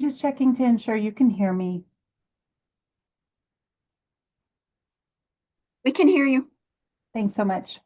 Just checking to ensure you can hear me. We can hear you. Thanks so much.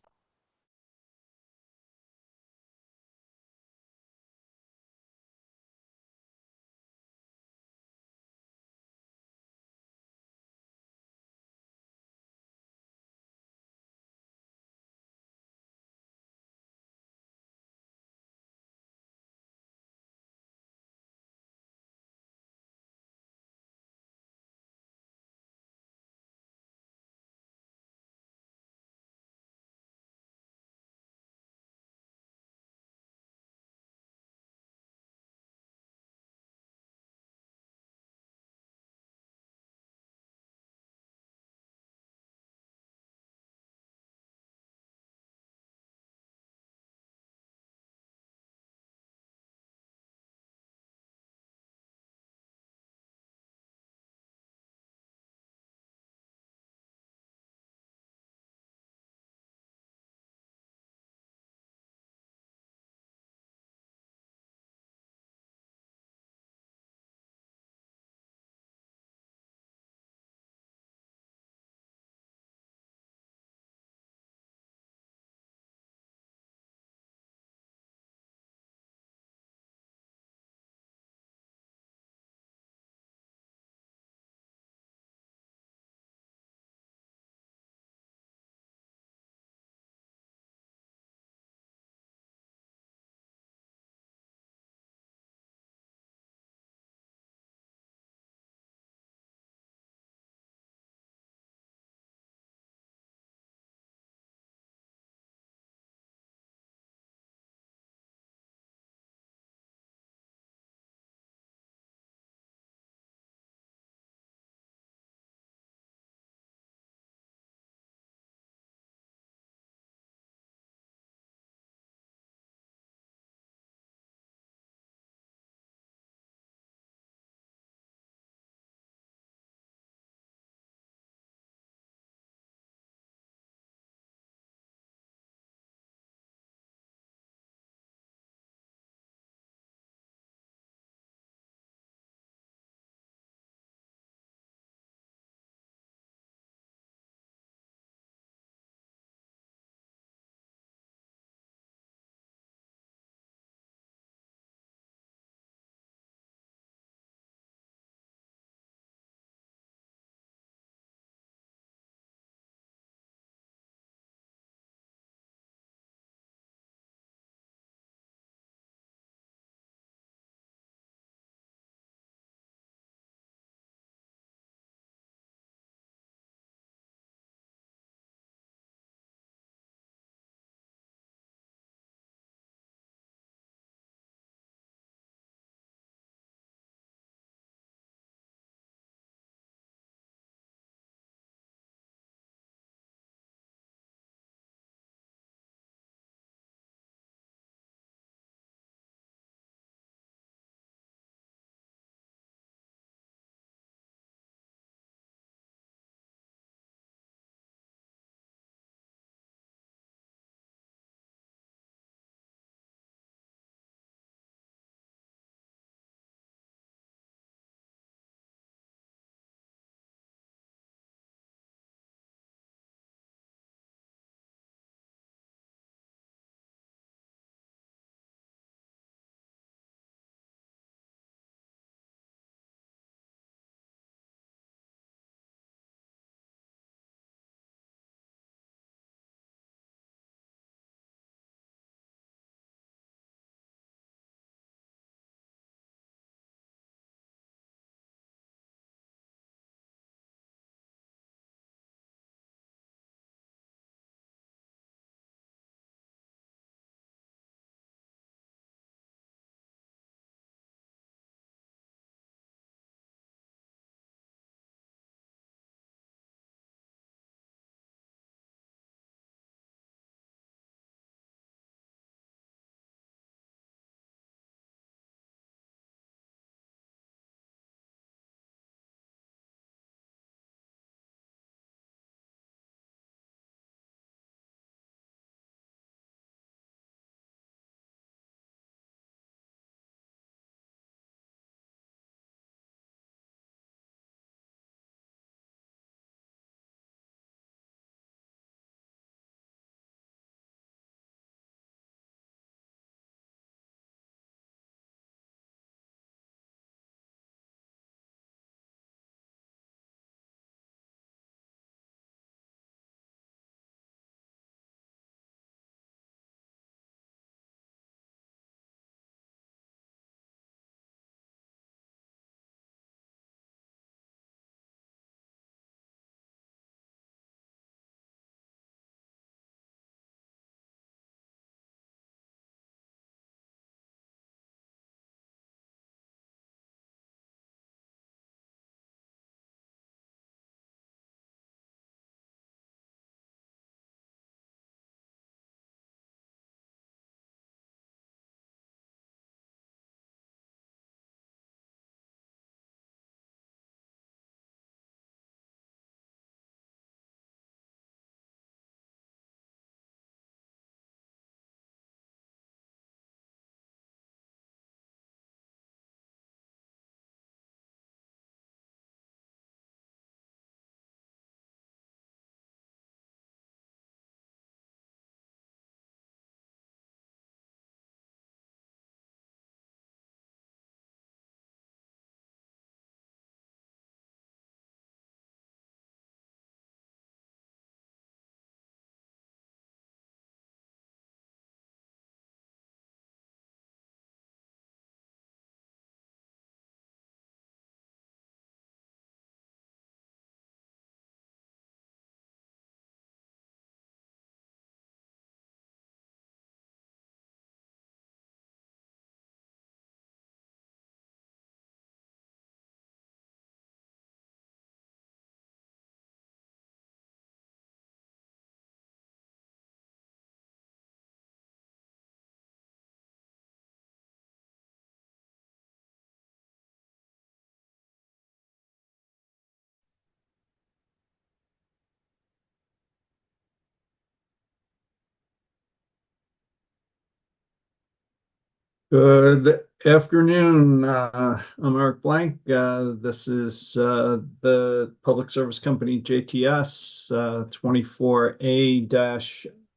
Good afternoon. I'm Eric Blank. This is the Public Service Company JTS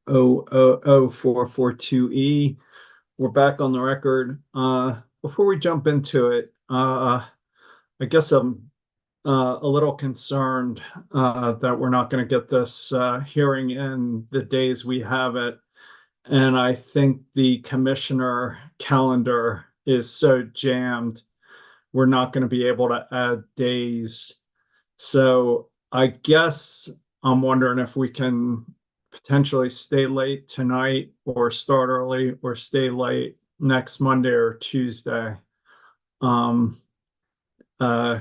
24A-0442E. We're back on the record. Before we jump into it, I guess I'm a little concerned that we're not going to get this hearing in the days we have it. And I think the commissioner calendar is so jammed, we're not going to be able to add days. So I guess I'm wondering if we can potentially stay late tonight or start early or stay late next Monday or Tuesday. Um, uh,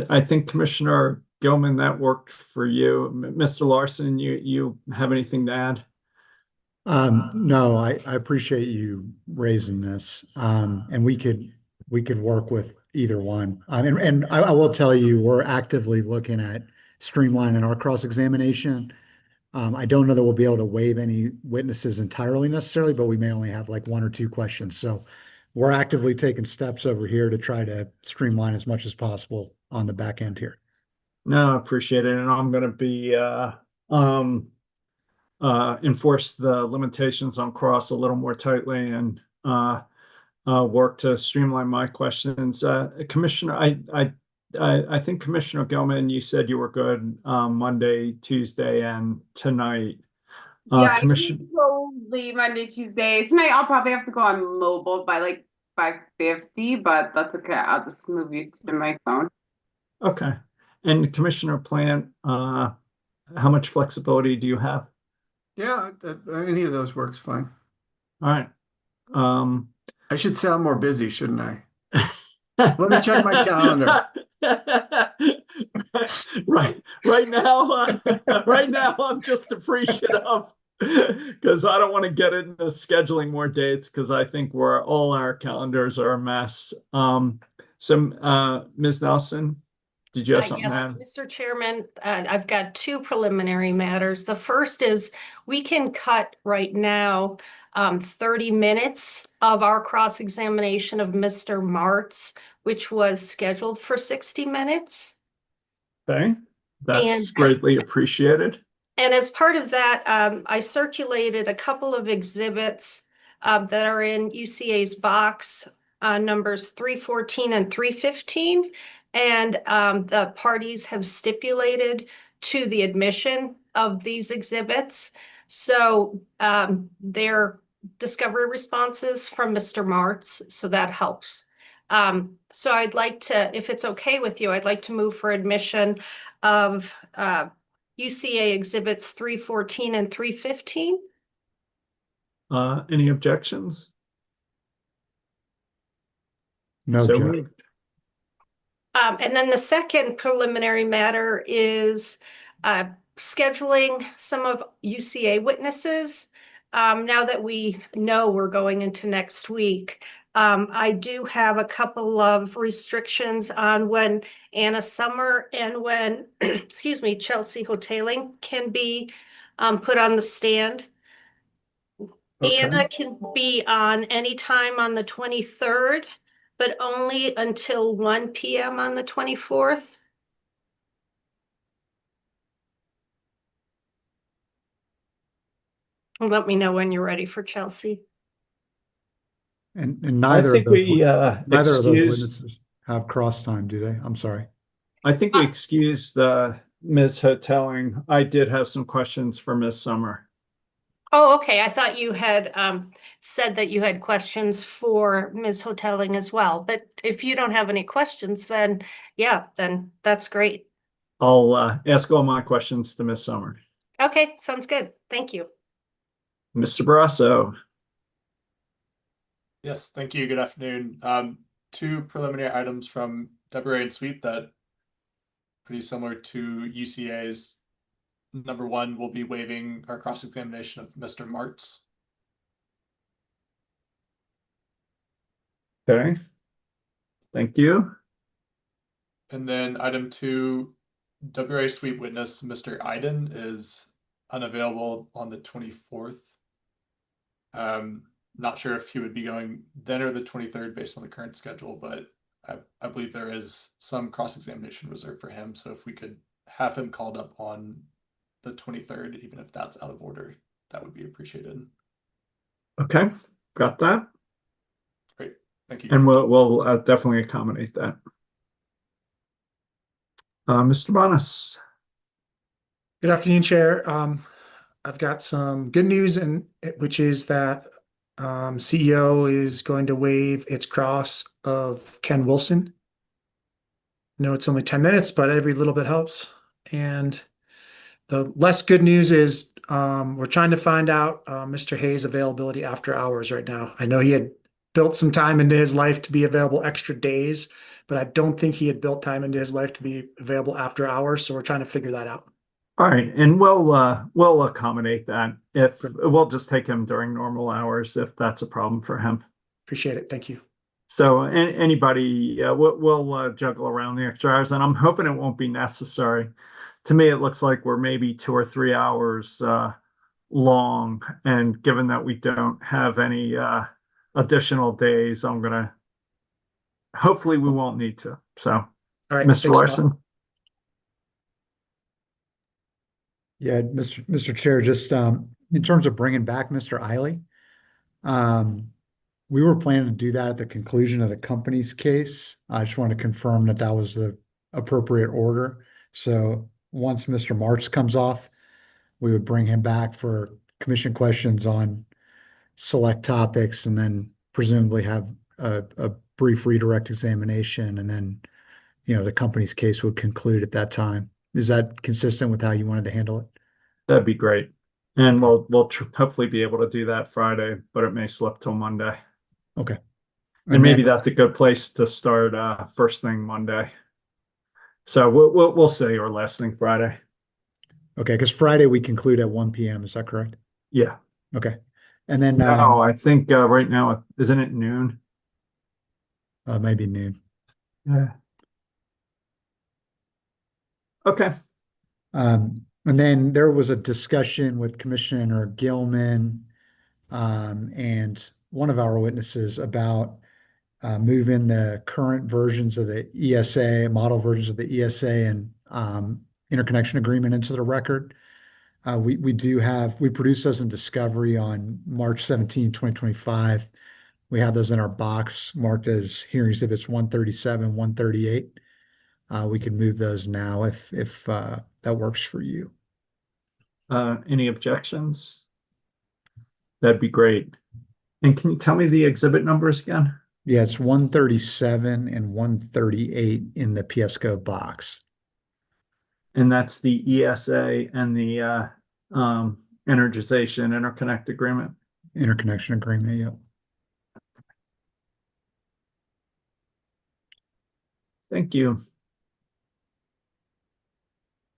I think Commissioner Gilman, that worked for you. Mr. Larson, you have anything to add? No, I appreciate you raising this. And we could work with either one. And I will tell you, we're actively looking at streamlining our cross-examination. I don't know that we'll be able to waive any witnesses entirely necessarily, but we may only have like one or two questions. So we're actively taking steps over here to try to streamline as much as possible on the back end here. No, I appreciate it. And I'm going to be um, enforce the limitations on cross a little more tightly and work to streamline my questions. Commissioner, I think Commissioner Gilman, you said you were good Monday, Tuesday, and tonight. Yeah, I Commissioner, can probably Monday, Tuesday. Tonight I'll probably have to go on mobile by like 5:50, but that's okay. I'll just move you to my phone. okay. And Commissioner Plant, how much flexibility do you have? Yeah, any of those works fine. All right. Um, I should sound more busy, shouldn't I? Let me check my calendar. Right now, right now, I'm just appreciative because I don't want to get into scheduling more dates because I think we're all our calendars are a mess. Ms. Nelson, did you have something to Yes, add? Mr. Chairman, I've got two preliminary matters. The first is we can cut right now 30 minutes of our cross-examination of Mr. Martz, which was scheduled for 60 minutes. Okay, And that's greatly appreciated. And as part of that, I circulated a couple of exhibits that are in UCA's box, numbers 314 and 315. And the parties have stipulated to the admission of these exhibits. So they're discovery responses from Mr. Martz, so that helps. So I'd like to, if it's okay with you, I'd like to move for admission of UCA exhibits 314 and 315. Any objections? No So objection. moved. And then the second preliminary matter is scheduling some of UCA witnesses. Now that we know we're going into next week, I do have a couple of restrictions on when Anna Summer and when, excuse me, Chelsea Hoteling can be put on the stand. Okay. Anna can be on any time on the 23rd, but only until 1 p.m. on the 24th. Let me know when you're ready for Chelsea. And I neither of think those we neither of those excused. witnesses have cross time, do they? I'm sorry. I think we excused Ms. Hoteling. I did have some questions for Ms. Summer. Oh, okay. I thought you had said that you had questions for Ms. Hoteling as well. But if you don't have any questions, then yeah, then that's great. I'll ask all my questions to Ms. Summer. Okay, sounds good. Thank you. Mr. Brasso. Yes, thank you. Good afternoon. Two preliminary items from WRA and Sweep that pretty similar to UCA's. Number one, we'll be waiving our cross-examination of Mr. Martz. Okay. Thank you. And then item two, WRA Sweep witness Mr. Iden is unavailable on the 24th. Not sure if he would be going then or the 23rd based on the current schedule, but I believe there is some cross-examination reserved for him. So if we could have him called up on the 23rd, even if that's out of order, that would be appreciated. Okay, got that. Great, thank you. And we'll definitely accommodate that. Mr. Bonas. Good afternoon, Chair. I've got some good news, which is that CEO is going to waive its cross of Ken Wilson. No, it's only 10 minutes, but every little bit helps. And the less good news is we're trying to find out Mr. Hayes' availability after hours right now. I know he had built some time into his life to be available extra days, but I don't think he had built time into his life to be available after hours. So we're trying to figure that out. All right, and we'll accommodate that. If we'll just take him during normal hours if that's a problem for him. Appreciate it. Thank you. So anybody, we'll juggle around the extra hours, and I'm hoping it won't be necessary. To me, it looks like we're maybe 2 or 3 hours long, and given that we don't have any additional days, hopefully we won't need to. So, All right, Mr. thanks, Larson. Yeah, Mr. Chair, just in terms of bringing back Mr. Eiley, we were planning to do that at the conclusion of the company's case. I just want to confirm that that was the appropriate order. So once Mr. March comes off, we would bring him back for commission questions on select topics, and then presumably have a brief redirect examination, and then, the company's case would conclude at that time. Is that consistent with how you wanted to handle it? That'd be great. And we'll hopefully be able to do that Friday, but it may slip till Monday. Okay. And maybe that's a good place to start first thing Monday. So we'll see, or last thing Friday. Okay, because Friday we conclude at 1 p.m. Is that correct? Yeah. Okay. And then No, I think right now, isn't it noon? maybe noon. Yeah. Okay. And then there was a discussion with Commissioner Gilman and one of our witnesses about moving the current versions of the ESA, model versions of the ESA and interconnection agreement into the record. We produced those in discovery on March 17, 2025. We have those in our box marked as hearing exhibits 137, 138. We can move those now if that works for you. Any objections? That'd be great. And can you tell me the exhibit numbers again? Yeah, it's 137 and 138 in the PSCO box. And that's the ESA and the energization interconnect agreement. Interconnection agreement, yep. Thank you.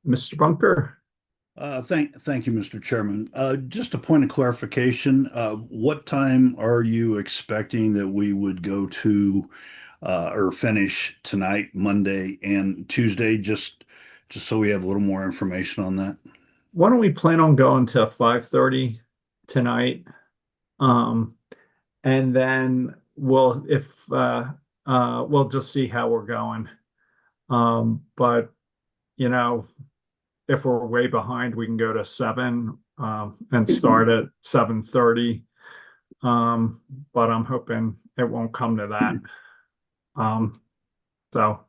Mr. Bunker. Thank you, Mr. Chairman. Just a point of clarification. What time are you expecting that we would go to or finish tonight, Monday and Tuesday, just so we have a little more information on that? Why don't we plan on going to 5:30 tonight? And then we'll just see how we're going. But if we're way behind, we can go to 7 and start at 7:30. But I'm hoping it won't come to that. So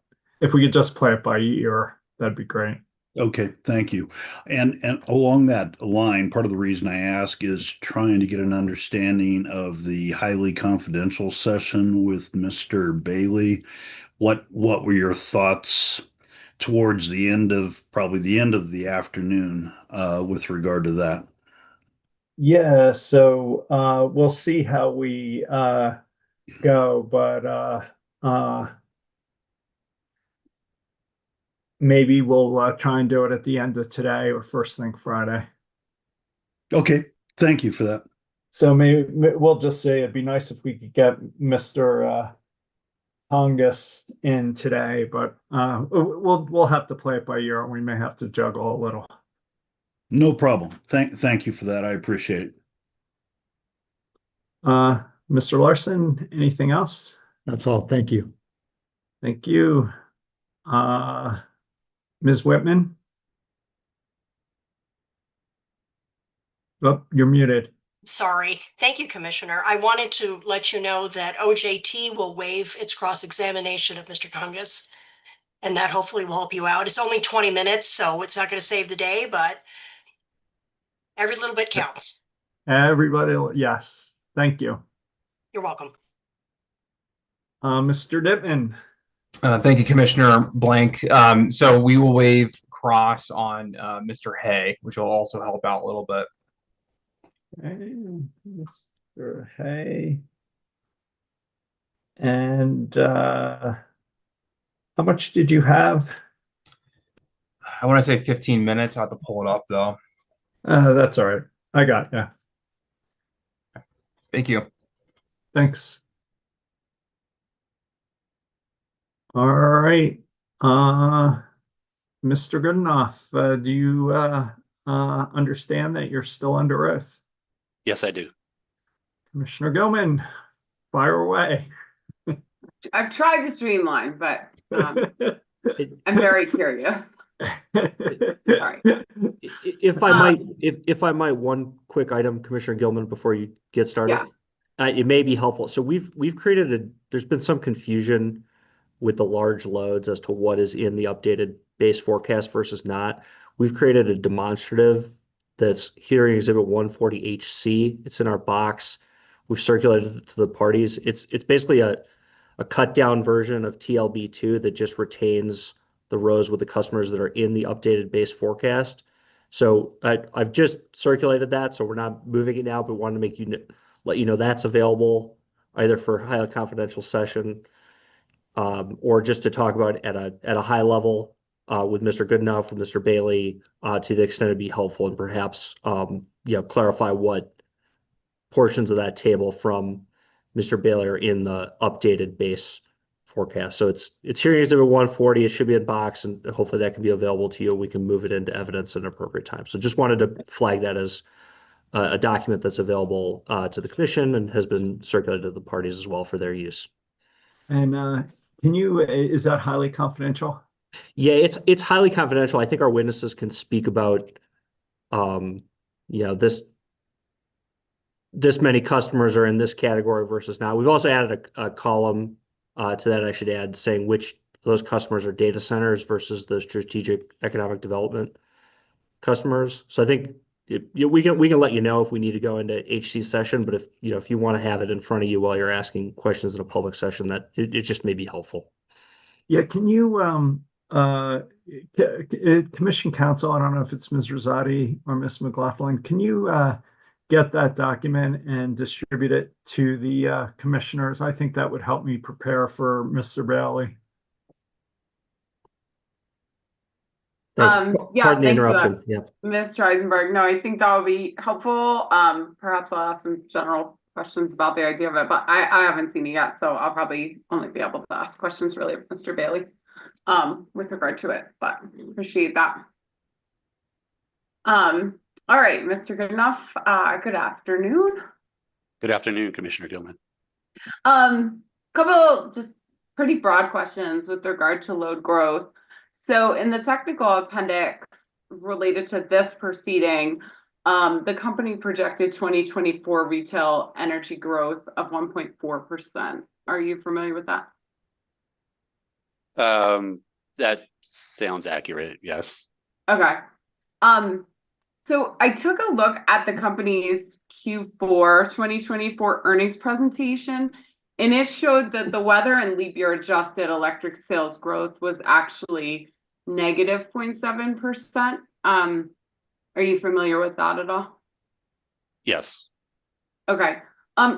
if we could just play it by ear, that'd be great. Okay, thank you. And along that line, part of the reason I ask is trying to get an understanding of the highly confidential session with Mr. Bailey. What were your thoughts towards the end of the afternoon with regard to that? Yeah, so we'll see how we go, but maybe we'll try and do it at the end of today or first thing Friday. Okay, thank you for that. So maybe we'll just say it'd be nice if we could get Mr. Hongus in today, but we'll have to play it by ear, and we may have to juggle a little. No problem. Thank you for that. I appreciate it. Mr. Larson, anything else? That's all. Thank you. Thank you. Ms. Whitman? Oh, you're muted. Sorry. Thank you, Commissioner. I wanted to let you know that OJT will waive its cross-examination of Mr. Kungus, and that hopefully will help you out. It's only 20 minutes, so it's not going to save the day, but every little bit counts. Everybody, yes. Thank you. You're welcome. Mr. Dittman? Thank you, Commissioner Blank. So we will waive cross on Mr. Hay, which will also help out a little bit. Okay, Mr. Hay. And how much did you have? I want to say 15 minutes. I have to pull it up though. That's all right. I got you. Thank you. Thanks. All right. Mr. Goodenough, do you understand that you're still under oath? Yes, I do. Commissioner Gilman, fire away. I've tried to streamline, but I'm very curious. Sorry. If I might, one quick item, Commissioner Gilman, before you get started. Yeah. It may be helpful. So we've created there's been some confusion with the large loads as to what is in the updated base forecast versus not. We've created a demonstrative that's here in Exhibit 140HC. It's in our box. We've circulated it to the parties. It's basically a cut down version of TLB2 that just retains the rows with the customers that are in the updated base forecast. So I've just circulated that, so we're not moving it now, but wanted to let you know that's available either for highly confidential session or just to talk about at a high level with Mr. Goodenough and Mr. Bailey to the extent it'd be helpful and perhaps clarify what portions of that table from Mr. Bailey are in the updated base forecast. So it's here in Exhibit 140. It should be in box, and hopefully that can be available to you. We can move it into evidence at an appropriate time. So just wanted to flag that as a document that's available to the commission and has been circulated to the parties as well for their use. And is that highly confidential? Yeah, it's highly confidential. I think our witnesses can speak about, this many customers are in this category versus not. We've also added a column to that, I should add, saying which of those customers are data centers versus the strategic economic development customers. So I think we can let you know if we need to go into HC session, but if you want to have it in front of you while you're asking questions in a public session, that it just may be helpful. Yeah, can you Commission Counsel, I don't know if it's Ms. Rosati or Ms. McLaughlin, can you get that document and distribute it to the commissioners? I think that would help me prepare for Mr. Bailey. Thanks. Yeah, Pardon the thanks for interruption. that, Yeah. Mr. Eisenberg. No, I think that would be helpful. Perhaps I'll ask some general questions about the idea of it, but I haven't seen it yet, so I'll probably only be able to ask questions really of Mr. Bailey with regard to it, but appreciate that. All right, Mr. Goodenough, good afternoon. Good afternoon, Commissioner Gilman. Couple just pretty broad questions with regard to load growth. So in the technical appendix related to this proceeding, the company projected 2024 retail energy growth of 1.4%. Are you familiar with that? That sounds accurate, yes. Okay. So I took a look at the company's Q4 2024 earnings presentation, and it showed that the weather and leap year adjusted electric sales growth was actually negative 0.7%. Are you familiar with that at all? Yes. Okay.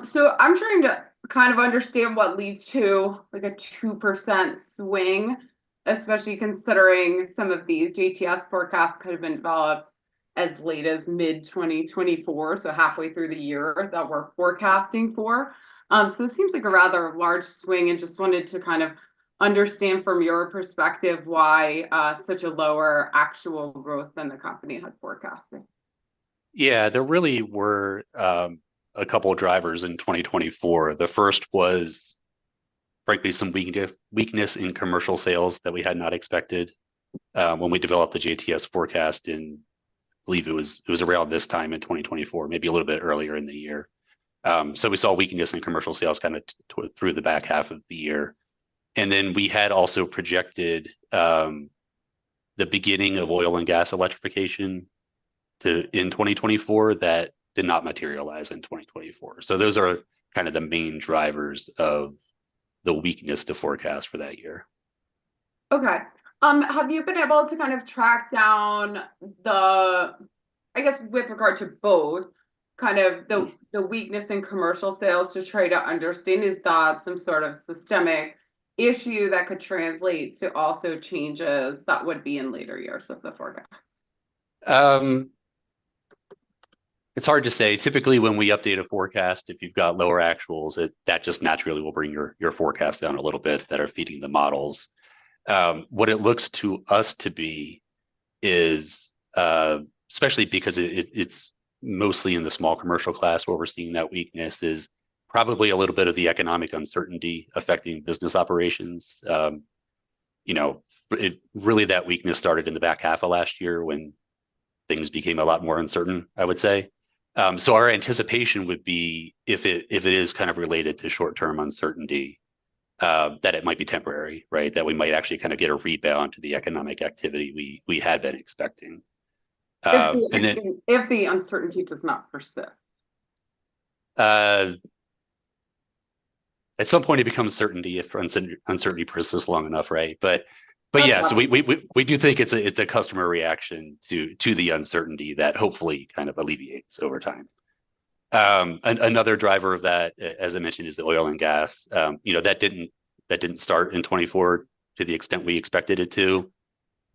So I'm trying to kind of understand what leads to like a 2% swing, especially considering some of these JTS forecasts could have been developed as late as mid-2024, so halfway through the year that we're forecasting for. So it seems like a rather large swing, and just wanted to kind of understand from your perspective why such a lower actual growth than the company had forecasted. Yeah, there really were a a couple of drivers in 2024. The first was, frankly, some weakness in commercial sales that we had not expected when we developed the JTS forecast in, I believe it was around this time in 2024, maybe a little bit earlier in the year. So we saw weakness in commercial sales kind of through the back half of the year. And then we had also projected the beginning of oil and gas electrification in 2024 that did not materialize in 2024. So those are kind of the main drivers of the weakness to forecast for that year. Okay. Have you been able to kind of track down I guess with regard to both, kind of the weakness in commercial sales to try to understand, is that some sort of systemic issue that could translate to also changes that would be in later years of the forecast? It's hard to say. Typically, when we update a forecast, if you've got lower actuals, that just naturally will bring your forecast down a little bit that are feeding the models. What it looks to us to be is, especially because it's mostly in the small commercial class where we're seeing that weakness, is probably a little bit of the economic uncertainty affecting business operations. Really that weakness started in the back half of last year when things became a lot more uncertain, I would say. So our anticipation would be, if it is kind of related to short-term uncertainty, that it might be temporary, right? That we might actually kind of get a rebound to the economic activity we had been expecting. If the uncertainty does not persist. At some point it becomes certainty if uncertainty persists long enough, right? But yeah, so we do think it's a customer reaction to the uncertainty that hopefully kind of alleviates over time. Another driver of that, as I mentioned, is the oil and gas. That didn't start in 24 to the extent we expected it to.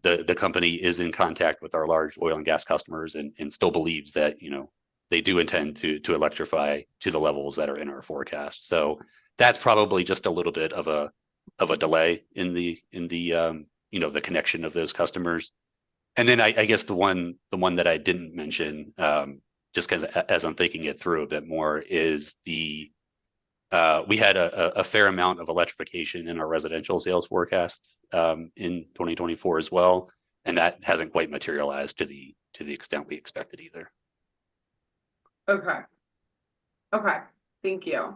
The company is in contact with our large oil and gas customers and still believes that they do intend to electrify to the levels that are in our forecast. So that's probably just a little bit of a delay in the connection of those customers. And then I guess the one that I didn't mention, just because as I'm thinking it through a bit more, is we had a fair amount of electrification in our residential sales forecast in 2024 as well, and that hasn't quite materialized to the extent we expected either. Okay, thank you.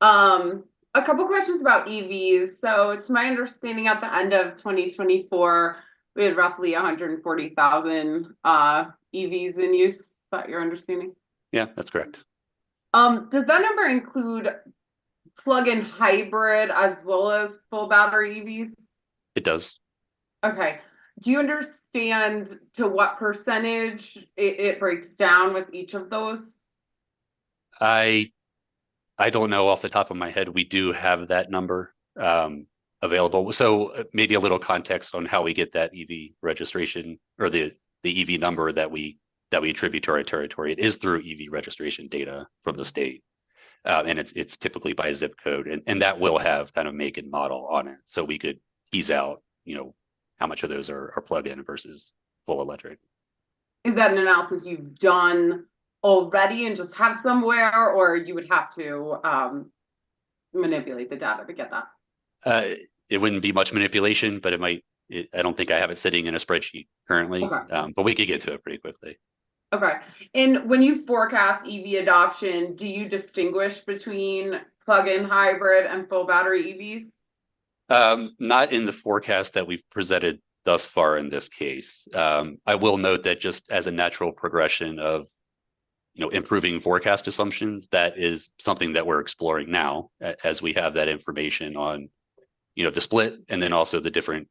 A couple questions about EVs. So it's my understanding at the end of 2024, we had roughly 140,000 EVs in use. Is that your understanding? Yeah, that's correct. Does that number include plug-in hybrid as well as full battery EVs? It does. Okay. Do you understand to what percentage it breaks down with each of those? I don't know off the top of my head. We do have that number available. So maybe a little context on how we get that EV registration, or the EV number that we attribute to our territory. It is through EV registration data from the state. And it's typically by zip code, and that will have kind of make and model on it. So we could tease out, how much of those are plug-in versus full electric. Is that an analysis you've done already and just have somewhere, or you would have to manipulate the data to get that? It wouldn't be much manipulation, but I don't think I have it sitting in a spreadsheet currently, okay. But we could get to it pretty quickly. Okay. And when you forecast EV adoption, do you distinguish between plug-in hybrid and full battery EVs? Not in the forecast that we've presented thus far in this case. I will note that just as a natural progression of improving forecast assumptions, that is something that we're exploring now as we have that information on the split, and then also the different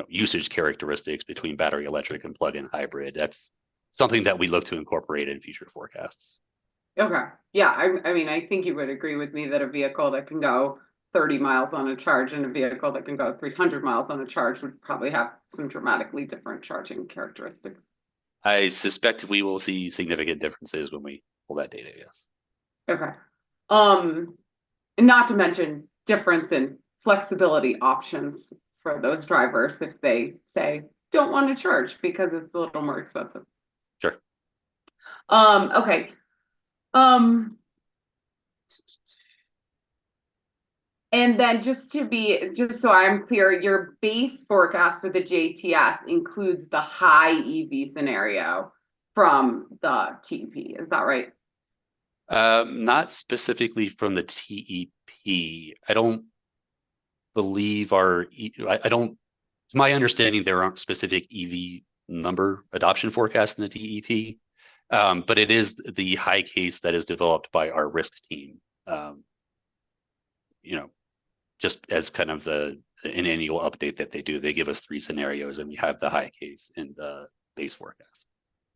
usage characteristics between battery electric and plug-in hybrid. That's something that we look to incorporate in future forecasts. Okay. Yeah, I mean, I think you would agree with me that a vehicle that can go 30 miles on a charge and a vehicle that can go 300 miles on a charge would probably have some dramatically different charging characteristics. I suspect we will see significant differences when we pull that data, yes. Okay. And not to mention difference in flexibility options for those drivers if they say don't want to charge because it's a little more expensive. Sure. Okay. And then just so I'm clear, your base forecast for the JTS includes the high EV scenario from the TEP, is that right? Not specifically from the TEP. I don't believe I don't, it's my understanding there aren't specific EV number adoption forecasts in the TEP. But it is the high case that is developed by our risk team. Just as kind of an annual update that they do, they give us 3 scenarios and we have the high case in the base forecast.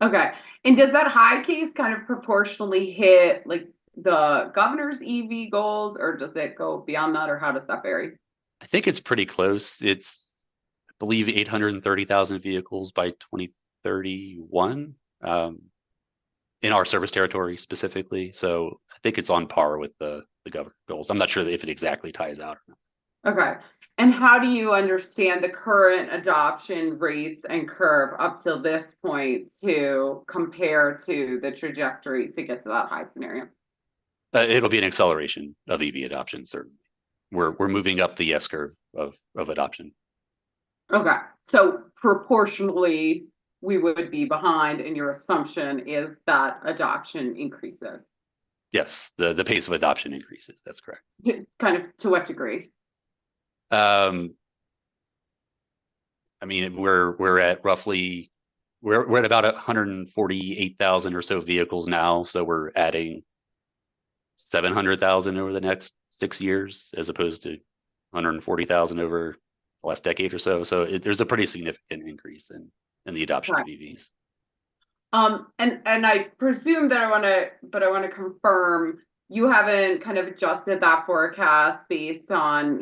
Okay. And does that high case kind of proportionally hit like the governor's EV goals, or does it go beyond that, or how does that vary? I think it's pretty close. It's, I believe, 830,000 vehicles by 2031 in our service territory specifically. So I think it's on par with the government goals. I'm not sure if it exactly ties out or not. Okay. And how do you understand the current adoption rates and curve up till this point to compare to the trajectory to get to that high scenario? It'll be an acceleration of EV adoption, certainly. We're moving up the S curve of adoption. Okay. So proportionally, we would be behind, and your assumption is that adoption increases. Yes, the pace of adoption increases. That's correct. Kind of to what degree? I mean, we're at roughly we're at about 148,000 or so vehicles now. So we're adding 700,000 over the next 6 years, as opposed to 140,000 over the last decade or so. So there's a pretty significant increase in the adoption of EVs. And I presume that I want to confirm you haven't kind of adjusted that forecast based on,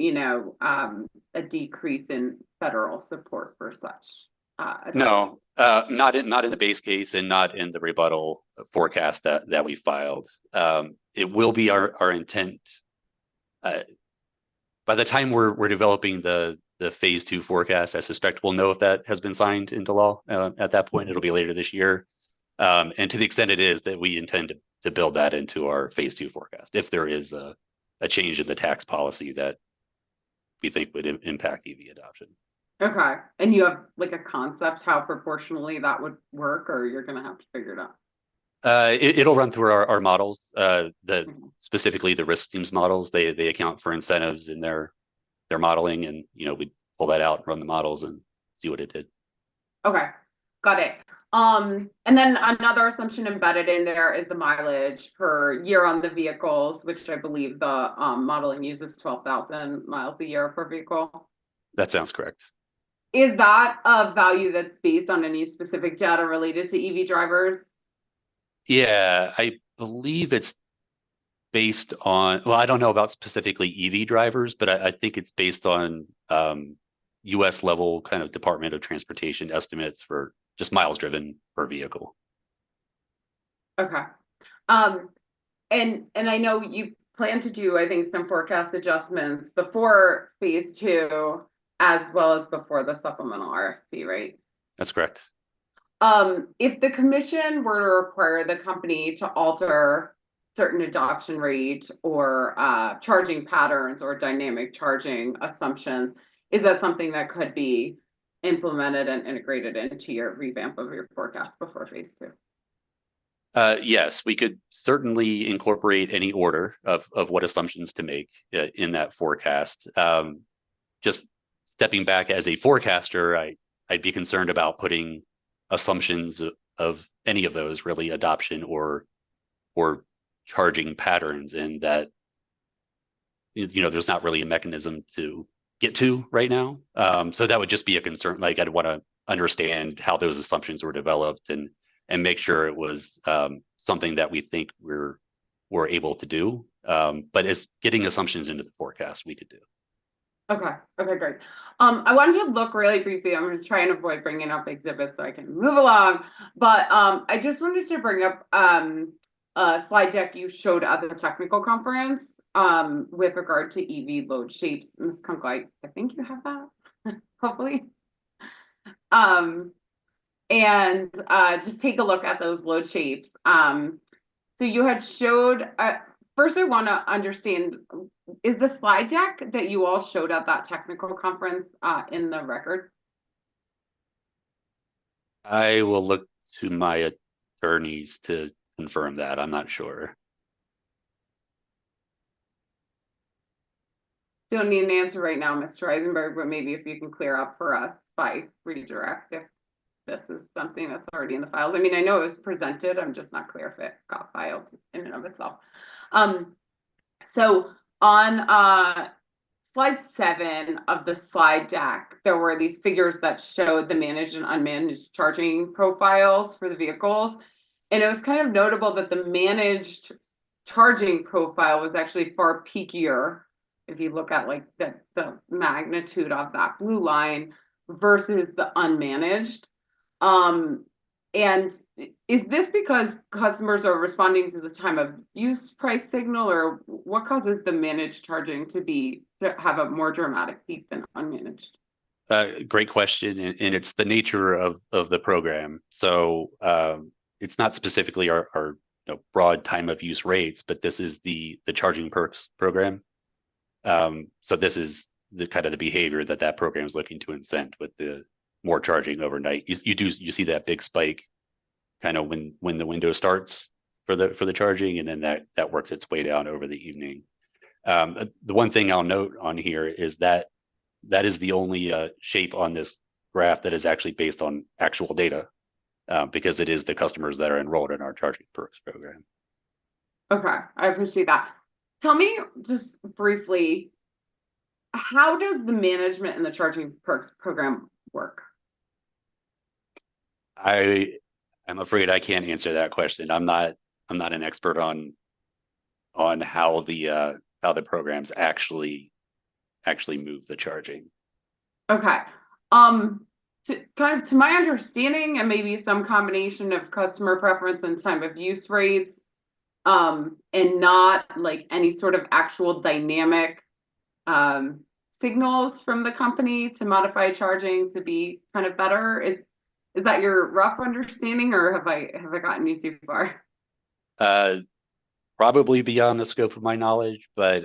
a decrease in federal support for such. No, not in the base case and not in the rebuttal forecast that we filed. It will be our intent. By the time we're developing the phase 2 forecast, I suspect we'll know if that has been signed into law. At that point, it'll be later this year. And to the extent it is, that we intend to build that into our phase 2 forecast if there is a change in the tax policy that we think would impact EV adoption. Okay. And you have like a concept how proportionally that would work, or you're going to have to figure it out? It'll run through our models, specifically the risk teams models. They account for incentives in their modeling, and we pull that out, run the models, and see what it did. Okay, got it. And then another assumption embedded in there is the mileage per year on the vehicles, which I believe the modeling uses 12,000 miles a year per vehicle. That sounds correct. Is that a value that's based on any specific data related to EV drivers? Yeah, I believe it's based on, well, I don't know about specifically EV drivers, but I think it's based on US level kind of Department of Transportation estimates for just miles driven per vehicle. Okay. And I know you plan to do, I think, some forecast adjustments before phase 2, as well as before the supplemental RFP, right? That's correct. If the commission were to require the company to alter certain adoption rate or charging patterns or dynamic charging assumptions, is that something that could be implemented and integrated into your revamp of your forecast before phase 2? Yes, we could certainly incorporate any order of what assumptions to make in that forecast. Just stepping back as a forecaster, I'd be concerned about putting assumptions of any of those, really, adoption or charging patterns, in that there's not really a mechanism to get to right now. So that would just be a concern. Like, I'd want to understand how those assumptions were developed and make sure it was something that we think we're able to do. But as getting assumptions into the forecast, we could do. Okay, great. I wanted to look really briefly. I'm going to try and avoid bringing up exhibits so I can move along. But I just wanted to bring up a slide deck you showed at the technical conference with regard to EV load shapes. Ms. Kunkel, I think you have that, hopefully. And just take a look at those load shapes. So you had showed first I want to understand, is the slide deck that you all showed at that technical conference in the record? I will look to my attorneys to confirm that. I'm not sure. Don't need an answer right now, Mr. Eisenberg, but maybe if you can clear up for us by redirect if this is something that's already in the files. I mean, I know it was presented. I'm just not clear if it got filed in and of itself. So on slide 7 of the slide deck, there were these figures that showed the managed and unmanaged charging profiles for the vehicles. And it was kind of notable that the managed charging profile was actually far peakier if you look at like the magnitude of that blue line versus the unmanaged. And is this because customers are responding to the time of use price signal, or what causes the managed charging to have a more dramatic peak than unmanaged? Great question, and it's the nature of the program. So it's not specifically our broad time of use rates, but this is the charging perks program. So this is the kind of the behavior that program is looking to incent with the more charging overnight. You see that big spike kind of when the window starts for the charging, and then that works its way down over the evening. The one thing I'll note on here is that is the only shape on this graph that is actually based on actual data, because it is the customers that are enrolled in our charging perks program. Okay, I appreciate that. Tell me just briefly, how does the management and the charging perks program work? I'm afraid I can't answer that question. I'm not an expert on how the programs actually move the charging. Okay. To my understanding, and maybe some combination of customer preference and time of use rates, and not like any sort of actual dynamic signals from the company to modify charging to be kind of better. Is that your rough understanding, or have I gotten you too far? Probably beyond the scope of my knowledge, but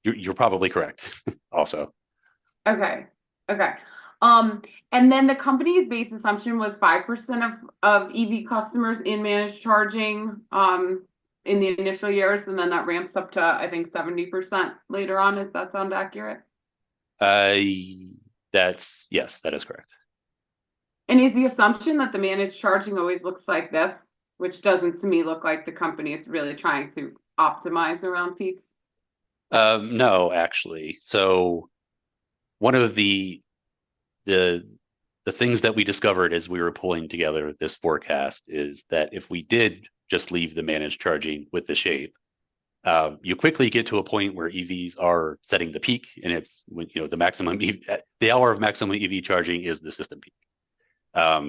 you're probably correct also. Okay. And then the company's base assumption was 5% of EV customers in managed charging in the initial years, and then that ramps up to, I think, 70% later on. Does that sound accurate? Yes, that is correct. And is the assumption that the managed charging always looks like this, which doesn't to me look like the company is really trying to optimize around peaks? No, actually. So one of the things that we discovered as we were pulling together this forecast is that if we did just leave the managed charging with the shape, you quickly get to a point where EVs are setting the peak, and it's when the maximum the hour of maximum EV charging is the system peak.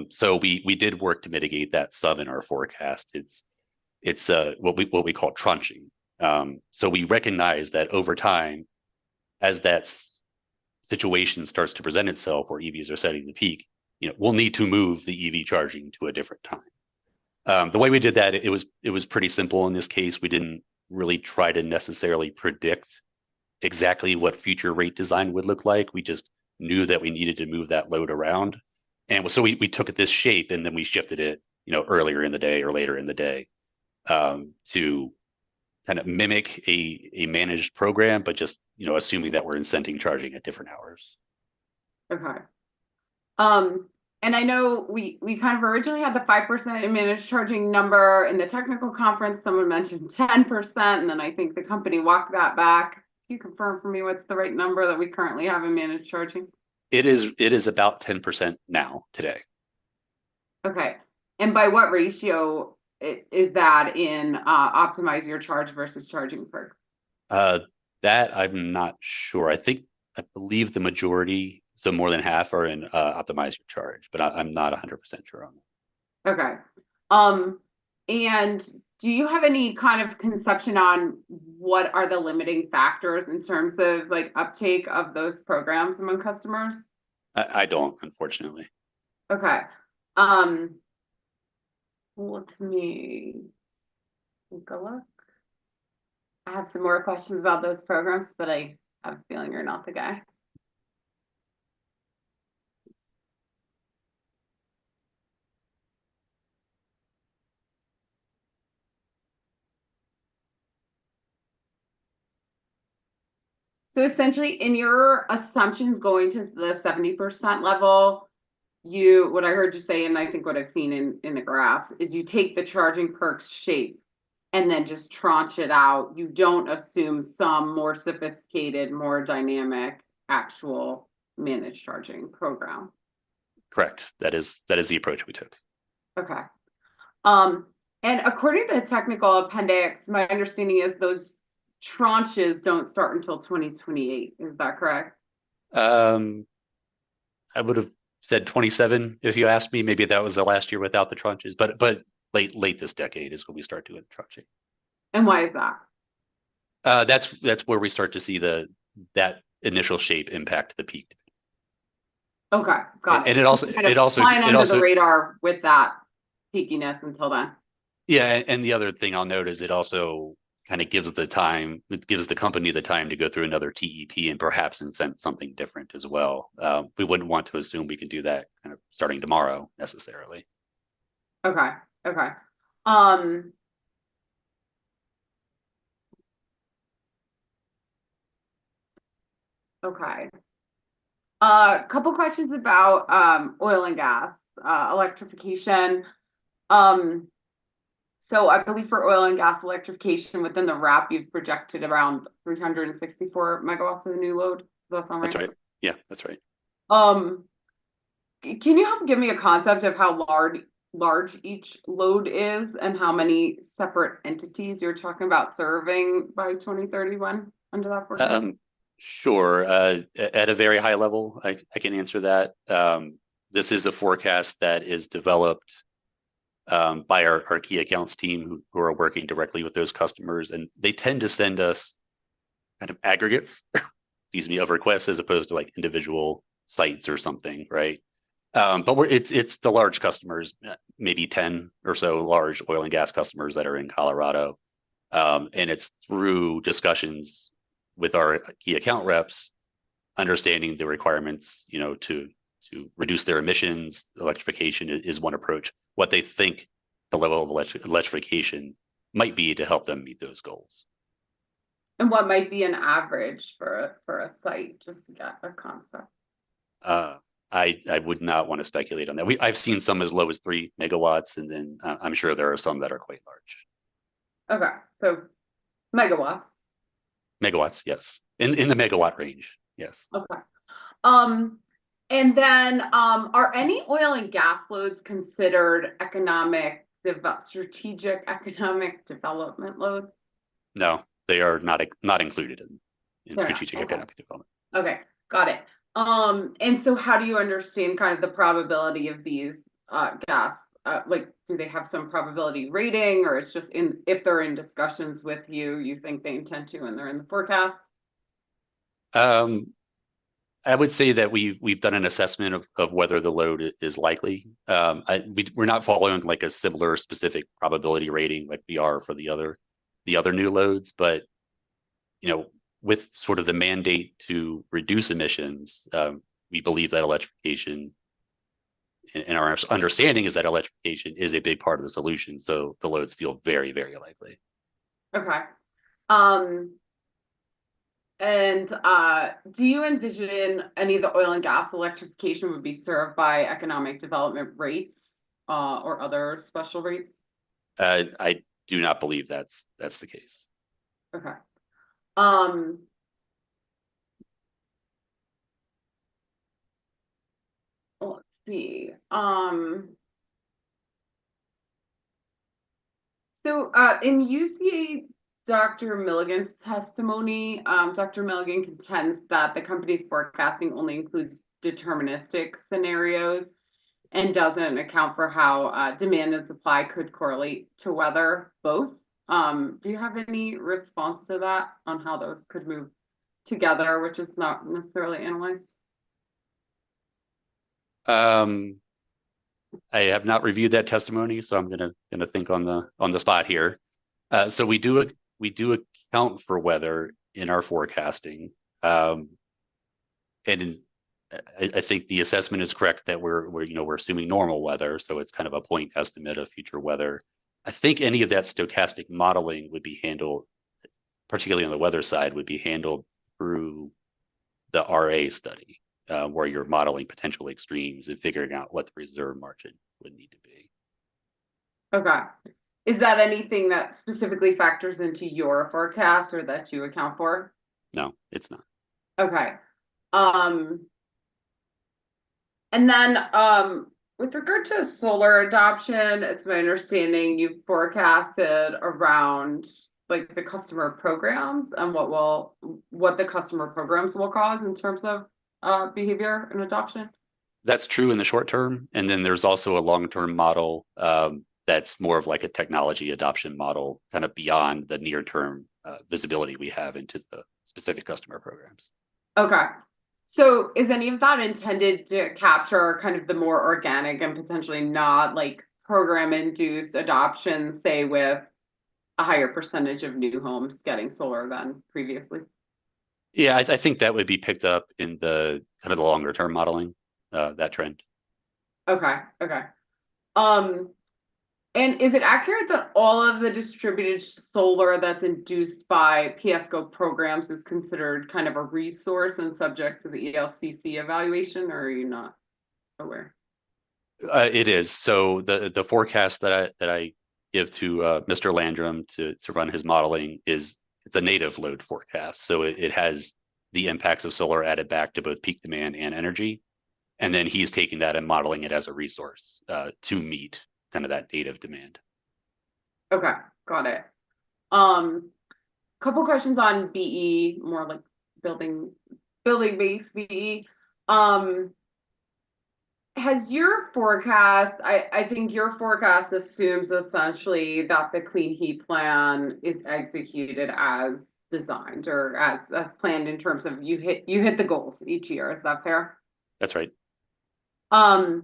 So we did work to mitigate that some in our forecast. It's what we call tranching. So we recognize that over time, as that situation starts to present itself where EVs are setting the peak, we'll need to move the EV charging to a different time. The way we did that, it was pretty simple in this case. We didn't really try to necessarily predict exactly what future rate design would look like. We just knew that we needed to move that load around. And so we took this shape, and then we shifted it, earlier in the day or later in the day, to kind of mimic a managed program, but just, assuming that we're incenting charging at different hours. Okay. And I know we kind of originally had the 5% in managed charging number in the technical conference. Someone mentioned 10%, and then I think the company walked that back. Can you confirm for me what's the right number that we currently have in managed charging? It is about 10% now today. Okay. And by what ratio is that in optimize your charge versus charging perks? That I'm not sure. I believe the majority, so more than half, are in optimize your charge, but I'm not 100% sure on that. Okay. And do you have any kind of conception on what are the limiting factors in terms of like uptake of those programs among customers? I don't, unfortunately. Okay. Let me take a look. I have some more questions about those programs, but I have a feeling you're not the guy. So essentially, in your assumptions going to the 70% level, what I heard you say, and I think what I've seen in the graphs, is you take the charging perks shape and then just tranche it out. You don't assume some more sophisticated, more dynamic, actual managed charging program. Correct. That is the approach we took. Okay. And according to the technical appendix, my understanding is those tranches don't start until 2028. Is that correct? I would have said 27 if you asked me. Maybe that was the last year without the tranches, but late this decade is when we start doing tranching. And why is that? That's where we start to see that initial shape impact the peak. Okay, got it. And it also flying under the radar with that peakiness until then. Yeah, and the other thing I'll note is it also kind of gives the company the time to go through another TEP and perhaps incent something different as well. We wouldn't want to assume we can do that kind of starting tomorrow necessarily. Okay. Okay. Okay. A couple questions about oil and gas electrification. So I believe for oil and gas electrification within the wrap, you've projected around 364 megawatts of new load. Does that sound right? That's right. Yeah, that's right. Can you help give me a concept of how large each load is and how many separate entities you're talking about serving by 2031 under that forecast? Sure. At a very high level, I can answer that. This is a forecast that is developed by our key accounts team who are working directly with those customers, and they tend to send us kind of aggregates, excuse me, of requests as opposed to like individual sites or something, right? But it's the large customers, maybe 10 or so large oil and gas customers that are in Colorado, and it's through discussions with our key account reps, understanding the requirements, to reduce their emissions. Electrification is one approach. What they think the level of electrification might be to help them meet those goals. And what might be an average for a site, just to get a concept? I would not want to speculate on that. I've seen some as low as 3 megawatts, and then I'm sure there are some that are quite large. Okay, so megawatts. Megawatts, yes. In the megawatt range, yes. Okay. And then are any oil and gas loads considered strategic economic development loads? No, they are not included in strategic economic development. Okay, got it. And so how do you understand kind of the probability of these gas? Like, do they have some probability rating, or it's just if they're in discussions with you think they intend to and they're in the forecast? I would say that we've done an assessment of whether the load is likely. We're not following like a similar specific probability rating like we are for the other new loads, but with sort of the mandate to reduce emissions, we believe that electrification, and our understanding is that electrification is a big part of the solution. So the loads feel very, very likely. Okay. And do you envision any of the oil and gas electrification would be served by economic development rates or other special rates? I do not believe that's the case. Okay. Let's see. So in UCA Dr. Milligan's testimony, Dr. Milligan contends that the company's forecasting only includes deterministic scenarios and doesn't account for how demand and supply could correlate to weather, both. Do you have any response to that on how those could move together, which is not necessarily analyzed? I have not reviewed that testimony, so I'm gonna think on the spot here. So we do account for weather in our forecasting. And I think the assessment is correct that we're assuming normal weather, so it's kind of a point estimate of future weather. I think any of that stochastic modeling would be handled, particularly on the weather side, would be handled through the RA study, where you're modeling potential extremes and figuring out what the reserve margin would need to be. Okay. Is that anything that specifically factors into your forecast or that you account for? No, it's not. Okay. And then with regard to solar adoption, it's my understanding you've forecasted around like the customer programs and what the customer programs will cause in terms of behavior and adoption. That's true in the short term, and then there's also a long-term model that's more of like a technology adoption model, kind of beyond the near-term visibility we have into the specific customer programs. Okay. So is any of that intended to capture kind of the more organic and potentially not like program-induced adoption, say with a higher percentage of new homes getting solar than previously? Yeah, I think that would be picked up in the kind of the longer-term modeling, that trend. Okay. Okay. And is it accurate that all of the distributed solar that's induced by PSCO programs is considered kind of a resource and subject to the ELCC evaluation, or are you not aware? It is. So the forecast that I give to Mr. Landrum to run his modeling it's a native load forecast. So it has the impacts of solar added back to both peak demand and energy. And then he's taking that and modeling it as a resource to meet kind of that native demand. Okay, got it. Couple questions on BE, more like building based BE. Has your forecast, I think your forecast assumes essentially that the clean heat plan is executed as designed or as planned in terms of you hit the goals each year. Is that fair? That's right. And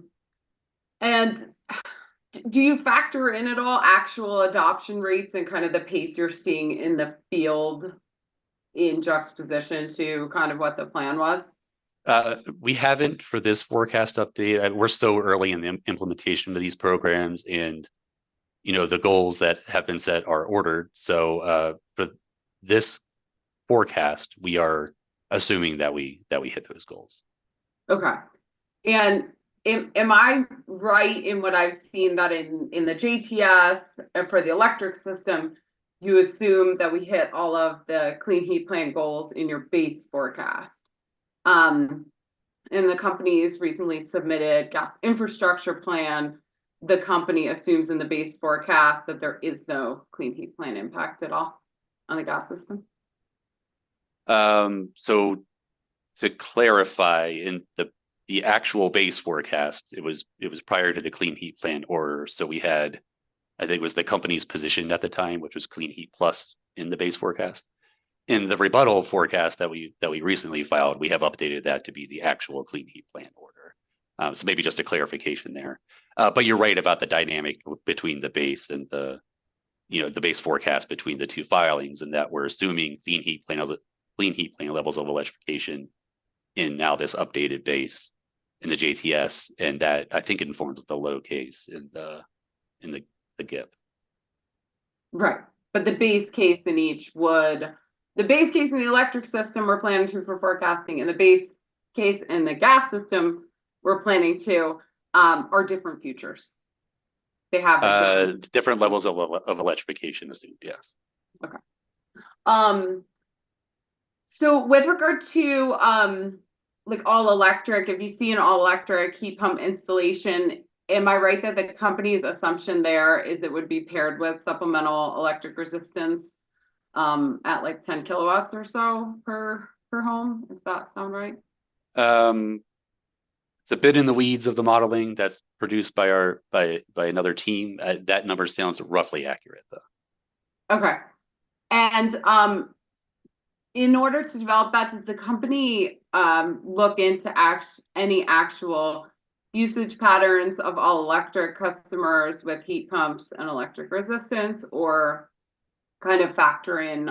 do you factor in at all actual adoption rates and kind of the pace you're seeing in the field in juxtaposition to kind of what the plan was? We haven't for this forecast update. We're so early in the implementation of these programs, and the goals that have been set are ordered. So for this forecast, we are assuming that we hit those goals. Okay. And am I right in what I've seen that in the JTS and for the electric system, you assume that we hit all of the clean heat plan goals in your base forecast? And the company's recently submitted gas infrastructure plan. The company assumes in the base forecast that there is no clean heat plan impact at all on the gas system. So to clarify, in the actual base forecast, it was prior to the clean heat plan order. So we had, I think it was the company's position at the time, which was clean heat plus in the base forecast. In the rebuttal forecast that we recently filed, we have updated that to be the actual clean heat plan order. So maybe just a clarification there. But you're right about the dynamic between the base and the base forecast between the two filings, and that we're assuming clean heat plan levels of electrification in now this updated base in the JTS, and that I think informs the low case in the GIP. Right, but the base case in each the base case in the electric system we're planning to for forecasting, and the base case in the gas system we're planning to are different futures. They have different levels of electrification assumed, yes. Okay. So with regard to like all electric, if you see an all electric heat pump installation, am I right that the company's assumption there is it would be paired with supplemental electric resistance at like 10 kilowatts or so per home? Does that sound right? It's a bit in the weeds of the modeling that's produced by another team. That number sounds roughly accurate though. Okay. And in order to develop that, does the company look into any actual usage patterns of all electric customers with heat pumps and electric resistance, or kind of factor in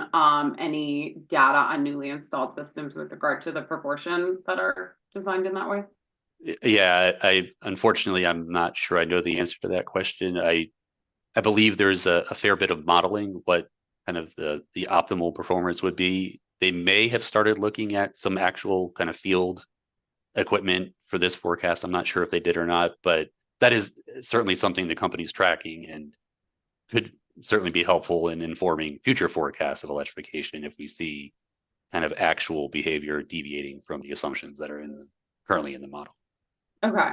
any data on newly installed systems with regard to the proportion that are designed in that way? Yeah, I unfortunately I'm not sure I know the answer to that question. I believe there's a fair bit of modeling what kind of the optimal performance would be. They may have started looking at some actual kind of field equipment for this forecast. I'm not sure if they did or not, but that is certainly something the company's tracking and could certainly be helpful in informing future forecasts of electrification if we see kind of actual behavior deviating from the assumptions that are currently in the model. Okay.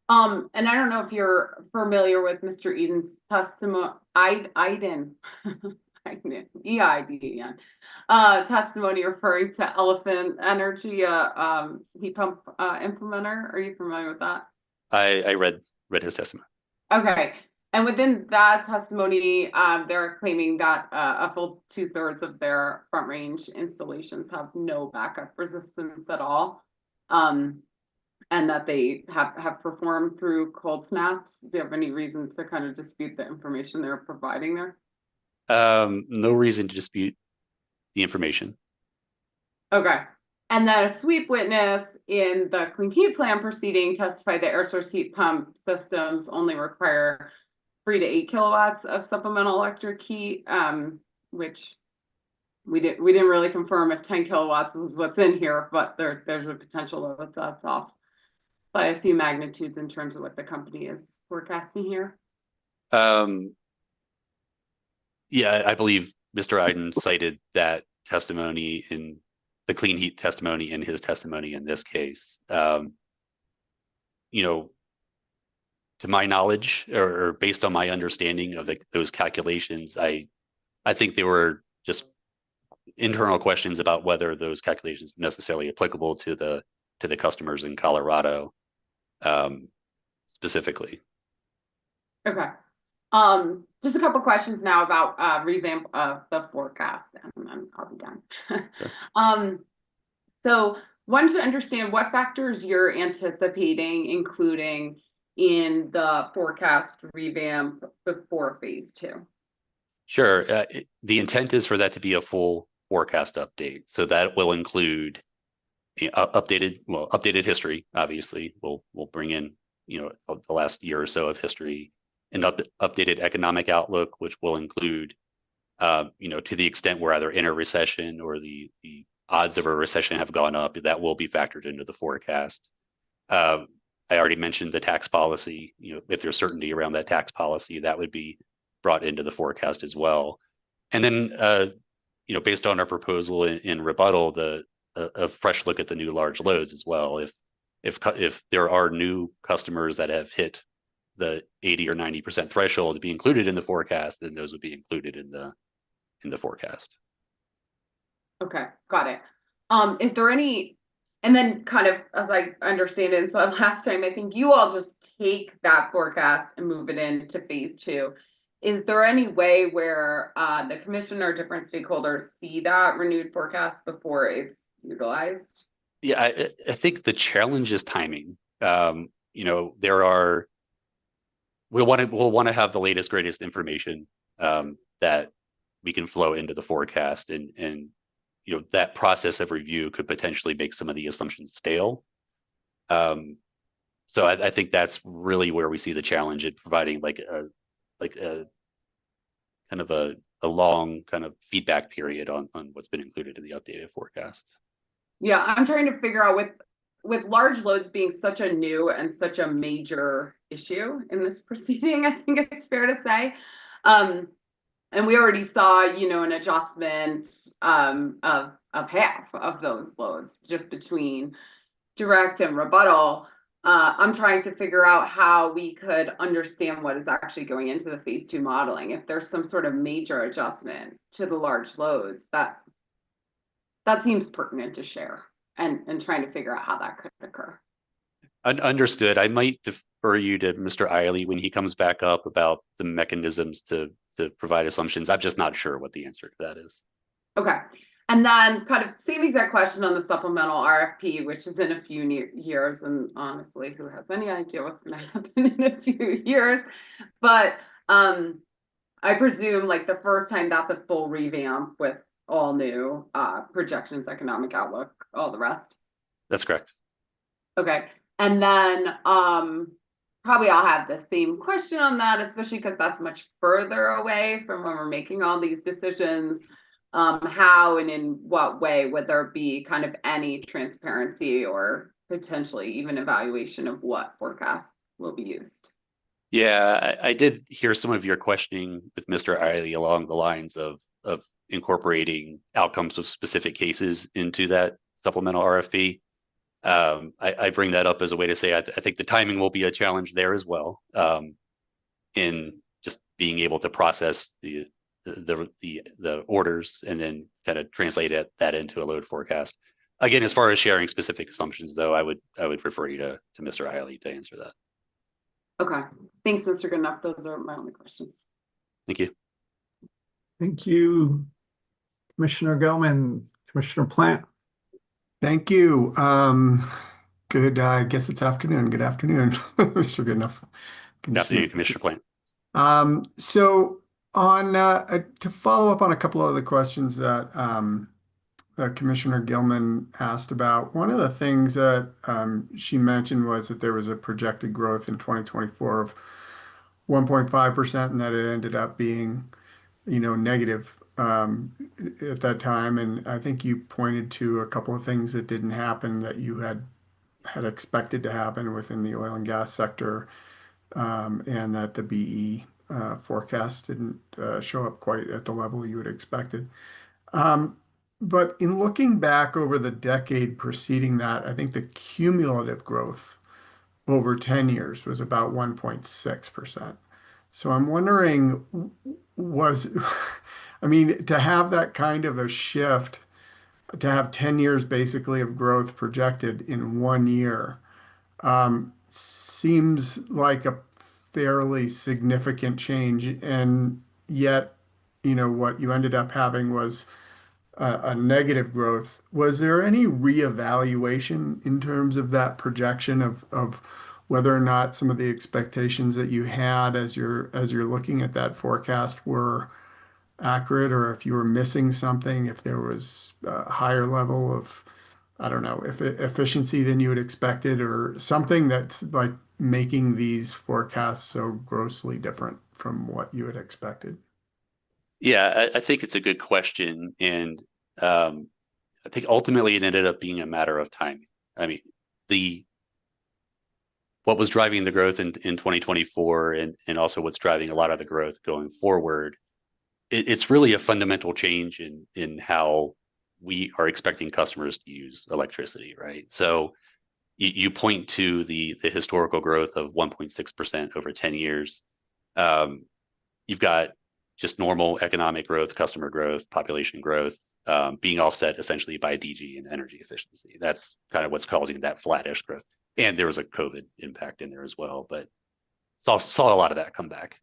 And I don't know if you're familiar with Mr. Eden's testimony, Eden, EIDEN, testimony referring to Elephant Energy, heat pump implementer. Are you familiar with that? I read his testimony. Okay. And within that testimony, they're claiming that a full 2/3 of their front range installations have no backup resistance at all. And that they have performed through cold snaps. Do you have any reason to kind of dispute the information they're providing there? No reason to dispute the information. Okay. And then a sweep witness in the clean heat plan proceeding testified that air source heat pump systems only require 3 to 8 kilowatts of supplemental electric heat, which we didn't really confirm if 10 kilowatts was what's in here, but there's a potential that that's off by a few magnitudes in terms of what the company is forecasting here. Yeah, I believe Mr. Iden cited that testimony in the clean heat testimony in his testimony in this case. You know, to my knowledge, or based on my understanding of those calculations, I think they were just internal questions about whether those calculations were necessarily applicable to the customers in Colorado, specifically. Okay. Just a couple questions now about revamp of the forecast, and then I'll be done. Sure. So wanted to understand what factors you're anticipating including in the forecast revamp before phase 2. Sure. The intent is for that to be a full forecast update. So that will include updated history. Obviously, we'll bring in the last year or so of history, an updated economic outlook, which will include to the extent we're either in a recession or the odds of a recession have gone up, that will be factored into the forecast. I already mentioned the tax policy. If there's certainty around that tax policy, that would be brought into the forecast as well. And then based on our proposal in rebuttal, a fresh look at the new large loads as well. If there are new customers that have hit the 80 or 90% threshold to be included in the forecast, then those would be included in the forecast. Okay, got it. Is there any, and then kind of as I understand it, and so last time I think you all just take that forecast and move it into phase 2. Is there any way where the commission or different stakeholders see that renewed forecast before it's utilized? Yeah, I think the challenge is timing. We'll want to have the latest, greatest information that we can flow into the forecast, and that process of review could potentially make some of the assumptions stale. So I think that's really where we see the challenge in providing like a kind of a long kind of feedback period on what's been included in the updated forecast. Yeah, I'm trying to figure out with large loads being such a new and such a major issue in this proceeding, I think it's fair to say. And we already saw, an adjustment of half of those loads just between direct and rebuttal. I'm trying to figure out how we could understand what is actually going into the phase 2 modeling. If there's some sort of major adjustment to the large loads, that seems pertinent to share and trying to figure out how that could occur. Understood. I might defer you to Mr. Eiley when he comes back up about the mechanisms to provide assumptions. I'm just not sure what the answer to that is. Okay. And then kind of same exact question on the supplemental RFP, which is in a few years. And honestly, who has any idea what's going to happen in a few years? But I presume like the first time that's a full revamp with all new projections, economic outlook, all the rest. That's correct. Okay. And then probably I'll have the same question on that, especially because that's much further away from when we're making all these decisions. How and in what way would there be kind of any transparency or potentially even evaluation of what forecast will be used? Yeah, I did hear some of your questioning with Mr. Eiley along the lines of incorporating outcomes of specific cases into that supplemental RFP. I bring that up as a way to say I think the timing will be a challenge there as well, in just being able to process the orders and then kind of translate that into a load forecast. Again, as far as sharing specific assumptions, though, I would refer you to Mr. Eiley to answer that. Okay, thanks, Mr. Goodenough. Those are my only questions. Thank you. Thank you, Commissioner Gilman, Commissioner Plant. Thank you. Good, I guess it's afternoon. Good afternoon, Mr. Goodenough. Good afternoon, Commissioner Plant. So on to follow up on a couple of other questions that Commissioner Gilman asked about, one of the things that she mentioned was that there was a projected growth in 2024 of 1.5%, and that it ended up being, negative at that time. And I think you pointed to a couple of things that didn't happen that you had expected to happen within the oil and gas sector, and that the BE forecast didn't show up quite at the level you had expected. But in looking back over the decade preceding that, I think the cumulative growth over 10 years was about 1.6%. So I'm wondering, to have that kind of a shift, to have 10 years basically of growth projected in 1 year, seems like a fairly significant change. And yet, what you ended up having was a negative growth. Was there any reevaluation in terms of that projection of whether or not some of the expectations that you had as you're looking at that forecast were accurate, or if you were missing something, if there was a higher level of, I don't know, if efficiency than you had expected, or something that's like making these forecasts so grossly different from what you had expected? Yeah, I think it's a good question. And I think ultimately it ended up being a matter of time. I mean, what was driving the growth in 2024 and also what's driving a lot of the growth going forward, it's really a fundamental change in how we are expecting customers to use electricity, right? So you point to the historical growth of 1.6% over 10 years. You've got just normal economic growth, customer growth, population growth, being offset essentially by DG and energy efficiency. That's kind of what's causing that flattish growth. And there was a COVID impact in there as well, but saw a lot of that come back.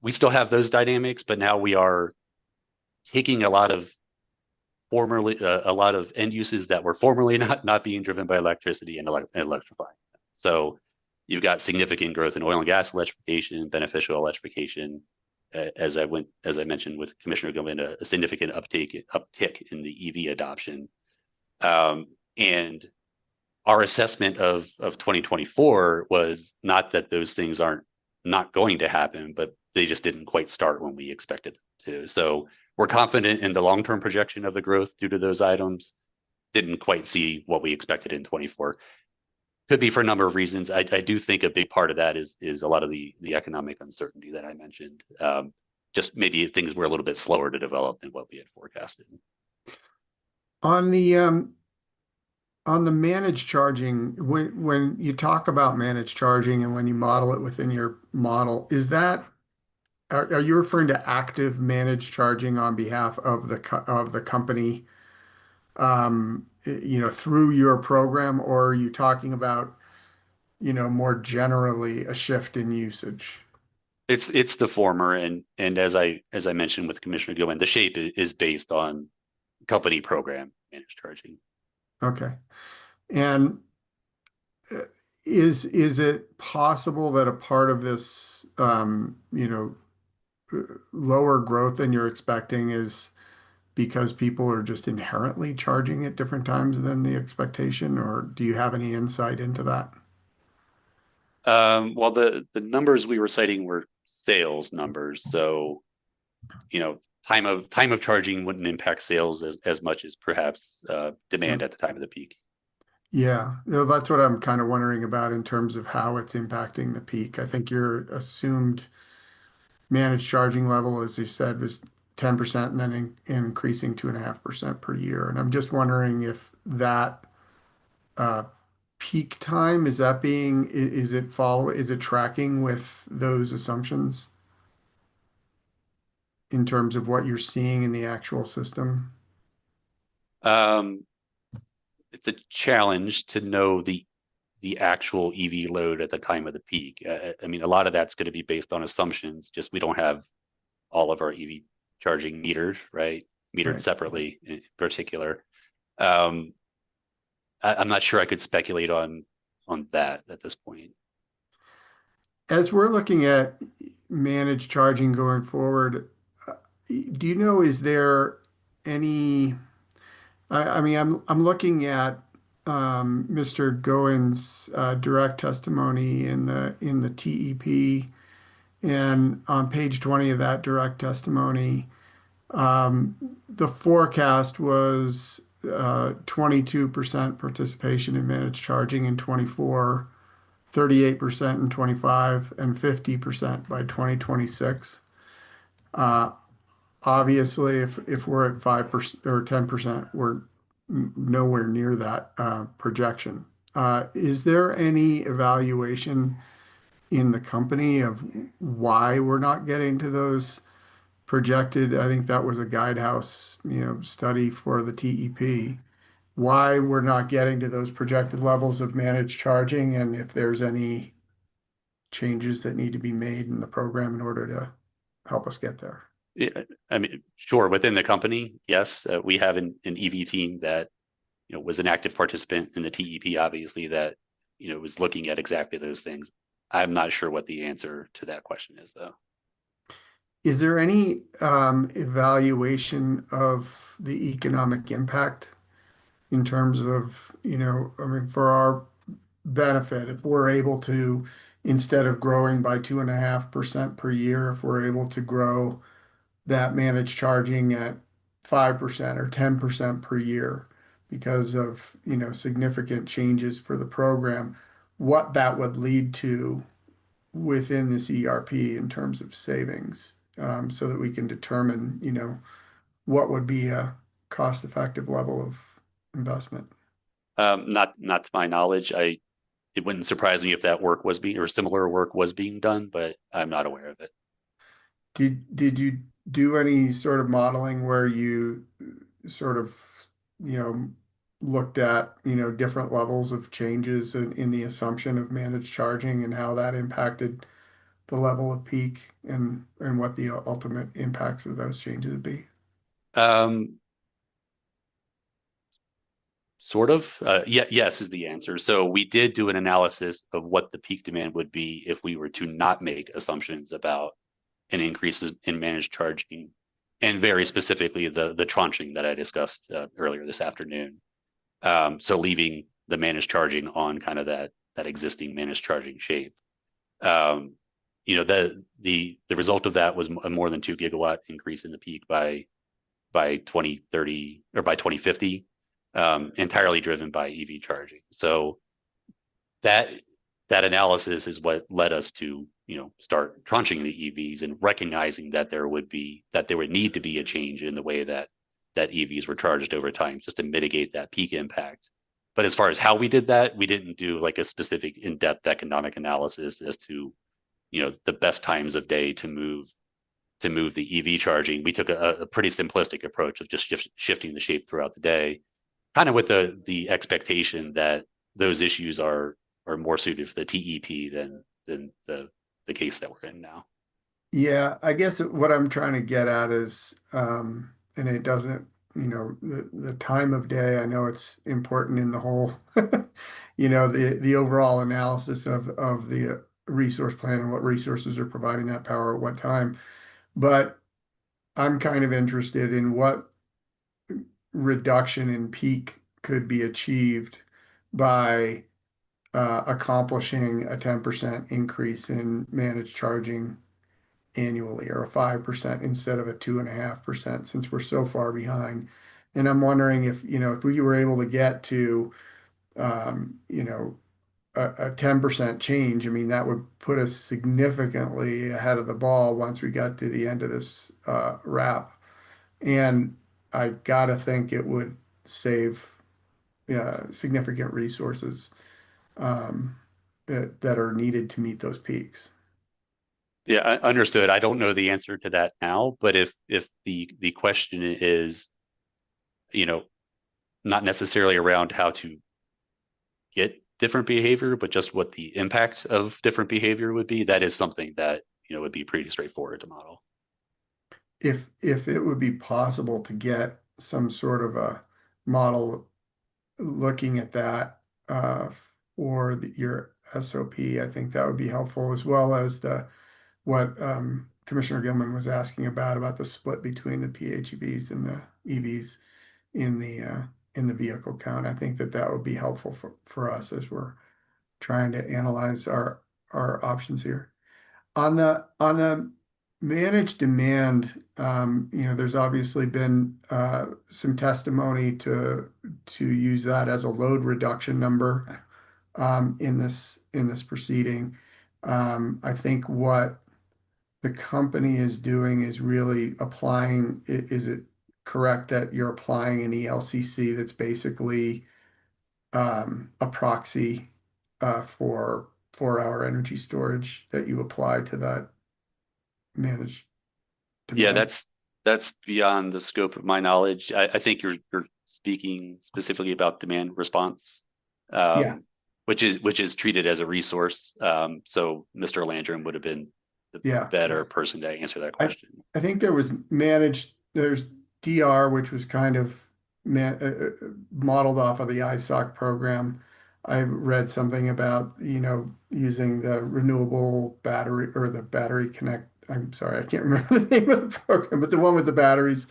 We still have those dynamics, but now we are taking a lot of end uses that were formerly not being driven by electricity and electrifying. So you've got significant growth in oil and gas electrification, beneficial electrification. As I mentioned with Commissioner Gilman, a significant uptick in the EV adoption. And our assessment of 2024 was not that those things aren't not going to happen, but they just didn't quite start when we expected them to. So we're confident in the long-term projection of the growth due to those items. Didn't quite see what we expected in 24. Could be for a number of reasons. I do think a big part of that is a lot of the economic uncertainty that I mentioned. Just maybe things were a little bit slower to develop than what we had forecasted. On the managed charging, when you talk about managed charging and when you model it within your model, are you referring to active managed charging on behalf of the company, through your program, or are you talking about, more generally a shift in usage? It's the former, and as I mentioned with Commissioner Gilman, the shape is based on company program managed charging. Okay. And is it possible that a part of this, lower growth than you're expecting is because people are just inherently charging at different times than the expectation, or do you have any insight into that? Well, the numbers we were citing were sales numbers, so time of charging wouldn't impact sales as much as perhaps demand at the time of the peak. Yeah, that's what I'm kind of wondering about in terms of how it's impacting the peak. I think your assumed managed charging level, as you said, was 10% and then increasing 2.5% per year. And I'm just wondering if that peak time, is it tracking with those assumptions in terms of what you're seeing in the actual system? It's a challenge to know the actual EV load at the time of the peak. I mean, a lot of that's going to be based on assumptions. Just we don't have all of our EV charging metered, right? Metered Right. separately in particular. I'm not sure I could speculate on that at this point. As we're looking at managed charging going forward, do you know, is there any, I mean, I'm looking at Mr. Goen's direct testimony in the TEP, and on page 20 of that direct testimony, the forecast was 22% participation in managed charging in 24, 38% in 25, and 50% by 2026. Obviously, if we're at 5% or 10%, we're nowhere near that projection. Is there any evaluation in the company of why we're not getting to those projected? I think that was a Guidehouse, study for the TEP. Why we're not getting to those projected levels of managed charging, and if there's any changes that need to be made in the program in order to help us get there. Yeah, I mean, sure. Within the company, yes, we have an EV team that was an active participant in the TEP, obviously, that was looking at exactly those things. I'm not sure what the answer to that question is, though. Is there any evaluation of the economic impact in terms of, I mean, for our benefit, if we're able to, instead of growing by 2.5% per year, if we're able to grow that managed charging at 5% or 10% per year because of, significant changes for the program, what that would lead to within this ERP in terms of savings, so that we can determine, what would be a cost-effective level of investment. Not to my knowledge. It wouldn't surprise me if that work was being, or similar work was being done, but I'm not aware of it. Did you do any sort of modeling where you sort of, looked at, different levels of changes in the assumption of managed charging and how that impacted the level of peak and what the ultimate impacts of those changes would be? Sort of. Yes is the answer. So we did do an analysis of what the peak demand would be if we were to not make assumptions about an increase in managed charging, and very specifically the tranching that I discussed earlier this afternoon. So leaving the managed charging on kind of that existing managed charging shape. The result of that was a more than 2 gigawatt increase in the peak by 2030 or by 2050. Entirely driven by EV charging. So that analysis is what led us to start tranching the EVs and recognizing that there would need to be a change in the way that EVs were charged over time, just to mitigate that peak impact. But as far as how we did that, we didn't do like a specific in-depth economic analysis as to the best times of day to move the EV charging. We took a pretty simplistic approach of just shifting the shape throughout the day, kind of with the expectation that those issues are more suited for the TEP than the case that we're in now. Yeah, I guess what I'm trying to get at is, and it doesn't the time of day. I know it's important in the whole, the overall analysis of the resource plan and what resources are providing that power at what time. But I'm kind of interested in what reduction in peak could be achieved by accomplishing a 10% increase in managed charging annually, or a 5% instead of a 2.5%, since we're so far behind. And I'm wondering if we were able to get to a 10% change, I mean, that would put us significantly ahead of the ball once we got to the end of this wrap. And I gotta think it would save significant resources that are needed to meet those peaks. Yeah, understood. I don't know the answer to that now, but if the question is, not necessarily around how to get different behavior, but just what the impact of different behavior would be, that is something that, would be pretty straightforward to model. If it would be possible to get some sort of a model looking at that for your SOP, I think that would be helpful, as well as what Commissioner Gilman was asking about the split between the PHEVs and the EVs in the vehicle count. I think that would be helpful for us as we're trying to analyze our options here. On the managed demand, there's obviously been some testimony to use that as a load reduction number in this proceeding. I think what the company is doing is really applying. Is it correct that you're applying an ELCC that's basically a proxy for 4-hour energy storage that you apply to that managed demand? Yeah, that's beyond the scope of my knowledge. I think you're speaking specifically about demand response, which is treated as a resource. So Mr. Landrum would have been the better person to answer that question. I think there's DR, which was kind of modeled off of the ISOC program. I read something about, using the renewable battery, or the battery connect. I'm sorry, I can't remember the name of the program, but the one with the batteries,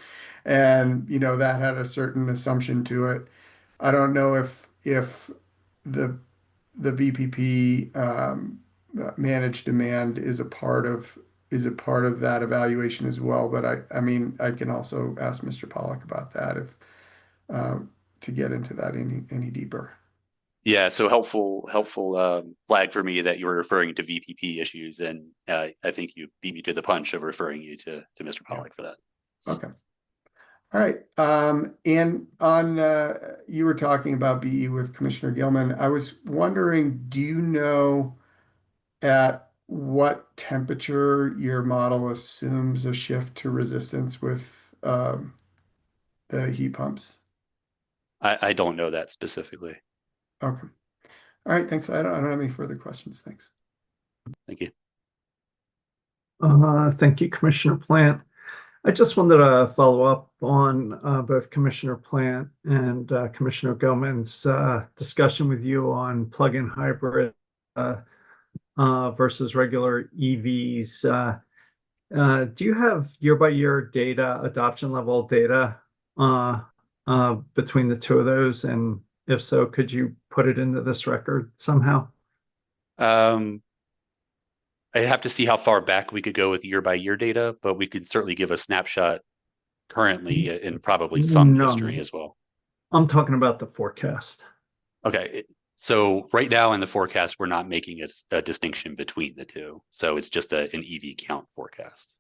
and that had a certain assumption to it. I don't know if the VPP managed demand is a part of that evaluation as well. But I mean, I can also ask Mr. Pollack about that if to get into that any deeper. Yeah, so helpful flag for me that you were referring to VPP issues, and I think you beat me to the punch of referring you to Mr. Pollack for that. Okay. All right. And on you were talking about BE with Commissioner Gilman. I was wondering, do you know at what temperature your model assumes a shift to resistance with the heat pumps? I don't know that specifically. Okay. All right. Thanks. I don't have any further questions. Thanks. Thank you. Thank you, Commissioner Plant. I just wanted to follow up on both Commissioner Plant and Commissioner Gilman's discussion with you on plug-in hybrid versus regular EVs. Do you have year-by-year data, adoption level data between the two of those? And if so, could you put it into this record somehow? I have to see how far back we could go with year-by-year data, but we could certainly give a snapshot currently and probably some history as well. I'm talking about the forecast. Okay. So right now in the forecast, we're not making a distinction between the two. So it's just an EV count forecast.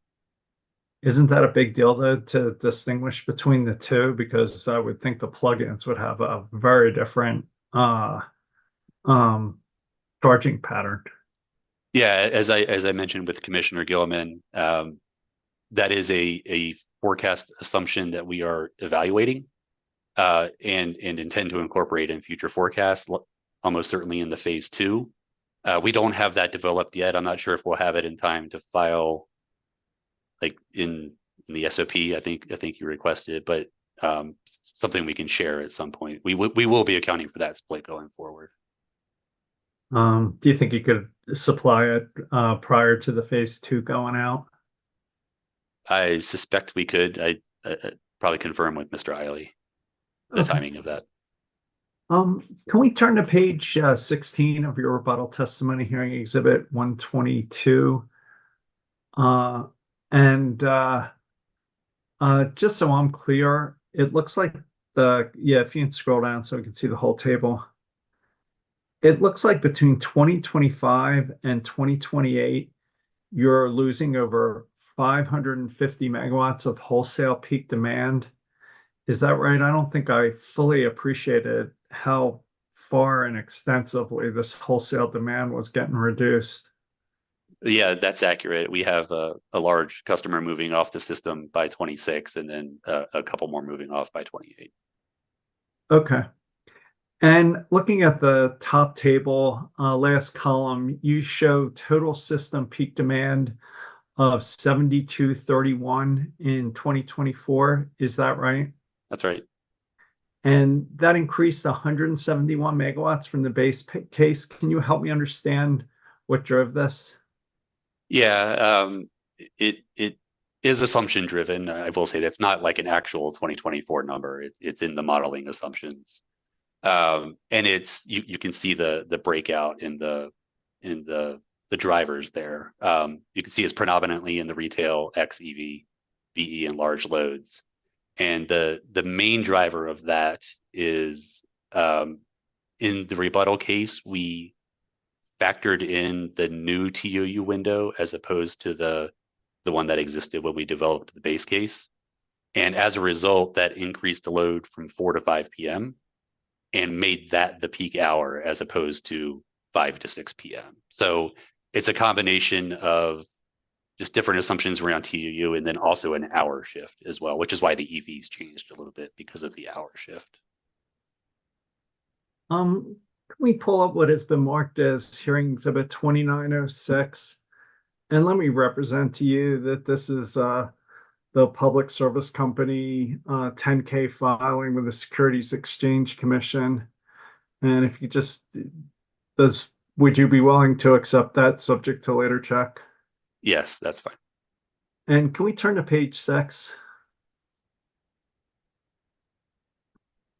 Isn't that a big deal, though, to distinguish between the two? Because I would think the plugins would have a very different charging pattern. Yeah, as I mentioned with Commissioner Gilman, that is a forecast assumption that we are evaluating and intend to incorporate in future forecasts, almost certainly in the phase 2. We don't have that developed yet. I'm not sure if we'll have it in time to file like in the SOP. I think you requested, but something we can share at some point. We will be accounting for that split going forward. Do you think you could supply it prior to the phase 2 going out? I suspect we could. I probably confirm with Mr. Eiley the Okay. timing of that. Can we turn to page 16 of your rebuttal testimony hearing exhibit 122? Just so I'm clear, it looks like if you can scroll down so we can see the whole table. It looks like between 2025 and 2028, you're losing over 550 megawatts of wholesale peak demand. Is that right? I don't think I fully appreciated how far and extensively this wholesale demand was getting reduced. Yeah, that's accurate. We have a large customer moving off the system by 26, and then a couple more moving off by 28. Okay. And looking at the top table, last column, you show total system peak demand of 7231 in 2024. Is that right? That's right. And that increased 171 megawatts from the base case. Can you help me understand what drove this? Yeah, it is assumption driven. I will say that's not like an actual 2024 number. It's in the modeling assumptions. And it's you can see the breakout in the drivers there. You can see it's predominantly in the retail, XEV, BE, and large loads. And the main driver of that is in the rebuttal case, we factored in the new TOU window as opposed to the one that existed when we developed the base case. And as a result, that increased the load from 4 to 5 p.m. and made that the peak hour as opposed to 5 to 6 p.m. So it's a combination of just different assumptions around TUU and then also an hour shift as well, which is why the EVs changed a little bit because of the hour shift. Can we pull up what has been marked as hearing exhibit 2906? And let me represent to you that this is the Public Service Company 10K filing with the Securities Exchange Commission. And if you just, would you be willing to accept that subject to later check? Yes, that's fine. And can we turn to page 6?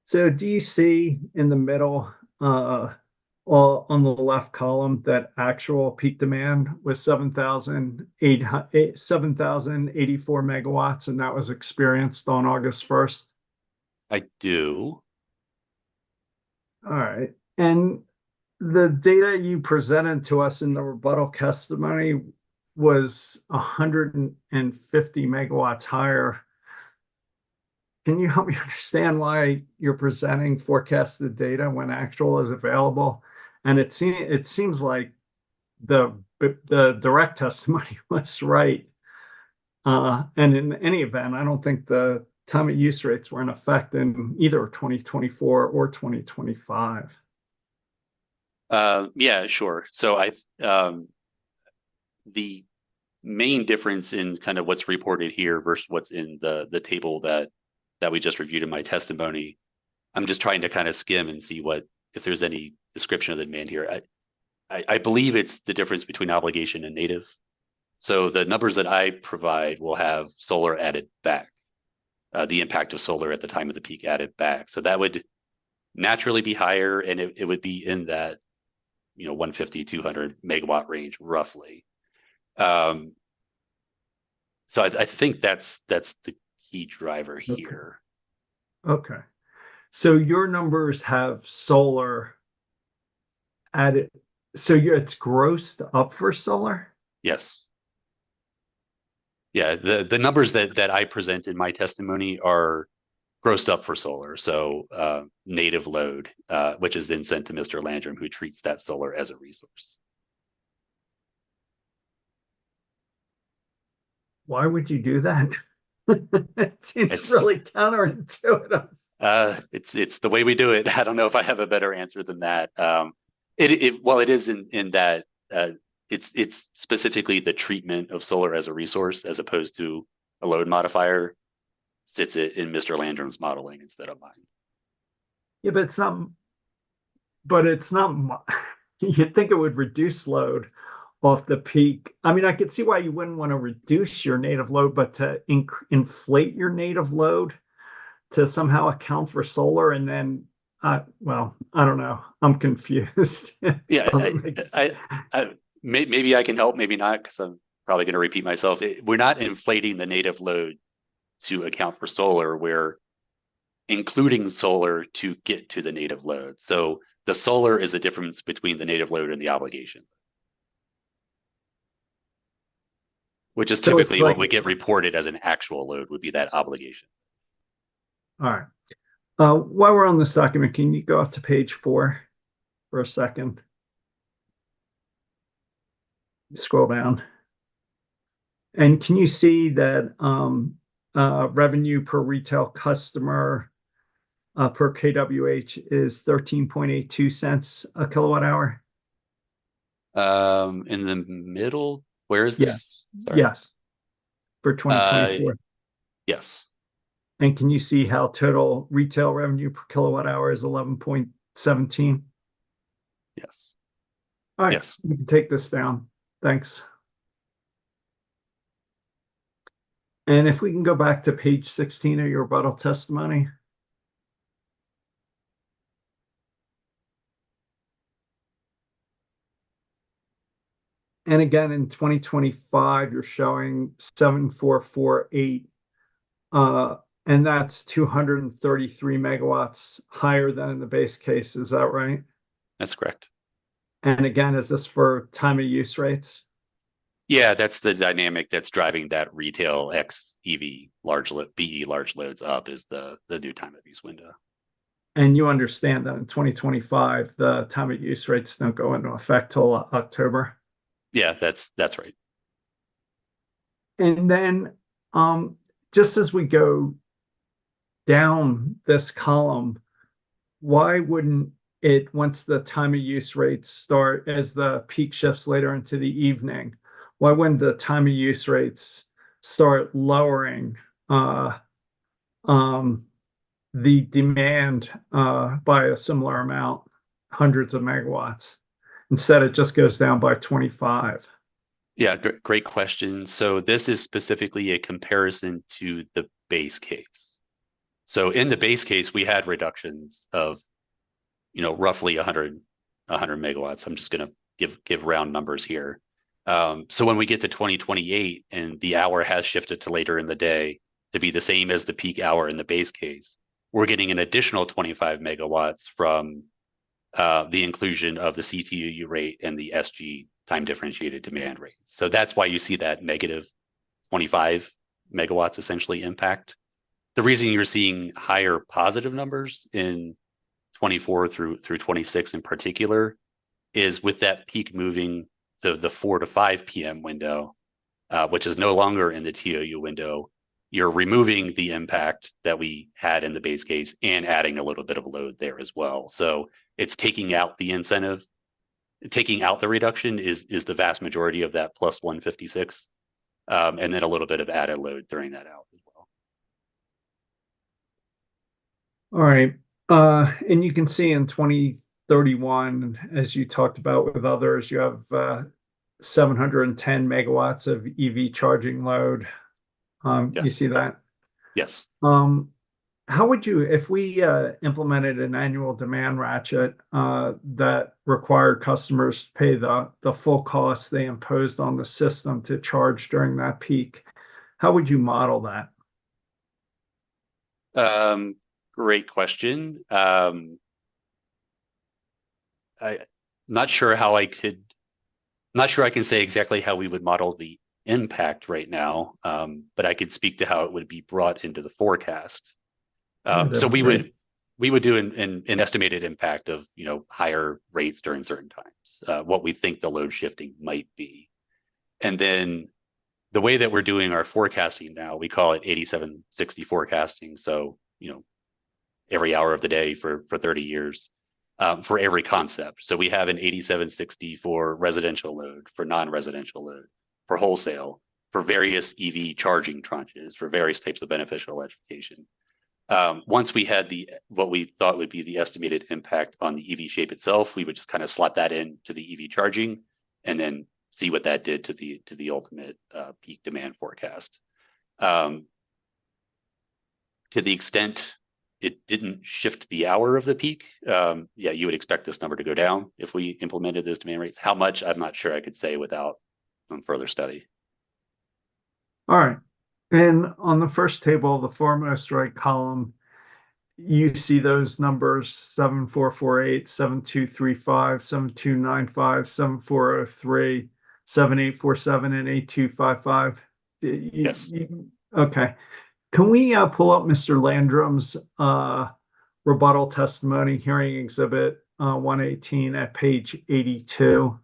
So do you see in the middle, on the left column, that actual peak demand was 7,084 megawatts, and that was experienced on August 1st? I do. All right. And the data you presented to us in the rebuttal testimony was 150 megawatts higher. Can you help me understand why you're presenting forecasted data when actual is available? And it seems like the direct testimony was right. And in any event, I don't think the time of use rates were in effect in either 2024 or 2025. Yeah, sure. So the main difference in kind of what's reported here versus what's in the table that we just reviewed in my testimony, I'm just trying to kind of skim and see if there's any description of the demand here. I believe it's the difference between obligation and native. So the numbers that I provide will have solar added back, the impact of solar at the time of the peak added back. So that would naturally be higher, and it would be in that 150, 200 megawatt range roughly. So I think that's the key driver here. Okay. So your numbers have solar added. So it's grossed up for solar? Yes. Yeah, the numbers that I present in my testimony are grossed up for solar. So native load, which is then sent to Mr. Landrum, who treats that solar as a resource. Why would you do that? It seems really counterintuitive. It's the way we do it. I don't know if I have a better answer than that. It is in that it's specifically the treatment of solar as a resource as opposed to a load modifier. sits it in Mr. Landrum's modeling instead of mine. Yeah, but it's not, you'd think it would reduce load off the peak. I mean, I could see why you wouldn't want to reduce your native load, but to inflate your native load to somehow account for solar and then, well, I don't know. I'm confused. Yeah, Doesn't make sense. maybe I can help, maybe not, because I'm probably going to repeat myself. We're not inflating the native load to account for solar. We're including solar to get to the native load. So the solar is the difference between the native load and the obligation, which is So it's typically what like- would get reported as an actual load would be that obligation. All right. While we're on this document, can you go up to page 4 for a second? Scroll down. And can you see that revenue per retail customer per kWh is 13.82 cents a kilowatt hour? In the middle, where is this? Yes. Sorry. Yes. For 2024. Yes. And can you see how total retail revenue per kilowatt hour is 11.17? Yes. All right, Yes. you can take this down. Thanks. And if we can go back to page 16 of your rebuttal testimony. And again, in 2025, you're showing 7448, and that's 233 megawatts higher than in the base case. Is that right? That's correct. And again, is this for time of use rates? Yeah, that's the dynamic that's driving that retail X EV large load, BE large loads up is the new time of use window. And you understand that in 2025, the time of use rates don't go into effect till October. Yeah, that's right. And then just as we go down this column, why wouldn't it, once the time of use rates start, as the peak shifts later into the evening, why wouldn't the time of use rates start lowering the demand by a similar amount, hundreds of megawatts? Instead, it just goes down by 25. Yeah, great question. So this is specifically a comparison to the base case. So in the base case, we had reductions of, roughly 100 megawatts. I'm just going to give round numbers here. So when we get to 2028 and the hour has shifted to later in the day to be the same as the peak hour in the base case, we're getting an additional 25 megawatts from the inclusion of the CTUU rate and the SG time differentiated demand rate. So that's why you see that negative 25 megawatts essentially impact. The reason you're seeing higher positive numbers in 24 through 26 in particular is with that peak moving to the 4 to 5 p.m. window, which is no longer in the TOU window. You're removing the impact that we had in the base case and adding a little bit of load there as well. So it's taking out the incentive, taking out the reduction is the vast majority of that plus 156, and then a little bit of added load throwing that out as well. All right. And you can see in 2031, as you talked about with others, you have 710 megawatts of EV charging load. You Yes. see that? Yes. How would you, if we implemented an annual demand ratchet that required customers to pay the full cost they imposed on the system to charge during that peak, how would you model that? Great question. I'm not sure I can say exactly how we would model the impact right now, but I could speak to how it would be brought into the forecast. So we would do an estimated impact of higher rates during certain times, what we think the load shifting might be, and then the way that we're doing our forecasting now, we call it 8760 forecasting. So every hour of the day for 30 years for every concept. So we have an 8760 for residential load, for non-residential load, for wholesale, for various EV charging tranches for various types of beneficial electrification. Once we had what we thought would be the estimated impact on the EV shape itself, we would just kind of slot that in to the EV charging and then see what that did to the ultimate peak demand forecast. To the extent it didn't shift the hour of the peak, yeah, you would expect this number to go down if we implemented those demand rates. How much, I'm not sure I could say without further study. All right. And on the first table, the foremost right column, you see those numbers 7448, 7235, 7295, 7403, 7847, and 8255. Yes. Okay. Can we pull up Mr. Landrum's rebuttal testimony hearing exhibit 118 at page 82?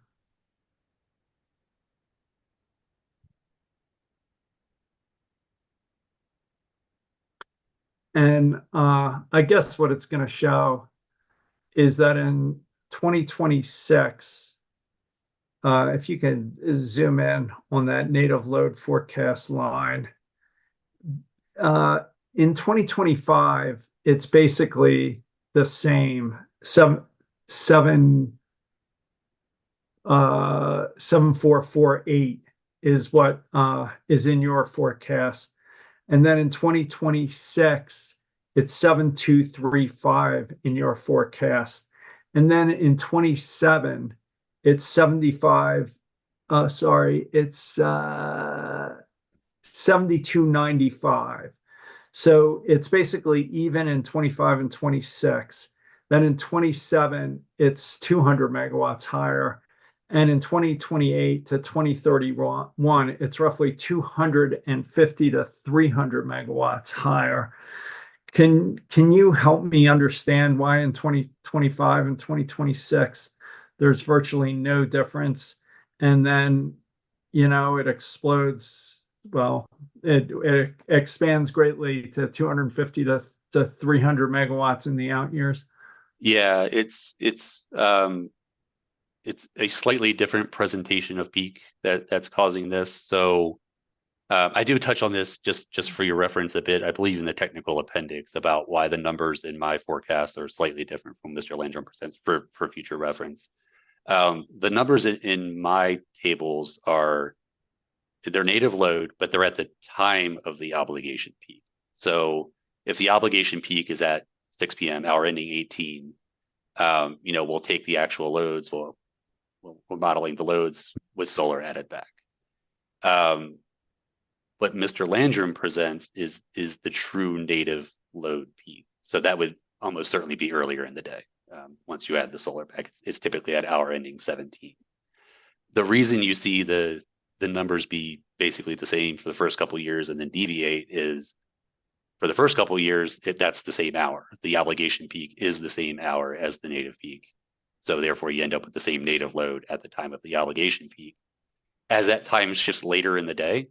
And I guess what it's going to show is that in 2026, if you can zoom in on that native load forecast line, in 2025, it's basically the same 7448 is what is in your forecast. And then in 2026, it's 7235 in your forecast. And then in 27, it's 7295. So it's basically even in 25 and 26. Then in 27, it's 200 megawatts higher. And in 2028 to 2031, it's roughly 250 to 300 megawatts higher. Can you help me understand why in 2025 and 2026 there's virtually no difference, and then it explodes? Well, it expands greatly to 250 to 300 megawatts in the out years. Yeah, it's a slightly different presentation of peak that's causing this. So I do touch on this just for your reference a bit, I believe in the technical appendix, about why the numbers in my forecast are slightly different from Mr. Landrum presents for future reference. The numbers in my tables they're native load, but they're at the time of the obligation peak. So if the obligation peak is at 6 p.m., hour ending 18, we'll take the actual loads, we're modeling the loads with solar added back. What Mr. Landrum presents is the true native load peak. So that would almost certainly be earlier in the day. Once you add the solar back, it's typically at hour ending 17. The reason you see the numbers be basically the same for the first couple of years and then deviate is for the first couple of years, that's the same hour. The obligation peak is the same hour as the native peak. So therefore you end up with the same native load at the time of the obligation peak. As that time shifts later in the day,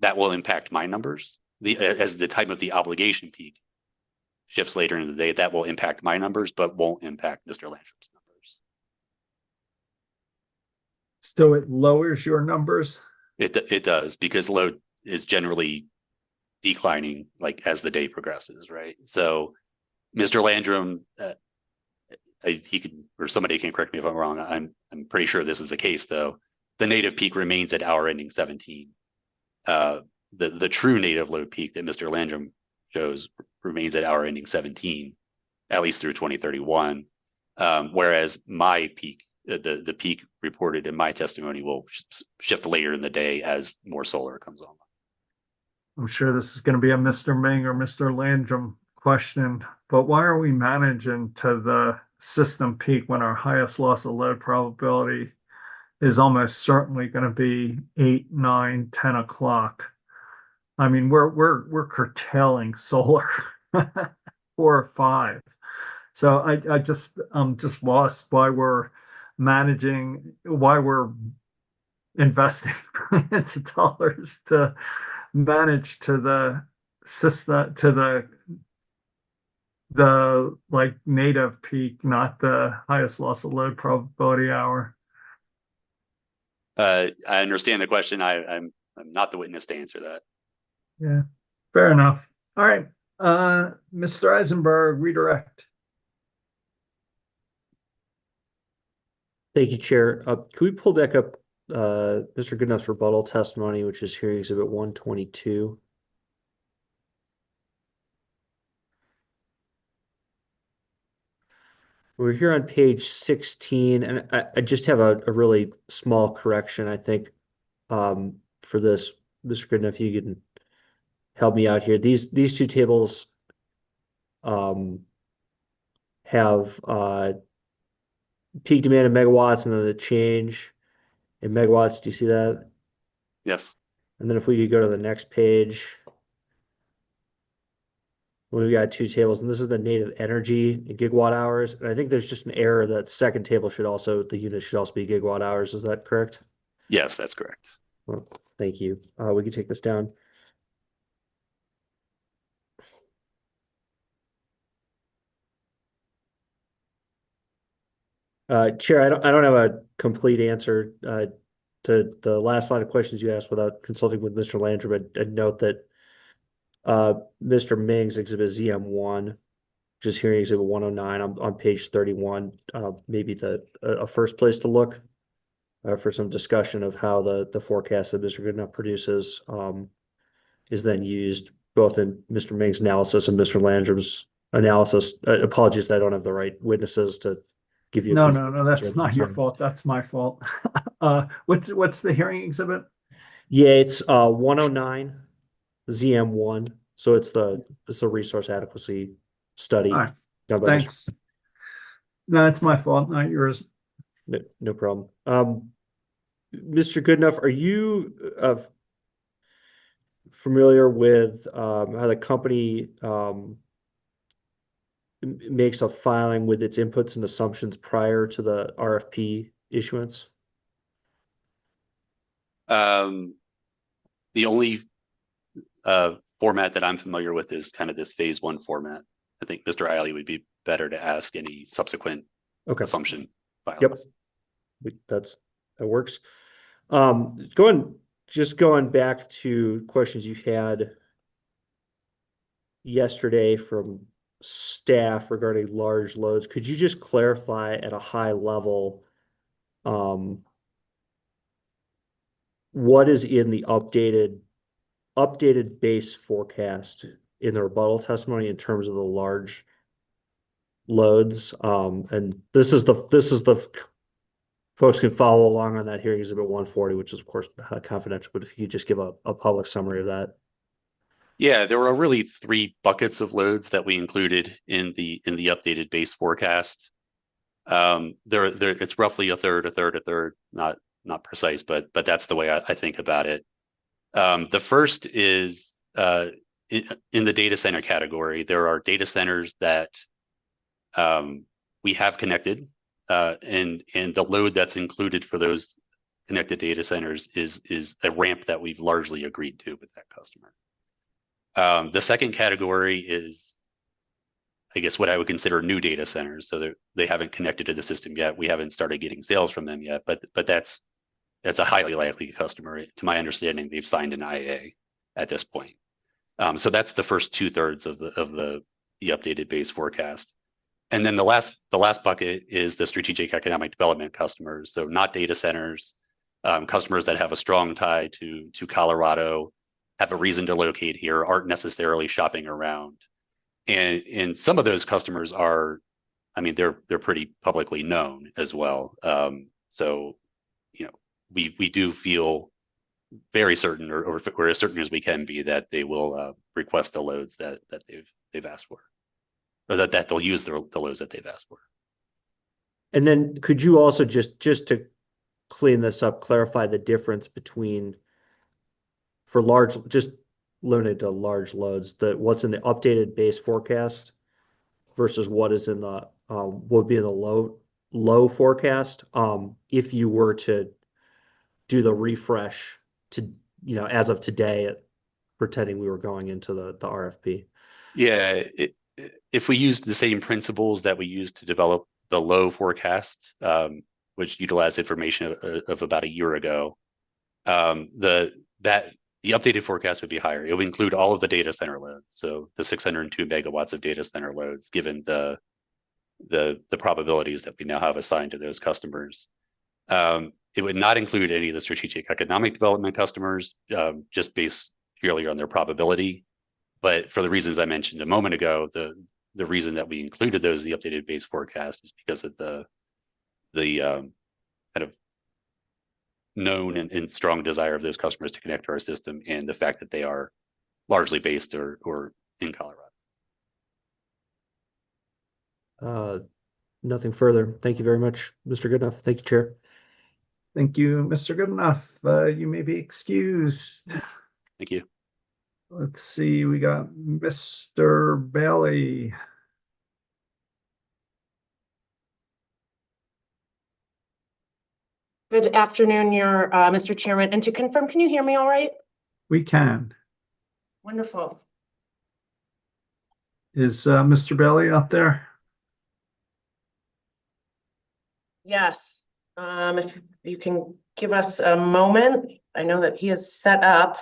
that will impact my numbers. As the time of the obligation peak shifts later in the day, that will impact my numbers, but won't impact Mr. Landrum's numbers. So it lowers your numbers? It does, because load is generally declining like as the day progresses, right? So Mr. Landrum, he can, or somebody can correct me if I'm wrong. I'm pretty sure this is the case though. The native peak remains at hour ending 17. The true native load peak that Mr. Landrum shows remains at hour ending 17, at least through 2031. Whereas my peak, the peak reported in my testimony, will shift later in the day as more solar comes on. I'm sure this is going to be a Mr. Ming or Mr. Landrum question, but why are we managing to the system peak when our highest loss of load probability is almost certainly going to be 8, 9, 10 o'clock? I mean, we're curtailing solar 4 or 5. So I'm just lost why we're managing, why we're investing millions of dollars to manage to the system, to the like native peak, not the highest loss of load probability hour. I understand the question. I'm I'm not the witness to answer that. Yeah, fair enough. All right, Mr. Eisenberg, redirect. Thank you, Chair. Can we pull back up Mr. Goodenough's rebuttal testimony, which is hearing exhibit 122? We're here on page 16, and I just have a really small correction, I think, for this. Mr. Goodenough, if you can help me out here. These two tables have peak demand in megawatts and then the change in megawatts. Do you see that? Yes. And then if we could go to the next page, we've got two tables, and this is the native energy in gigawatt hours. And I think there's just an error that the second table should also, the unit should also be gigawatt hours. Is that correct? Yes, that's correct. Well, thank you. We can take this down. Chair, I don't have a complete answer to the last line of questions you asked without consulting with Mr. Landry, but I'd note that Mr. Ming's exhibit ZM1, just hearing exhibit 109 on page 31, maybe a first place to look for some discussion of how the forecast that Mr. Goodenough produces is then used both in Mr. Ming's analysis and Mr. Landrum's analysis. Apologies, I don't have the right witnesses to give you. No, that's not your fault. That's my fault. What's the hearing exhibit? Yeah, it's 109 ZM1. So it's the resource adequacy study. All right. Done by Thanks. No, it's my fault, not yours. No problem. Mr. Goodenough, are you familiar with how the company makes a filing with its inputs and assumptions prior to the RFP issuance? The only format that I'm familiar with is kind of this phase one format. I think Mr. Eiley would be better to ask any subsequent assumption filings. Yep, that works. Going back to questions you had yesterday from staff regarding large loads, could you just clarify at a high level what is in the updated base forecast in the rebuttal testimony in terms of the large loads? And this is the folks can follow along on that hearing exhibit 140, which is of course confidential, but if you could just give a public summary of that. Yeah, there were really three buckets of loads that we included in the updated base forecast. It's roughly a third, not precise, but that's the way I think about it. The first is in the data center category. There are data centers that we have connected, and the load that's included for those connected data centers is a ramp that we've largely agreed to with that customer. The second category is, I guess, what I would consider new data centers. So they haven't connected to the system yet. We haven't started getting sales from them yet, but that's a highly likely customer. To my understanding, they've signed an IA at this point. So that's the first 2/3 of the updated base forecast. And then the last bucket is the strategic economic development customers. So not data centers, customers that have a strong tie to Colorado, have a reason to locate here, aren't necessarily shopping around. And some of those customers are, I mean, they're pretty publicly known as well. So, you know, we do feel very certain, or we're as certain as we can be, that they will request the loads that they've asked for, or that they'll use the loads that they've asked for. And then could you also just to clean this up, clarify the difference between, for large, just limited to large loads, what's in the updated base forecast versus what is in the would be in the low forecast if you were to do the refresh to, you know, as of today, pretending we were going into the RFP. Yeah, if we used the same principles that we used to develop the low forecast, which utilized information of about a year ago, that the updated forecast would be higher. It would include all of the data center loads. So the 602 megawatts of data center loads, given the probabilities that we now have assigned to those customers. It would not include any of the strategic economic development customers, just based purely on their probability. But for the reasons I mentioned a moment ago, the reason that we included those in the updated base forecast is because of the kind of known and strong desire of those customers to connect to our system, and the fact that they are largely based or in Colorado. Nothing further. Thank you very much, Mr. Goodenough. Thank you, Chair. Thank you, Mr. Goodenough. You may be excused. Thank you. Let's see, we got Mr. Bailey. Good afternoon, Mr. Chairman. And to confirm, can you hear me all right? We can. Wonderful. Is Mr. Bailey out there? Yes. If you can give us a moment, I know that he is set up.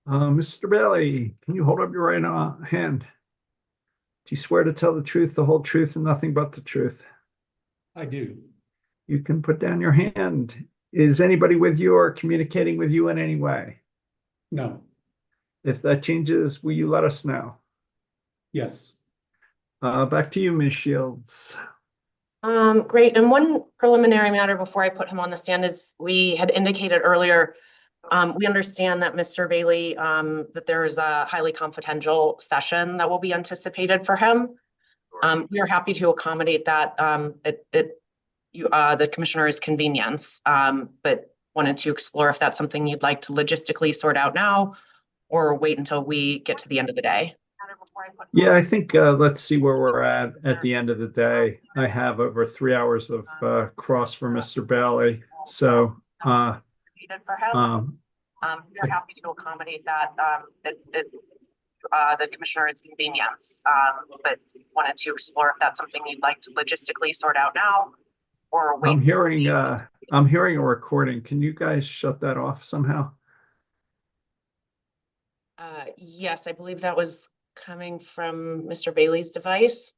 Mr. Bailey, can you hold up your right hand? Do you swear to tell the truth, the whole truth, and nothing but the truth? I do. You can put down your hand. Is anybody with you or communicating with you in any way? No. If that changes, will you let us know? Yes. Back to you, Ms. Shields. Great. And one preliminary matter before I put him on the stand is we had indicated earlier, we understand that Mr. Bailey, that there is a highly confidential session that will be anticipated for him. We are happy to accommodate that the commissioner's convenience, but wanted to explore if that's something you'd like to logistically sort out now or wait until we get to the end of the day. Yeah, I think let's see where we're at the end of the day. I have over 3 hours of cross for Mr. Bailey. So we're happy to accommodate that the commissioner's convenience, but wanted to explore if that's something you'd like to logistically sort out now or wait. I'm hearing a recording. Can you guys shut that off somehow? Yes, I believe that was coming from Mr. Bailey's device.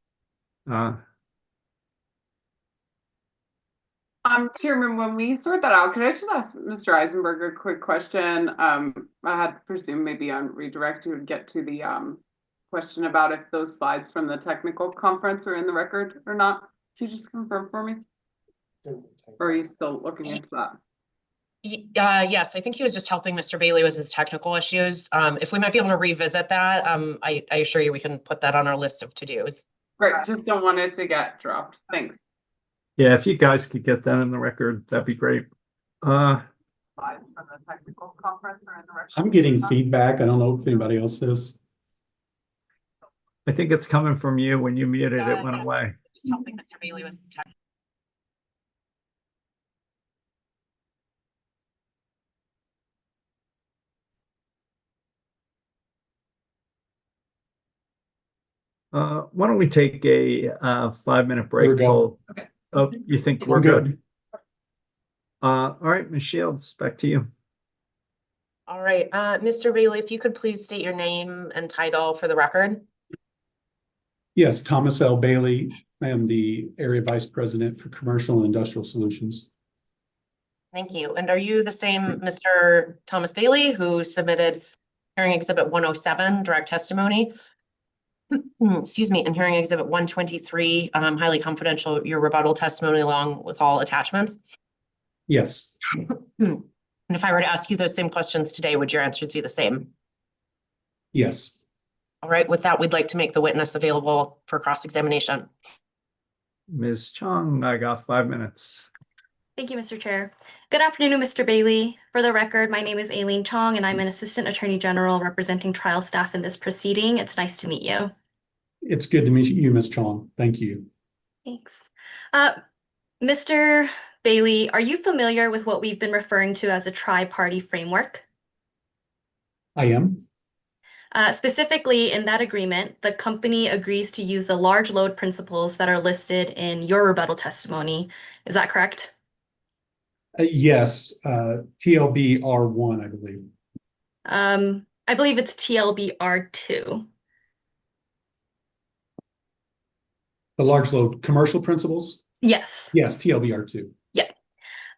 Chairman, when we sort that out, could I just ask Mr. Eisenberg a quick question? I had presumed maybe on redirect you would get to the question about if those slides from the technical conference are in the record or not. Could you just confirm for me? Or are you still looking into that? Yes, I think he was just helping Mr. Bailey with his technical issues. If we might be able to revisit that, I assure you we can put that on our list of to-dos. Great, just don't want it to get dropped. Thanks. Yeah, if you guys could get that in the record, that'd be great. Slides from the technical conference are in the record. I'm getting feedback. I don't know if anybody else is. I think it's coming from you. When you muted, it went away. Just helping Mr. Bailey with his technical. Why don't we take a 5-minute break? Here we go. Okay. Oh, you think we're good? All right, Ms. Shields, back to you. All right, Mr. Bailey, if you could please state your name and title for the record. Yes, Thomas L. Bailey. I am the Area Vice President for Commercial and Industrial Solutions. Thank you. And are you the same Mr. Thomas Bailey who submitted hearing exhibit 107, direct testimony? Excuse me, and hearing exhibit 123, highly confidential, your rebuttal testimony along with all attachments? Yes. And if I were to ask you those same questions today, would your answers be the same? Yes. All right, with that, we'd like to make the witness available for cross-examination. Ms. Chung, I got 5 minutes. Thank you, Mr. Chair. Good afternoon, Mr. Bailey. For the record, my name is Aileen Chong, and I'm an Assistant Attorney General representing trial staff in this proceeding. It's nice to meet you. It's good to meet you, Ms. Chong. Thank you. Thanks. Mr. Bailey, are you familiar with what we've been referring to as a tri-party framework? I am. Specifically, in that agreement, the company agrees to use the large load principles that are listed in your rebuttal testimony. Is that correct? Yes, TLB R1, I believe. I believe it's TLB R2. The large load commercial principles? Yes. Yes, TLB R2. Yeah.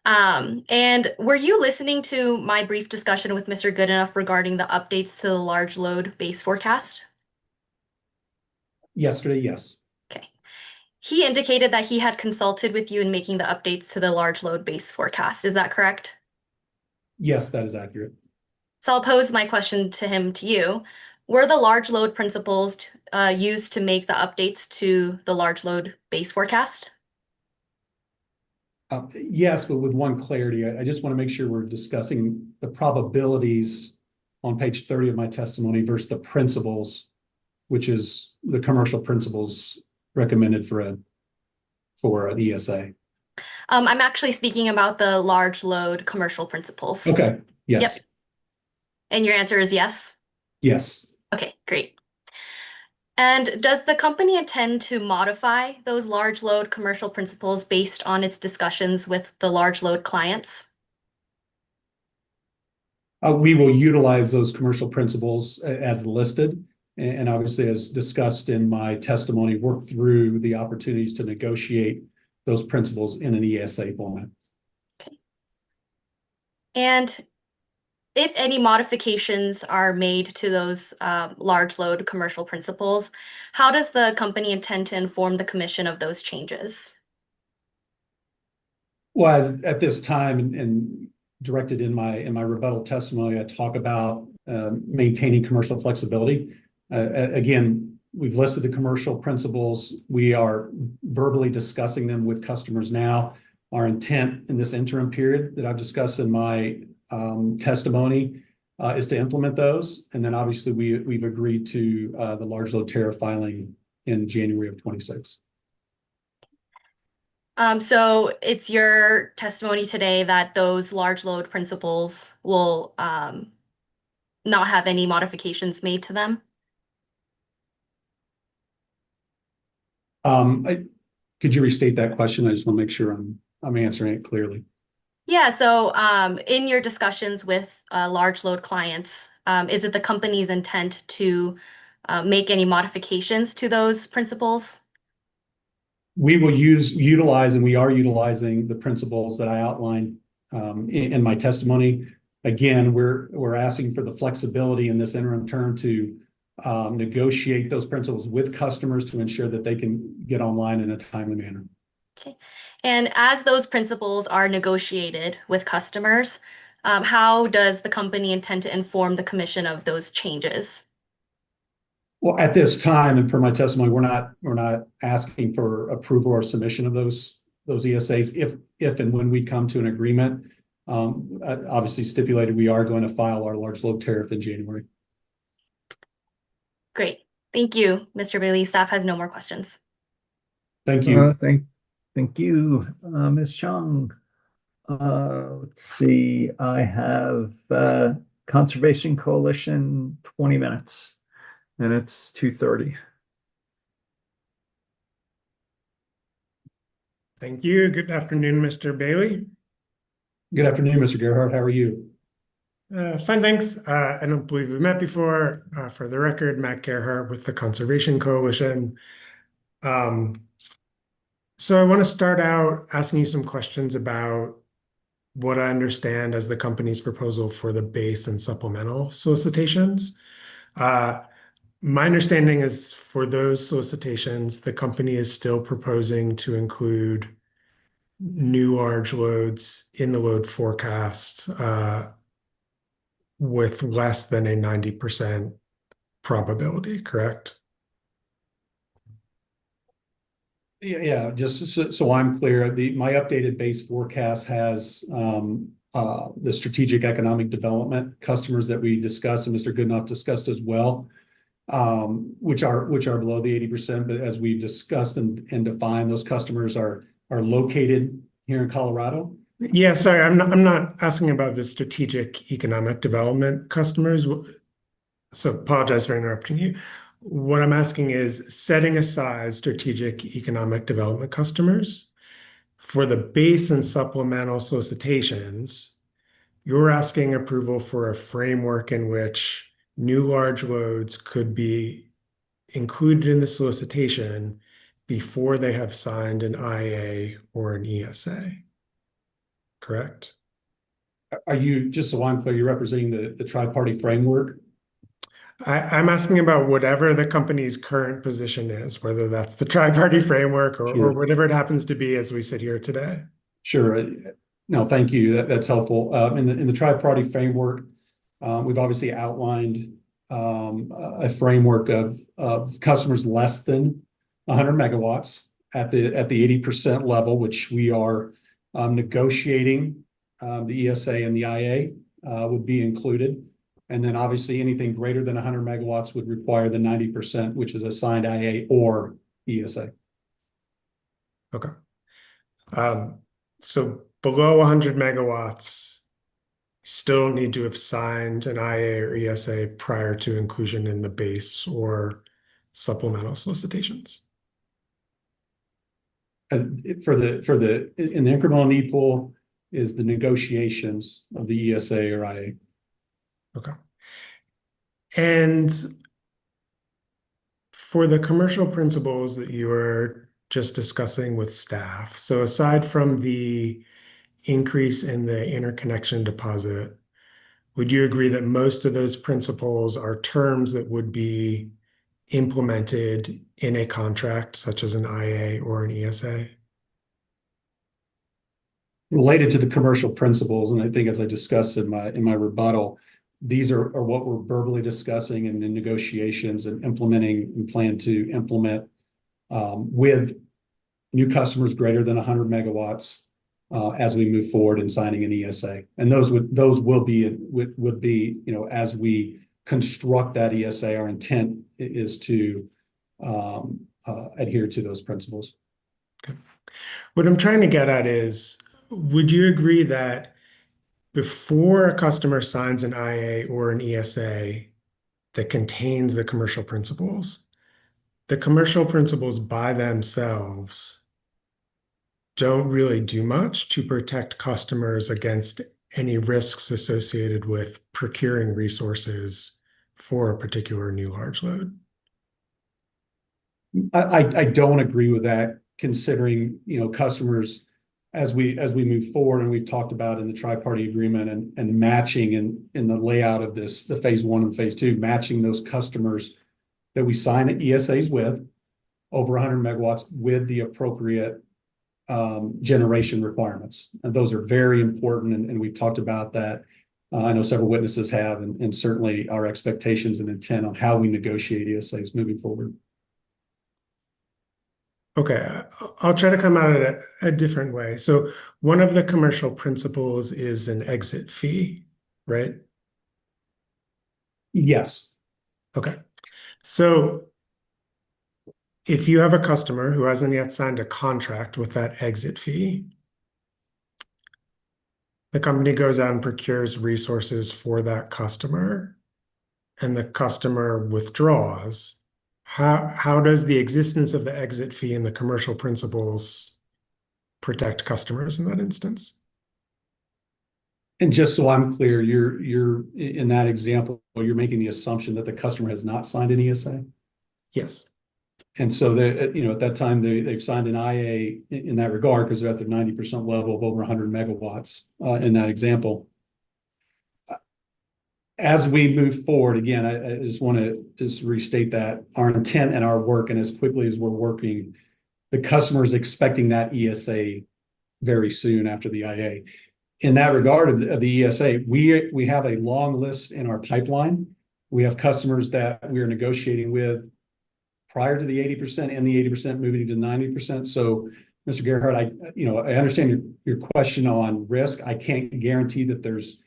And were you listening to my brief discussion with Mr. Goodenough regarding the updates to the large load base forecast? Yesterday, yes. Okay. He indicated that he had consulted with you in making the updates to the large load base forecast. Is that correct? Yes, that is accurate. So I'll pose my question to him, to you. Were the large load principles used to make the updates to the large load base forecast? Yes, but with one clarity, I just want to make sure we're discussing the probabilities on page 30 of my testimony versus the principles, which is the commercial principles recommended for an ESA. I'm actually speaking about the large load commercial principles. Okay, yes. Yep. And your answer is yes? Yes. Okay, great. And does the company intend to modify those large load commercial principles based on its discussions with the large load clients? We will utilize those commercial principles as listed, and obviously, as discussed in my testimony, work through the opportunities to negotiate those principles in an ESA format. Okay. And if any modifications are made to those large load commercial principles, how does the company intend to inform the commission of those changes? Well, as at this time and directed in my rebuttal testimony, I talk about maintaining commercial flexibility. Again, we've listed the commercial principles. We are verbally discussing them with customers now. Our intent in this interim period that I've discussed in my testimony is to implement those. And then obviously we've agreed to the large load tariff filing in January of 26. So it's your testimony today that those large load principles will not have any modifications made to them? Could you restate that question? I just want to make sure I'm answering it clearly. Yeah, so in your discussions with large load clients, is it the company's intent to make any modifications to those principles? We will utilize, and we are utilizing the principles that I outlined in my testimony. Again, we're asking for the flexibility in this interim term to negotiate those principles with customers to ensure that they can get online in a timely manner. Okay. And as those principles are negotiated with customers, how does the company intend to inform the commission of those changes? Well, at this time, and per my testimony, we're not asking for approval or submission of those ESAs. If and when we come to an agreement, obviously stipulated, we are going to file our large load tariff in January. Great. Thank you, Mr. Bailey. Staff has no more questions. Thank you. Thank you, Ms. Chung. Let's see, I have Conservation Coalition 20 minutes, and it's 2:30. Thank you. Good afternoon, Mr. Bailey. Good afternoon, Mr. Gerhardt. How are you? Fine, thanks. I don't believe we met before. For the record, Matt Gerhardt with the Conservation Coalition. So I want to start out asking you some questions about what I understand as the company's proposal for the base and supplemental solicitations. My understanding is for those solicitations, the company is still proposing to include new large loads in the load forecast with less than a 90% probability, correct? Yeah, just so I'm clear, my updated base forecast has the strategic economic development customers that we discussed and Mr. Goodenough discussed as well, which are below the 80%. But as we've discussed and defined, those customers are located here in Colorado. Yeah, sorry, I'm not asking about the strategic economic development customers. So apologize for interrupting you. What I'm asking is, setting aside strategic economic development customers, for the base and supplemental solicitations, you're asking approval for a framework in which new large loads could be included in the solicitation before they have signed an IA or an ESA, correct? Are you, just so I'm clear, you're representing the tri-party framework? I'm asking about whatever the company's current position is, whether that's the tri-party framework or whatever it happens to be as we sit here today. Sure. No, thank you. That's helpful. In the tri-party framework, we've obviously outlined a framework of customers less than 100 megawatts at the 80% level, which we are negotiating. The ESA and the IA would be included. And then obviously anything greater than 100 megawatts would require the 90%, which is a signed IA or ESA. Okay. So below 100 megawatts, still need to have signed an IA or ESA prior to inclusion in the base or supplemental solicitations. In the incremental need pool is the negotiations of the ESA or IA. Okay. And for the commercial principles that you were just discussing with staff, so aside from the increase in the interconnection deposit, would you agree that most of those principles are terms that would be implemented in a contract, such as an IA or an ESA? Related to the commercial principles, and I think as I discussed in my rebuttal, these are what we're verbally discussing in the negotiations and implementing and plan to implement with new customers greater than 100 megawatts as we move forward in signing an ESA. And those would be, you know, as we construct that ESA, our intent is to adhere to those principles. Okay. What I'm trying to get at is, would you agree that before a customer signs an IA or an ESA that contains the commercial principles by themselves don't really do much to protect customers against any risks associated with procuring resources for a particular new large load? I don't agree with that, considering, you know, customers as we move forward, and we've talked about in the tri-party agreement and matching in the layout of this, the phase 1 and phase 2, matching those customers that we sign ESAs with over 100 megawatts with the appropriate generation requirements. And those are very important, and we've talked about that. I know several witnesses have, and certainly our expectations and intent on how we negotiate ESAs moving forward. Okay, I'll try to come at it a different way. So one of the commercial principles is an exit fee, right? Yes. Okay. So if you have a customer who hasn't yet signed a contract with that exit fee, the company goes out and procures resources for that customer, and the customer withdraws. How does the existence of the exit fee and the commercial principles protect customers in that instance? And just so I'm clear, you're in that example, you're making the assumption that the customer has not signed an ESA? Yes. And so they, you know, at that time they've signed an IA in that regard because they're at their 90% level of over 100 megawatts in that example. As we move forward, again, I just want to just restate that our intent and our work, and as quickly as we're working, the customer is expecting that ESA very soon after the IA. In that regard of the ESA, we have a long list in our pipeline We have customers that we're negotiating with prior to the 80% and the 80% moving to 90%. So, Mr. Gerhardt, I understand your question on risk. I can't guarantee that there's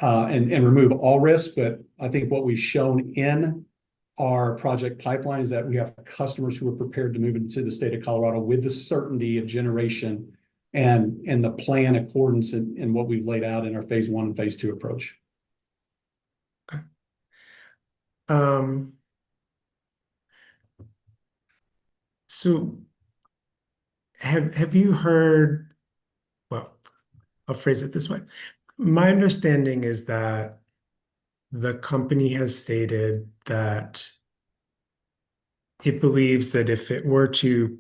and remove all risk, but I think what we've shown in our project pipeline is that we have customers who are prepared to move into the state of Colorado with the certainty of generation and the plan accordance in what we've laid out in our phase 1 and phase 2 approach. Okay. So have you heard, well, I'll phrase it this way. My understanding is that the company has stated that it believes that if it were to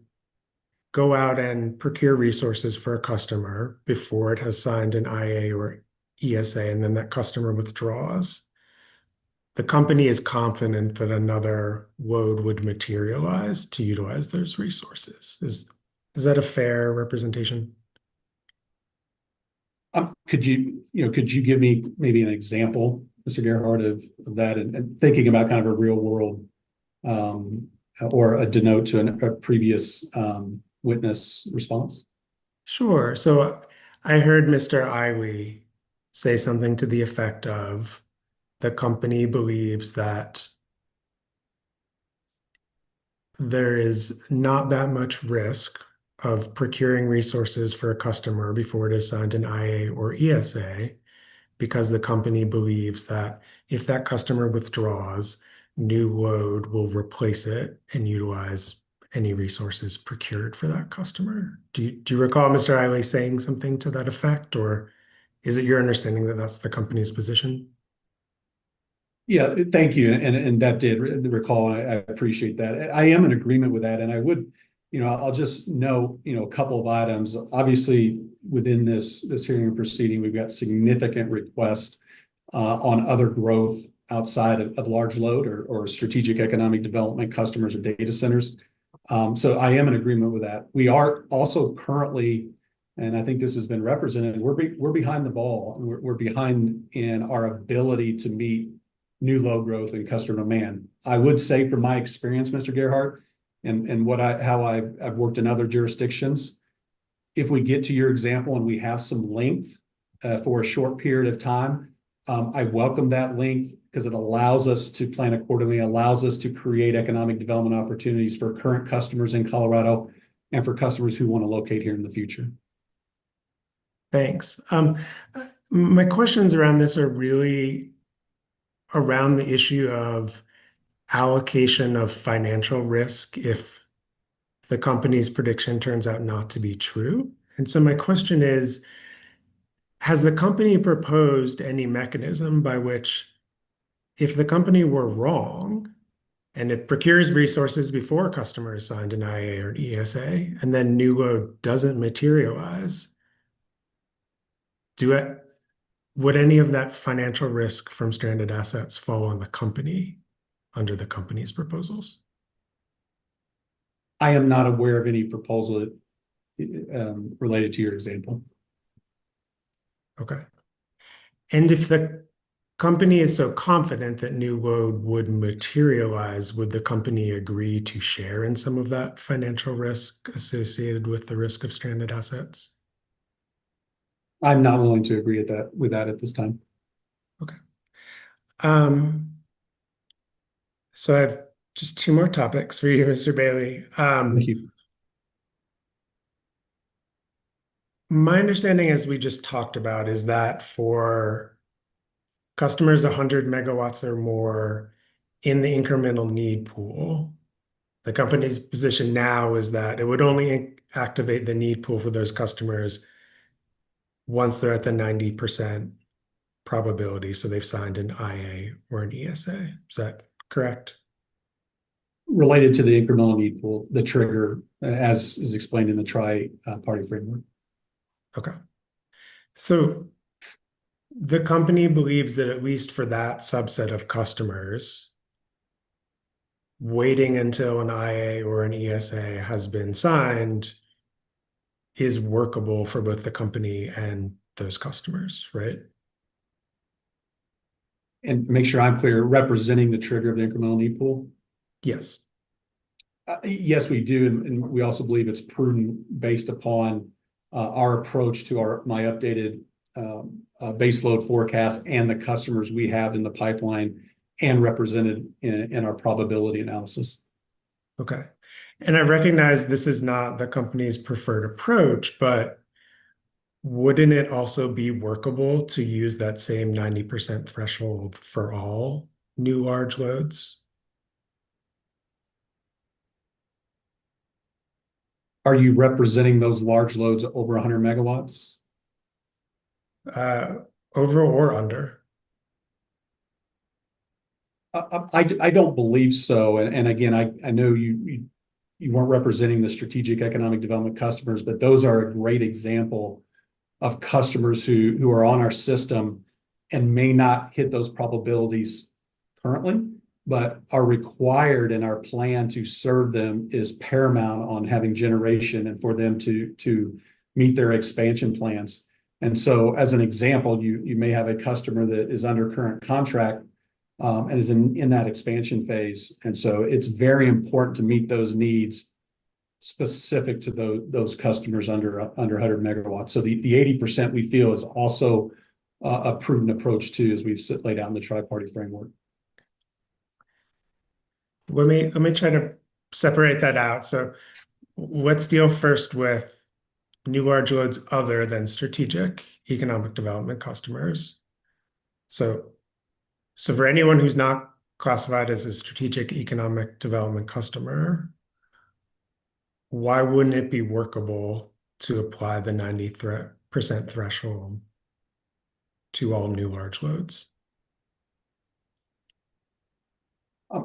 go out and procure resources for a customer before it has signed an IA or ESA, and then that customer withdraws, the company is confident that another load would materialize to utilize those resources. Is that a fair representation? Could you give me maybe an example, Mr. Gerhardt, of that, and thinking about kind of a real world or a denote to a previous witness response? Sure. So I heard Mr. Eiley say something to the effect of the company believes that there is not that much risk of procuring resources for a customer before it has signed an IA or ESA, because the company believes that if that customer withdraws, new load will replace it and utilize any resources procured for that customer. Do you recall Mr. Eiley saying something to that effect, or is it your understanding that that's the company's position? Yeah, thank you. And that did recall. I appreciate that. I am in agreement with that. And I would, I'll just note, a couple of items. Obviously, within this hearing and proceeding, we've got significant requests on other growth outside of large load or strategic economic development customers or data centers. So I am in agreement with that. We are also currently, and I think this has been represented, we're behind the ball. We're behind in our ability to meet new load growth and customer demand. I would say from my experience, Mr. Gerhardt, and how I've worked in other jurisdictions, if we get to your example and we have some length for a short period of time, I welcome that length because it allows us to plan accordingly, allows us to create economic development opportunities for current customers in Colorado and for customers who want to locate here in the future. Thanks. My questions around this are really around the issue of allocation of financial risk if the company's prediction turns out not to be true. And so my question is, has the company proposed any mechanism by which, if the company were wrong and it procures resources before a customer is signed an IA or an ESA, and then new load doesn't materialize, would any of that financial risk from stranded assets fall on the company under the company's proposals? I am not aware of any proposal related to your example. Okay. And if the company is so confident that new load would materialize, would the company agree to share in some of that financial risk associated with the risk of stranded assets? I'm not willing to agree with that at this time. Okay. So I have just two more topics for you, Mr. Bailey. Thank you. My understanding, as we just talked about, is that for customers 100 megawatts or more in the incremental need pool, the company's position now is that it would only activate the need pool for those customers once they're at the 90% probability. So they've signed an IA or an ESA. Is that correct? Related to the incremental need pool, the trigger, as is explained in the tri-party framework. Okay. So the company believes that at least for that subset of customers, waiting until an IA or an ESA has been signed is workable for both the company and those customers, right? And make sure I'm clear, representing the trigger of the incremental need pool? Yes. Yes, we do, and we also believe it's prudent based upon our approach to my updated base load forecast and the customers we have in the pipeline and represented in our probability analysis. Okay. And I recognize this is not the company's preferred approach, but wouldn't it also be workable to use that same 90% threshold for all new large loads? Are you representing those large loads over 100 megawatts? Over or under? I don't believe so. And again, I know you weren't representing the strategic economic development customers, but those are a great example of customers who are on our system and may not hit those probabilities currently, but are required in our plan to serve them is paramount on having generation and for them to meet their expansion plans. And so as an example, you may have a customer that is under current contract and is in that expansion phase. And so it's very important to meet those needs specific to those customers under 100 megawatts. So the 80% we feel is also a prudent approach too, as we've laid out in the tri-party framework. Let me try to separate that out. So let's deal first with new large loads other than strategic economic development customers. So for anyone who's not classified as a strategic economic development customer, why wouldn't it be workable to apply the 90% threshold to all new large loads?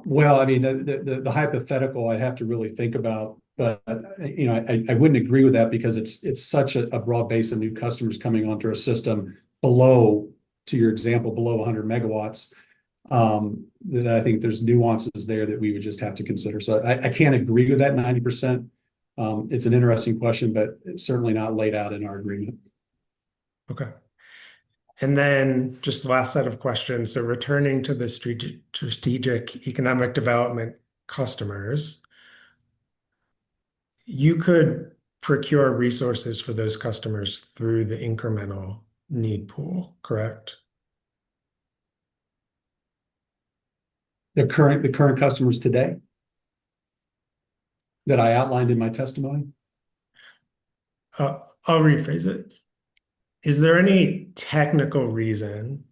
Well, I mean, the hypothetical I'd have to really think about, but I wouldn't agree with that because it's such a broad base of new customers coming onto our system below, to your example, below 100 megawatts. That I think there's nuances there that we would just have to consider. So I can't agree with that 90%. It's an interesting question, but it's certainly not laid out in our agreement. Okay. And then just the last set of questions. So returning to the strategic economic development customers, you could procure resources for those customers through the incremental need pool, correct? The current customers today that I outlined in my testimony? I'll rephrase it. Is there any technical reason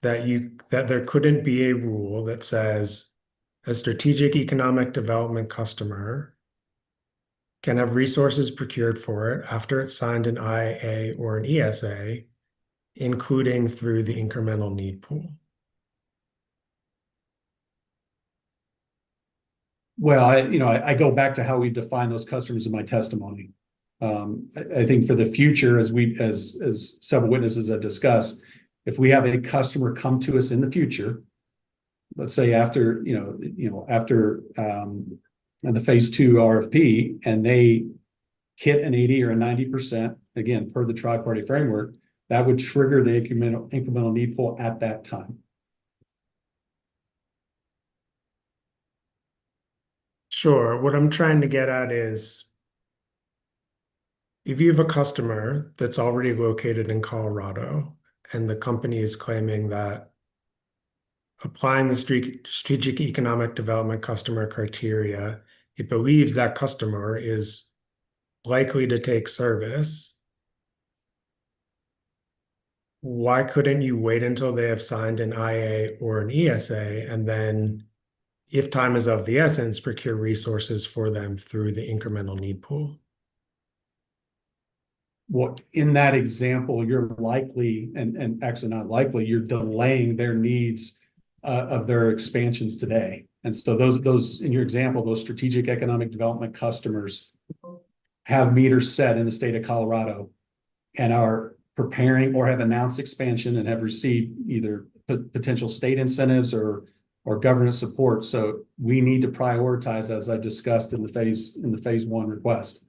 that there couldn't be a rule that says a strategic economic development customer can have resources procured for it after it's signed an IA or an ESA, including through the incremental need pool? Well, I go back to how we define those customers in my testimony. I think for the future, as several witnesses have discussed, if we have a customer come to us in the future, let's say after the phase 2 RFP, and they hit an 80 or a 90%, again, per the tri-party framework, that would trigger the incremental need pool at that time. Sure. What I'm trying to get at is, if you have a customer that's already located in Colorado and the company is claiming that applying the strategic economic development customer criteria, it believes that customer is likely to take service, why couldn't you wait until they have signed an IA or an ESA and then, if time is of the essence, procure resources for them through the incremental need pool? Well, in that example, you're likely, and actually not likely, you're delaying their needs of their expansions today. And so those in your example, those strategic economic development customers have meters set in the state of Colorado and are preparing or have announced expansion and have received either potential state incentives or government support. So we need to prioritize, as I discussed in the phase 1 request.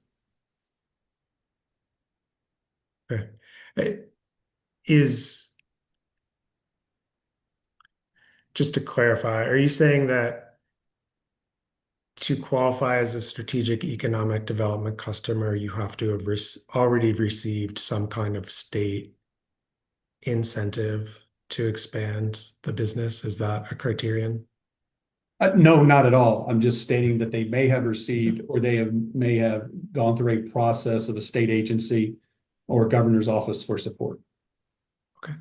Okay. just to clarify, are you saying that to qualify as a strategic economic development customer, you have to have already received some kind of state incentive to expand the business? Is that a criterion? No, not at all. I'm just stating that they may have received, or may have gone through a process of a state agency or governor's office for support. Okay.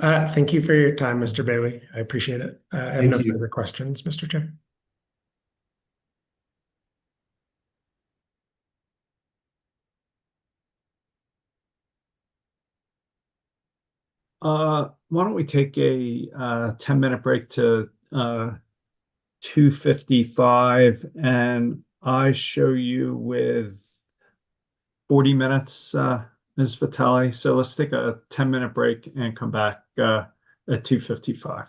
Thank you for your time, Mr. Bailey. I appreciate it. I have no further questions, Mr. Chair. Why don't we take a 10-minute break to 2:55, and I show you with 40 minutes, Ms. Vitale. So let's take a 10-minute break and come back at 2:55.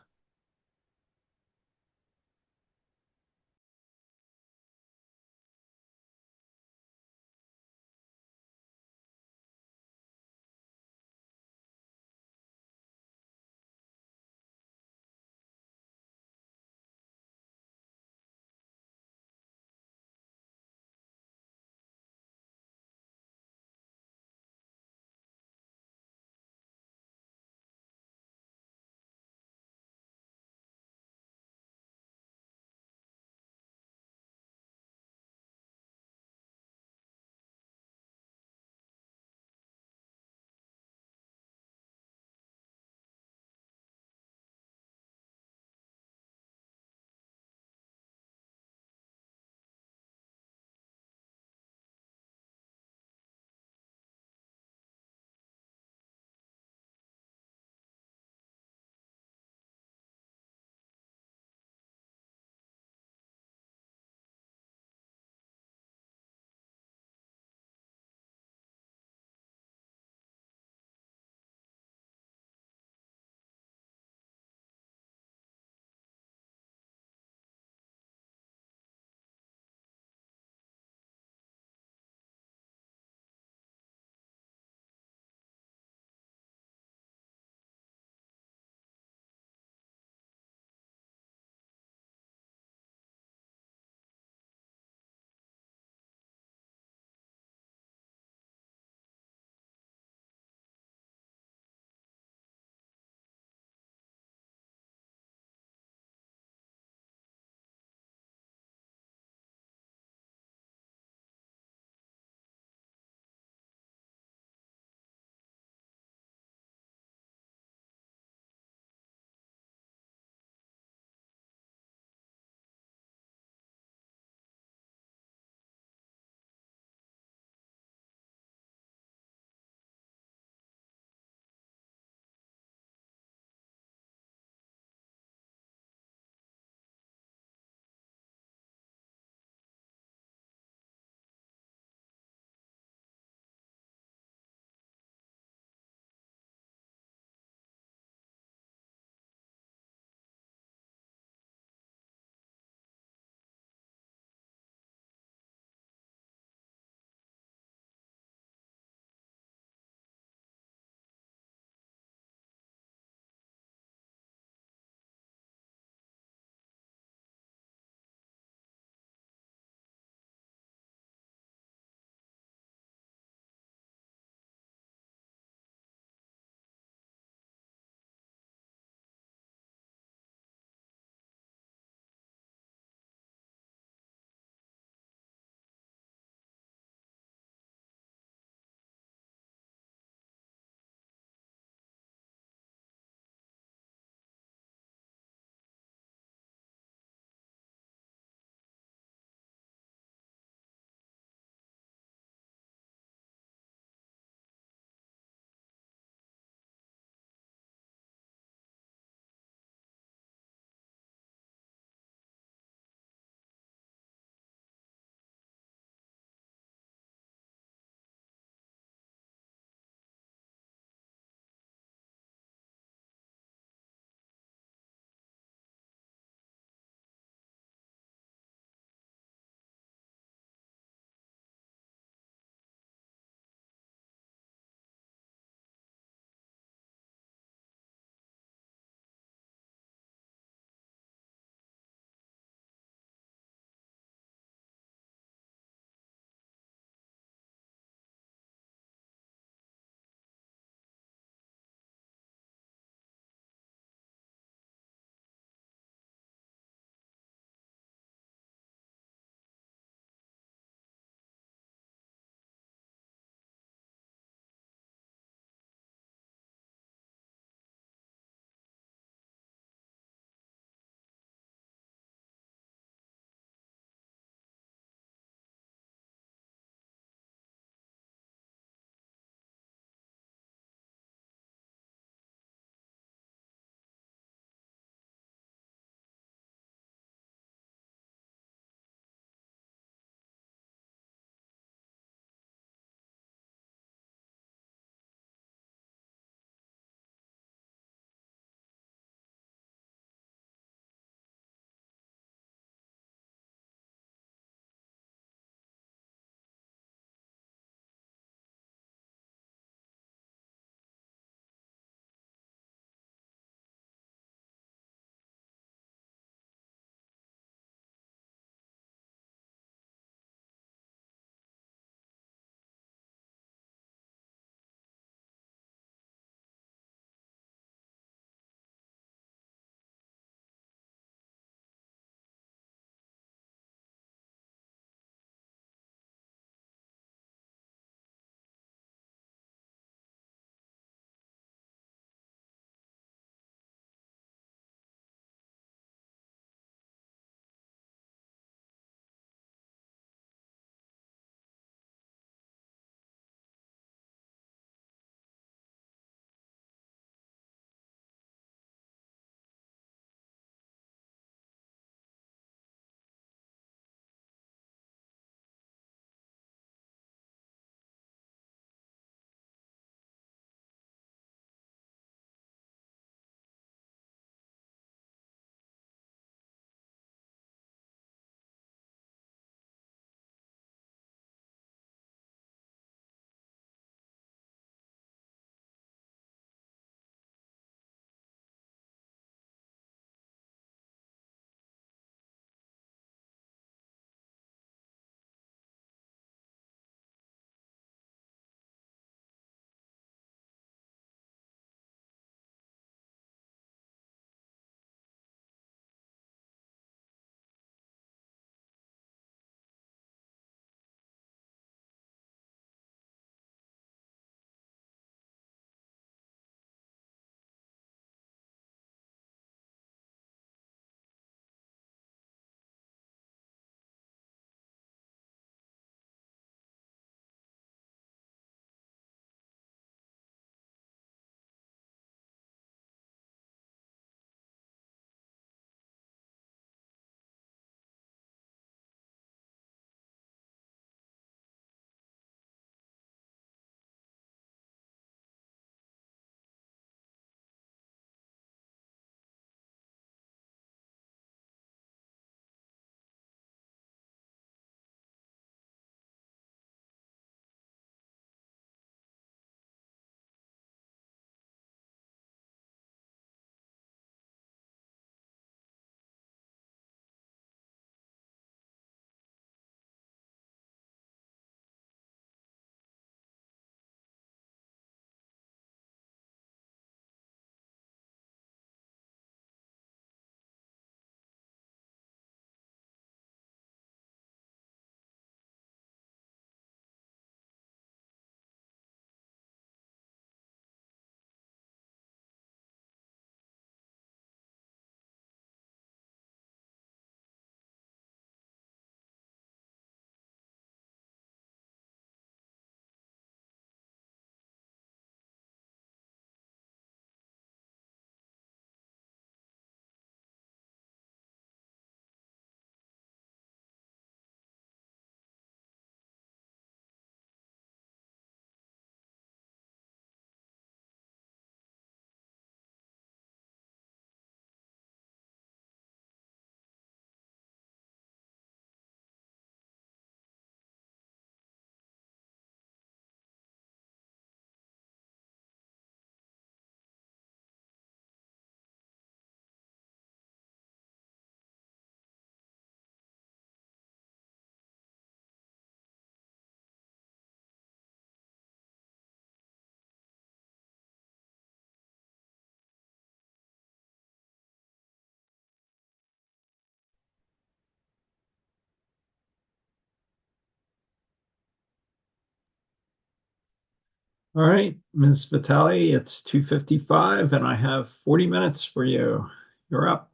All right, Ms. Vitale, it's 2:55 and I have 40 minutes for you. You're up.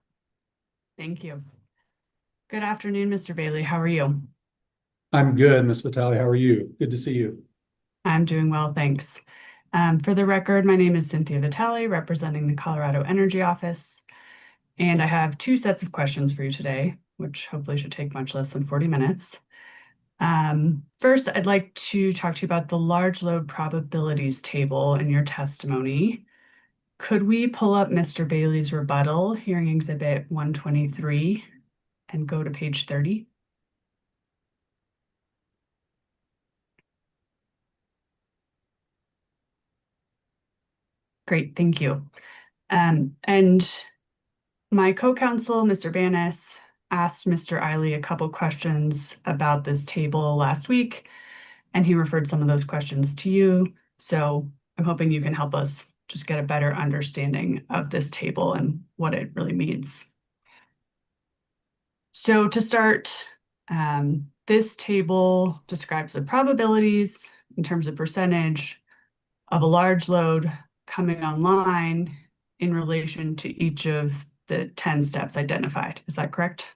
Thank you. Good afternoon, Mr. Bailey. How are you? I'm good, Ms. Vitale. How are you? Good to see you. I'm doing well, thanks. For the record, my name is Cynthia Vitale, representing the Colorado Energy Office, and I have two sets of questions for you today, which hopefully should take much less than 40 minutes. First, I'd like to talk to you about the large load probabilities table in your testimony. Could we pull up Mr. Bailey's rebuttal, hearing exhibit 123, and go to page 30? Great, thank you. And my co-counsel, Mr. Banas, asked Mr. Eiley a couple questions about this table last week, and he referred some of those questions to you. So I'm hoping you can help us just get a better understanding of this table and what it really means. So to start, this table describes the probabilities in terms of percentage of a large load coming online in relation to each of the 10 steps identified. Is that correct?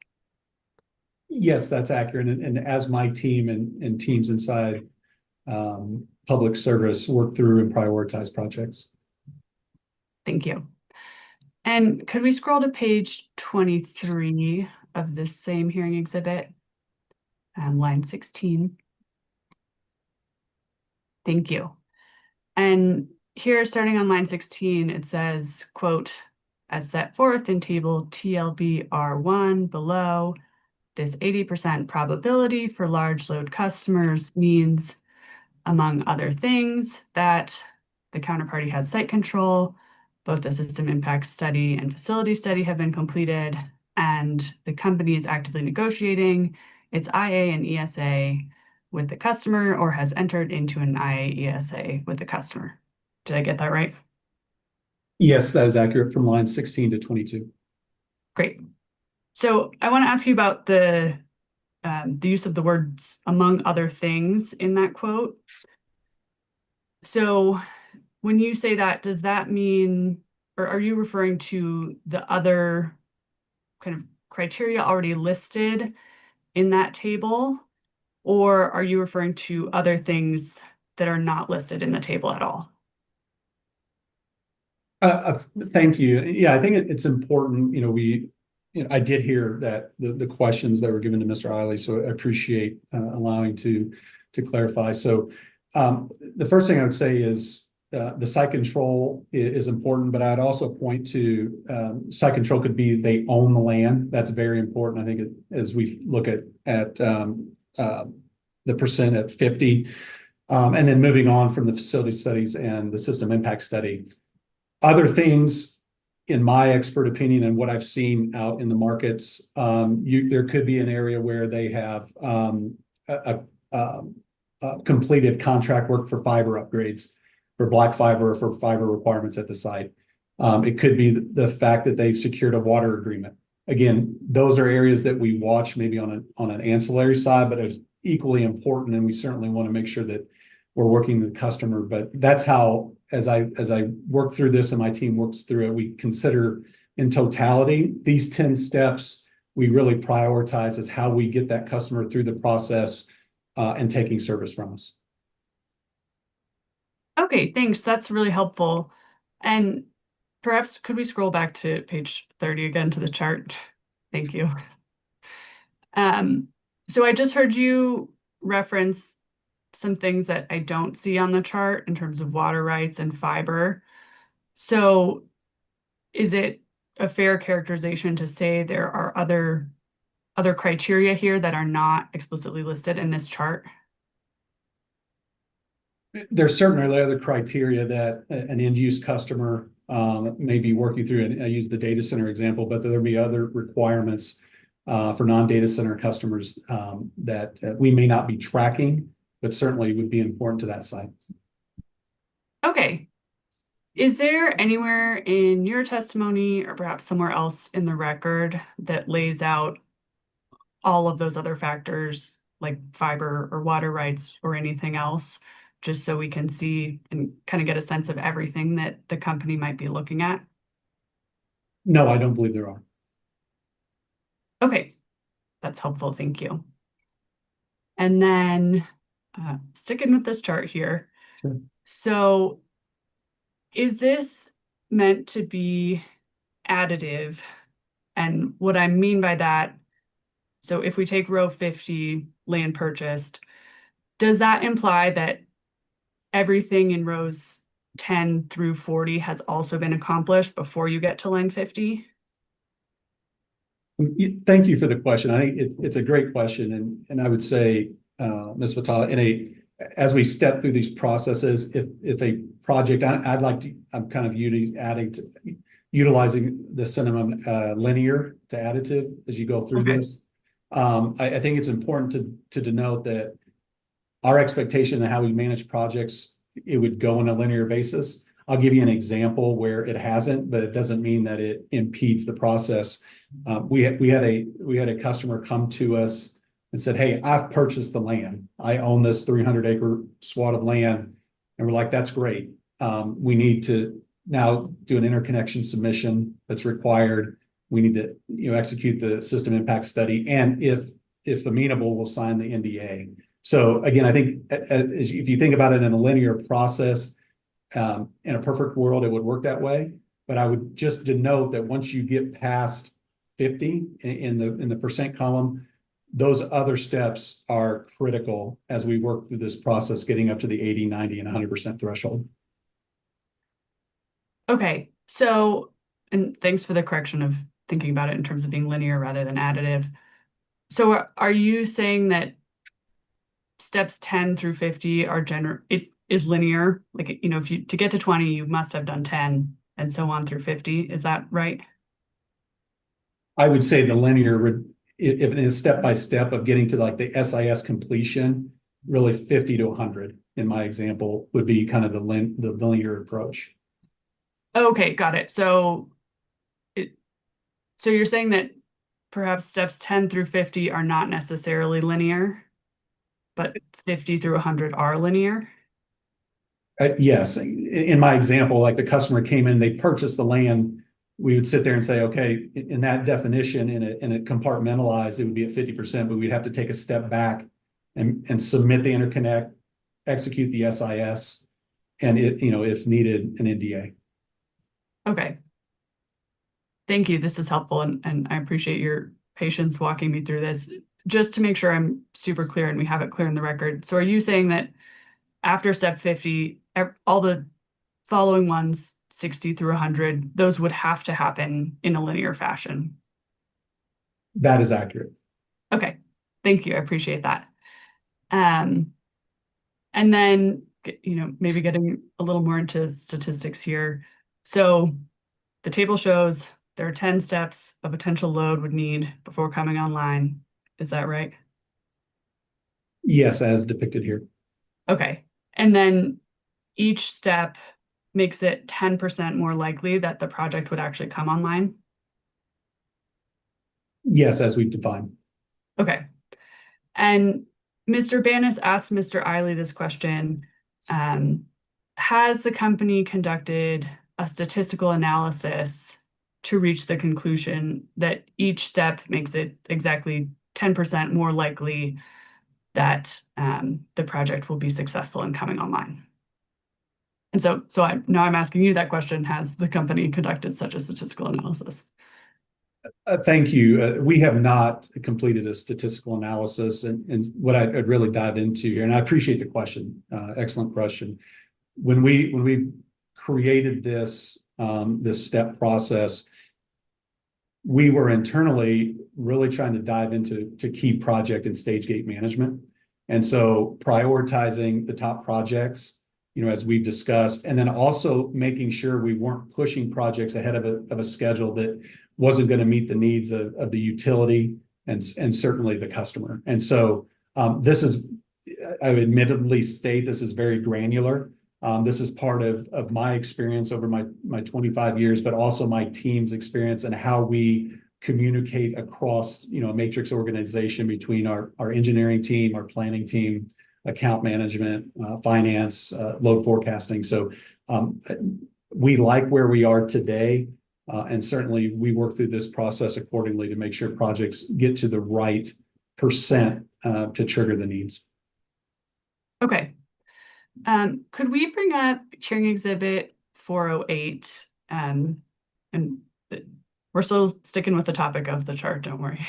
Yes, that's accurate. And as my team and teams inside public service work through and prioritize projects. Thank you. And could we scroll to page 23 of this same hearing exhibit, line 16? Thank you. And here, starting on line 16, it says, quote, as set forth in table TLB-R1 below, this 80% probability for large load customers means, among other things, that the counterparty has site control, both the system impact study and facility study have been completed, and the company is actively negotiating its IA and ESA with the customer or has entered into an IA ESA with the customer. Did I get that right? Yes, that is accurate from line 16 to 22. Great. So I want to ask you about the use of the words among other things in that quote. So when you say that, does that mean, or are you referring to the other kind of criteria already listed in that table? Or are you referring to other things that are not listed in the table at all? Thank you. Yeah, I think it's important. I did hear that the questions that were given to Mr. Eiley, so I appreciate allowing to clarify. So the first thing I would say is the site control is important, but I'd also point to site control could be they own the land. That's very important. I think as we look at the percent at 50, and then moving on from the facility studies and the system impact study. Other things, in my expert opinion and what I've seen out in the markets, there could be an area where they have completed contract work for fiber upgrades, for black fiber or for fiber requirements at the site. It could be the fact that they've secured a water agreement. Again, those are areas that we watch maybe on an ancillary side, but it's equally important, and we certainly want to make sure that we're working with the customer. But that's how, as I work through this and my team works through it, we consider in totality these 10 steps. We really prioritize as how we get that customer through the process and taking service from us. Okay, thanks. That's really helpful. And perhaps could we scroll back to page 30 again to the chart? Thank you. So I just heard you reference some things that I don't see on the chart in terms of water rights and fiber. So is it a fair characterization to say there are other criteria here that are not explicitly listed in this chart? There's certainly other criteria that an end-use customer may be working through, and I use the data center example, but there'll be other requirements for non-data center customers that we may not be tracking, but certainly would be important to that site. Okay. Is there anywhere in your testimony or perhaps somewhere else in the record that lays out all of those other factors like fiber or water rights or anything else just so we can see and kind of get a sense of everything that the company might be looking at? No, I don't believe there are. Okay, that's helpful. Thank you. And then sticking with this chart here. Sure. So is this meant to be additive? And what I mean by that, so if we take row 50, land purchased, does that imply that everything in rows 10 through 40 has also been accomplished before you get to line 50? Thank you for the question. I think it's a great question. And I would say, Ms. Vitale, as we step through these processes, if a project, I'm kind of utilizing the synonym linear to additive as you go through this. I think it's important to denote that our expectation of how we manage projects, it would go on a linear basis. I'll give you an example where it hasn't, but it doesn't mean that it impedes the process. We had a customer come to us and said, "Hey, I've purchased the land. I own this 300-acre swath of land." And we're like, "That's great. We need to now do an interconnection submission that's required. We need to, execute the system impact study. And if amenable, we'll sign the NDA." So again, I think if you think about it in a linear process, in a perfect world, it would work that way. But I would just denote that once you get past 50 in the percent column, those other steps are critical as we work through this process, getting up to the 80, 90, and 100% threshold. Okay, so, and thanks for the correction of thinking about it in terms of being linear rather than additive. So are you saying that steps 10 through 50 are it is linear? Like, if to get to 20, you must have done 10 and so on through 50. Is that right? I would say the linear, if it is step-by-step of getting to like the SIS completion, really 50 to 100 in my example would be kind of the linear approach. Okay, got it. So you're saying that perhaps steps 10 through 50 are not necessarily linear, but 50 through 100 are linear? Yes. In my example, like the customer came in, they purchased the land. We would sit there and say, okay, in that definition, in a compartmentalized, it would be at 50%, but we'd have to take a step back and submit the interconnect, execute the SIS, and if needed, an NDA. Okay. Thank you. This is helpful, and I appreciate your patience walking me through this. Just to make sure I'm super clear and we have it clear in the record. So are you saying that after step 50, all the following ones, 60 through 100, those would have to happen in a linear fashion? That is accurate. Okay. Thank you. I appreciate that. And then, maybe getting a little more into statistics here. So the table shows there are 10 steps a potential load would need before coming online. Is that right? Yes, as depicted here. Okay. And then each step makes it 10% more likely that the project would actually come online? Yes, as we've defined. Okay. And Mr. Banis asked Mr. Eiley this question. Has the company conducted a statistical analysis to reach the conclusion that each step makes it exactly 10% more likely that the project will be successful in coming online? And so now I'm asking you that question. Has the company conducted such a statistical analysis? Thank you. We have not completed a statistical analysis, and what I'd really dive into here, and I appreciate the question. Excellent question. When we created this step process, we were internally really trying to dive into key project and stage gate management. And so prioritizing the top projects, as we've discussed, and then also making sure we weren't pushing projects ahead of a schedule that wasn't going to meet the needs of the utility and certainly the customer. And so this is, I would admittedly state, this is very granular. This is part of my experience over my 25 years, but also my team's experience and how we communicate across, a matrix organization between our engineering team, our planning team, account management, finance, load forecasting. So we like where we are today. And certainly we work through this process accordingly to make sure projects get to the right percent to trigger the needs. Okay. Could we bring up hearing exhibit 408? And we're still sticking with the topic of the chart, don't worry.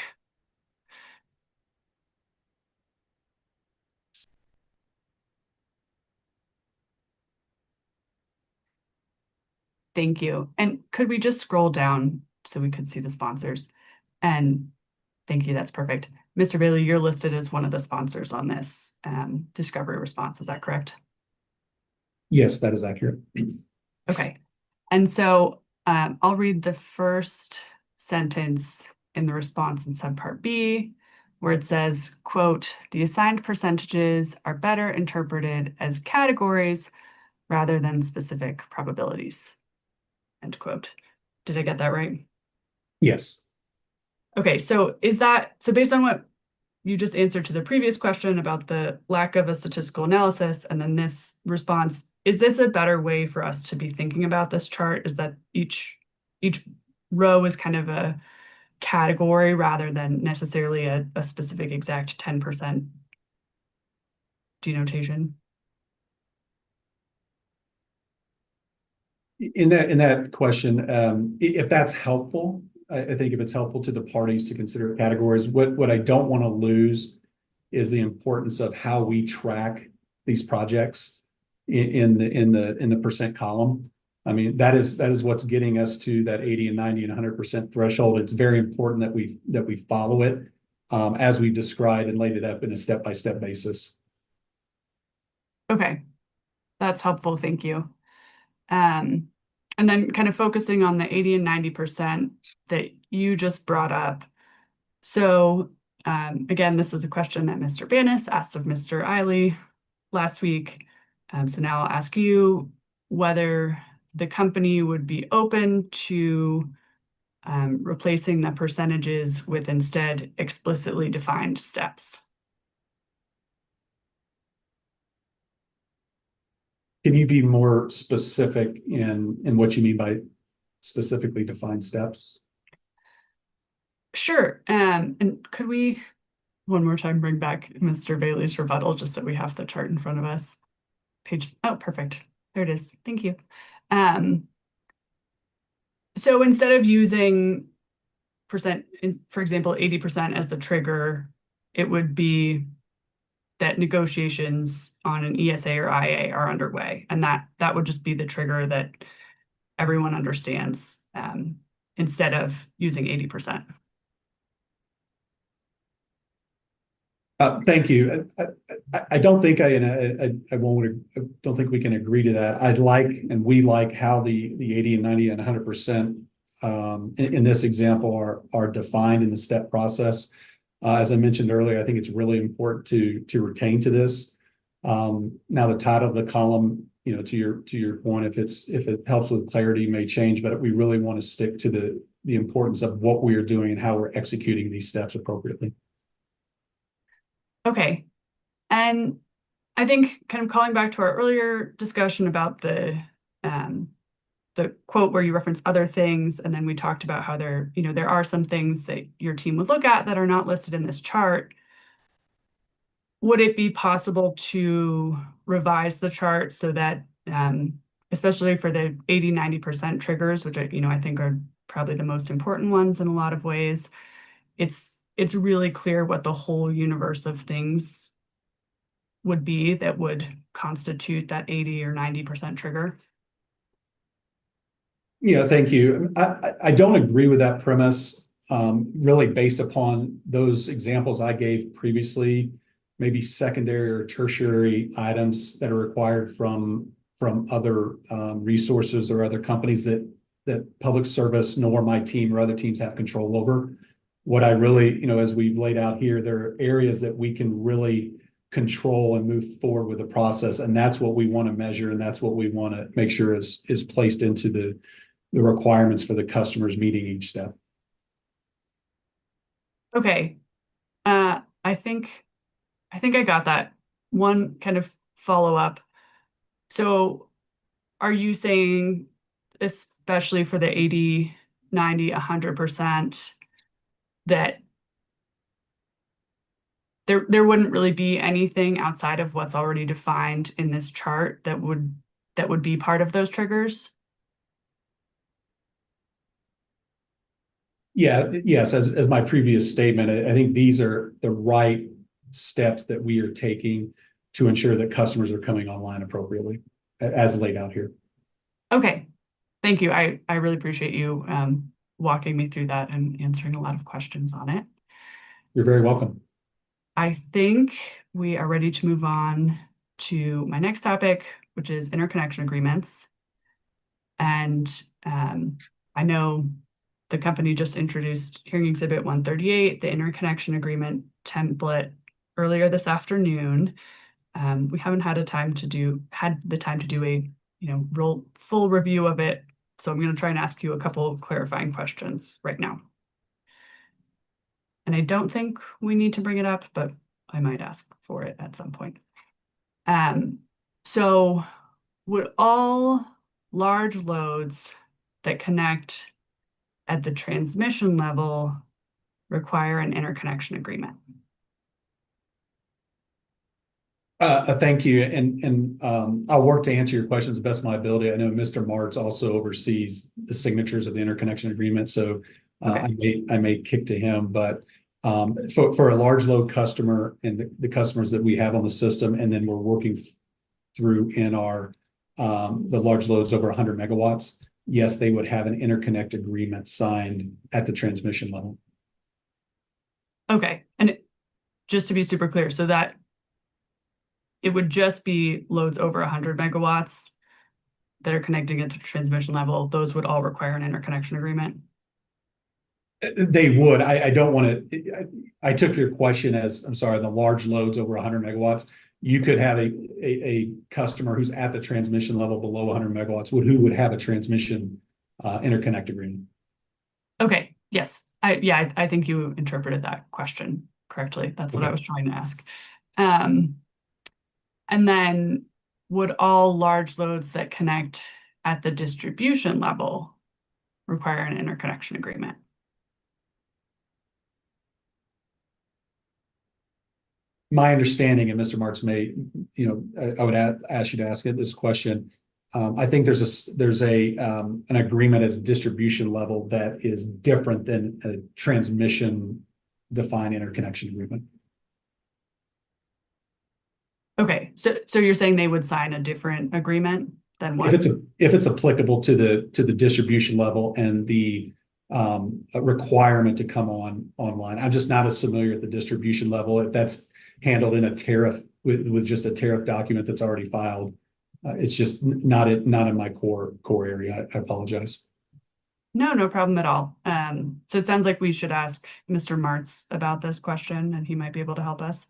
Thank you. And could we just scroll down so we could see the sponsors? And thank you, that's perfect. Mr. Bailey, you're listed as one of the sponsors on this discovery response, is that correct? Yes, that is accurate. Okay. And so I'll read the first sentence in the response in subpart B, where it says, quote, "The assigned percentages are better interpreted as categories rather than specific probabilities." End quote. Did I get that right? Yes. Okay, so based on what you just answered to the previous question about the lack of a statistical analysis and then this response, is this a better way for us to be thinking about this chart? Is that each row is kind of a category rather than necessarily a specific exact 10% denotation? In that question, if that's helpful, I think if it's helpful to the parties to consider categories, what I don't want to lose is the importance of how we track these projects in the percent column. I mean, that is what's getting us to that 80 and 90 and 100% threshold. It's very important that we follow it as we described and laid it up in a step-by-step basis. Okay, that's helpful. Thank you. And then kind of focusing on the 80 and 90% that you just brought up. So again, this is a question that Mr. Banis asked of Mr. Eiley last week. So now I'll ask you whether the company would be open to replacing the percentages with instead explicitly defined steps. Can you be more specific in what you mean by specifically defined steps? Sure. And could we one more time bring back Mr. Bailey's rebuttal just so we have the chart in front of us? Oh, perfect. There it is. Thank you. So instead of using percent, for example, 80% as the trigger, it would be that negotiations on an ESA or IA are underway, and that would just be the trigger that everyone understands instead of using 80%. Thank you. I don't think don't think we can agree to that. We like how the 80 and 90 and 100% in this example are defined in the step process. As I mentioned earlier, I think it's really important to retain to this. Now the title of the column, to your point, if it helps with clarity, may change, but we really want to stick to the importance of what we are doing and how we're executing these steps appropriately. Okay. And I think kind of calling back to our earlier discussion about the quote where you reference other things, and then we talked about how there are some things that your team would look at that are not listed in this chart. Would it be possible to revise the chart so that, especially for the 80, 90% triggers, which I think are probably the most important ones in a lot of ways, it's really clear what the whole universe of things would be that would constitute that 80 or 90% trigger? Yeah, thank you. I don't agree with that premise, really based upon those examples I gave previously, maybe secondary or tertiary items that are required from other resources or other companies that public service nor my team or other teams have control over. What I really, as we've laid out here, there are areas that we can really control and move forward with the process. And that's what we want to measure. And that's what we want to make sure is placed into the requirements for the customers meeting each step. Okay. I think I got that. one kind of follow-up. So are you saying, especially for the 80, 90, 100%, that there wouldn't really be anything outside of what's already defined in this chart that would be part of those triggers? Yeah, yes, as my previous statement, I think these are the right steps that we are taking to ensure that customers are coming online appropriately, as laid out here. Okay, thank you. I really appreciate you walking me through that and answering a lot of questions on it. You're very welcome. I think we are ready to move on to my next topic, which is interconnection agreements. And I know the company just introduced hearing exhibit 138, the interconnection agreement template, earlier this afternoon. We haven't had the time to do a real full review of it. So I'm going to try and ask you a couple of clarifying questions right now. And I don't think we need to bring it up, but I might ask for it at some point. So would all large loads that connect at the transmission level require an interconnection agreement? Thank you. And I'll work to answer your questions to the best of my ability. I know Mr. Martz also oversees the signatures of the interconnection agreement. So Okay. I may kick to him, but for a large load customer and the customers that we have on the system, and then we're working through in our the large loads over 100 megawatts, yes, they would have an interconnect agreement signed at the transmission level. Okay. And just to be super clear, so that it would just be loads over 100 megawatts that are connecting at the transmission level. Those would all require an interconnection agreement. They would. I don't want to. I took your question as, I'm sorry, the large loads over 100 megawatts. You could have a customer who's at the transmission level below 100 megawatts who would have a transmission interconnect agreement. Okay. Yes. I think you interpreted that question correctly. That's what I was trying to ask. And then would all large loads that connect at the distribution level require an interconnection agreement? My understanding, and Mr. Martz may, I would ask you to ask it this question. I think there's an agreement at a distribution level that is different than a transmission defined interconnection agreement. Okay, so you're saying they would sign a different agreement than what? If it's applicable to the distribution level and the requirement to come online. I'm just not as familiar at the distribution level. If that's handled in a tariff with just a tariff document that's already filed, it's just not in my core area. I apologize. No problem at all. So it sounds like we should ask Mr. Martz about this question, and he might be able to help us.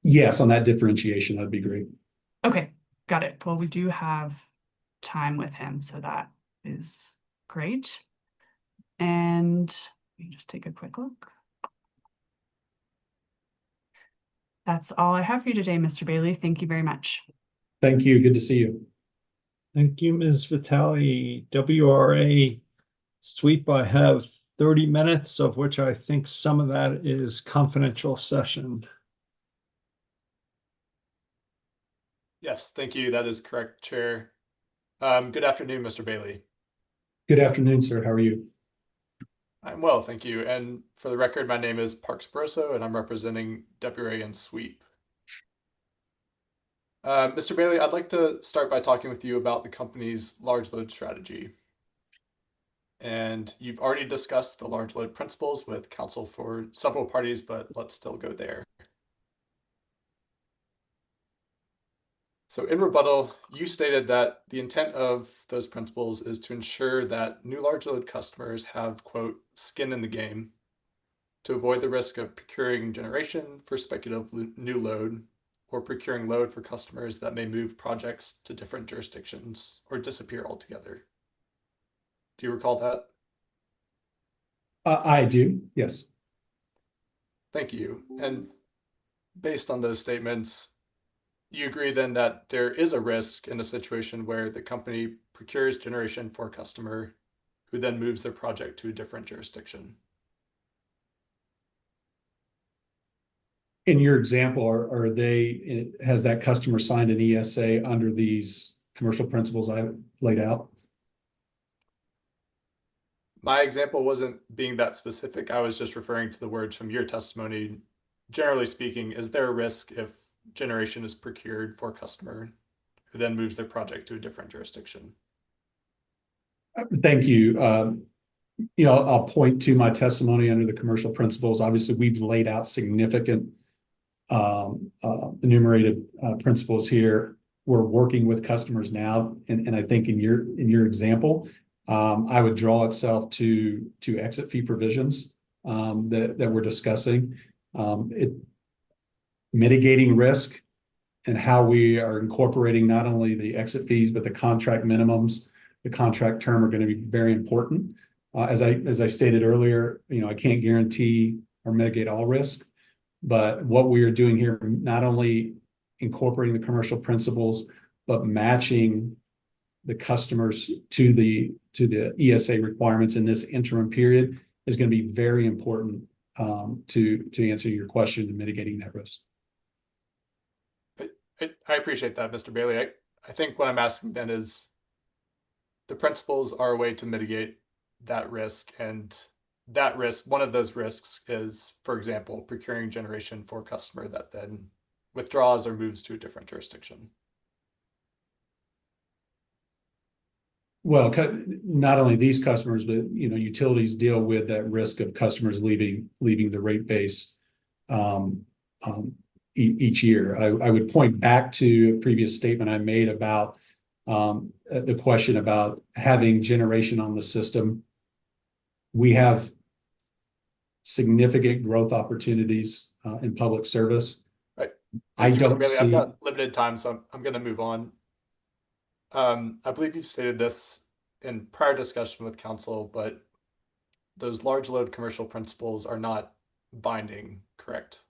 Yes, on that differentiation, that'd be great. Okay, got it. Well, we do have time with him, so that is great. And let me just take a quick look. That's all I have for you today, Mr. Bailey. Thank you very much. Thank you. Good to see you. Thank you, Ms. Vitale. WRA sweep, I have 30 minutes, of which I think some of that is confidential session. Yes, thank you. That is correct, Chair. Good afternoon, Mr. Bailey. Good afternoon, sir. How are you? I'm well, thank you. And for the record, my name is Parks Broso, and I'm representing WRA and Sweep. Mr. Bailey, I'd like to start by talking with you about the company's large load strategy. And you've already discussed the large load principles with counsel for several parties, but let's still go there. So in rebuttal, you stated that the intent of those principles is to ensure that new large load customers have, quote, skin in the game to avoid the risk of procuring generation for speculative new load or procuring load for customers that may move projects to different jurisdictions or disappear altogether. Do you recall that? I do, yes. Thank you. And based on those statements, you agree then that there is a risk in a situation where the company procures generation for a customer who then moves their project to a different jurisdiction? In your example, has that customer signed an ESA under these commercial principles I laid out? My example wasn't being that specific. I was just referring to the words from your testimony. Generally speaking, is there a risk if generation is procured for a customer who then moves their project to a different jurisdiction? Thank you. I'll point to my testimony under the commercial principles. Obviously, we've laid out significant enumerated principles here. We're working with customers now, and I think in your example, I would draw itself to exit fee provisions that we're discussing. Mitigating risk and how we are incorporating not only the exit fees but the contract minimums, the contract term are going to be very important. As I stated earlier, I can't guarantee or mitigate all risk, but what we are doing here, not only incorporating the commercial principles, but matching the customers to the ESA requirements in this interim period is going to be very important to answer your question and mitigating that risk. I appreciate that, Mr. Bailey. I think what I'm asking then is the principles are a way to mitigate that risk, and that risk, one of those risks is, for example, procuring generation for a customer that then withdraws or moves to a different jurisdiction. Well, not only these customers, but utilities deal with that risk of customers leaving the rate base each year. I would point back to a previous statement I made about the question about having generation on the system. We have significant growth opportunities in public service. Right. I don't Bailey, see. I've got limited time, so I'm going to move on. I believe you've stated this in prior discussion with council, but those large load commercial principles are not binding, correct?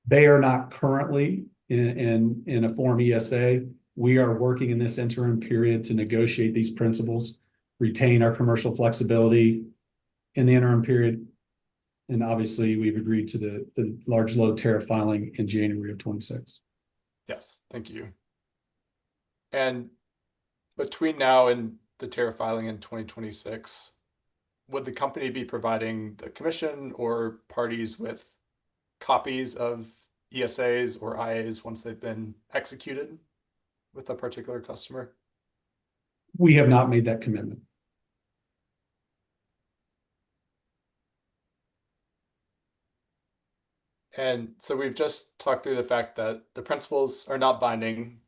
They are not currently in a Form ESA. We are working in this interim period to negotiate these principles, retain our commercial flexibility in the interim period. And obviously, we've agreed to the large load tariff filing in January of 26. Yes, thank you. And between now and the tariff filing in 2026, would the company be providing the commission or parties with copies of ESAs or IAs once they've been executed with a particular customer? We have not made that commitment. And so we've just talked through the fact that the principles are not binding,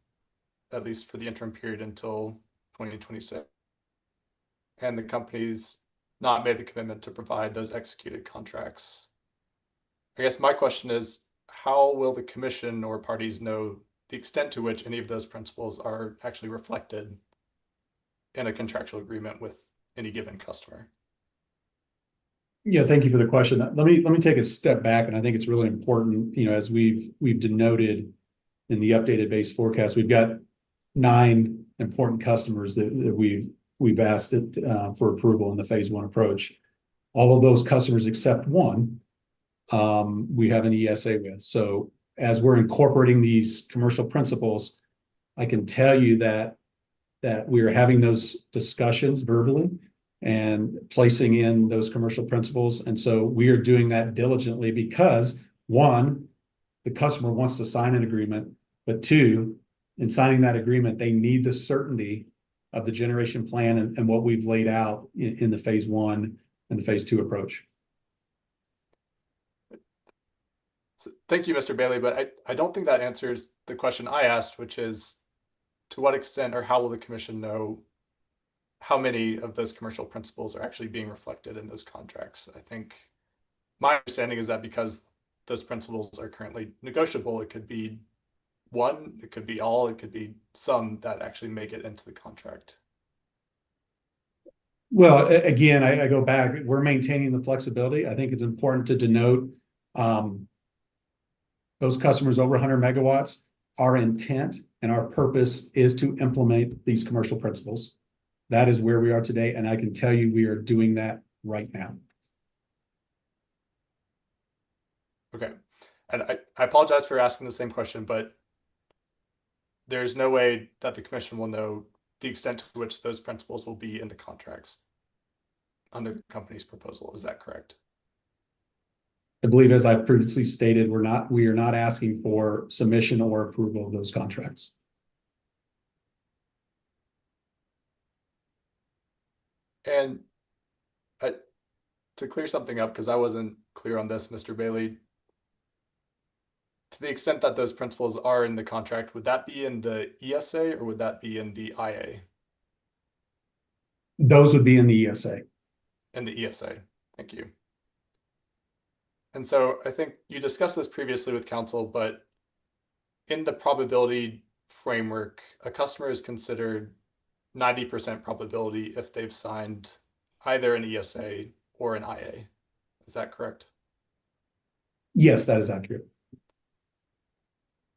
at least for the interim period until 2026. And the company's not made the commitment to provide those executed contracts. I guess my question is, how will the commission or parties know the extent to which any of those principles are actually reflected in a contractual agreement with any given customer? Yeah, thank you for the question. Let me take a step back, and I think it's really important. As we've denoted in the updated base forecast, we've got 9 important customers that we've asked for approval in the phase 1 approach. All of those customers except one, we have an ESA with. So as we're incorporating these commercial principles, I can tell you that we are having those discussions verbally and placing in those commercial principles. And so we are doing that diligently because 1, the customer wants to sign an agreement, but 2, in signing that agreement, they need the certainty of the generation plan and what we've laid out in the phase 1 and the phase 2 approach. So thank you, Mr. Bailey, but I don't think that answers the question I asked, which is to what extent or how will the commission know how many of those commercial principles are actually being reflected in those contracts? I think my understanding is that because those principles are currently negotiable, it could be 1, it could be all, it could be some that actually make it into the contract. Well, again, I go back, we're maintaining the flexibility. I think it's important to denote those customers over 100 megawatts, our intent and our purpose is to implement these commercial principles. That is where we are today, and I can tell you we are doing that right now. Okay. And I apologize for asking the same question, but there's no way that the commission will know the extent to which those principles will be in the contracts under the company's proposal. Is that correct? I believe, as I previously stated, we are not asking for submission or approval of those contracts. And to clear something up, because I wasn't clear on this, Mr. Bailey, to the extent that those principles are in the contract, would that be in the ESA or would that be in the IA? Those would be in the ESA. In the ESA. Thank you. And so I think you discussed this previously with counsel, but in the probability framework, a customer is considered 90% probability if they've signed either an ESA or an IA. Is that correct? Yes, that is accurate.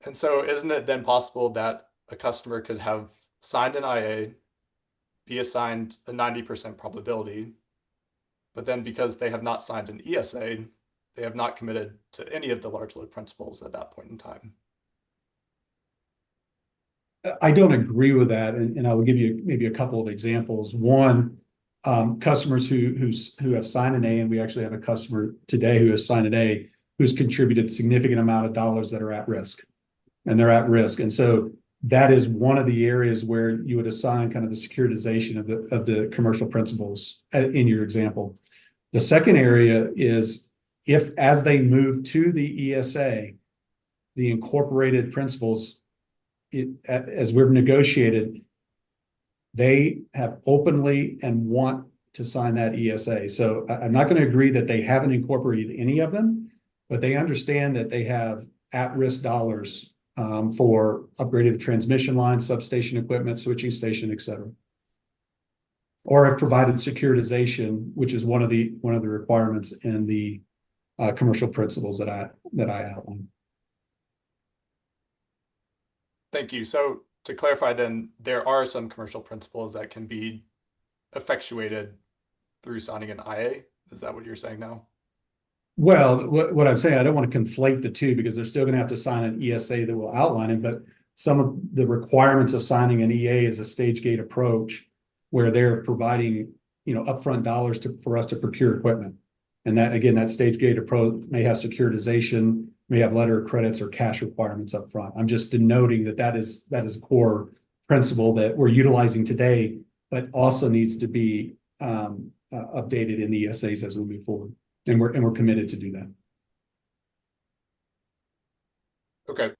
And so isn't it then possible that a customer could have signed an IA, be assigned a 90% probability, but then because they have not signed an ESA, they have not committed to any of the large load principles at that point in time? I don't agree with that, and I will give you maybe a couple of examples. One, customers who have signed an A, and we actually have a customer today who has signed an A, who's contributed significant amount of dollars that are at risk, and they're at risk. And so that is one of the areas where you would assign kind of the securitization of the commercial principles in your example. The second area is if, as they move to the ESA, the incorporated principles, as we've negotiated, they have openly and want to sign that ESA. So I'm not going to agree that they haven't incorporated any of them, but they understand that they have at-risk dollars for upgraded transmission lines, substation equipment, switching station, et cetera. Or have provided securitization, which is one of the requirements in the commercial principles that I outlined. Thank you. So to clarify then, there are some commercial principles that can be effectuated through signing an IA. Is that what you're saying now? Well, what I'm saying, I don't want to conflate the two because they're still going to have to sign an ESA that will outline it, but some of the requirements of signing an EA is a stage gate approach where they're providing, upfront dollars for us to procure equipment. And that, again, that stage gate approach may have securitization, may have letter of credits or cash requirements up front. I'm just denoting that is a core principle that we're utilizing today, but also needs to be updated in the ESAs as we move forward. And we're committed to do that. Okay.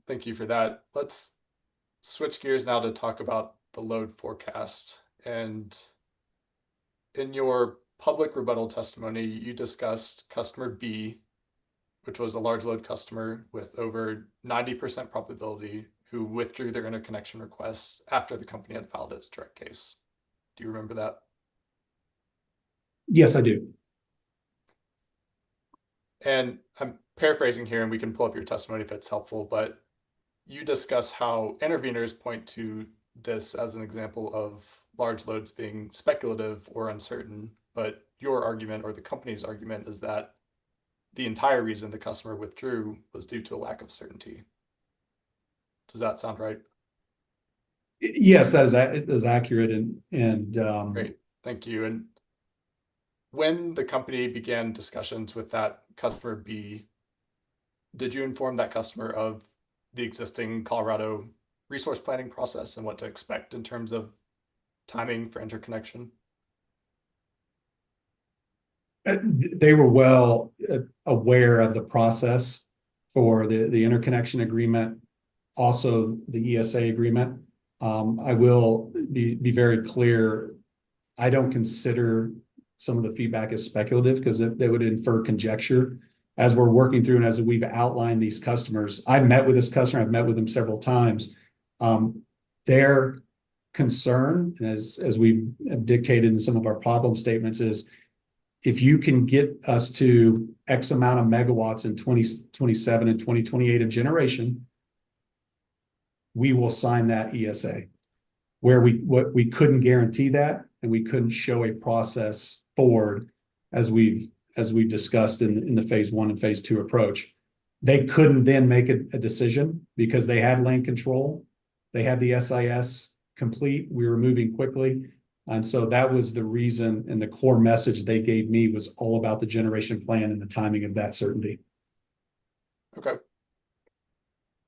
Thank you for that. Let's switch gears now to talk about the load forecast. And in your public rebuttal testimony, you discussed customer B, which was a large load customer with over 90% probability who withdrew their interconnection requests after the company had filed its direct case. Do you remember that? Yes, I do. And I'm paraphrasing here, and we can pull up your testimony if it's helpful, but you discuss how interveners point to this as an example of large loads being speculative or uncertain, but your argument or the company's argument is that the entire reason the customer withdrew was due to a lack of certainty. Does that sound right? Yes, that is accurate. And great, thank you. And when the company began discussions with that customer B, did you inform that customer of the existing Colorado resource planning process and what to expect in terms of timing for interconnection? They were well aware of the process for the interconnection agreement, also the ESA agreement. I will be very clear. I don't consider some of the feedback as speculative because they would infer conjecture. As we're working through and as we've outlined these customers, I met with this customer, I've met with them several times. Their concern, as we have dictated in some of our problem statements, is if you can get us to X amount of megawatts in 2027 and 2028 of generation, we will sign that ESA. Where we couldn't guarantee that, and we couldn't show a process forward as we've discussed in the phase 1 and phase 2 approach. They couldn't then make a decision because they had land control. They had the SIS complete. We were moving quickly. And so that was the reason, and the core message they gave me was all about the generation plan and the timing of that certainty. Okay.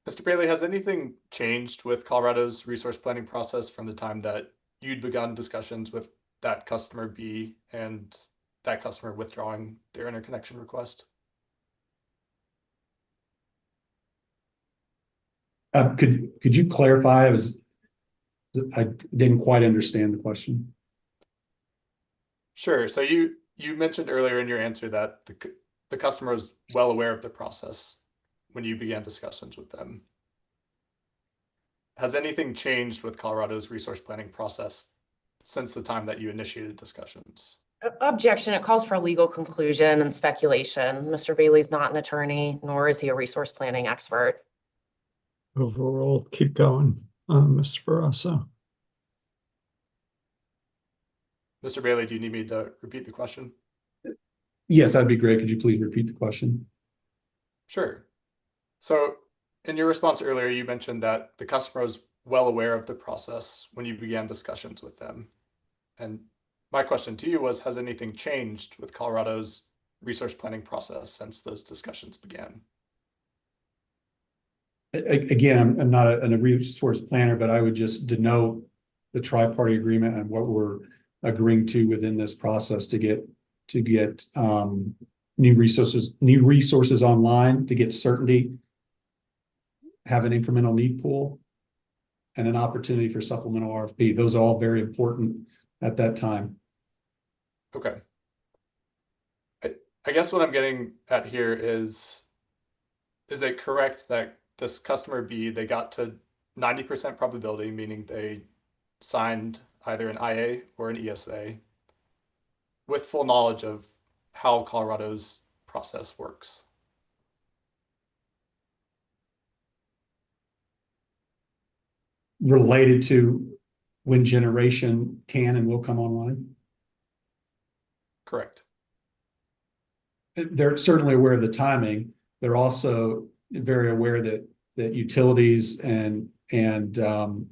Mr. Bailey, has anything changed with Colorado's resource planning process from the time that you'd begun discussions with that customer B and that customer withdrawing their interconnection request? Could you clarify? I didn't quite understand the question. Sure. So you mentioned earlier in your answer that the customer is well aware of the process when you began discussions with them. Has anything changed with Colorado's resource planning process since the time that you initiated discussions? Objection. It calls for a legal conclusion and speculation. Mr. Bailey's not an attorney, nor is he a resource planning expert. Overall, keep going, Mr. Barrasso. Mr. Bailey, do you need me to repeat the question? Yes, that'd be great. Could you please repeat the question? Sure. So in your response earlier, you mentioned that the customer was well aware of the process when you began discussions with them. And my question to you was, has anything changed with Colorado's resource planning process since those discussions began? Again, I'm not a resource planner, but I would just denote the tri-party agreement and what we're agreeing to within this process to get new resources online, to get certainty, have an incremental need pool, and an opportunity for supplemental RFP. Those are all very important at that time. Okay. I guess what I'm getting at here is it correct that this customer B, they got to 90% probability, meaning they signed either an IA or an ESA with full knowledge of how Colorado's process works? Related to when generation can and will come online? Correct. They're certainly aware of the timing. They're also very aware that utilities and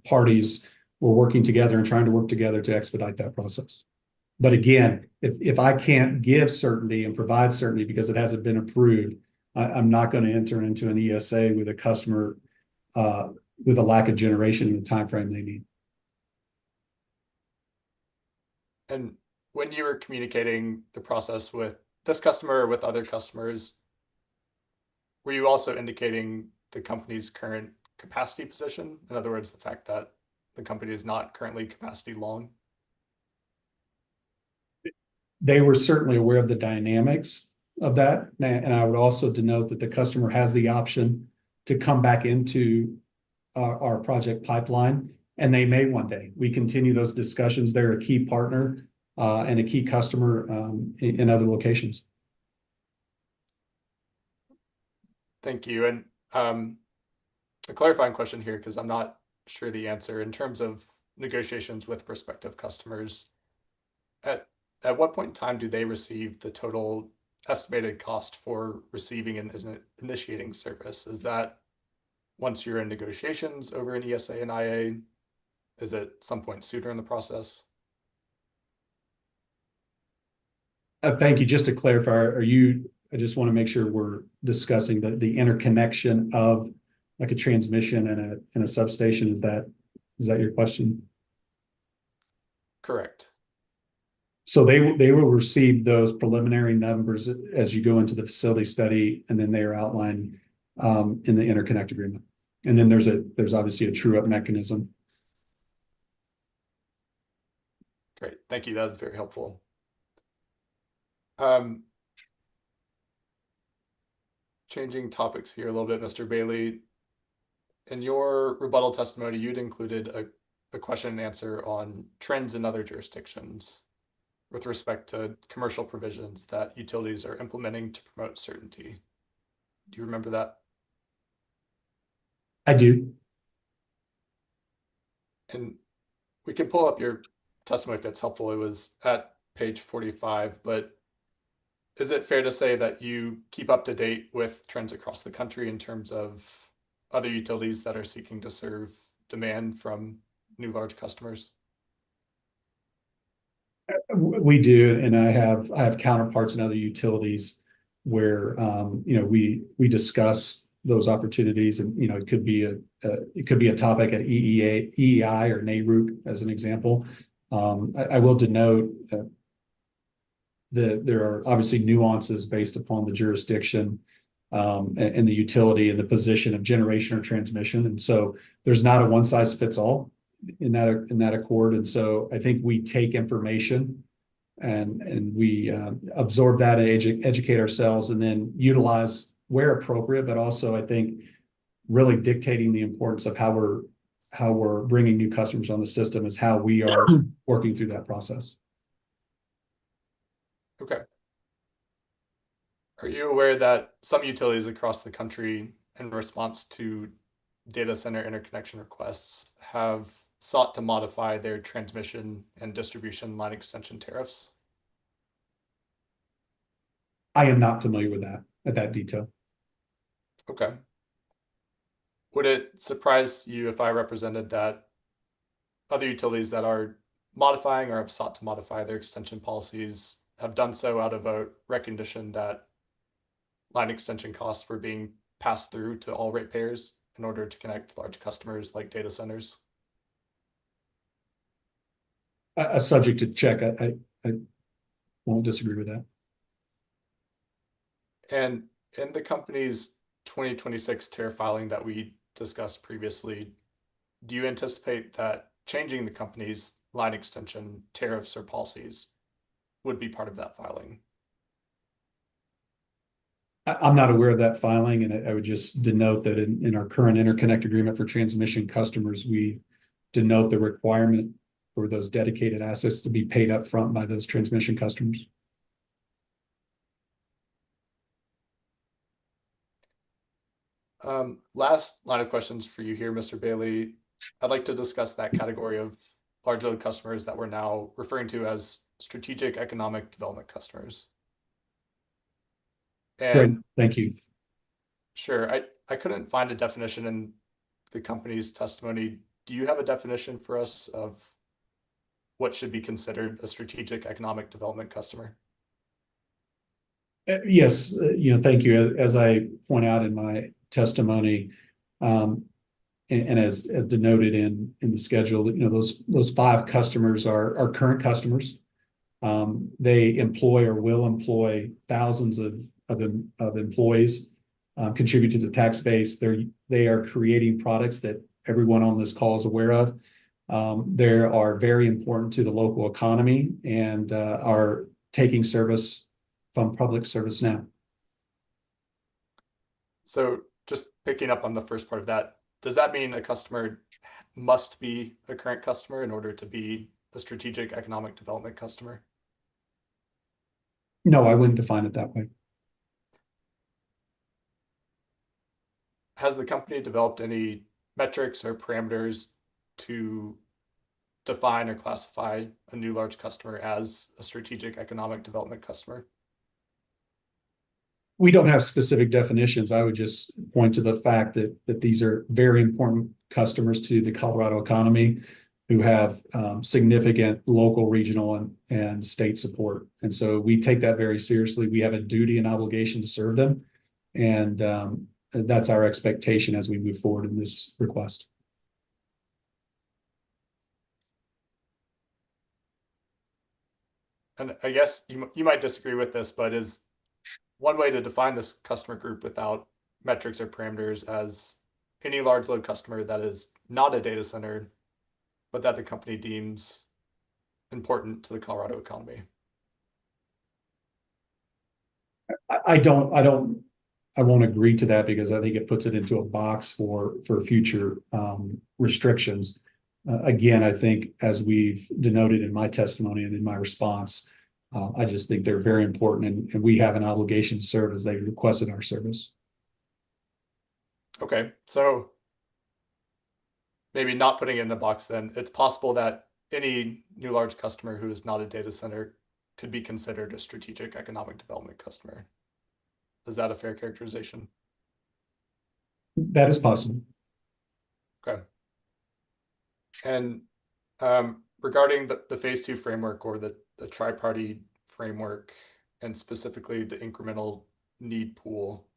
parties were working together and trying to work together to expedite that process. But again, if I can't give certainty and provide certainty because it hasn't been approved, I'm not going to enter into an ESA with a customer with a lack of generation in the time frame they need. And when you were communicating the process with this customer or with other customers, were you also indicating the company's current capacity position? In other words, the fact that the company is not currently capacity long? They were certainly aware of the dynamics of that. And I would also denote that the customer has the option to come back into our project pipeline, and they may one day. We continue those discussions. They're a key partner and a key customer in other locations. Thank you. And a clarifying question here, because I'm not sure the answer. In terms of negotiations with prospective customers, at what point in time do they receive the total estimated cost for receiving and initiating service? Is that once you're in negotiations over an ESA and IA? Is it some point sooner in the process? Thank you. Just to clarify, I just want to make sure we're discussing the interconnection of like a transmission and a substation. Is that your question? Correct. So they will receive those preliminary numbers as you go into the facility study, and then they are outlined in the interconnect agreement. And then there's obviously a true up mechanism. Great, thank you. That was very helpful. Changing topics here a little bit, Mr. Bailey. In your rebuttal testimony, you'd included a question and answer on trends in other jurisdictions. with respect to commercial provisions that utilities are implementing to promote certainty. Do you remember that? I do. And we can pull up your testimony if it's helpful. It was at page 45, but is it fair to say that you keep up to date with trends across the country in terms of other utilities that are seeking to serve demand from new large customers? We do, and I have counterparts in other utilities where we discuss those opportunities, and it could be a topic at EEI or NARUC as an example. I will denote there are obviously nuances based upon the jurisdiction and the utility and the position of generation or transmission, and so there's not a one size fits all in that accord. And so I think we take information and we absorb that, educate ourselves, and then utilize where appropriate, but also I think really dictating the importance of how we're bringing new customers on the system is how we are working through that process. Okay. Are you aware that some utilities across the country, in response to data center interconnection requests, have sought to modify their transmission and distribution line extension tariffs? I am not familiar with that detail. Okay. Would it surprise you if I represented that other utilities that are modifying or have sought to modify their extension policies have done so out of a recognition that line extension costs were being passed through to all ratepayers in order to connect large customers like data centers? A subject to check. I won't disagree with that. And in the company's 2026 tariff filing that we discussed previously, do you anticipate that changing the company's line extension tariffs or policies would be part of that filing? I'm not aware of that filing, and I would just denote that in our current interconnect agreement for transmission customers, we denote the requirement for those dedicated assets to be paid up front by those transmission customers. Last line of questions for you here, Mr. Bailey. I'd like to discuss that category of large load customers that we're now referring to as strategic economic development customers. And Great, thank you. Sure, I couldn't find a definition in the company's testimony. Do you have a definition for us of what should be considered a strategic economic development customer? Yes, thank you. As I point out in my testimony, and as denoted in the schedule, those 5 customers are current customers. They employ or will employ thousands of employees, contribute to the tax base. They are creating products that everyone on this call is aware of. They are very important to the local economy and are taking service from public service now. So just picking up on the first part of that, does that mean a customer must be a current customer in order to be a strategic economic development customer? No, I wouldn't define it that way. Has the company developed any metrics or parameters to define or classify a new large customer as a strategic economic development customer? We don't have specific definitions. I would just point to the fact that these are very important customers to the Colorado economy who have significant local, regional, and state support. And so we take that very seriously. We have a duty and obligation to serve them. And that's our expectation as we move forward in this request. And I guess you might disagree with this, but is one way to define this customer group without metrics or parameters as any large load customer that is not a data center, but that the company deems important to the Colorado economy? I won't agree to that because I think it puts it into a box for future restrictions. Again, I think as we've denoted in my testimony and in my response, I just think they're very important, and we have an obligation to serve as they requested our service. Okay, so maybe not putting it in the box then, it's possible that any new large customer who is not a data center could be considered a strategic economic development customer. Is that a fair characterization? That is possible. Okay. And regarding the phase two framework or the tri-party framework, and specifically the incremental need pool,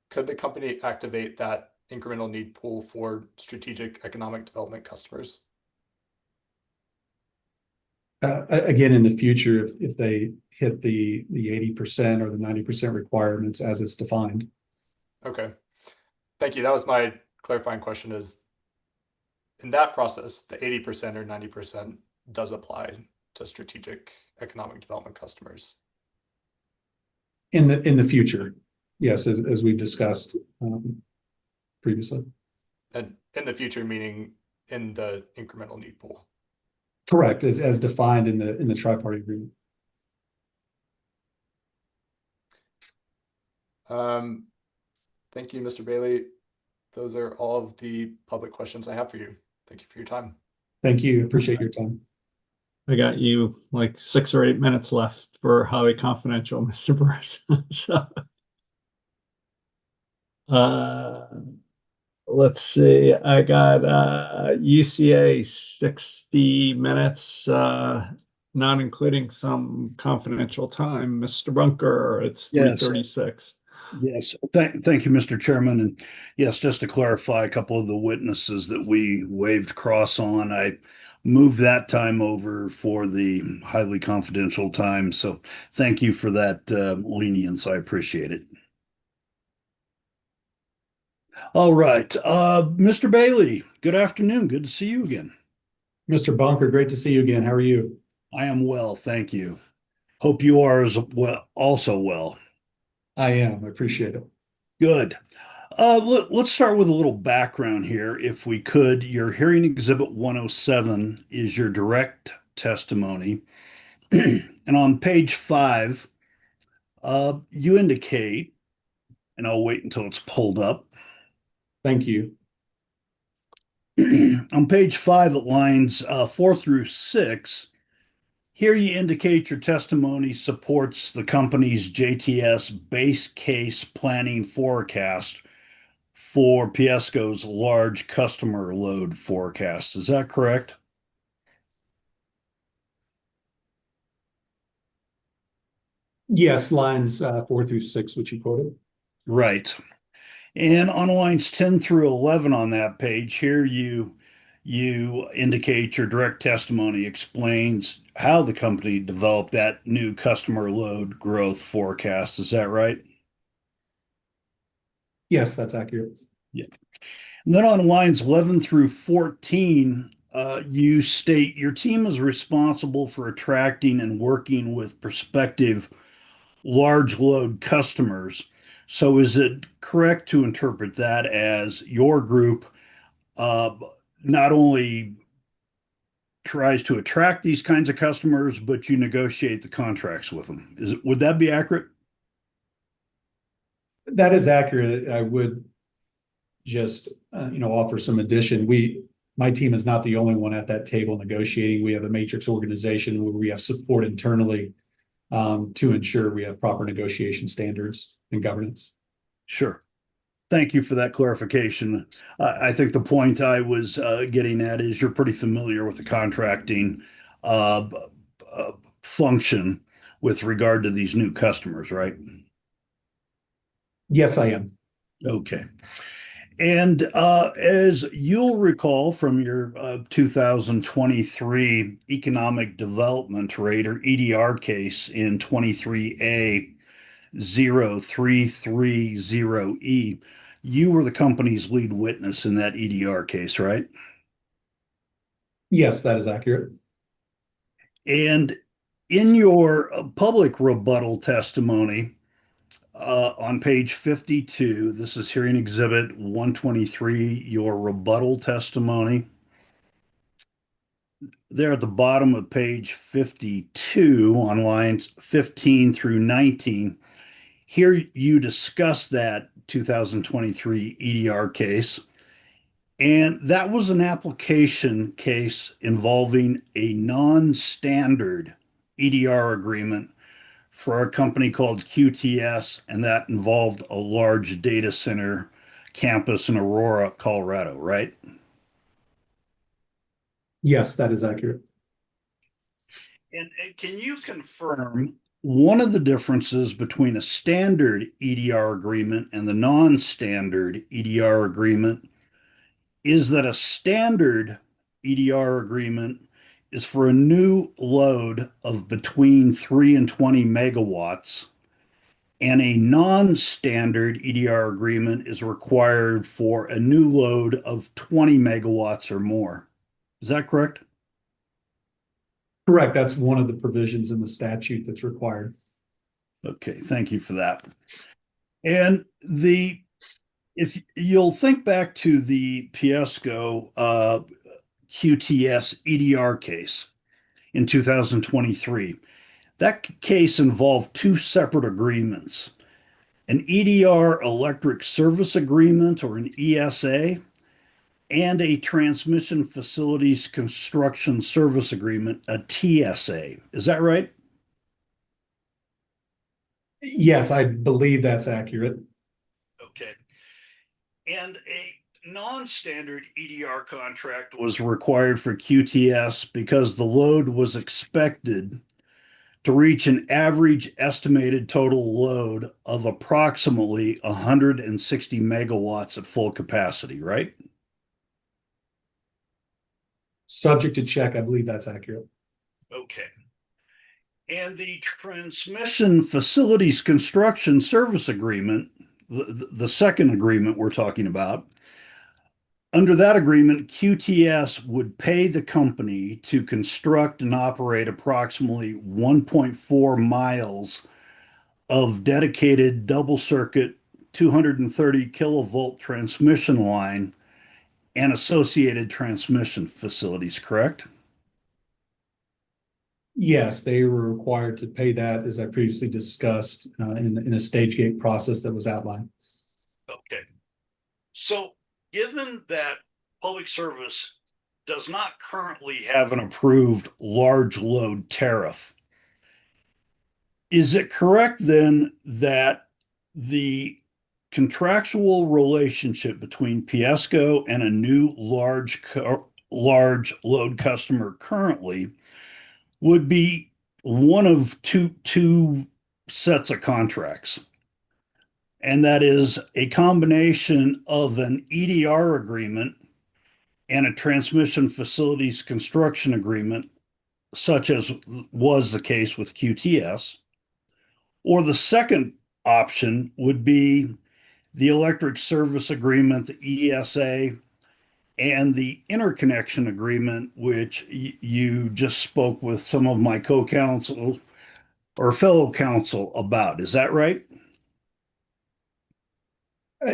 could the company activate that incremental need pool for strategic economic development customers? Again, in the future, if they hit the 80% or the 90% requirements as it's defined. Okay, thank you. That was my clarifying question, is in that process, the 80% or 90% does apply to strategic economic development customers. In the future, yes, as we've discussed previously. And in the future, meaning in the incremental need pool. Correct, as defined in the tri-party agreement. Thank you, Mr. Bailey. Those are all of the public questions I have for you. Thank you for your time. Thank you. Appreciate your time. I got you like 6 or 8 minutes left for highly confidential, Mr. Burris. So, let's see. I got UCA 60 minutes, not including some confidential time. Mr. Bunker, it's Yes. 3:36. Yes, thank you, Mr. Chairman. And yes, just to clarify a couple of the witnesses that we waived cross on, I moved that time over for the highly confidential time. So thank you for that lenience. I appreciate it. All right, Mr. Bailey, good afternoon. Good to see you again. Mr. Bunker, great to see you again. How are you? I am well, thank you. Hope you are as well, also well. I am. I appreciate it. Good. Let's start with a little background here, if we could. Your hearing exhibit 107 is your direct testimony. And on page 5, you indicate, and I'll wait until it's pulled up. Thank you. On page 5, at lines 4 through 6, here you indicate your testimony supports the company's JTS base case planning forecast for Piesco's large customer load forecast. Is that correct? Yes, lines 4 through 6, which you quoted. Right. And on lines 10 through 11 on that page, here you indicate your direct testimony explains how the company developed that new customer load growth forecast. Is that right? Yes, that's accurate. Yeah. And then on lines 11 through 14, you state your team is responsible for attracting and working with prospective large load customers. So is it correct to interpret that as your group not only tries to attract these kinds of customers, but you negotiate the contracts with them? Would that be accurate? That is accurate. I would just offer some addition. My team is not the only one at that table negotiating. We have a matrix organization where we have support internally to ensure we have proper negotiation standards and governance. Sure. Thank you for that clarification. I think the point I was getting at is you're pretty familiar with the contracting function with regard to these new customers, right? Yes, I am. Okay. And as you'll recall from your 2023 Economic Development Rate or EDR case in 23A-0330E, you were the company's lead witness in that EDR case, right? Yes, that is accurate. And in your public rebuttal testimony, on page 52, this is hearing exhibit 123, your rebuttal testimony. there at the bottom of page 52 on lines 15 through 19, here you discuss that 2023 EDR case. And that was an application case involving a non-standard EDR agreement for a company called QTS, and that involved a large data center campus in Aurora, Colorado, right? Yes, that is accurate. And can you confirm one of the differences between a standard EDR agreement and the non-standard EDR agreement is that a standard EDR agreement is for a new load of between 3 and 20 megawatts, and a non-standard EDR agreement is required for a new load of 20 megawatts or more. Is that correct? Correct. That's one of the provisions in the statute that's required. Okay, thank you for that. And if you'll think back to the Piesco QTS EDR case in 2023, that case involved two separate agreements, an EDR electric service agreement or an ESA, and a transmission facilities construction service agreement, a TSA. Is that right? Yes, I believe that's accurate. Okay. And a non-standard EDR contract was required for QTS because the load was expected to reach an average estimated total load of approximately 160 megawatts at full capacity, right? Subject to check, I believe that's accurate. Okay. And the transmission facilities construction service agreement, the second agreement we're talking about, under that agreement, QTS would pay the company to construct and operate approximately 1.4 miles of dedicated double circuit 230 kilovolt transmission line and associated transmission facilities, correct? Yes, they were required to pay that, as I previously discussed, in a stage gate process that was outlined. Okay. So given that public service does not currently have an approved large load tariff, is it correct then that the contractual relationship between Piesco and a new large load customer currently would be one of two sets of contracts? And that is a combination of an EDR agreement and a transmission facilities construction agreement, such as was the case with QTS. Or the second option would be the electric service agreement, the ESA, and the interconnection agreement, which you just spoke with some of my co-counsel or fellow counsel about. Is that right?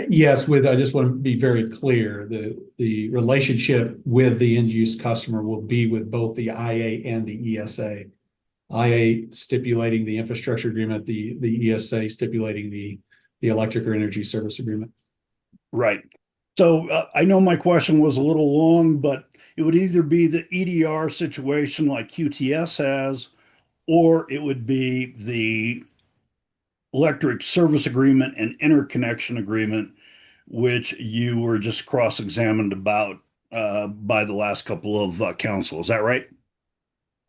Yes, I just want to be very clear, the relationship with the end use customer will be with both the IA and the ESA. IA stipulating the infrastructure agreement, the ESA stipulating the electric or energy service agreement. Right. So I know my question was a little long, but it would either be the EDR situation like QTS has, or it would be the electric service agreement and interconnection agreement, which you were just cross-examined about by the last couple of counsel. Is that right?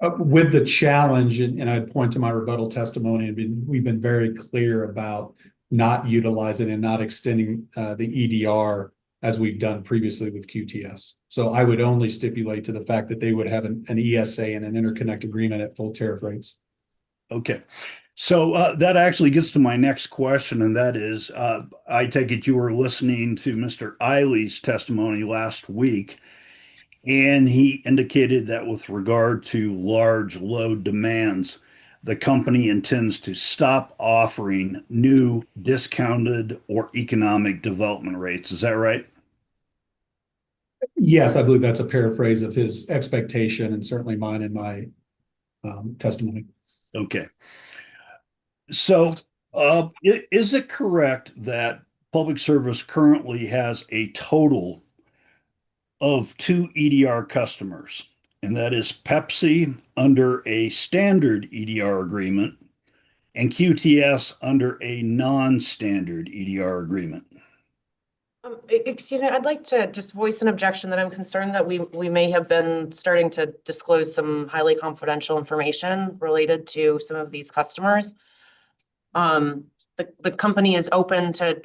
With the challenge, and I'd point to my rebuttal testimony, and we've been very clear about not utilizing and not extending the EDR as we've done previously with QTS. So I would only stipulate to the fact that they would have an ESA and an interconnect agreement at full tariff rates. Okay. So that actually gets to my next question, and that is, I take it you were listening to Mr. Eiley's testimony last week, and he indicated that with regard to large load demands, the company intends to stop offering new discounted or economic development rates. Is that right? Yes, I believe that's a paraphrase of his expectation and certainly mine in my testimony. Okay. So, is it correct that Public Service currently has a total of 2 EDR customers? And that is Pepsi under a standard EDR agreement and QTS under a non-standard EDR agreement? Excuse me, I'd like to just voice an objection that I'm concerned that we may have been starting to disclose some highly confidential information related to some of these customers. The company is open to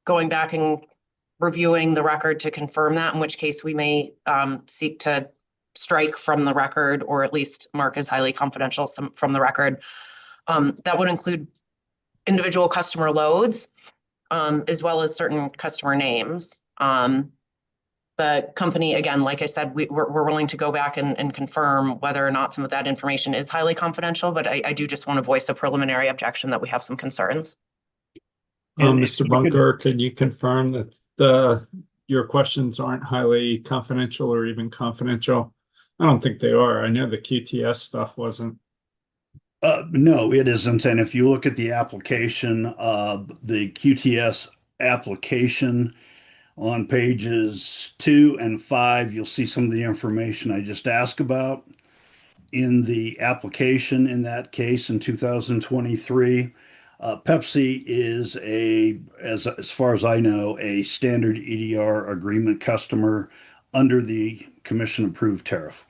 going back and reviewing the record to confirm that, in which case we may seek to strike from the record or at least mark as highly confidential from the record. That would include individual customer loads, as well as certain customer names. The company, again, like I said, we're willing to go back and confirm whether or not some of that information is highly confidential, but I do just want to voice a preliminary objection that we have some concerns. Mr. Bunker, can you confirm that your questions aren't highly confidential or even confidential? I don't think they are. I know the QTS stuff wasn't. No, it isn't. And if you look at the application, the QTS application on pages 2 and 5, you'll see some of the information I just asked about. In the application, in that case, in 2023, Pepsi is as far as I know, a standard EDR agreement customer under the commission-approved tariff.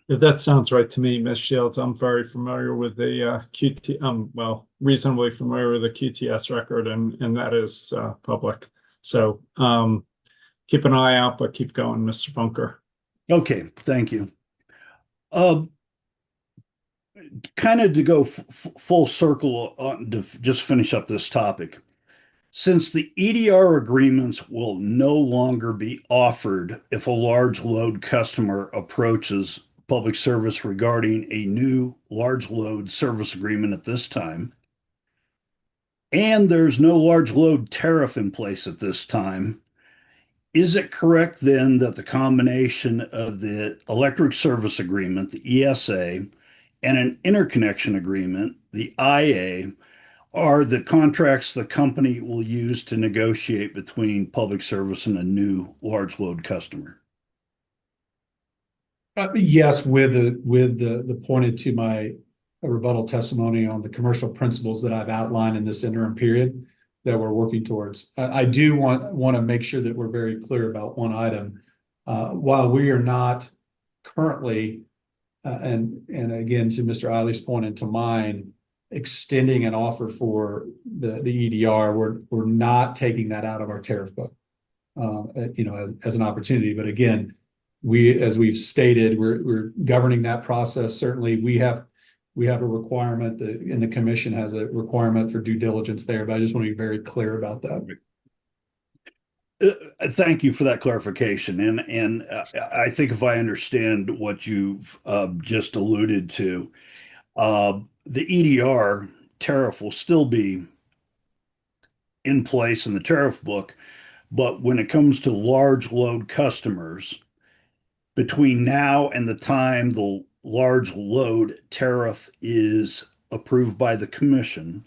That sounds right to me, Ms. Shields. I'm very familiar with the well, reasonably familiar with the QTS record, and that is public. So keep an eye out, but keep going, Mr. Bunker. Okay, thank you. Kind of to go full circle to just finish up this topic. Since the EDR agreements will no longer be offered if a large load customer approaches Public Service regarding a new large load service agreement at this time, and there's no large load tariff in place at this time, is it correct then that the combination of the electric service agreement, the ESA, and an interconnection agreement, the IA, are the contracts the company will use to negotiate between Public Service and a new large load customer? Yes, with the pointed to my rebuttal testimony on the commercial principles that I've outlined in this interim period that we're working towards. I do want to make sure that we're very clear about one item. While we are not currently, and again, to Mr. Eiley's point and to mine, extending an offer for the EDR, we're not taking that out of our tariff book, as an opportunity. But again, as we've stated, we're governing that process. Certainly, we have a requirement and the commission has a requirement for due diligence there. But I just want to be very clear about that. Thank you for that clarification. And I think if I understand what you've just alluded to, the EDR tariff will still be in place in the tariff book, but when it comes to large load customers, between now and the time the large load tariff is approved by the commission,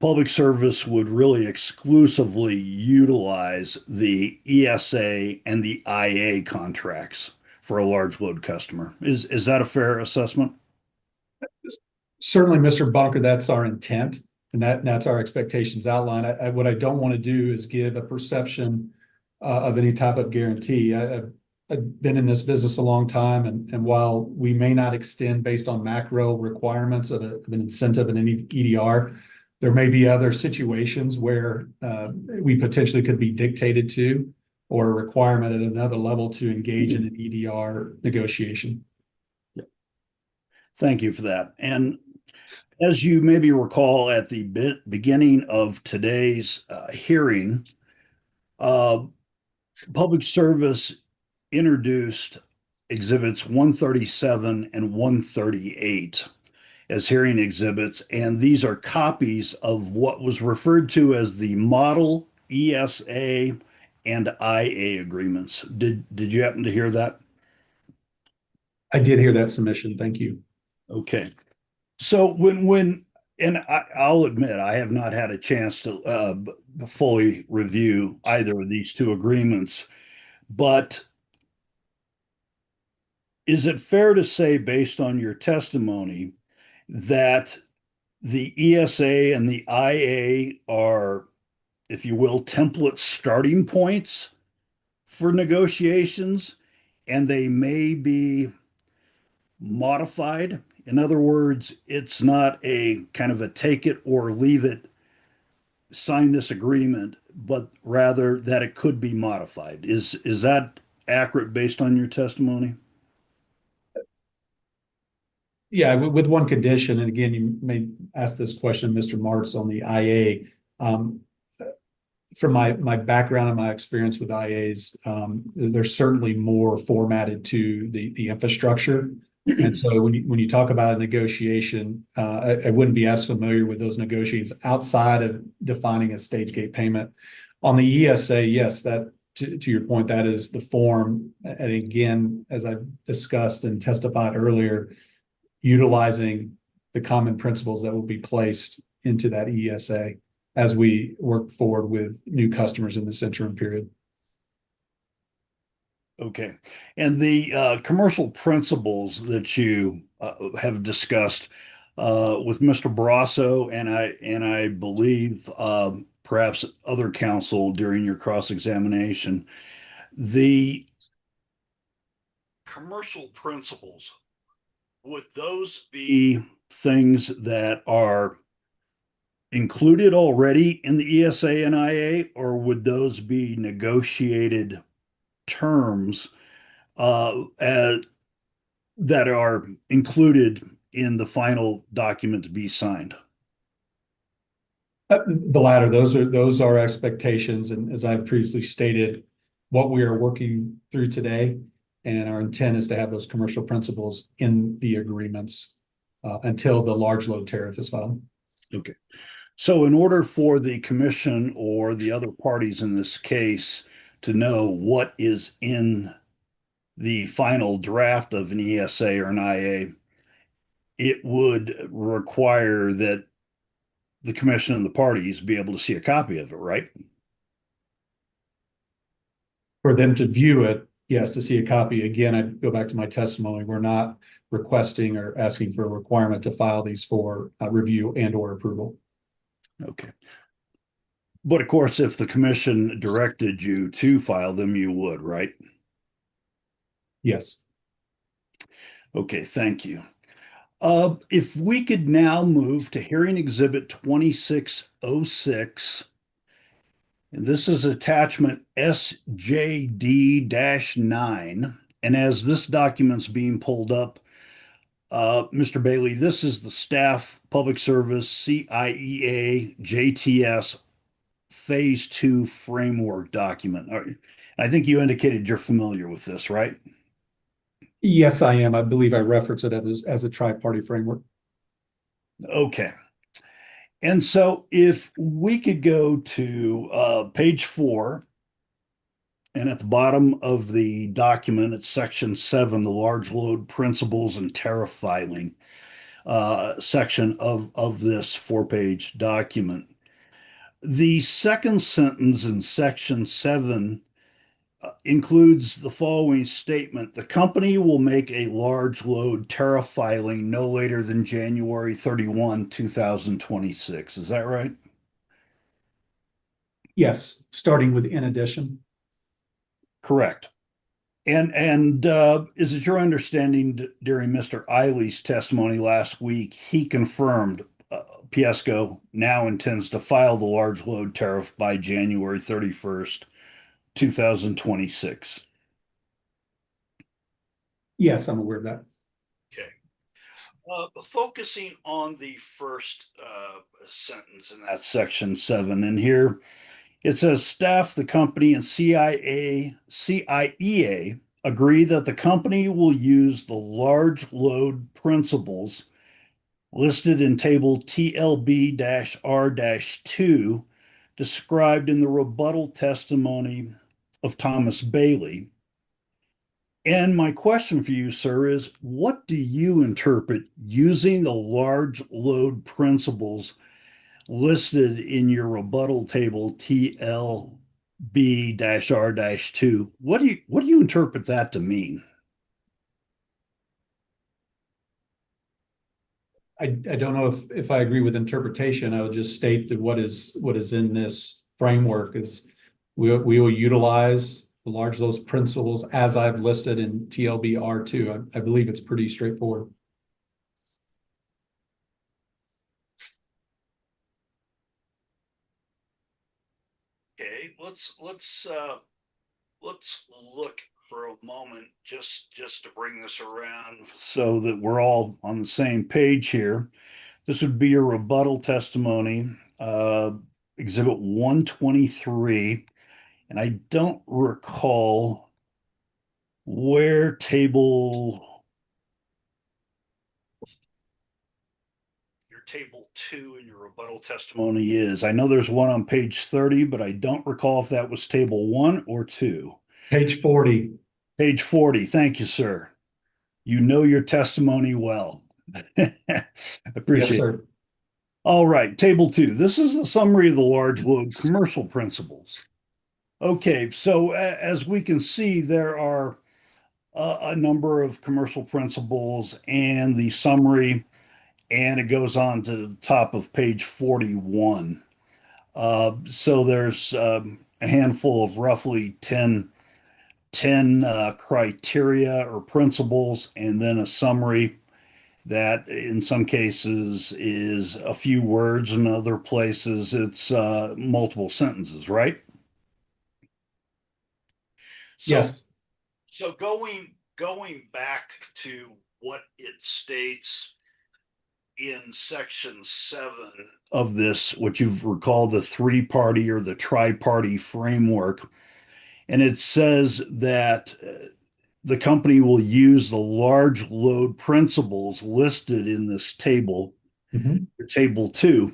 Public Service would really exclusively utilize the ESA and the IA contracts for a large load customer. Is that a fair assessment? Certainly, Mr. Bunker, that's our intent, and that's our expectations outlined. What I don't want to do is give a perception of any type of guarantee. I've been in this business a long time, and while we may not extend based on macro requirements of an incentive in any EDR, there may be other situations where we potentially could be dictated to or a requirement at another level to engage in an EDR negotiation. Thank you for that. And as you maybe recall at the beginning of today's hearing, Public Service introduced exhibits 137 and 138 as hearing exhibits, and these are copies of what was referred to as the model ESA and IA agreements. Did you happen to hear that? I did hear that submission. Thank you. Okay. So I'll admit, I have not had a chance to fully review either of these two agreements, but is it fair to say, based on your testimony, that the ESA and the IA are, if you will, template starting points for negotiations, and they may be modified? In other words, it's not a kind of a take it or leave it, sign this agreement, but rather that it could be modified. Is that accurate based on your testimony? Yeah, with one condition, and again, you may ask this question, Mr. Martz, on the IA. From my background and my experience with IAs, they're certainly more formatted to the infrastructure. And so when you talk about a negotiation, I wouldn't be as familiar with those negotiations outside of defining a stage gate payment. On the ESA, yes, that to your point, that is the form. And again, as I've discussed and testified earlier, utilizing the common principles that will be placed into that ESA as we work forward with new customers in this interim period. Okay. And the commercial principles that you have discussed with Mr. Barrasso and I believe perhaps other counsel during your cross-examination, the commercial principles, would those be things that are included already in the ESA and IA, or would those be negotiated terms that are included in the final document to be signed? The latter. Those are expectations, and as I've previously stated, what we are working through today, and our intent is to have those commercial principles in the agreements until the large load tariff is filed. Okay. So in order for the commission or the other parties in this case to know what is in the final draft of an ESA or an IA, it would require that the commission and the parties be able to see a copy of it, right? For them to view it, yes, to see a copy. Again, I go back to my testimony. We're not requesting or asking for a requirement to file these for review and or approval. Okay. But of course, if the commission directed you to file them, you would, right? Yes. Okay, thank you. If we could now move to hearing exhibit 2606, and this is attachment SJD-9. And as this document's being pulled up, Mr. Bailey, this is the staff public service CIEA JTS phase 2 framework document. I think you indicated you're familiar with this, right? Yes, I am. I believe I reference it as a tri-party framework. Okay. And so if we could go to page 4, and at the bottom of the document, it's section 7, the large load principles and tariff filing section of this 4-page document. The second sentence in section 7 includes the following statement: the company will make a large load tariff filing no later than January 31, 2026. Is that right? Yes, starting with in addition. Correct. And is it your understanding during Mr. Eiley's testimony last week, he confirmed Piesco now intends to file the large load tariff by January 31st, 2026? Yes, I'm aware of that. Okay. Focusing on the first sentence in that section 7, and here it says staff, the company, and CIEA agree that the company will use the large load principles listed in table TLB-R-2 described in the rebuttal testimony of Thomas Bailey. And my question for you, sir, is what do you interpret using the large load principles listed in your rebuttal table TLB-R-2? What do you interpret that to mean? I don't know if I agree with interpretation. I would just state that what is in this framework is we will utilize the large load principles as I've listed in TLB R2. I believe it's pretty straightforward. Okay, let's look for a moment just to bring this around so that we're all on the same page here. This would be your rebuttal testimony, Exhibit 123, and I don't recall where table 2 in your rebuttal testimony is. I know there's one on page 30, but I don't recall if that was table 1 or 2. Page 40. Page 40. Thank you, sir. You know your testimony well. Appreciate Yes, sir. it. All right, table 2. This is the summary of the large load commercial principles. Okay, so as we can see, there are a number of commercial principles and the summary, and it goes on to the top of page 41. So there's a handful of roughly 10 criteria or principles, and then a summary that in some cases is a few words, in other places it's multiple sentences, right? So, Yes. So going back to what it states in section 7 of this, what you've recalled the 3-party or the tri-party framework, and it says that the company will use the large load principles listed in this table, table 2.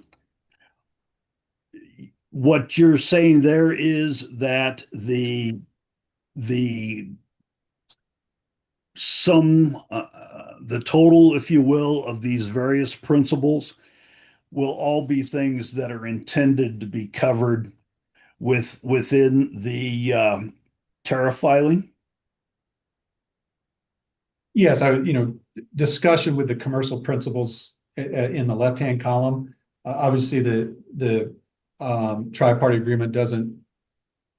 What you're saying there is that the total, if you will, of these various principles will all be things that are intended to be covered within the tariff filing. Yes, discussion with the commercial principles in the left-hand column. Obviously, the tri-party agreement doesn't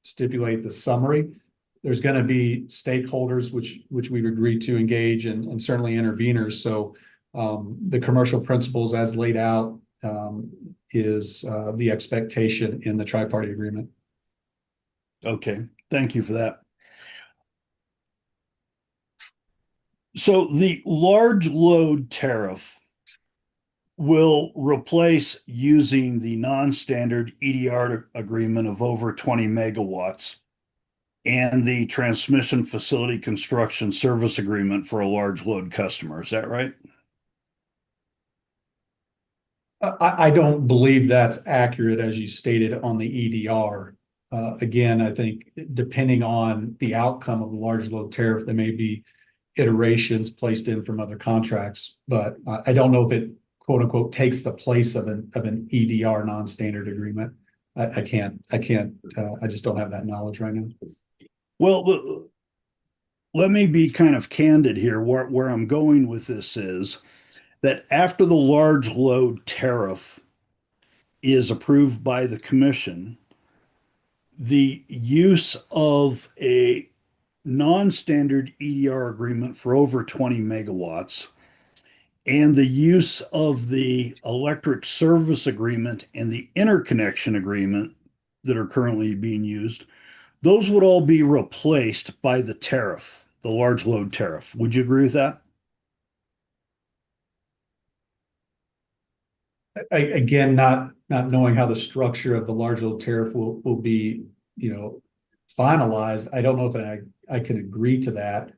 stipulate the summary. There's going to be stakeholders which we've agreed to engage and certainly interveners. So the commercial principles as laid out is the expectation in the tri-party agreement. Okay, thank you for that. So the large load tariff will replace using the non-standard EDR agreement of over 20 megawatts and the transmission facility construction service agreement for a large load customer. Is that right? I don't believe that's accurate as you stated on the EDR. Again, I think depending on the outcome of the large load tariff, there may be iterations placed in from other contracts, but I don't know if it quote unquote takes the place of an EDR non-standard agreement. I just don't have that knowledge right now. Well, let me be kind of candid here. Where I'm going with this is that after the large load tariff is approved by the commission, the use of a non-standard EDR agreement for over 20 megawatts and the use of the electric service agreement and the interconnection agreement that are currently being used, those would all be replaced by the tariff, the large load tariff. Would you agree with that? Again, not knowing how the structure of the large load tariff will be, finalized. I don't know if I can agree to that.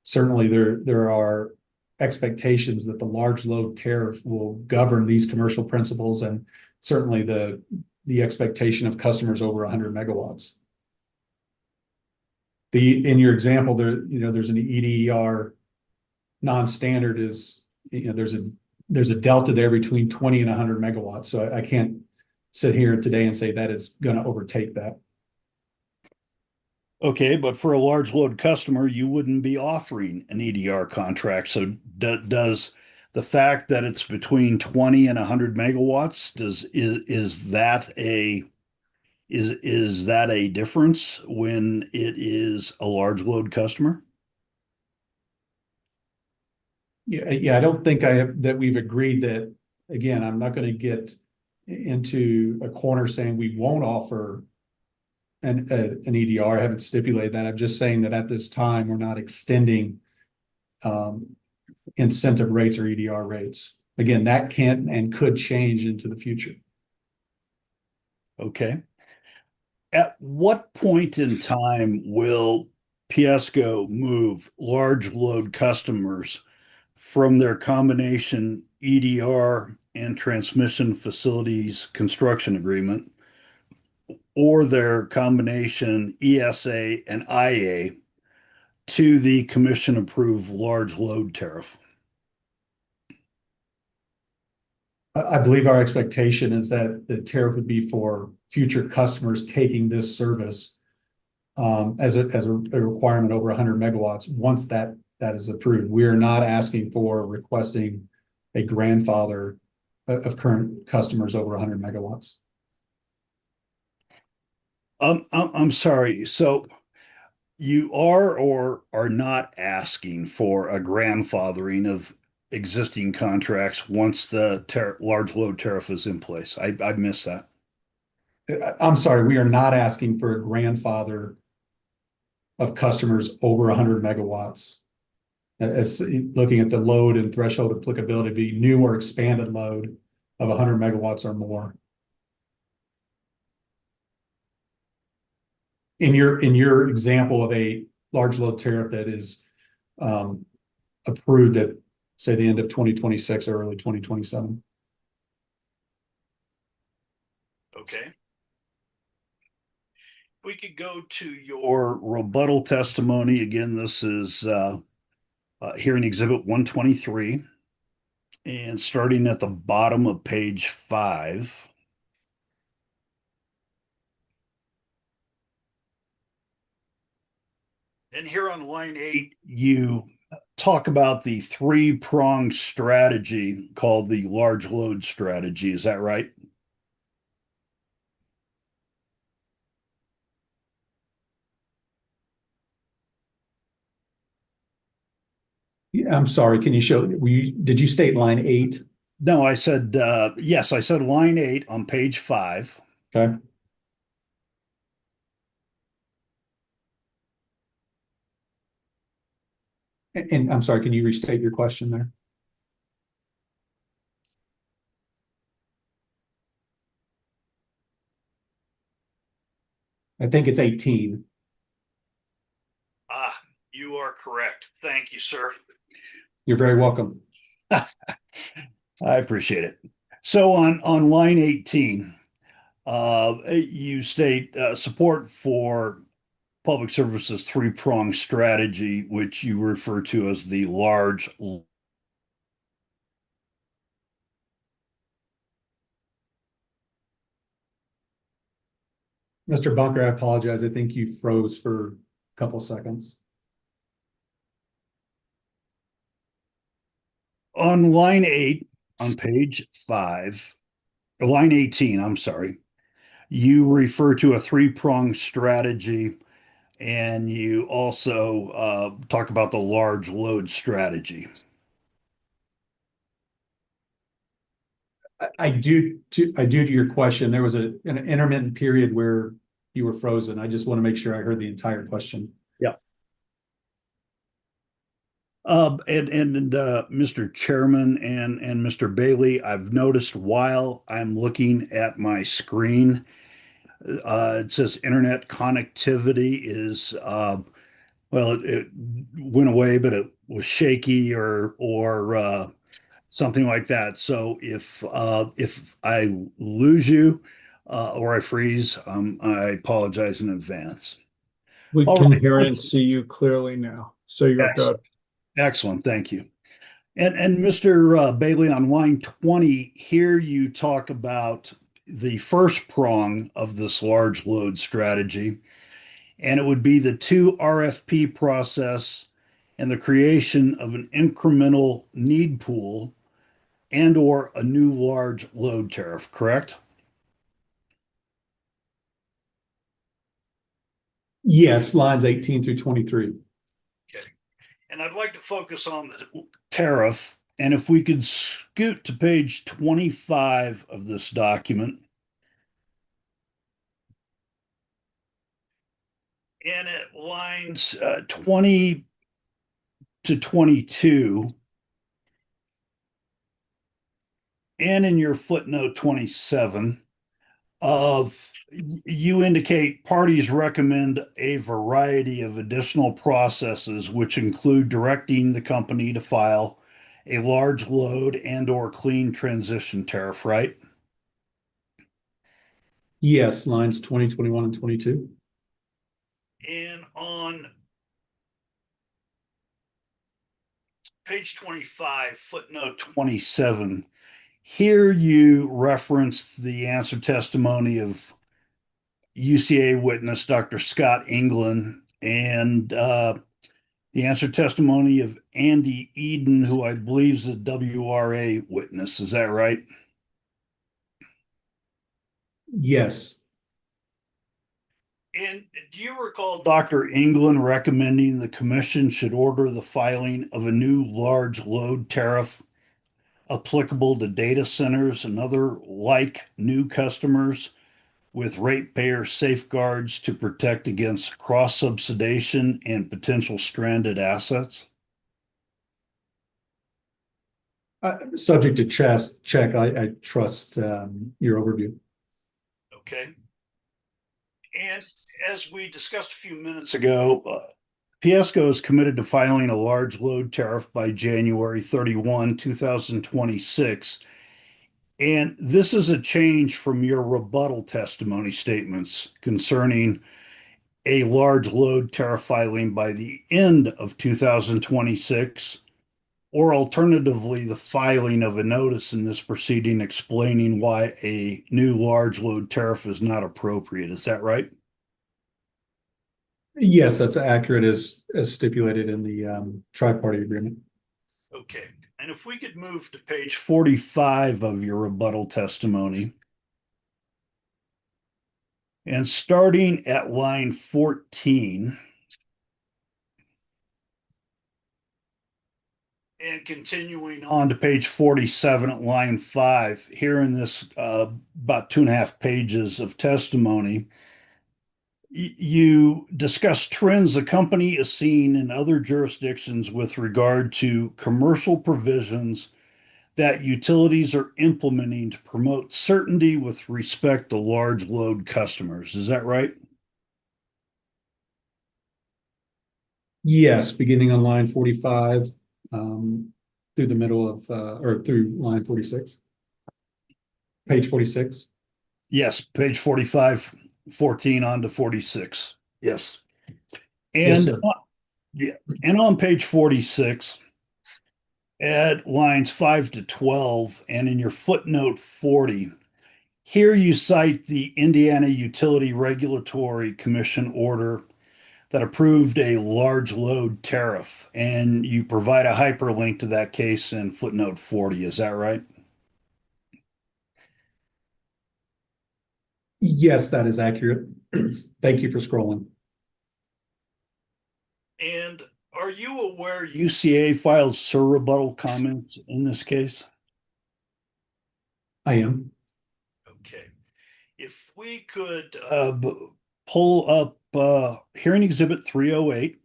Certainly there are expectations that the large load tariff will govern these commercial principles and certainly the expectation of customers over 100 megawatts. in your example there, there's an EDR non-standard is, there's a delta there between 20 and 100 megawatts. So I can't sit here today and say that is going to overtake that. Okay, but for a large load customer, you wouldn't be offering an EDR contract. So does the fact that it's between 20 and 100 megawatts, is that a difference when it is a large load customer? Yeah, I don't think that we've agreed that, again, I'm not going to get into a corner saying we won't offer an EDR. I haven't stipulated that. I'm just saying that at this time, we're not extending incentive rates or EDR rates. Again, that can and could change into the future. Okay. At what point in time will Piesco move large load customers from their combination EDR and transmission facilities construction agreement or their combination ESA and IA to the commission approved large load tariff? I believe our expectation is that the tariff would be for future customers taking this service as a requirement over 100 megawatts. Once that is approved, we are not asking for requesting a grandfather of current customers over 100 megawatts. I'm sorry. So you are or are not asking for a grandfathering of existing contracts once the large load tariff is in place? I missed that. I'm sorry, we are not asking for a grandfather of customers over 100 megawatts. As looking at the load and threshold applicability, be new or expanded load of 100 megawatts or more. In your example of a large load tariff that is approved at, say, the end of 2026 or early 2027. Okay. We could go to your rebuttal testimony. Again, this is here in Exhibit 123 and starting at the bottom of page 5. And here on line 8, you talk about the 3-pronged strategy called the large load strategy. Is that right? Yeah, I'm sorry. Can you show? Did you state line 8? No, I said yes. I said line 8 on page 5. Okay. And I'm sorry, can you restate your question there? I think it's 18. Ah, you are correct. Thank you, sir. You're very welcome. I appreciate it. So on line 18, you state support for Public Service's 3-pronged strategy, which you refer to as the large. Mr. Bunker, I apologize. I think you froze for a couple seconds. On line 8 on page 5, or line 18, I'm sorry, you refer to a 3-pronged strategy, and you also talk about the large load strategy. I do to your question. There was an intermittent period where you were frozen. I just want to make sure I heard the entire question. Yeah. And Mr. Chairman and Mr. Bailey, I've noticed while I'm looking at my screen, it says internet connectivity is well, it went away, but it was shaky or something like that. So if I lose you or I freeze, I apologize in advance. We All can right, hear and let's- see you clearly now, so you're good. Excellent, thank you. And Mr. Bailey, on line 20, here you talk about the first prong of this large load strategy, and it would be the 2 RFP process and the creation of an incremental need pool and or a new large load tariff, correct? Yes, lines 18 through 23. And I'd like to focus on the tariff. And if we could scoot to page 25 of this document. And at lines 20 to 22, and in your footnote 27, you indicate parties recommend a variety of additional processes, which include directing the company to file a large load and or clean transition tariff, right? Yes, lines 20, 21, and 22. And on page 25, footnote 27, here you reference the answer testimony of UCA witness Dr. Scott England and the answer testimony of Andy Eden, who I believe is a WRA witness. Is that right? Yes. And do you recall Dr. England recommending the commission should order the filing of a new large load tariff applicable to data centers and other like new customers with ratepayer safeguards to protect against cross subsidization and potential stranded assets? Subject to check, I trust your overview. Okay. And as we discussed a few minutes ago, PSCO is committed to filing a large load tariff by January 31, 2026. And this is a change from your rebuttal testimony statements concerning a large load tariff filing by the end of 2026, or alternatively, the filing of a notice in this proceeding explaining why a new large load tariff is not appropriate. Is that right? Yes, that's accurate as stipulated in the tri-party agreement. Okay. And if we could move to page 45 of your rebuttal testimony. And starting at line 14 and continuing on to page 47 at line 5, here in this about 2.5 pages of testimony, you discuss trends the company is seeing in other jurisdictions with regard to commercial provisions that utilities are implementing to promote certainty with respect to large load customers. Is that right? Yes, beginning on line 45 through the middle of or through line 46. Page 46. Yes, page 45, 14 on to 46. Yes. Yes, And yeah, and on page 46, at lines 5 to 12, and in your footnote 40, here you cite the Indiana Utility Regulatory Commission order that approved a large load tariff, and you provide a hyperlink to that case in footnote 40. Is that right? Yes, that is accurate. Thank you for scrolling. And are you aware UCA filed rebuttal comments in this case? I am. Okay. If we could pull up hearing exhibit 308.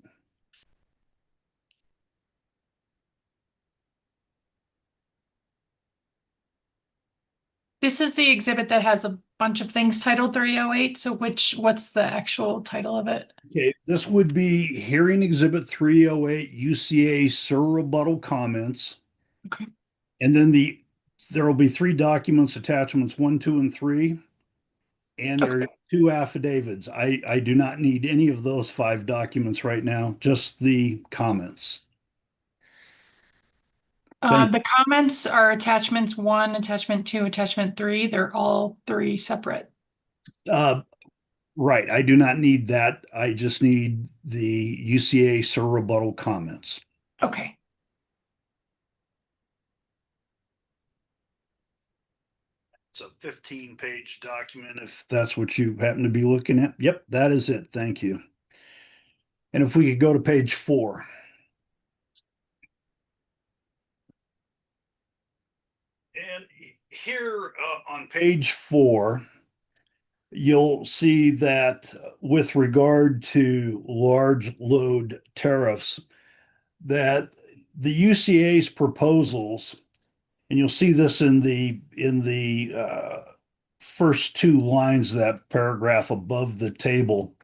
This is the exhibit that has a bunch of things titled 308. So what's the actual title of it? Okay, this would be hearing exhibit 308 UCA rebuttal comments. Okay. And then there will be 3 documents, attachments 1, 2, and 3. And there are 2 affidavits. I do not need any of those 5 documents right now, just the comments. The comments are attachments 1, attachment 2, attachment 3. They're all 3 separate. Right. I do not need that. I just need the UCA sur rebuttal comments. Okay. It's a 15-page document if that's what you happen to be looking at. Yep, that is it. Thank you. And if we could go to page 4. And here on page 4, you'll see that with regard to large load tariffs, that the UCA's proposals, and you'll see this in the first 2 lines of that paragraph above the table,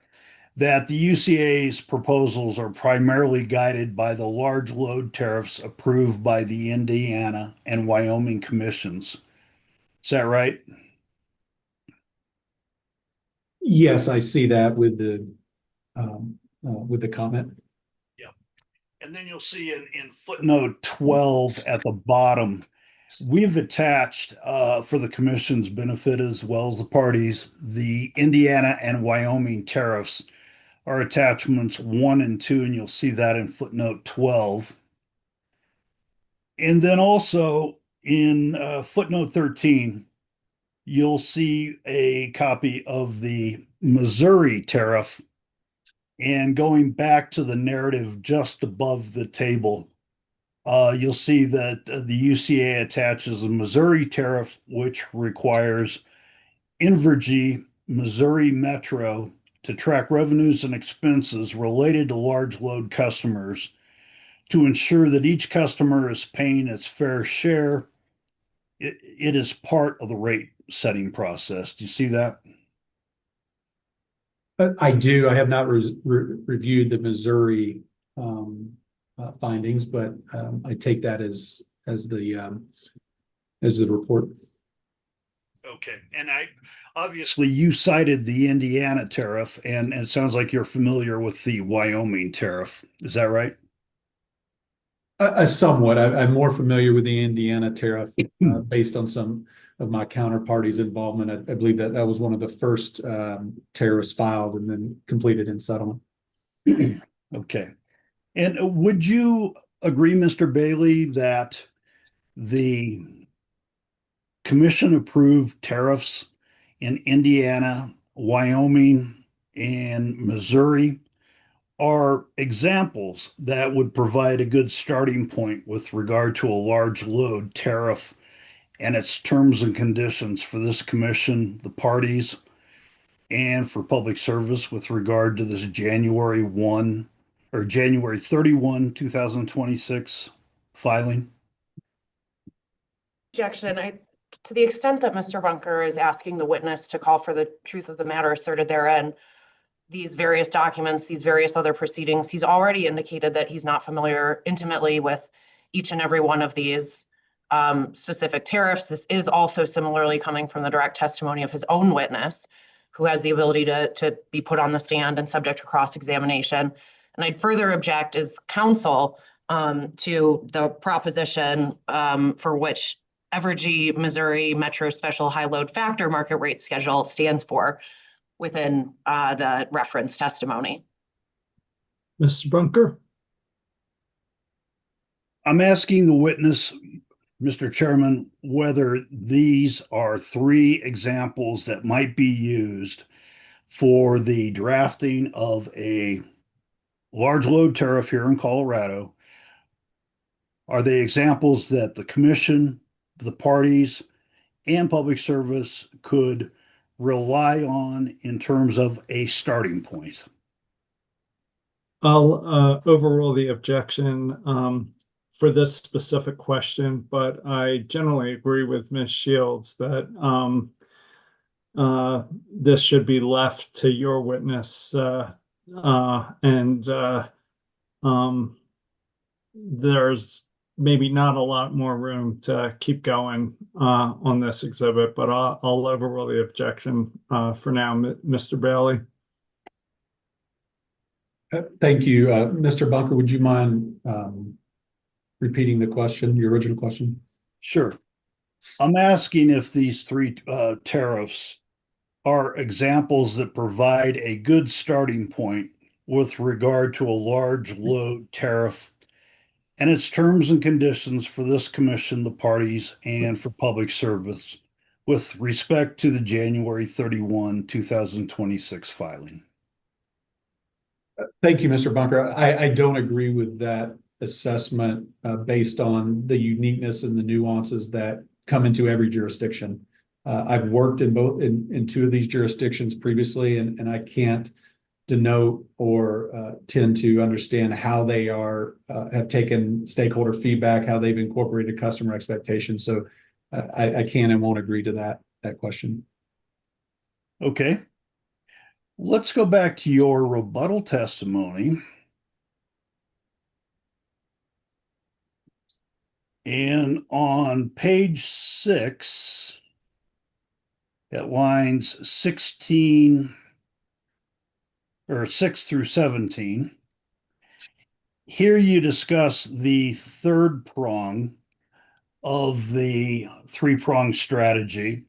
that the UCA's proposals are primarily guided by the large load tariffs approved by the Indiana and Wyoming commissions. Is that right? Yes, I see that with the comment. Yep. And then you'll see in footnote 12 at the bottom, we've attached for the commission's benefit as well as the parties, the Indiana and Wyoming tariffs are attachments 1 and 2, and you'll see that in footnote 12. And then also in footnote 13, you'll see a copy of the Missouri tariff. And going back to the narrative just above the table, you'll see that the UCA attaches a Missouri tariff, which requires Invergy Missouri Metro to track revenues and expenses related to large load customers to ensure that each customer is paying its fair share. It is part of the rate setting process. Do you see that? I do. I have not reviewed the Missouri findings, but I take that as the report. Okay, and obviously you cited the Indiana tariff, and it sounds like you're familiar with the Wyoming tariff. Is that right? Somewhat. I'm more familiar with the Indiana tariff based on some of my counterparties' involvement. I believe that was one of the first tariffs filed and then completed in settlement. Okay. And would you agree, Mr. Bailey, that the commission approved tariffs in Indiana, Wyoming, and Missouri are examples that would provide a good starting point with regard to a large load tariff and its terms and conditions for this commission, the parties, and for public service with regard to this January 31, 2026 filing? Objection. To the extent that Mr. Bunker is asking the witness to call for the truth of the matter asserted therein, these various documents, these various other proceedings, he's already indicated that he's not familiar intimately with each and every one of these specific tariffs. This is also similarly coming from the direct testimony of his own witness, who has the ability to be put on the stand and subject to cross-examination. And I'd further object as counsel to the proposition for which Evergy Missouri Metro Special High Load Factor Market Rate Schedule stands for within the reference testimony. Mr. Bunker? I'm asking the witness, Mr. Chairman, whether these are 3 examples that might be used for the drafting of a large load tariff here in Colorado. Are they examples that the commission, the parties, and public service could rely on in terms of a starting point? I'll overrule the objection for this specific question, but I generally agree with Ms. Shields that this should be left to your witness, and there's maybe not a lot more room to keep going on this exhibit, but I'll overrule the objection for now, Mr. Bailey. Thank you. Mr. Bunker, would you mind repeating the question, your original question? Sure. I'm asking if these three tariffs are examples that provide a good starting point with regard to a large load tariff and its terms and conditions for this commission, the parties, and for public service with respect to the January 31, 2026 filing. Thank you, Mr. Bunker. I don't agree with that assessment based on the uniqueness and the nuances that come into every jurisdiction. I've worked in two of these jurisdictions previously, and I can't denote or tend to understand how they have taken stakeholder feedback, how they've incorporated customer expectations. So I can and won't agree to that question. Okay. Let's go back to your rebuttal testimony. And on page 6, at lines 16 or 6 through 17, here you discuss the third prong of the three-prong strategy.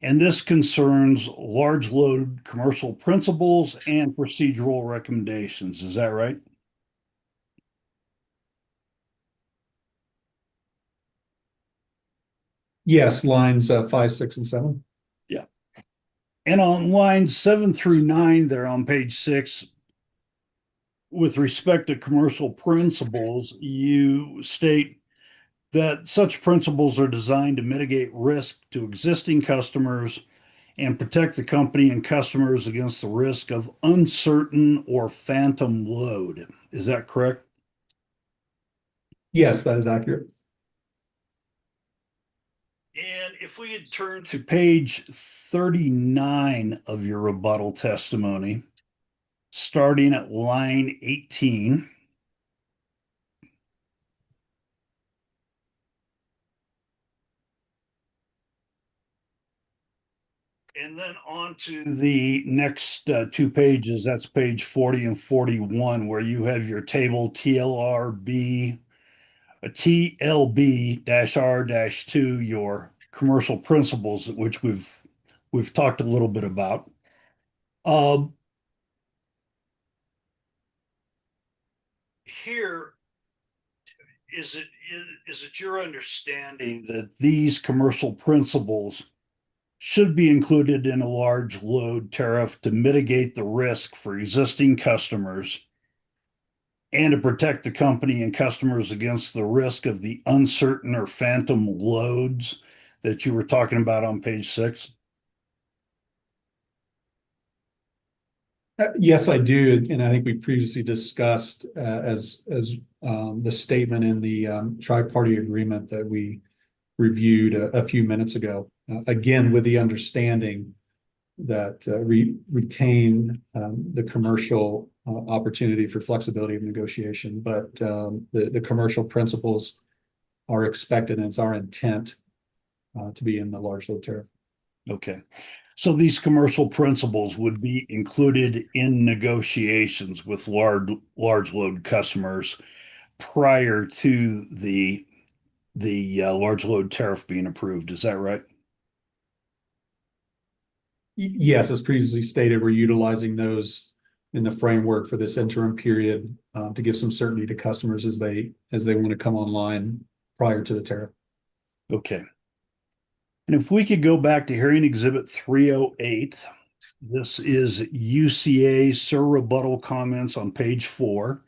And this concerns large load commercial principles and procedural recommendations. Is that right? Yes, lines 5, 6, and 7. Yeah. And on lines 7 through 9, there on page 6, with respect to commercial principles, you state that such principles are designed to mitigate risk to existing customers and protect the company and customers against the risk of uncertain or phantom load. Is that correct? Yes, that is accurate. And if we had turned to page 39 of your rebuttal testimony, starting at line 18, and then on to the next two pages, that's page 40 and 41, where you have your table TLB-R-2, your commercial principles, which we've talked a little bit about. Here, is it your understanding that these commercial principles should be included in a large load tariff to mitigate the risk for existing customers and to protect the company and customers against the risk of the uncertain or phantom loads that you were talking about on page 6? Yes, I do, and I think we previously discussed as the statement in the tri-party agreement that we reviewed a few minutes ago. Again, with the understanding that retain the commercial opportunity for flexibility of negotiation, but the commercial principles are expected, and it's our intent to be in the large load tariff. Okay. So these commercial principles would be included in negotiations with large load customers prior to the large load tariff being approved. Is that right? Yes, as previously stated, we're utilizing those in the framework for this interim period to give some certainty to customers as they want to come online prior to the tariff. Okay. And if we could go back to hearing exhibit 308, this is UCA Sir rebuttal comments on page 4.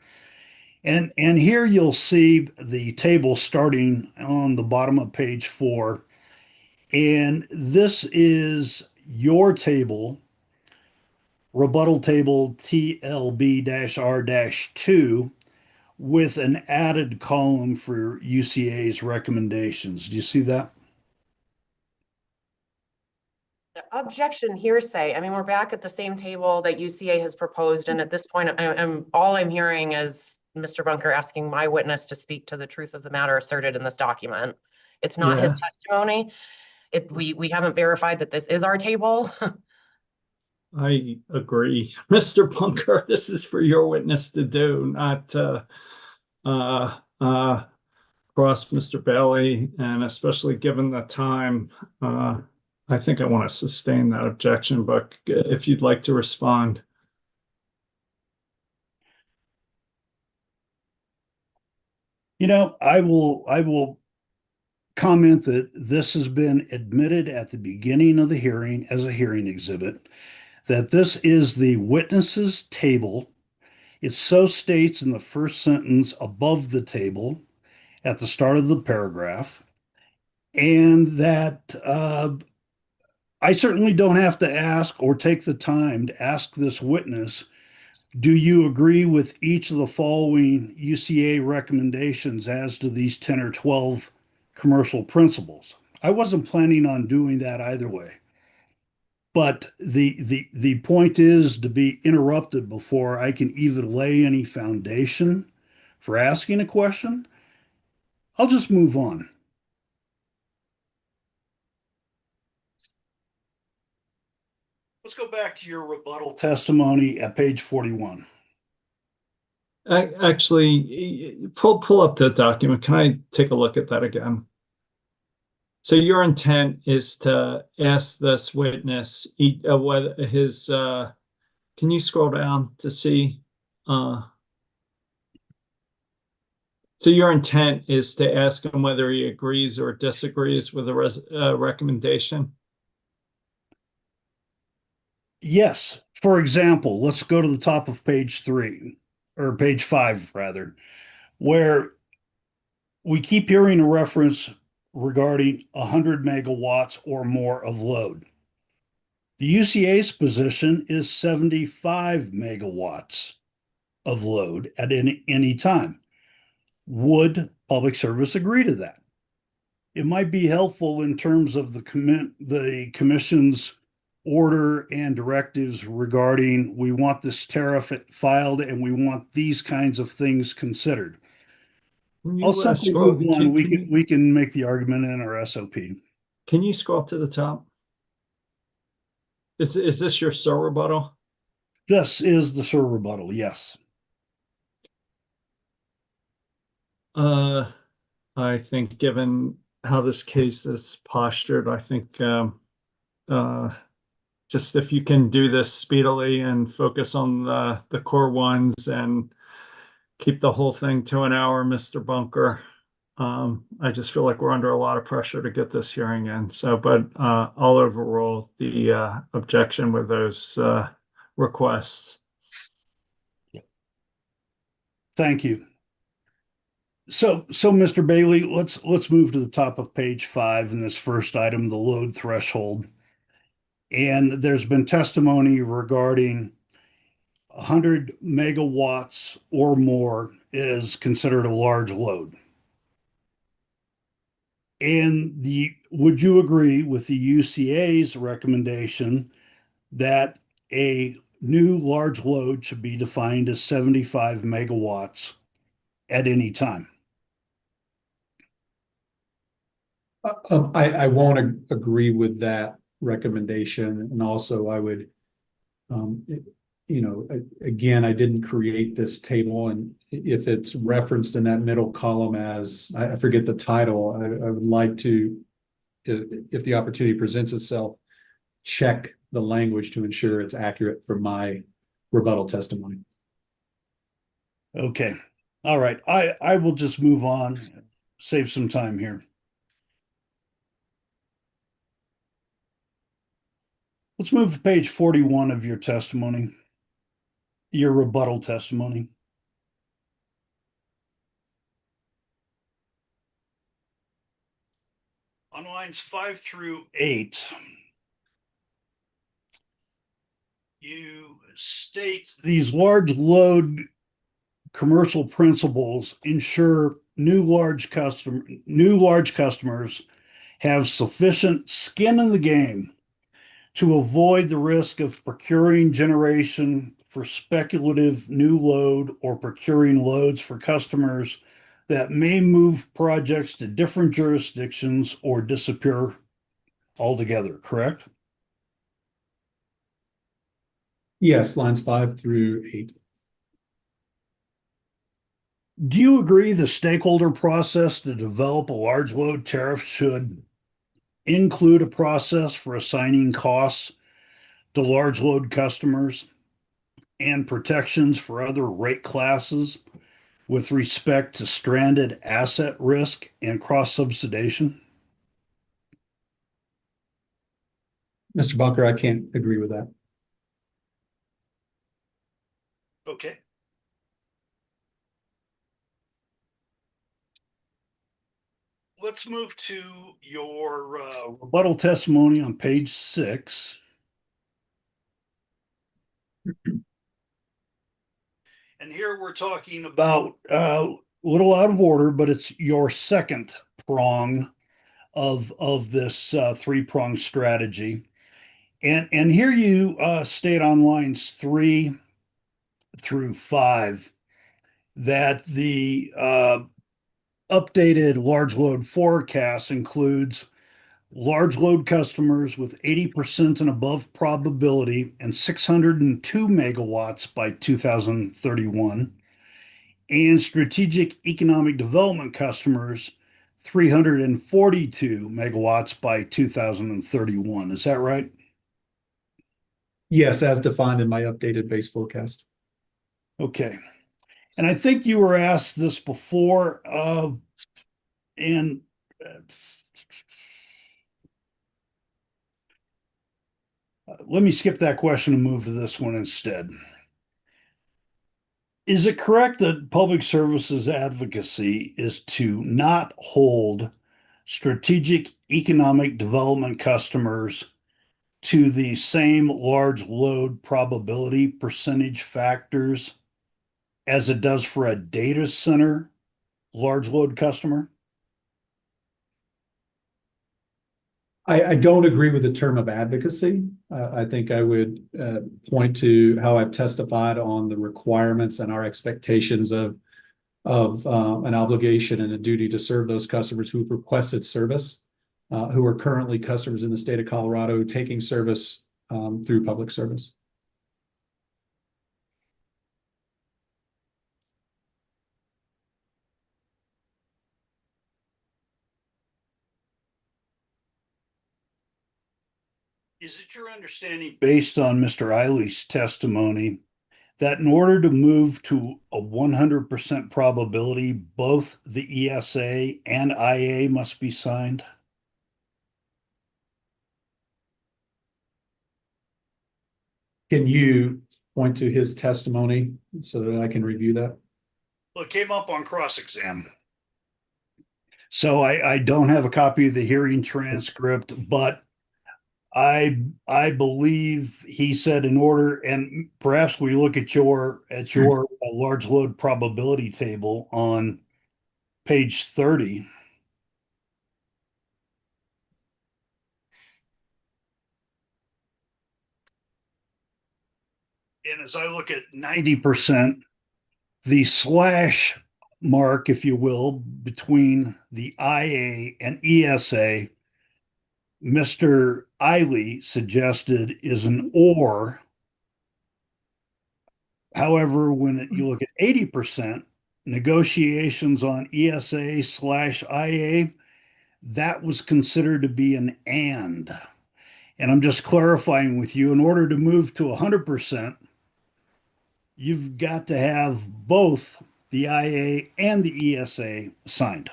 And here you'll see the table starting on the bottom of page 4. And this is your table, rebuttal table TLB-R-2, with an added column for UCA's recommendations. Do you see that? Objection, hearsay. I mean, we're back at the same table that UCA has proposed, and at this point, all I'm hearing is Mr. Bunker asking my witness to speak to the truth of the matter asserted in this document. It's not his testimony. We haven't verified that this is our table. I agree. Mr. Bunker, this is for your witness to do, not cross Mr. Bailey, and especially given the time, I think I want to sustain that objection, but if you'd like to respond. I will comment that this has been admitted at the beginning of the hearing as a hearing exhibit, that this is the witnesses table. It so states in the first sentence above the table at the start of the paragraph, and that I certainly don't have to ask or take the time to ask this witness, do you agree with each of the following UCA recommendations as to these 10 or 12 commercial principles? I wasn't planning on doing that either way. But the point is to be interrupted before I can even lay any foundation for asking a question. I'll just move on. Let's go back to your rebuttal testimony at page 41. Actually, pull up the document. Can I take a look at that again? So your intent is to ask this witness what his, can you scroll down to see? So your intent is to ask him whether he agrees or disagrees with the recommendation? Yes. For example, let's go to the top of page 3, or page 5 rather, where we keep hearing a reference regarding 100 megawatts or more of load. The UCA's position is 75 megawatts of load at any time. Would public service agree to that? It might be helpful in terms of the commission's order and directives regarding we want this tariff filed and we want these kinds of things considered. I'll simply move on. We can make the argument in our SOP. Can you scroll up to the top? Is this your SIR rebuttal? This is the SIR rebuttal, yes. I think given how this case is postured, I think just if you can do this speedily and focus on the core ones and keep the whole thing to an hour, Mr. Bunker. I just feel like we're under a lot of pressure to get this hearing in. So, but I'll overrule the objection with those requests. Thank you. So Mr. Bailey, let's move to the top of page 5 in this first item, the load threshold. And there's been testimony regarding 100 megawatts or more is considered a large load. And would you agree with the UCA's recommendation that a new large load should be defined as 75 megawatts at any time? I won't agree with that recommendation, and also I would, again, I didn't create this table, and if it's referenced in that middle column as, I forget the title, I would like to, if the opportunity presents itself, check the language to ensure it's accurate for my rebuttal testimony. Okay. All right. I will just move on, save some time here. Let's move to page 41 of your testimony, your rebuttal testimony. On lines 5 through 8, you state these large load commercial principles ensure new large customers have sufficient skin in the game to avoid the risk of procuring generation for speculative new load or procuring loads for customers that may move projects to different jurisdictions or disappear altogether, correct? Yes, lines 5 through 8. Do you agree the stakeholder process to develop a large load tariff should include a process for assigning costs to large load customers and protections for other rate classes with respect to stranded asset risk and cross subsidization? Mr. Bunker, I can't agree with that. Okay. Let's move to your rebuttal testimony on page 6. And here we're talking about a little out of order, but it's your second prong of this three-prong strategy. And here you state on lines 3 through 5 that the updated large load forecast includes large load customers with 80% and above probability and 602 megawatts by 2031, and strategic economic development customers 342 megawatts by 2031. Is that right? Yes, as defined in my updated base forecast. Okay. And I think you were asked this before, and let me skip that question and move to this one instead. Is it correct that public services advocacy is to not hold strategic economic development customers to the same large load probability percentage factors as it does for a data center large load customer? I don't agree with the term of advocacy. I think I would point to how I've testified on the requirements and our expectations of an obligation and a duty to serve those customers who've requested service, who are currently customers in the state of Colorado taking service through public service. Is it your understanding, based on Mr. Eiley's testimony, that in order to move to a 100% probability, both the ESA and IA must be signed? Can you point to his testimony so that I can review that? Well, it came up on cross-exam. So I don't have a copy of the hearing transcript, but I believe he said in order, and perhaps we look at your large load probability table on page 30. And as I look at 90%, the slash mark, if you will, between the IA and ESA, Mr. Eiley suggested is an or. However, when you look at 80%, negotiations on ESA slash IA, that was considered to be an and. And I'm just clarifying with you, in order to move to 100%, you've got to have both the IA and the ESA signed.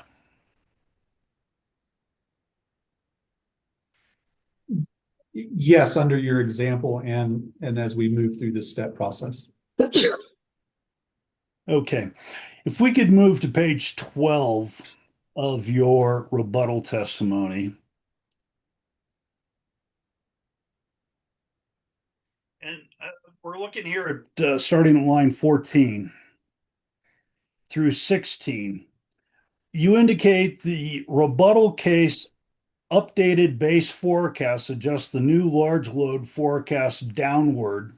Yes, under your example and as we move through this step process. Okay. If we could move to page 12 of your rebuttal testimony. And we're looking here at starting at line 14 through 16. You indicate the rebuttal case updated base forecast adjusts the new large load forecast downward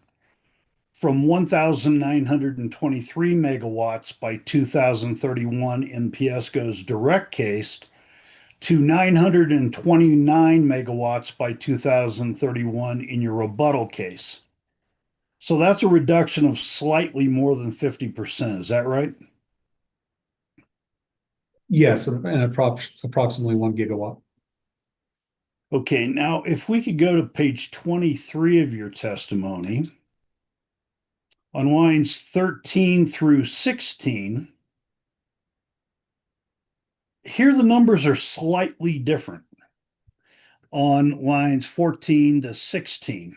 from 1,923 megawatts by 2031 in PSCo's direct case to 929 megawatts by 2031 in your rebuttal case. So that's a reduction of slightly more than 50%. Is that right? Yes, and approximately 1 gigawatt. Okay, now if we could go to page 23 of your testimony, on lines 13 through 16, here the numbers are slightly different on lines 14 to 16.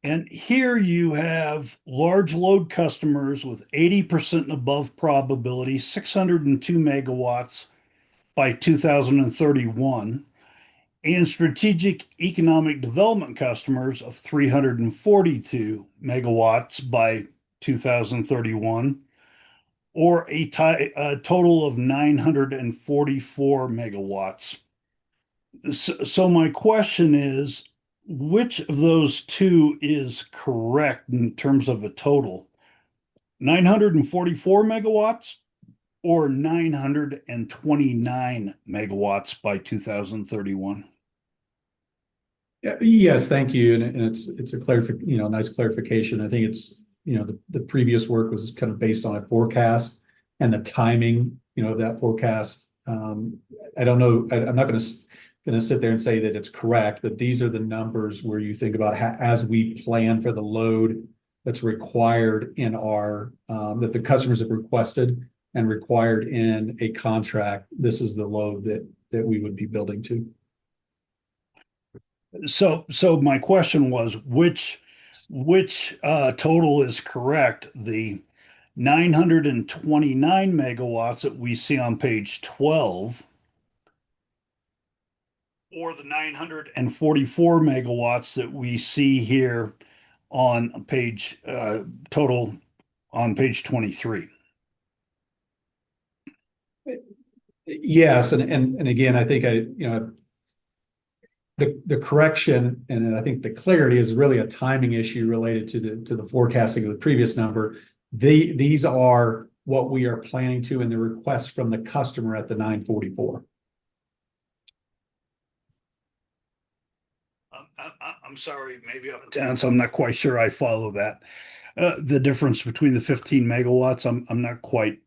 And here you have large load customers with 80% and above probability, 602 megawatts by 2031, and strategic economic development customers of 342 megawatts by 2031, or a total of 944 megawatts. So my question is, which of those two is correct in terms of a total? 944 megawatts or 929 megawatts by 2031? Yes, thank you. And it's a nice clarification. I think it's, the previous work was kind of based on a forecast and the timing, of that forecast. I don't know. I'm not going to sit there and say that it's correct, but these are the numbers where you think about as we plan for the load that's required in our that the customers have requested and required in a contract. This is the load that we would be building to. So my question was, which total is correct? The 929 megawatts that we see on page 12, or the 944 megawatts that we see here on page total on page 23? Yes, and again, I think the correction and I think the clarity is really a timing issue related to the forecasting of the previous number. These are what we are planning to in the request from the customer at the 944. I'm sorry, maybe I'm down, so I'm not quite sure I follow that. The difference between the 15 megawatts, I'm not quite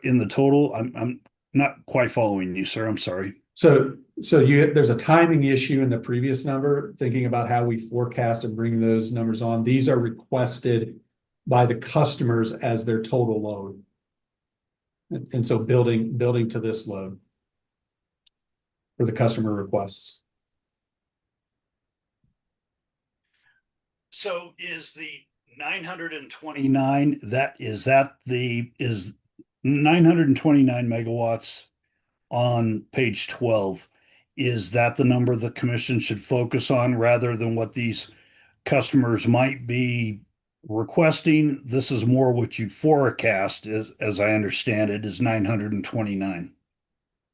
in the total. I'm not quite following you, sir. I'm sorry. So there's a timing issue in the previous number, thinking about how we forecast and bring those numbers on. These are requested by the customers as their total load. And so building to this load for the customer requests. So is the 929 is 929 megawatts on page 12? Is that the number the commission should focus on rather than what these customers might be requesting? This is more what you forecast, as I understand it, is 929.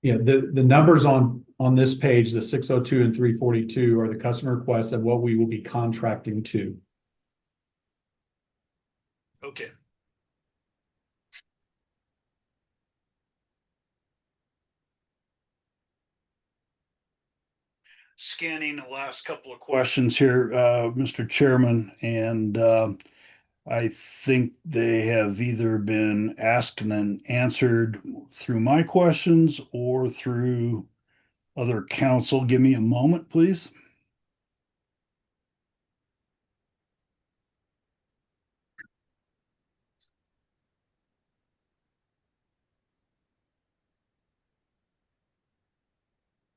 Yeah, the numbers on this page, the 602 and 342, are the customer requests and what we will be contracting to. Okay. Scanning the last couple of questions here, Mr. Chairman, and I think they have either been asked and answered through my questions or through other counsel. Give me a moment, please.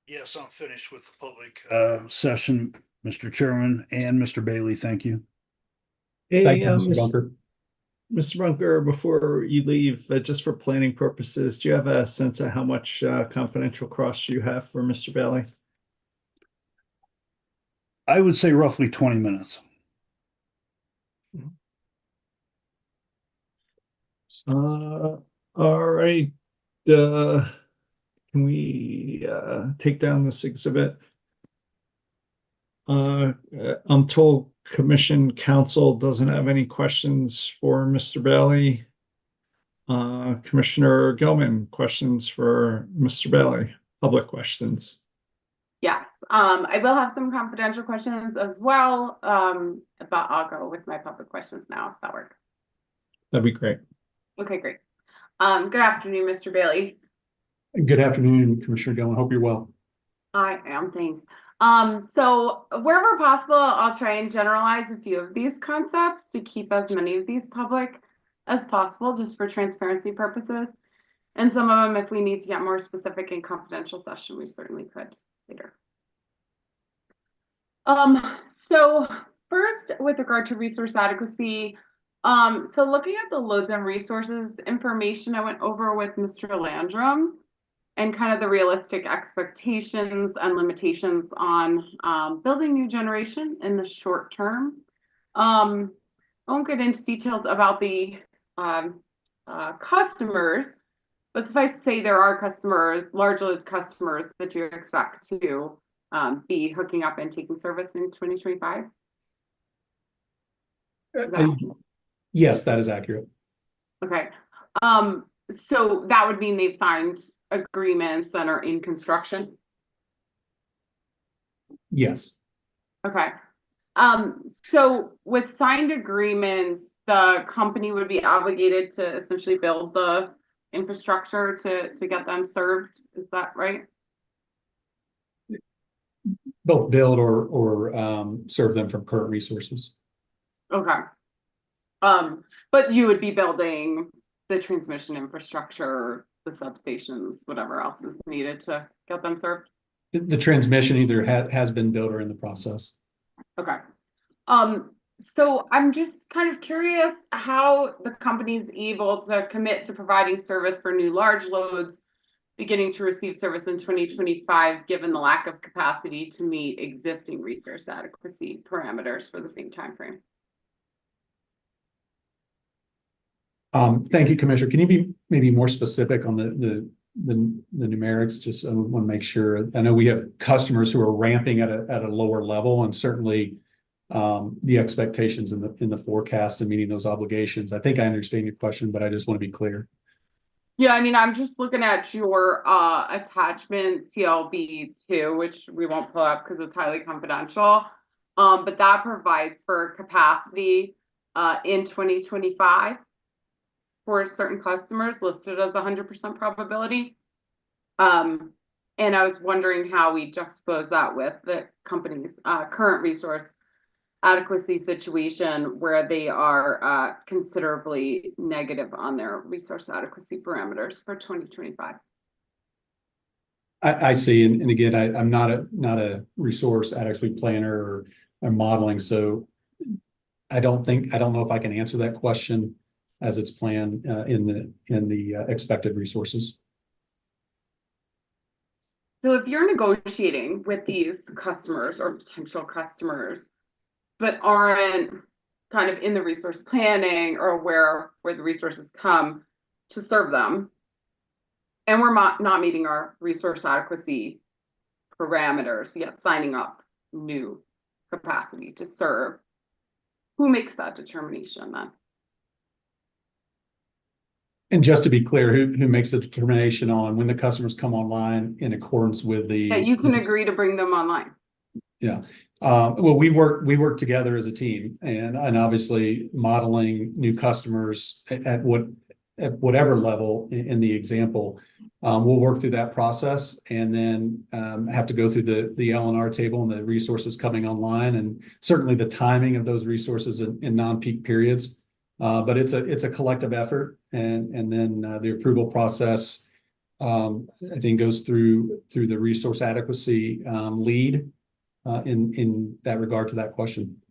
Yes, I'm finished with the public session, Mr. Chairman, and Mr. Bailey. Thank you. Hey, Thank you, Mr. Bunker. Mr. Bunker, before you leave, just for planning purposes, do you have a sense of how much confidential cross you have for Mr. Bailey? I would say roughly 20 minutes. All right. Can we take down this exhibit? I'm told Commission Counsel doesn't have any questions for Mr. Bailey. Commissioner Gilman, questions for Mr. Bailey? Public questions? Yes, I will have some confidential questions as well, but I'll go with my public questions now, if that works. That'd be great. Okay, great. Good afternoon, Mr. Bailey. Good afternoon, Commissioner Gilman. Hope you're well. I am, thanks. So wherever possible, I'll try and generalize a few of these concepts to keep as many of these public as possible, just for transparency purposes. And some of them, if we need to get more specific in confidential session, we certainly could later. So first, with regard to resource adequacy, so looking at the loads and resources information I went over with Mr. Landrum, and kind of the realistic expectations and limitations on building new generation in the short term. I won't get into details about the customers, but suffice to say there are customers, large load customers that you expect to be hooking up and taking service in 2025. Yes, that is accurate. Okay. So that would mean they've signed agreements and are in construction? Yes. Okay. So with signed agreements, the company would be obligated to essentially build the infrastructure to get them served. Is that right? Both build or serve them from current resources. Okay. But you would be building the transmission infrastructure, the substations, whatever else is needed to get them served? The transmission either has been built or in the process. Okay. So I'm just kind of curious how the company's able to commit to providing service for new large loads beginning to receive service in 2025, given the lack of capacity to meet existing resource adequacy parameters for the same time frame. Thank you, Commissioner. Can you be maybe more specific on the numerics? Just I want to make sure. I know we have customers who are ramping at a lower level, and certainly the expectations in the forecast and meeting those obligations. I think I understand your question, but I just want to be clear. Yeah, I mean, I'm just looking at your attachment TLB2, which we won't pull up because it's highly confidential. But that provides for capacity in 2025 for certain customers listed as 100% probability. And I was wondering how we juxtapose that with the company's current resource adequacy situation, where they are considerably negative on their resource adequacy parameters for 2025. I see, and again, I'm not a resource adequacy planner or modeling, so I don't know if I can answer that question as it's planned in the expected resources. So if you're negotiating with these customers or potential customers, but aren't kind of in the resource planning or where the resources come to serve them, and we're not meeting our resource adequacy parameters yet signing up new capacity to serve, who makes that determination then? And just to be clear, who makes the determination on when the customers come online in accordance with the? Yeah, you can agree to bring them online. Yeah. Well, we work together as a team, and obviously modeling new customers at whatever level in the example, we'll work through that process, and then have to go through the L&R table and the resources coming online, and certainly the timing of those resources in non-peak periods. But it's a collective effort, and then the approval process I think goes through the resource adequacy lead in that regard to that question.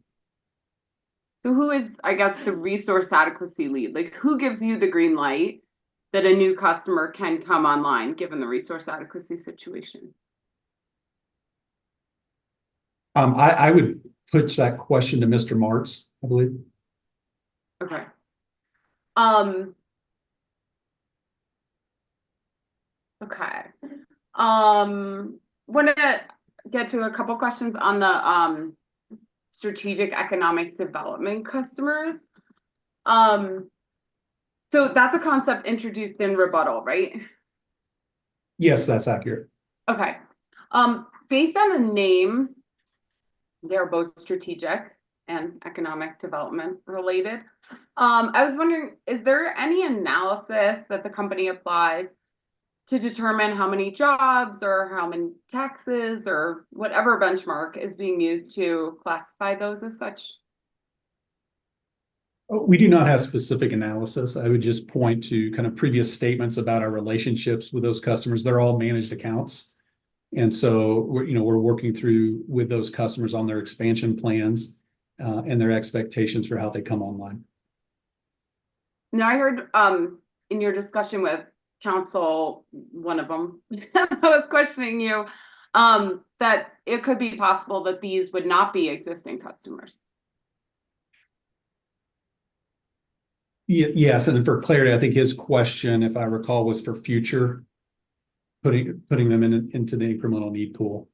So who is, I guess, the resource adequacy lead? Like, who gives you the green light that a new customer can come online given the resource adequacy situation? I would put that question to Mr. Martz, I believe. Okay. Okay. Want to get to a couple questions on the strategic economic development customers. So that's a concept introduced in rebuttal, right? Yes, that's accurate. Okay. Based on the name, they're both strategic and economic development related. I was wondering, is there any analysis that the company applies to determine how many jobs or how many taxes or whatever benchmark is being used to classify those as such? We do not have specific analysis. I would just point to kind of previous statements about our relationships with those customers. They're all managed accounts. And so we're working through with those customers on their expansion plans and their expectations for how they come online. Now I heard in your discussion with counsel, one of them I was questioning you, that it could be possible that these would not be existing customers. Yes, and for clarity, I think his question, if I recall, was for future putting them into the incremental need pool.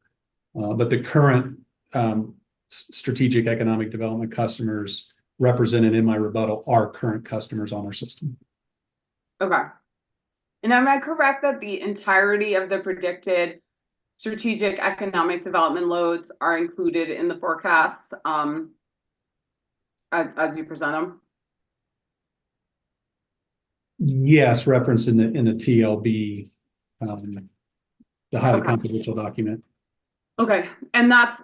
But the current strategic economic development customers represented in my rebuttal are current customers on our system. Okay. And am I correct that the entirety of the predicted strategic economic development loads are included in the forecasts as you present them? Yes, referenced in the TLB, the highly confidential document. Okay, and that's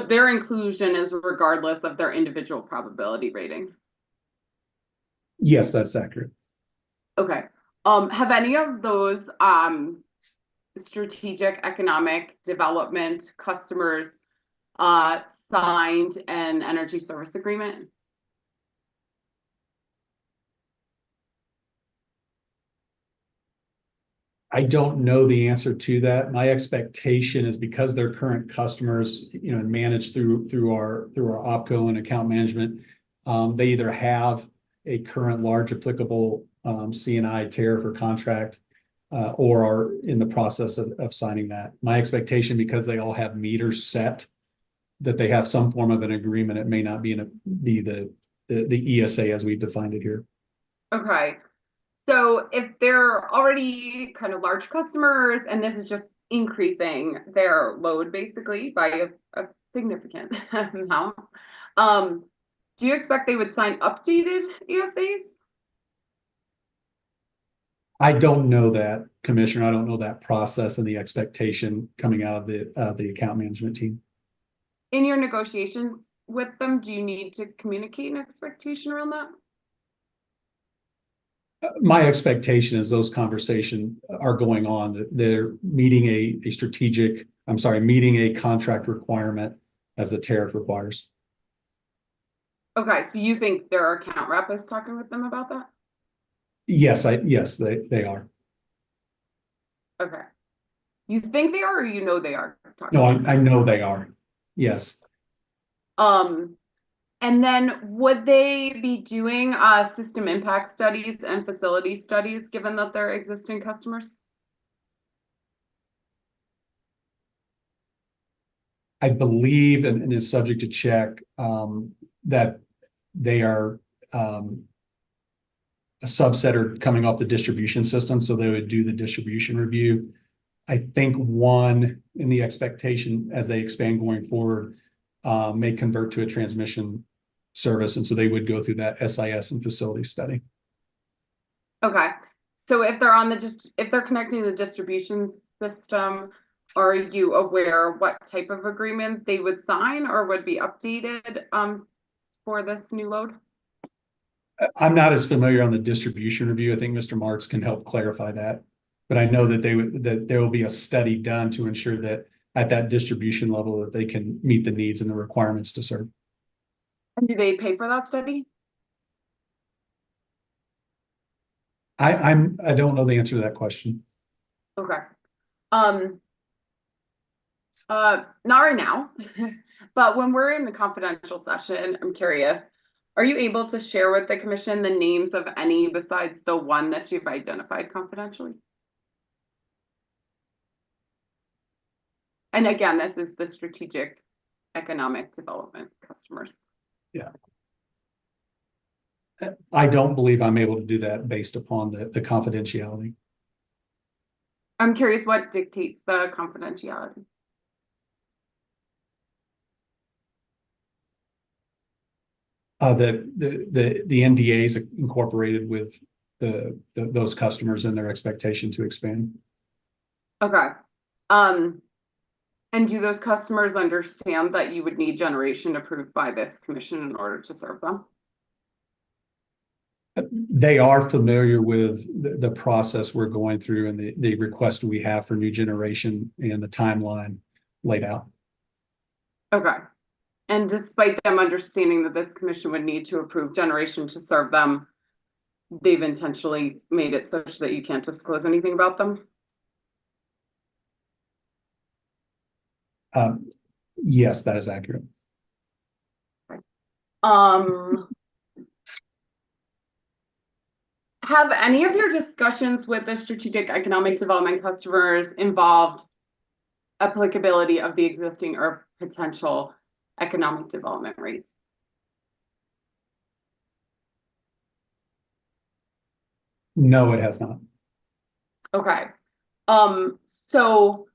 their inclusion is regardless of their individual probability rating. Yes, that's accurate. Okay. Have any of those strategic economic development customers signed an energy service agreement? I don't know the answer to that. My expectation is because they're current customers, managed through our OpCo and account management, they either have a current large applicable C&I tariff or contract, or are in the process of signing that. My expectation, because they all have meters set, that they have some form of an agreement. It may not be the ESA as we've defined it here. Okay. So if they're already kind of large customers and this is just increasing their load basically by a significant amount, do you expect they would sign updated ESAs? I don't know that, Commissioner. I don't know that process and the expectation coming out of the account management team. In your negotiations with them, do you need to communicate an expectation around that? My expectation is those conversations are going on, that they're meeting meeting a contract requirement as the tariff requires. Okay, so you think their account rep is talking with them about that? Yes, they are. Okay. You think they are, or you know they are talking? No, I know they are. Yes. And then would they be doing system impact studies and facility studies, given that they're existing customers? I believe, and is subject to check, that they are a subset are coming off the distribution system, so they would do the distribution review. I think one in the expectation as they expand going forward may convert to a transmission service, and so they would go through that SIS and facility study. Okay, so if they're if they're connecting to the distribution system, are you aware what type of agreement they would sign or would be updated for this new load? I'm not as familiar on the distribution review. I think Mr. Martz can help clarify that, but I know that there will be a study done to ensure that at that distribution level that they can meet the needs and the requirements to serve. And do they pay for that study? I don't know the answer to that question. Okay. Not right now, but when we're in the confidential session, I'm curious, are you able to share with the commission the names of any besides the one that you've identified confidentially? And again, this is the strategic economic development customers. Yeah. I don't believe I'm able to do that based upon the confidentiality. I'm curious what dictates the confidentiality. The NDAs incorporated with those customers and their expectation to expand. Okay. And do those customers understand that you would need generation approved by this commission in order to serve them? They are familiar with the process we're going through and the request we have for new generation and the timeline laid out. Okay. And despite them understanding that this commission would need to approve generation to serve them, they've intentionally made it such that you can't disclose anything about them? Yes, that is accurate. Have any of your discussions with the strategic economic development customers involved applicability of the existing or potential economic development rates? No, it has not. Okay. So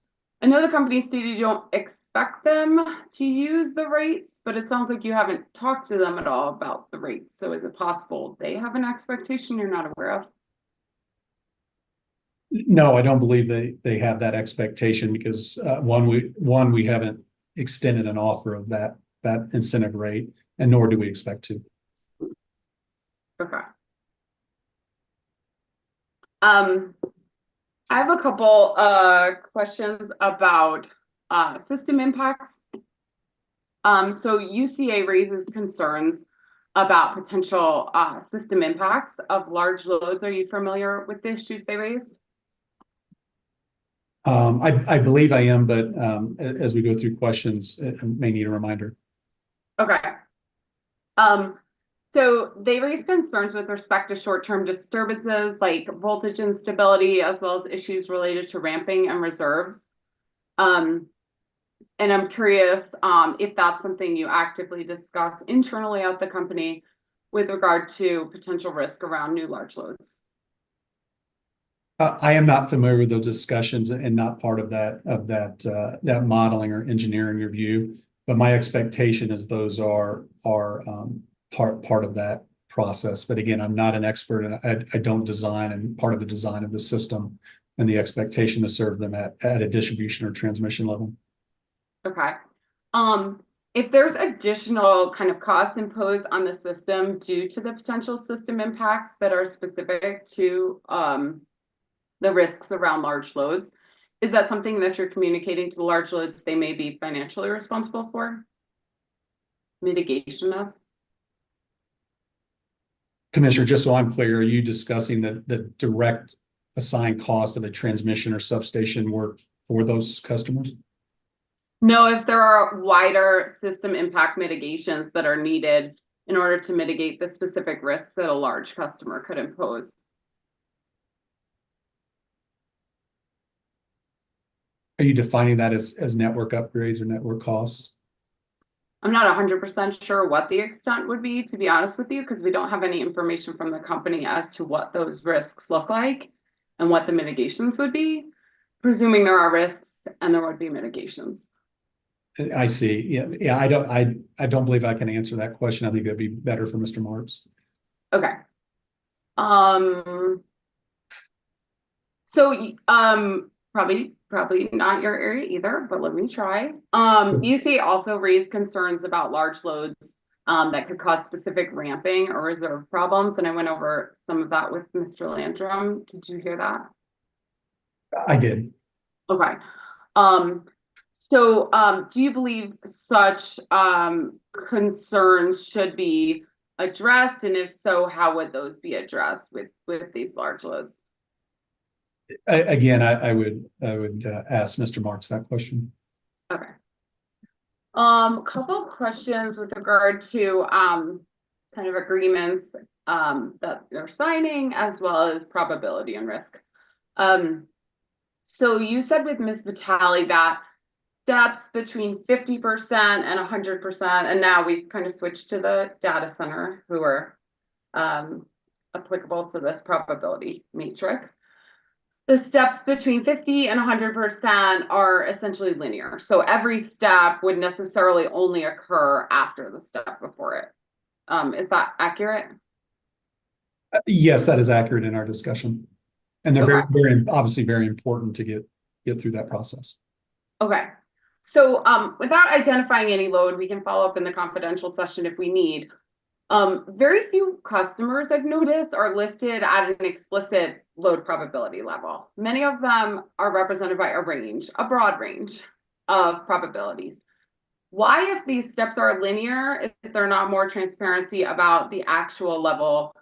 I know the company stated you don't expect them to use the rates, but it sounds like you haven't talked to them at all about the rates. So is it possible they have an expectation you're not aware of? No, I don't believe they have that expectation because one, we haven't extended an offer of that incentive rate, and nor do we expect to. Okay. I have a couple questions about system impacts. So UCA raises concerns about potential system impacts of large loads. Are you familiar with the issues they raised? I believe I am, but as we go through questions, I may need a reminder. Okay. So they raised concerns with respect to short-term disturbances like voltage instability, as well as issues related to ramping and reserves. And I'm curious if that's something you actively discuss internally at the company with regard to potential risk around new large loads. I am not familiar with those discussions and not part of that modeling or engineering review, but my expectation is those are part of that process. But again, I'm not an expert and I don't design, and part of the design of the system and the expectation to serve them at a distribution or transmission level. Okay. If there's additional kind of costs imposed on the system due to the potential system impacts that are specific to the risks around large loads, is that something that you're communicating to the large loads they may be financially responsible for? Mitigation of? Commissioner, just so I'm clear, are you discussing the direct assigned cost of a transmission or substation work for those customers? No, if there are wider system impact mitigations that are needed in order to mitigate the specific risks that a large customer could impose. Are you defining that as network upgrades or network costs? I'm not 100% sure what the extent would be, to be honest with you, because we don't have any information from the company as to what those risks look like and what the mitigations would be, presuming there are risks and there would be mitigations. I see. Yeah. I don't believe I can answer that question. I think that'd be better for Mr. Marks. Okay. So probably not your area either, but let me try. UC also raised concerns about large loads that could cause specific ramping or reserve problems, and I went over some of that with Mr. Landrum. Did you hear that? I did. Okay. So do you believe such concerns should be addressed, and if so, how would those be addressed with these large loads? Again, I would ask Mr. Marks that question. Okay. Couple questions with regard to kind of agreements that they're signing, as well as probability and risk. So you said with Ms. Vitale that steps between 50% and 100%, and now we've kind of switched to the data center who are applicable to this probability matrix. The steps between 50 and 100% are essentially linear. So every step would necessarily only occur after the step before it. Is that accurate? Yes, that is accurate in our discussion. And they're Okay. very, obviously very important to get through that process. Okay. So without identifying any load, we can follow up in the confidential session if we need. Very few customers I've noticed are listed at an explicit load probability level. Many of them are represented by a range, a broad range of probabilities. Why, if these steps are linear, is there not more transparency about the actual level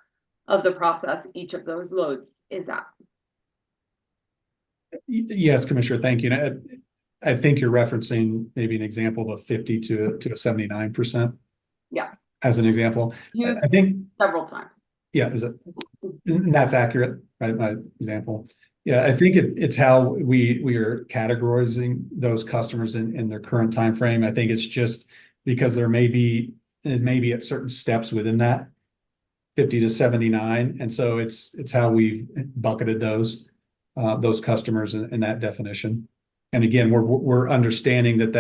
of the process each of those loads is at? Yes, Commissioner, thank you. And I think you're referencing maybe an example of a 50 to a 79%. Yes. As an example. Used I think several times. Yeah, that's accurate, right? My example. Yeah, I think it's how we are categorizing those customers in their current time frame. I think it's just because it may be at certain steps within that 50 to 79, and so it's how we've bucketed those customers in that definition. And again, we're understanding that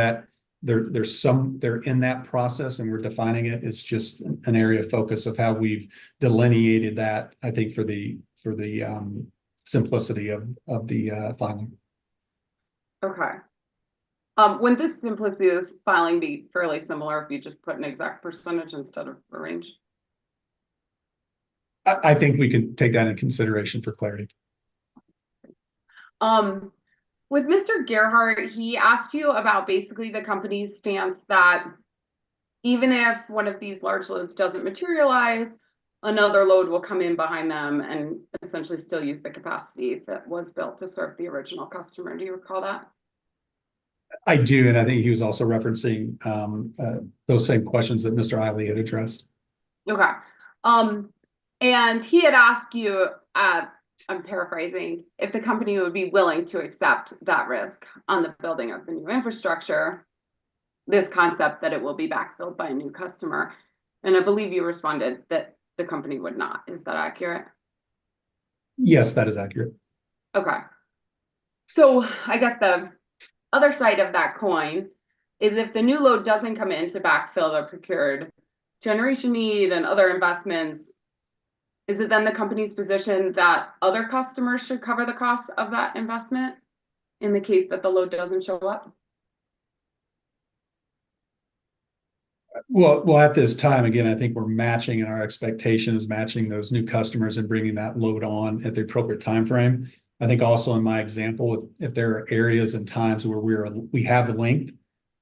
they're in that process and we're defining it. It's just an area of focus of how we've delineated that, I think, for the simplicity of the filing. Okay. Wouldn't this simplicity of this filing be fairly similar if you just put an exact percentage instead of a range? I think we could take that in consideration for clarity. With Mr. Gerhardt, he asked you about basically the company's stance that even if one of these large loads doesn't materialize, another load will come in behind them and essentially still use the capacity that was built to serve the original customer. Do you recall that? I do, and I think he was also referencing those same questions that Mr. Eiley had addressed. Okay. And he had asked you, I'm paraphrasing, if the company would be willing to accept that risk on the building of the new infrastructure, this concept that it will be backfilled by a new customer. And I believe you responded that the company would not. Is that accurate? Yes, that is accurate. Okay. So I guess the other side of that coin is if the new load doesn't come in to backfill the procured generation need and other investments, is it then the company's position that other customers should cover the cost of that investment in the case that the load doesn't show up? Well, at this time, again, I think we're matching, and our expectation is matching those new customers and bringing that load on at the appropriate time frame. I think also in my example, if there are areas and times where we have the length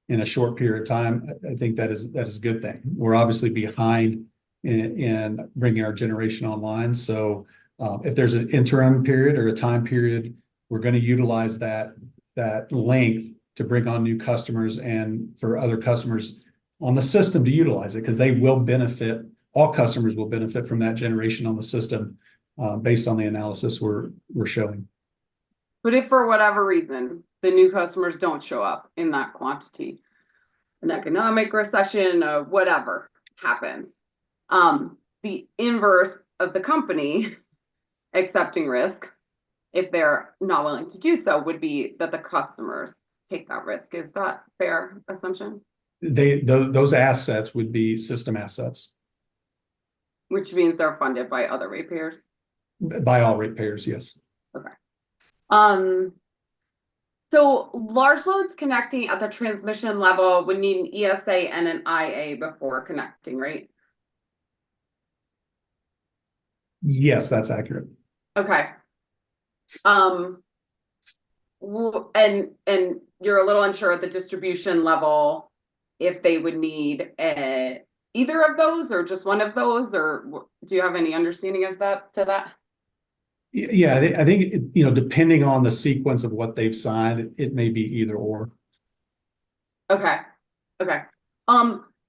in a short period of time, I think that is a good thing. We're obviously behind in bringing our generation online. So if there's an interim period or a time period, we're going to utilize that length to bring on new customers and for other customers on the system to utilize it, because they will benefit. All customers will benefit from that generation on the system based on the analysis we're showing. But if for whatever reason the new customers don't show up in that quantity, an economic recession or whatever happens, the inverse of the company accepting risk, if they're not willing to do so, would be that the customers take that risk. Is that fair assumption? Those assets would be system assets. Which means they're funded by other ratepayers? By all ratepayers, yes. Okay. So large loads connecting at the transmission level would need an ESA and an IA before connecting, right? Yes, that's accurate. Okay. And you're a little unsure at the distribution level if they would need either of those or just one of those, or do you have any understanding of that to that? Yeah, I think depending on the sequence of what they've signed, it may be either or. Okay.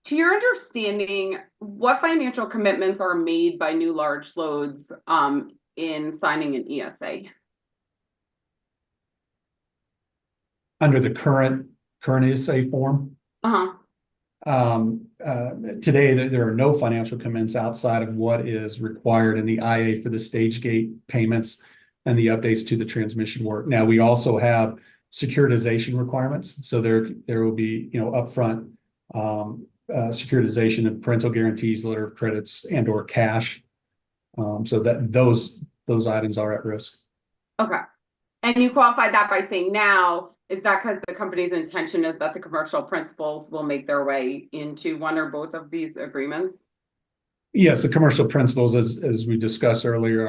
To your understanding, what financial commitments are made by new large loads in signing an ESA? Under the current current ESA form. Uh-huh. Today, there are no financial commitments outside of what is required in the IA for the stage gate payments and the updates to the transmission work. Now, we also have securitization requirements. So there will be, upfront securitization of parental guarantees, letter of credits, and or cash. So that those items are at risk. Okay. And you qualified that by saying now, is that because the company's intention is that the commercial principals will make their way into one or both of these agreements? Yes, the commercial principles, as we discussed earlier,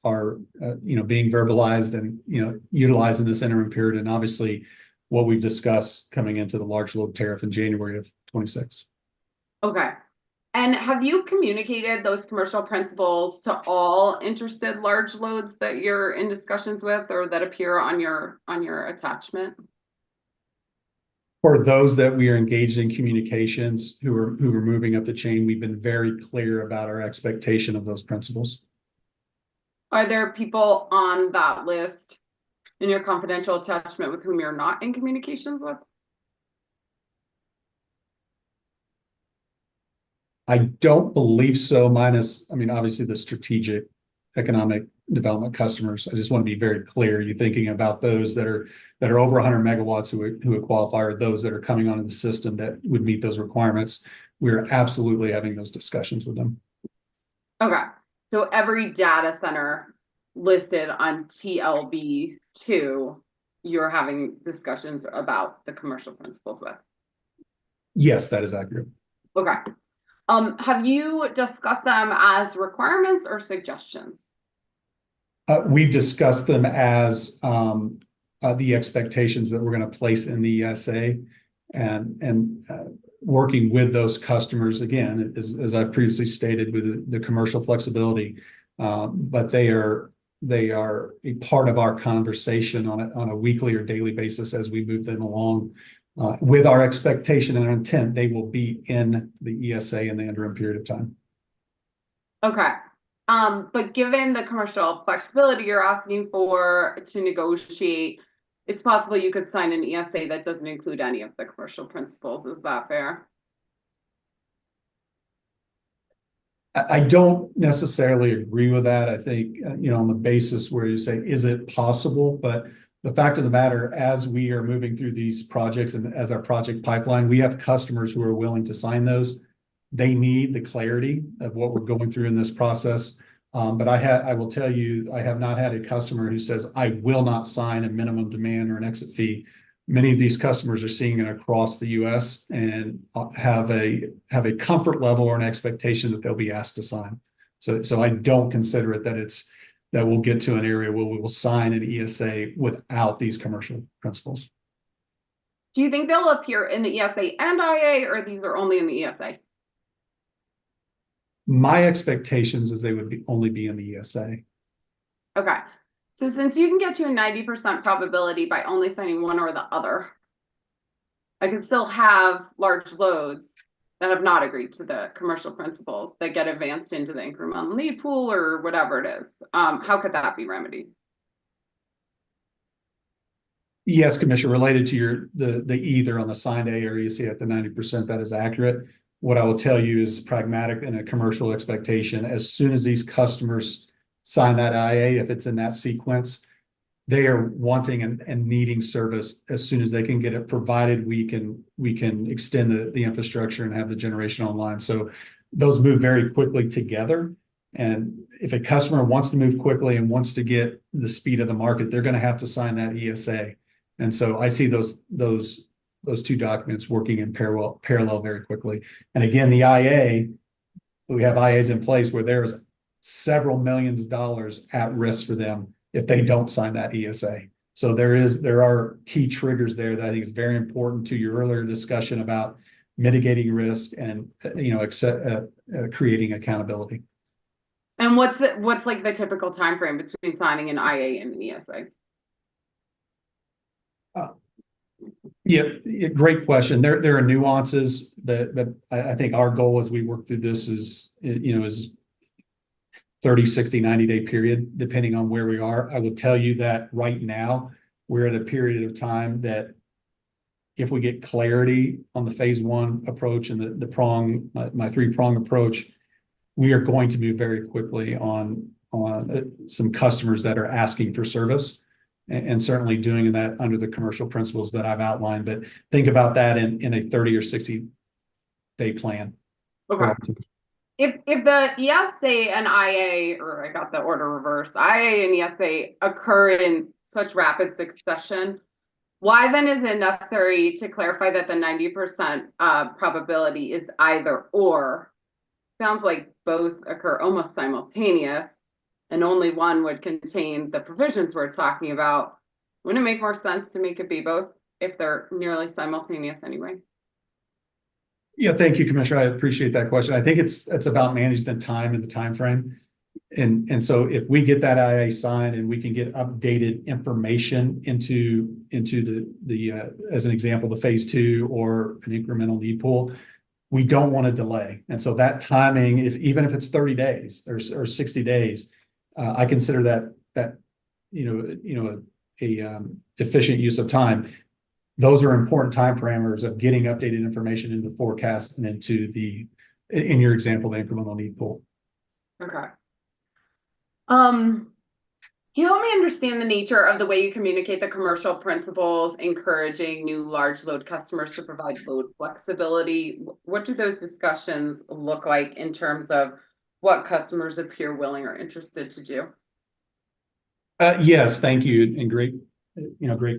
are being verbalized and utilized in this interim period, and obviously what we've discussed coming into the large load tariff in January of 26. Okay. And have you communicated those commercial principles to all interested large loads that you're in discussions with or that appear on your attachment? For those that we are engaged in communications who are moving up the chain, we've been very clear about our expectation of those principles. Are there people on that list in your confidential attachment with whom you're not in communications with? I don't believe so, minus, obviously the strategic economic development customers. I just want to be very clear. You're thinking about those that are over 100 megawatts who would qualify, or those that are coming onto the system that would meet those requirements. We're absolutely having those discussions with them. Okay. So every data center listed on TLB2, you're having discussions about the commercial principles with? Yes, that is accurate. Okay. Have you discussed them as requirements or suggestions? We've discussed them as the expectations that we're going to place in the ESA, and working with those customers, again, as I've previously stated, with the commercial flexibility, but they are a part of our conversation on a weekly or daily basis as we move them along. With our expectation and our intent, they will be in the ESA in the interim period of time. Okay. But given the commercial flexibility you're asking for to negotiate, it's possible you could sign an ESA that doesn't include any of the commercial principles. Is that fair? I don't necessarily agree with that. I think, on the basis where you say, is it possible? But the fact of the matter, as we are moving through these projects and as our project pipeline, we have customers who are willing to sign those. They need the clarity of what we're going through in this process. But I will tell you, I have not had a customer who says, I will not sign a minimum demand or an exit fee. Many of these customers are seeing it across the US and have a comfort level or an expectation that they'll be asked to sign. So I don't consider it that we'll get to an area where we will sign an ESA without these commercial principles. Do you think they'll appear in the ESA and IA, or these are only in the ESA? My expectations is they would only be in the ESA. Okay. So since you can get to a 90% probability by only signing one or the other, I can still have large loads that have not agreed to the commercial principles that get advanced into the incremental need pool or whatever it is. How could that be remedied? Yes, Commissioner, related to the either on the signed A or ESA at the 90%, that is accurate. What I will tell you is pragmatic and a commercial expectation. As soon as these customers sign that IA, if it's in that sequence, they are wanting and needing service as soon as they can get it, provided we can extend the infrastructure and have the generation online. So those move very quickly together. And if a customer wants to move quickly and wants to get the speed of the market, they're going to have to sign that ESA. And so I see those two documents working in parallel very quickly. And again, the IA, we have IAs in place where there is several millions of dollars at risk for them if they don't sign that ESA. So there are key triggers there that I think is very important to your earlier discussion about mitigating risk and creating accountability. And what's like the typical time frame between signing an IA and an ESA? Yeah, great question. There are nuances that I think our goal as we work through this is 30, 60, 90-day period, depending on where we are. I will tell you that right now we're at a period of time that if we get clarity on the phase one approach and the prong, my three-prong approach, we are going to move very quickly on some customers that are asking for service, and certainly doing that under the commercial principles that I've outlined. But think about that in a 30 or 60-day plan. Okay. If the ESA and IA, or I got the order reversed, IA and ESA occur in such rapid succession, why then is it necessary to clarify that the 90% probability is either or? Sounds like both occur almost simultaneous, and only one would contain the provisions we're talking about. Wouldn't it make more sense to make it be both if they're nearly simultaneous anyway? Yeah, thank you, Commissioner. I appreciate that question. I think it's about managing the time and the time frame. And so if we get that IA signed and we can get updated information into the as an example, the phase two or an incremental need pool, we don't want to delay. And so that timing, even if it's 30 days or 60 days, I consider that efficient use of time. Those are important time parameters of getting updated information into the forecast and into in your example, the incremental need pool. Okay. Can you help me understand the nature of the way you communicate the commercial principles, encouraging new large load customers to provide load flexibility? What do those discussions look like in terms of what customers appear willing or interested to do? Yes, thank you, and great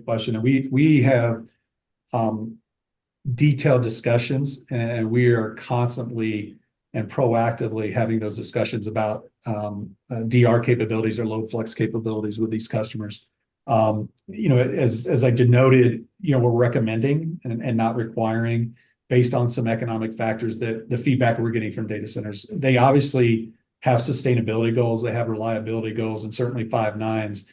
question. And we have detailed discussions, and we are constantly and proactively having those discussions about DR capabilities or load flex capabilities with these customers. As I denoted, we're recommending and not requiring, based on some economic factors, that the feedback we're getting from data centers. They obviously have sustainability goals, they have reliability goals, and certainly 5 nines.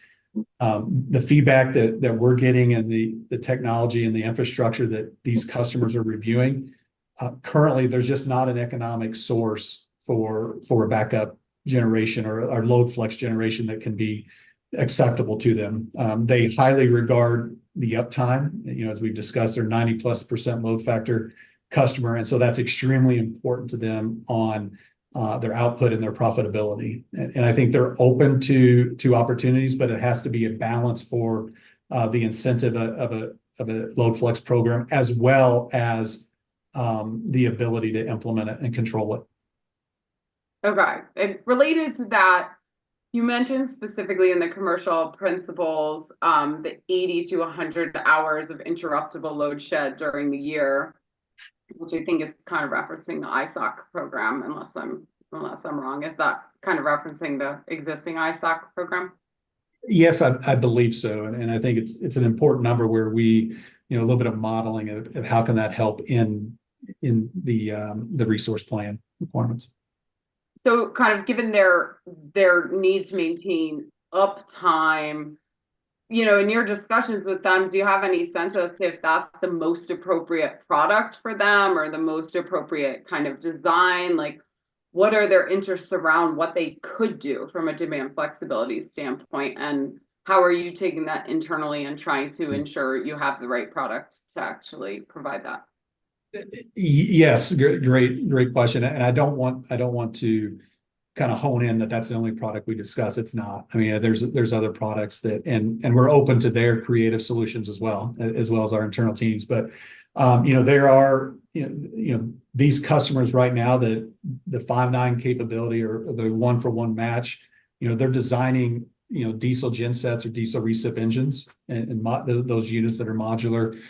The feedback that we're getting and the technology and the infrastructure that these customers are reviewing, currently there's just not an economic source for a backup generation or load flex generation that can be acceptable to them. They highly regard the uptime. As we've discussed, they're 90+% load factor customer, and so that's extremely important to them on their output and their profitability. And I think they're open to opportunities, but it has to be a balance for the incentive of a load flex program, as well as the ability to implement it and control it. Okay. And related to that, you mentioned specifically in the commercial principles, the 80 to 100 hours of interruptible load shed during the year, which I think is kind of referencing the ISOC program, unless I'm wrong. Is that kind of referencing the existing ISOC program? Yes, I believe so. And I think it's an important number where we, a little bit of modeling of how can that help in the resource plan requirements. So kind of given their need to maintain uptime, in your discussions with them, do you have any sense as to if that's the most appropriate product for them or the most appropriate kind of design? Like, what are their interests around what they could do from a demand flexibility standpoint? And how are you taking that internally and trying to ensure you have the right product to actually provide that? Yes, great question. And I don't want to kind of hone in that's the only product we discuss. It's not. I mean, there's other products and we're open to their creative solutions as well as our internal teams. But there are these customers right now, that the 5.9 capability or the 1-for-1 match, they're designing diesel gensets or diesel recip engines and those units that are modular.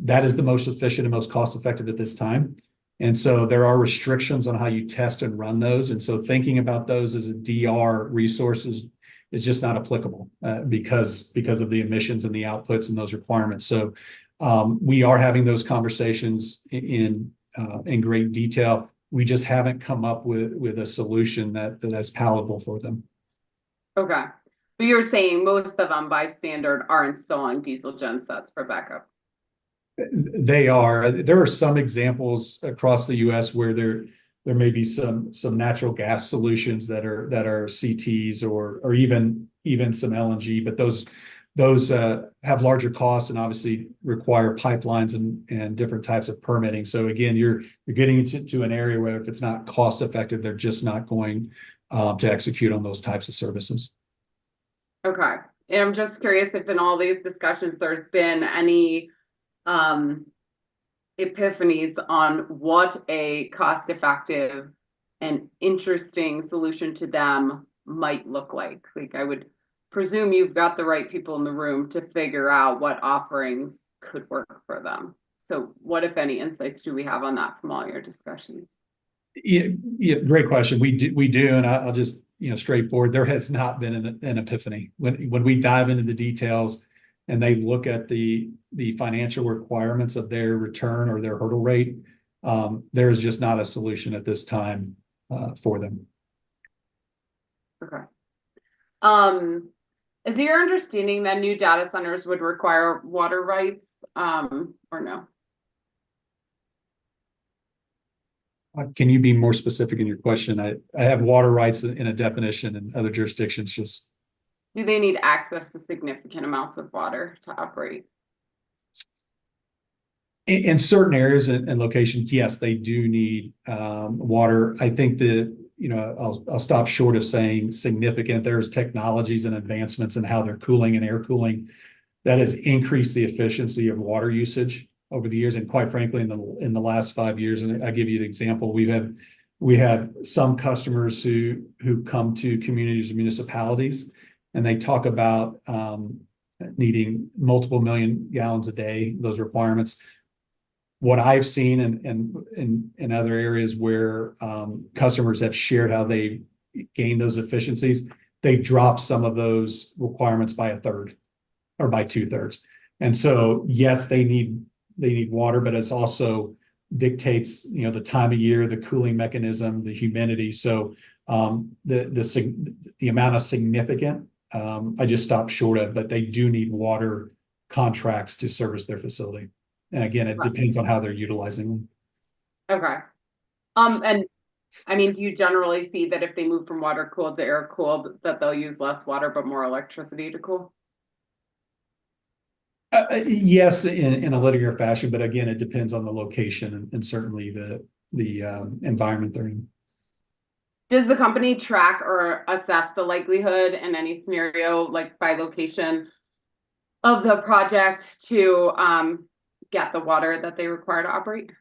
That is the most efficient and most cost effective at this time. And so there are restrictions on how you test and run those. And so thinking about those as a DR resources is just not applicable because of the emissions and the outputs and those requirements. So we are having those conversations in great detail. We just haven't come up with a solution that's palatable for them. Okay. But you're saying most of them by standard are installing diesel gensets for backup? They are. There are some examples across the U.S. where there may be some natural gas solutions that are CTs or even some LNG, but those those have larger costs and obviously require pipelines and different types of permitting. So again, you're getting into an area where if it's not cost effective, they're just not going to execute on those types of services. Okay. And I'm just curious if in all these discussions, there's been any epiphanies on what a cost-effective and interesting solution to them might look like. Like, I would presume you've got the right people in the room to figure out what offerings could work for them. So what, if any, insights do we have on that from all your discussions? Yeah, great question. We do, and I'll just, straightforward, there has not been an epiphany. When we dive into the details and they look at the financial requirements of their return or their hurdle rate, there is just not a solution at this time for them. Okay. Is it your understanding that new data centers would require water rights, or no? Can you be more specific in your question? I have water rights in a definition, and other jurisdictions just. Do they need access to significant amounts of water to operate? In certain areas and locations, yes, they do need water. I think that, I'll stop short of saying significant. There's technologies and advancements in how they're cooling and air cooling that has increased the efficiency of water usage over the years. And quite frankly, in the last 5 years, and I'll give you an example, we have some customers who come to communities and municipalities, and they talk about needing multiple million gallons a day, those requirements. What I've seen in other areas where customers have shared how they gain those efficiencies, they've dropped some of those requirements by a third or by 2/3. And so, yes, they need water, but it's also dictates, the time of year, the cooling mechanism, the humidity. So the amount of significant, I just stopped short of, but they do need water contracts to service their facility. And again, it depends on how they're utilizing them. Okay. And I mean, do you generally see that if they move from water cooled to air cooled, that they'll use less water but more electricity to cool? Yes, in a linear fashion, but again, it depends on the location and certainly the environment they're in. Does the company track or assess the likelihood in any scenario, like by location, of the project to get the water that they require to operate?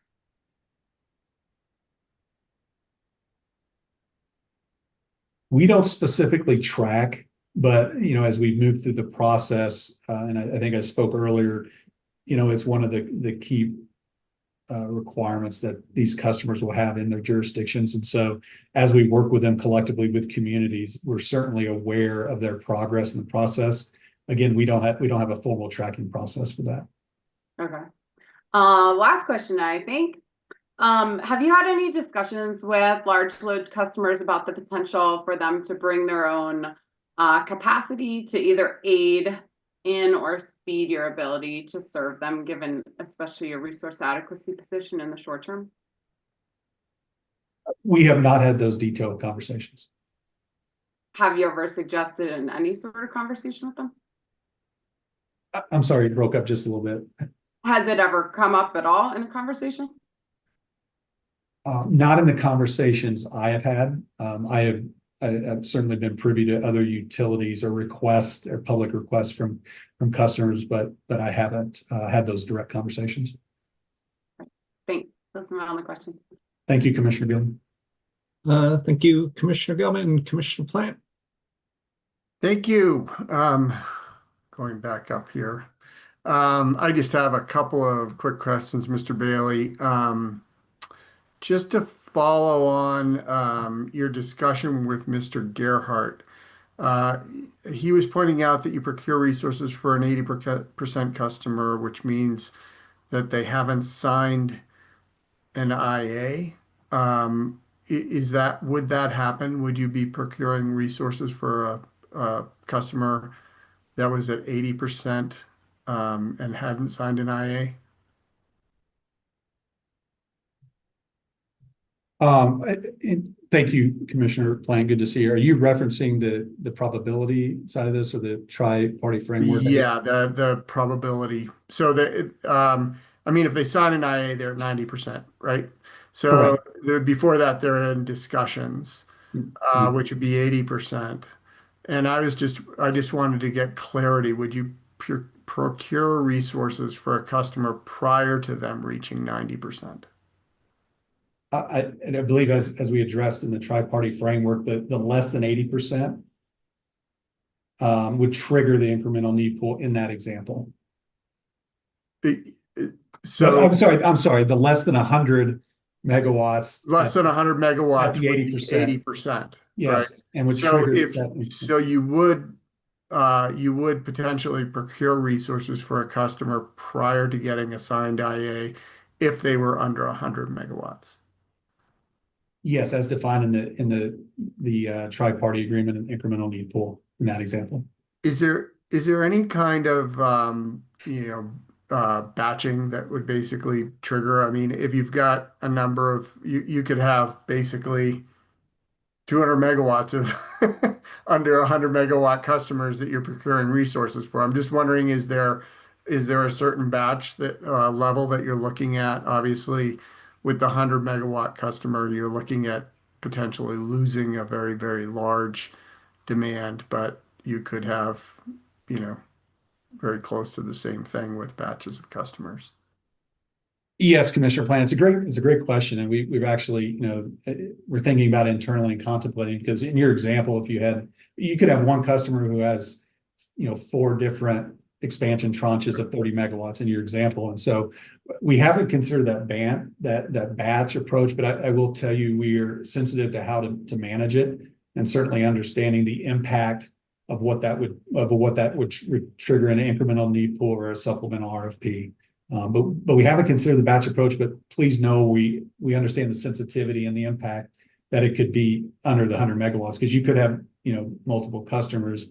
We don't specifically track, but as we move through the process, and I think I spoke earlier, it's one of the key requirements that these customers will have in their jurisdictions. And so as we work with them collectively with communities, we're certainly aware of their progress in the process. Again, we don't have a formal tracking process for that. Okay. Last question, I think. Have you had any discussions with large load customers about the potential for them to bring their own capacity to either aid in or speed your ability to serve them, given especially your resource adequacy position in the short term? We have not had those detailed conversations. Have you ever suggested in any sort of conversation with them? I'm sorry, it broke up just a little bit. Has it ever come up at all in a conversation? Not in the conversations I have had. I've certainly been privy to other utilities or requests or public requests from customers, but I haven't had those direct conversations. Thanks. That's my only question. Thank you, Commissioner Gilman. Thank you, Commissioner Gilman and Commissioner Plant. Thank you. Going back up here. I just have a couple of quick questions, Mr. Bailey. Just to follow on your discussion with Mr. Gerhardt, he was pointing out that you procure resources for an 80% customer, which means that they haven't signed an IA. Would that happen? Would you be procuring resources for a customer that was at 80% and hadn't signed an IA? Thank you, Commissioner Plant. Good to see you. Are you referencing the probability side of this or the tri-party framework? Yeah, the probability. So I mean, if they sign an IA, they're at 90%, right? So before that, they're in discussions, which would be 80%. And I just wanted to get clarity. Would you procure resources for a customer prior to them reaching 90%? And I believe as we addressed in the tri-party framework, the less than 80% would trigger the incremental need pool in that example. So I'm sorry, the less than 100 megawatts. Less than 100 megawatts at the 80%. 80%. Yes, right? and would So trigger you would potentially procure resources for a customer prior to getting assigned IA if they were under 100 megawatts. Yes, as defined in the tri-party agreement and incremental need pool in that example. Is there any kind of batching that would basically trigger? I mean, if you've got a number of you could have basically 200 megawatts of under 100 megawatt customers that you're procuring resources for. I'm just wondering, is there a certain batch that level that you're looking at? Obviously, with the 100 megawatt customer, you're looking at potentially losing a very, very large demand, but you could have, very close to the same thing with batches of customers. Yes, Commissioner Plant, it's a great question, and we've actually, we're thinking about it internally and contemplating, because in your example, you could have one customer who has, 4 different expansion tranches of 30 megawatts in your example, and so we haven't considered that batch approach, but I will tell you we are sensitive to how to manage it, and certainly understanding the impact of what that would trigger an incremental need pool or a supplemental RFP. But we haven't considered the batch approach, but please know we understand the sensitivity and the impact that it could be under the 100 megawatts, because you could have, multiple customers.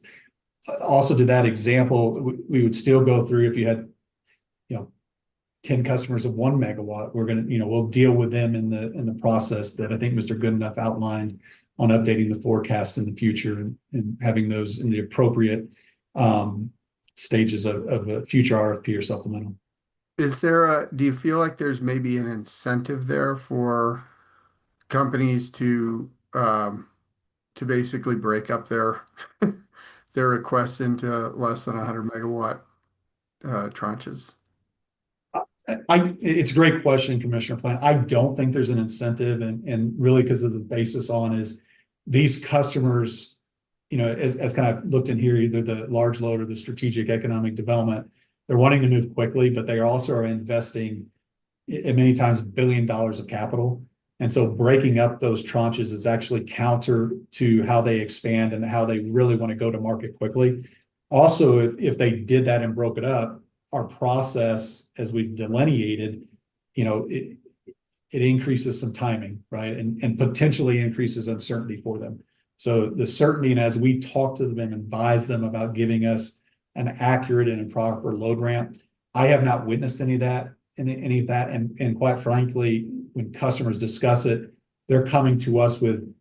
Also, to that example, we would still go through if you had, 10 customers of 1 megawatt, we'll deal with them in the process that I think Mr. Goodenough outlined on updating the forecast in the future and having those in the appropriate stages of a future RFP or supplemental. Do you feel like there's maybe an incentive there for companies to basically break up their requests into less than 100 megawatt tranches? It's a great question, Commissioner Plant. I don't think there's an incentive, and really because of the basis on is these customers, as kind of looked in here, either the large load or the strategic economic development, they're wanting to move quickly, but they also are investing many times $1 billion of capital. And so breaking up those tranches is actually counter to how they expand and how they really want to go to market quickly. Also, if they did that and broke it up, our process, as we've delineated, it increases some timing, right? And potentially increases uncertainty for them. So the certainty, and as we talk to them and advise them about giving us an accurate and proper load ramp, I have not witnessed any of that. And quite frankly, when customers discuss it, they're coming to us with,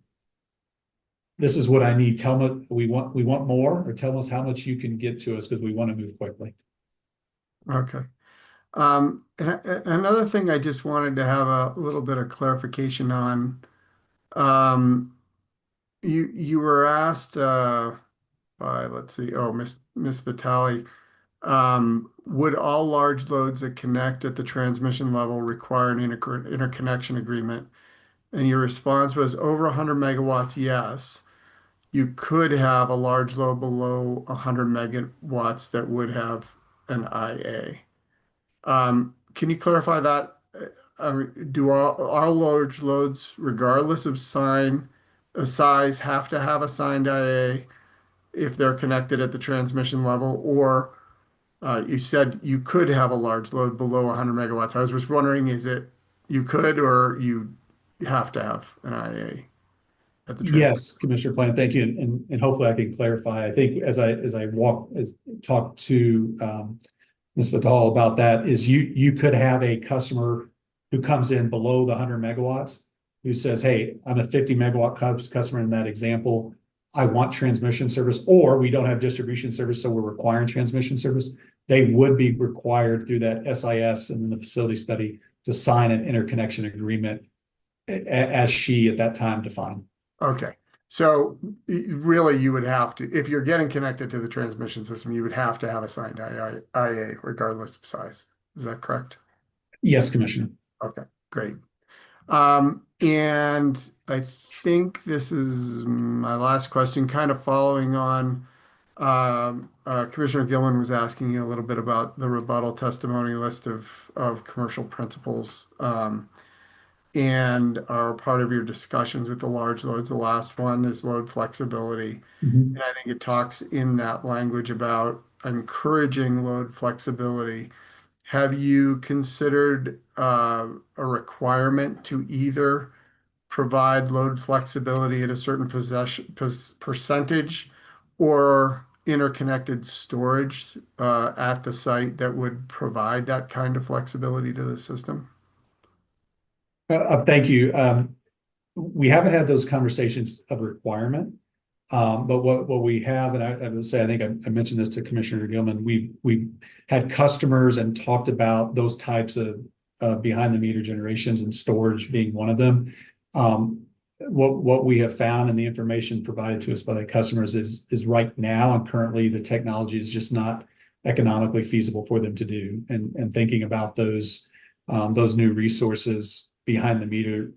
this is what I need. Tell me we want more, or tell us how much you can get to us because we want to move quickly. Okay. And another thing I just wanted to have a little bit of clarification on. You were asked by, let's see, Miss Vitale, would all large loads that connect at the transmission level require an interconnection agreement? And your response was over 100 megawatts, yes. You could have a large load below 100 megawatts that would have an IA. Can you clarify that? Do all large loads, regardless of size, have to have a signed IA if they're connected at the transmission level? Or you said you could have a large load below 100 megawatts. I was just wondering, is it you could or you have to have an IA at the transmission? Yes, Commissioner Plant, thank you, and hopefully I can clarify. I think as I talked to Ms. Vitale about that, is you could have a customer who comes in below the 100 megawatts, who says, hey, I'm a 50 megawatt customer in that example. I want transmission service, or we don't have distribution service, so we're requiring transmission service. They would be required through that SIS and then the facility study to sign an interconnection agreement as she at that time defined. Okay. So really you would have to, if you're getting connected to the transmission system, you would have to have a signed IA regardless of size. Is that correct? Yes, Commissioner. Okay, great. And I think this is my last question, kind of following on, Commissioner Gilman was asking you a little bit about the rebuttal testimony list of commercial principles, and are part of your discussions with the large loads. The last one is load flexibility. And I think it talks in that language about encouraging load flexibility. Have you considered a requirement to either provide load flexibility at a certain percentage or interconnected storage at the site that would provide that kind of flexibility to the system? Thank you. We haven't had those conversations of requirement. But what we have, and I would say, I think I mentioned this to Commissioner Gilman, we've had customers and talked about those types of behind the meter generations and storage being one of them. What we have found and the information provided to us by the customers is right now and currently the technology is just not economically feasible for them to do. And thinking about those new resources behind the meter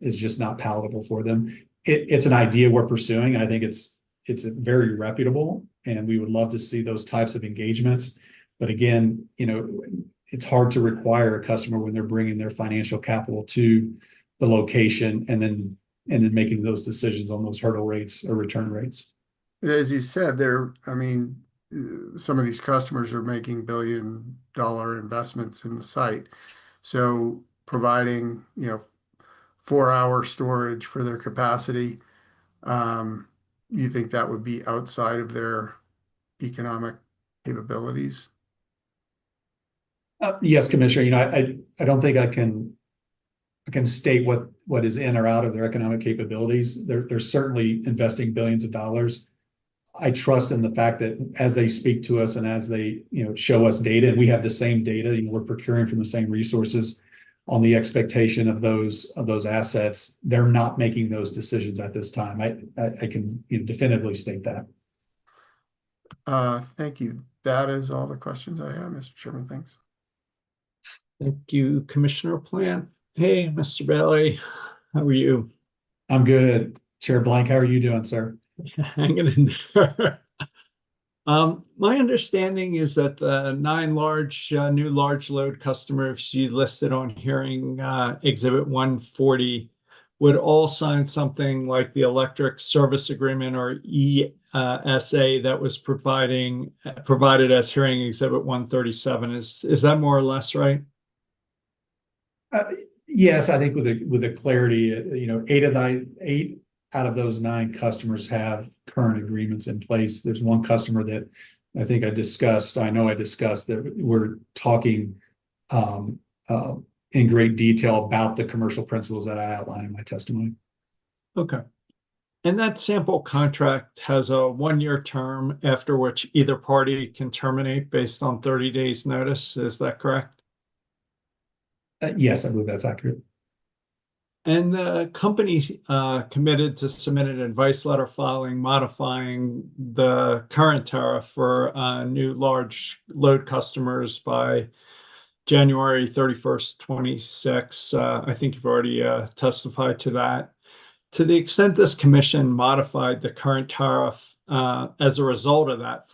is just not palatable for them. It's an idea we're pursuing, and I think it's very reputable, and we would love to see those types of engagements. But again, it's hard to require a customer when they're bringing their financial capital to the location and then making those decisions on those hurdle rates or return rates. As you said, some of these customers are making billion-dollar investments in the site. So providing, 4-hour storage for their capacity, you think that would be outside of their economic capabilities? Yes, Commissioner. I don't think I can state what is in or out of their economic capabilities. They're certainly investing billions of dollars. I trust in the fact that as they speak to us and as they show us data, and we have the same data, we're procuring from the same resources on the expectation of those assets, they're not making those decisions at this time. I can definitively state that. Thank you. That is all the questions I have, Mr. Chairman. Thanks. Thank you, Commissioner Plant. Hey, Mr. Bailey, how are you? I'm good. Chair Blank, how are you doing, sir? Hanging in there. My understanding is that the 9 new large load customers you listed on hearing Exhibit 140 would all sign something like the Electric Service Agreement or ESA that was provided as hearing Exhibit 137. Is that more or less right? Yes, I think with the clarity, 8 out of those 9 customers have current agreements in place. There's one customer that I think I know I discussed that we're talking in great detail about the commercial principles that I outlined in my testimony. Okay. And that sample contract has a 1-year term after which either party can terminate based on 30 days notice. Is that correct? Yes, I believe that's accurate. And the company committed to submit an advice letter filing modifying the current tariff for new large load customers by January 31st, 26. I think you've already testified to that. To the extent this commission modified the current tariff as a result of that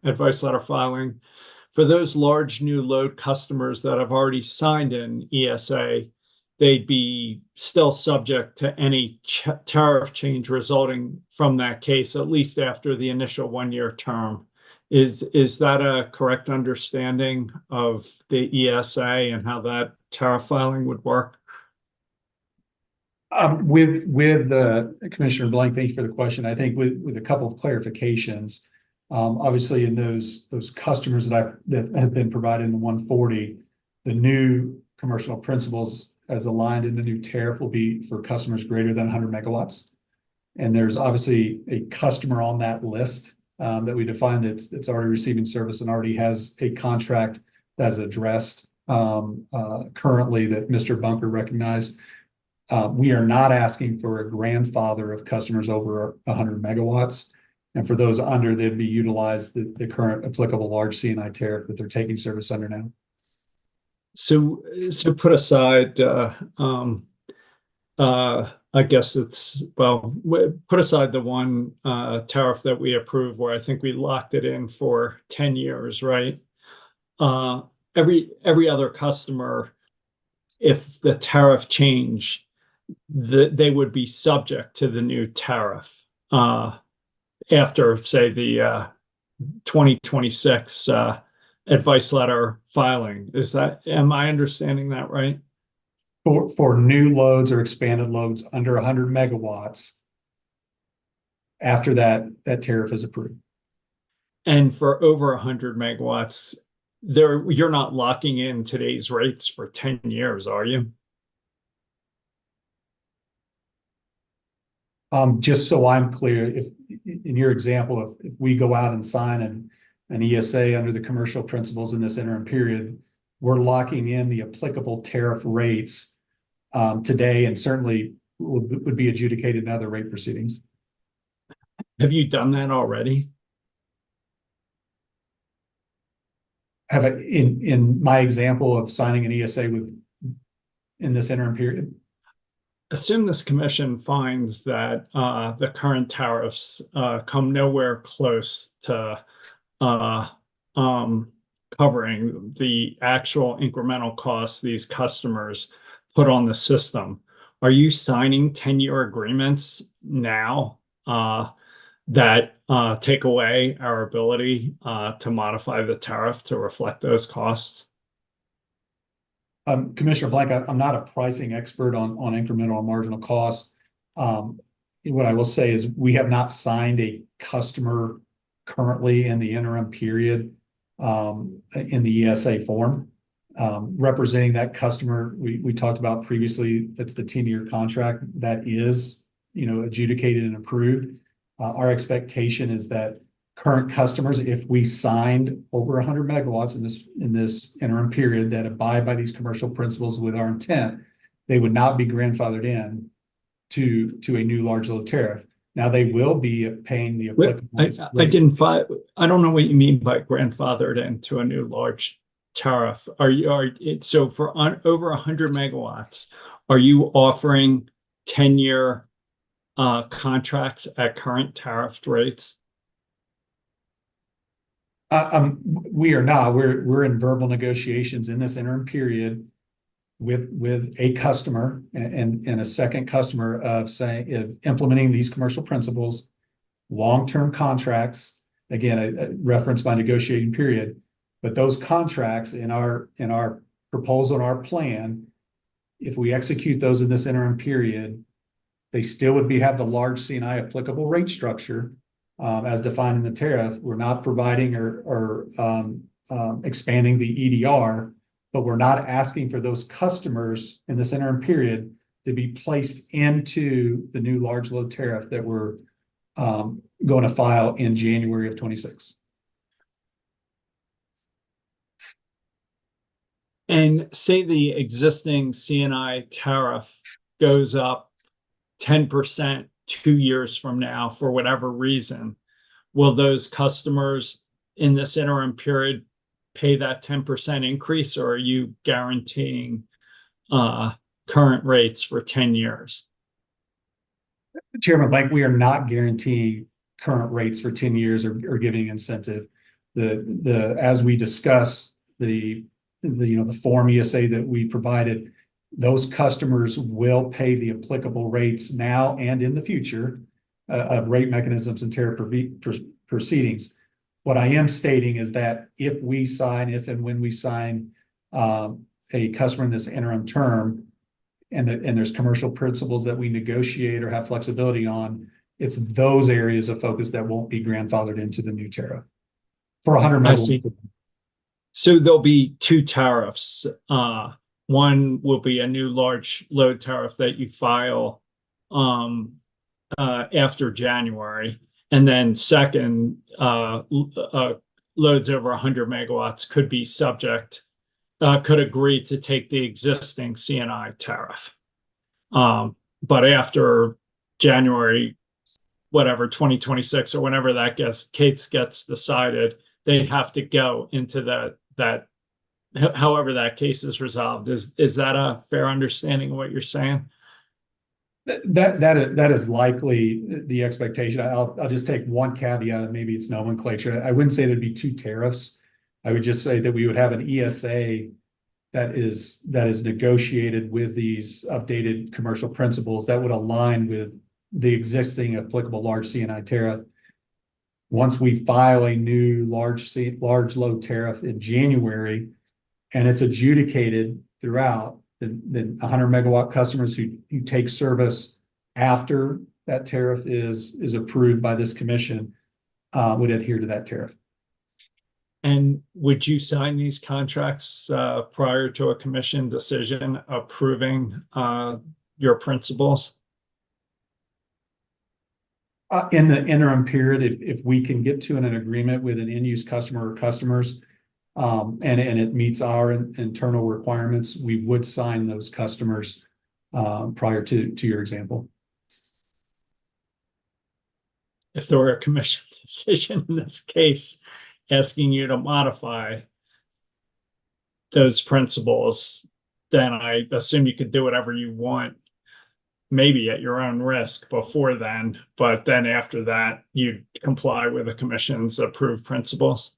advice letter filing, for those large new load customers that have already signed an ESA, they'd be still subject to any tariff change resulting from that case, at least after the initial 1-year term. Is that a correct understanding of the ESA and how that tariff filing would work? With Commissioner Blank, thank you for the question. I think with a couple of clarifications, obviously in those customers that have been provided in the 140, the new commercial principles as aligned in the new tariff will be for customers greater than 100 megawatts. And there's obviously a customer on that list that we defined that's already receiving service and already has a contract that's addressed currently that Mr. Bunker recognized. We are not asking for a grandfather of customers over 100 megawatts. And for those under, they'd be utilized the current applicable large C&I tariff that they're taking service under now. So put aside, I guess it's, well, put aside the one tariff that we approved where I think we locked it in for 10 years, right? Every other customer, if the tariff changed, they would be subject to the new tariff after, say, the 2026 advice letter filing. Am I understanding that right? For new loads or expanded loads under 100 megawatts, after that tariff is approved. And for over 100 megawatts, you're not locking in today's rates for 10 years, are you? Just so I'm clear, if in your example, if we go out and sign an ESA under the commercial principles in this interim period, we're locking in the applicable tariff rates today, and certainly would be adjudicated in other rate proceedings. Have you done that already? Have I, in my example of signing an ESA in this interim period? Assume this commission finds that the current tariffs come nowhere close to covering the actual incremental costs these customers put on the system. Are you signing 10-year agreements now that take away our ability to modify the tariff to reflect those costs? Commissioner Blank, I'm not a pricing expert on incremental or marginal costs. What I will say is we have not signed a customer currently in the interim period in the ESA form. Representing that customer, we talked about previously, that's the 10-year contract that is, adjudicated and approved. Our expectation is that current customers, if we signed over 100 megawatts in this interim period that abide by these commercial principles with our intent, they would not be grandfathered in to a new large load tariff. Now they will be paying the applicable. I don't know what you mean by grandfathered into a new large tariff. So for over 100 megawatts, are you offering 10-year contracts at current tariff rates? We are not. We're in verbal negotiations in this interim period with a customer and a second customer of implementing these commercial principles, long-term contracts. Again, I referenced my negotiating period, but those contracts in our proposal and our plan, if we execute those in this interim period, they still would have the large C&I applicable rate structure as defined in the tariff. We're not providing or expanding the EDR, but we're not asking for those customers in this interim period to be placed into the new large load tariff that we're going to file in January of 26. And say the existing C&I tariff goes up 10% 2 years from now for whatever reason, will those customers in this interim period pay that 10% increase, or are you guaranteeing current rates for 10 years? Chairman Blank, we are not guaranteeing current rates for 10 years or giving incentive. As we discuss the form ESA that we provided, those customers will pay the applicable rates now and in the future of rate mechanisms and tariff proceedings. What I am stating is that if and when we sign a customer in this interim term, and there's commercial principles that we negotiate or have flexibility on, it's those areas of focus that won't be grandfathered into the new tariff for 100 megawatts. So there'll be two tariffs One will be a new large load tariff that you file after January. And then second, loads over 100 megawatts could be could agree to take the existing CNI tariff. But after January, whatever, 2026 or whenever that case gets decided, they have to go into that however that case is resolved. Is that a fair understanding of what you're saying? That is likely the expectation. I'll just take one caveat, and maybe it's nomenclature. I wouldn't say there'd be two tariffs. I would just say that we would have an ESA that is negotiated with these updated commercial principles that would align with the existing applicable large CNI tariff. Once we file a new large load tariff in January, and it's adjudicated throughout, the 100 megawatt customers who take service after that tariff is approved by this commission would adhere to that tariff. And would you sign these contracts prior to a commission decision approving your principles? In the interim period, if we can get to an agreement with an end-use customer or customers, and it meets our internal requirements, we would sign those customers prior to your example. If there were a commission decision in this case asking you to modify those principles, then I assume you could do whatever you want, maybe at your own risk before then, but then after that, you comply with the commission's approved principles.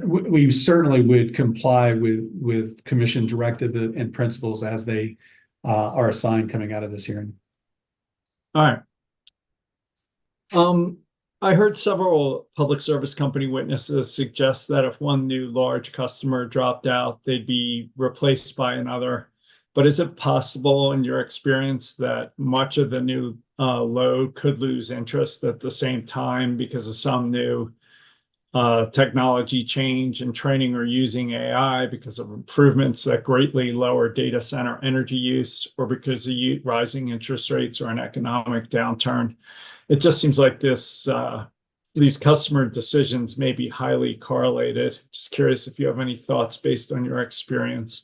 We certainly would comply with commission directive and principles as they are assigned coming out of this hearing. All right. I heard several public service company witnesses suggest that if one new large customer dropped out, they'd be replaced by another. But is it possible in your experience that much of the new load could lose interest at the same time because of some new technology change and training or using AI, because of improvements that greatly lower data center energy use, or because of rising interest rates or an economic downturn? It just seems like these customer decisions may be highly correlated. Just curious if you have any thoughts based on your experience.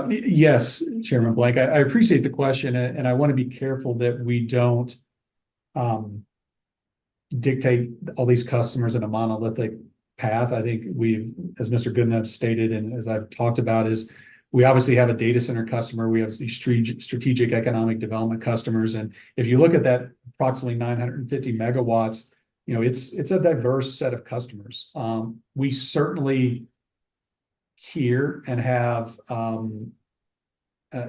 Yes, Chairman Blank, I appreciate the question, and I want to be careful that we don't dictate all these customers in a monolithic path. I think as Mr. Goodenough stated, and as I've talked about, is we obviously have a data center customer. We have these strategic economic development customers. And if you look at that approximately 950 megawatts, it's a diverse set of customers. We certainly hear and have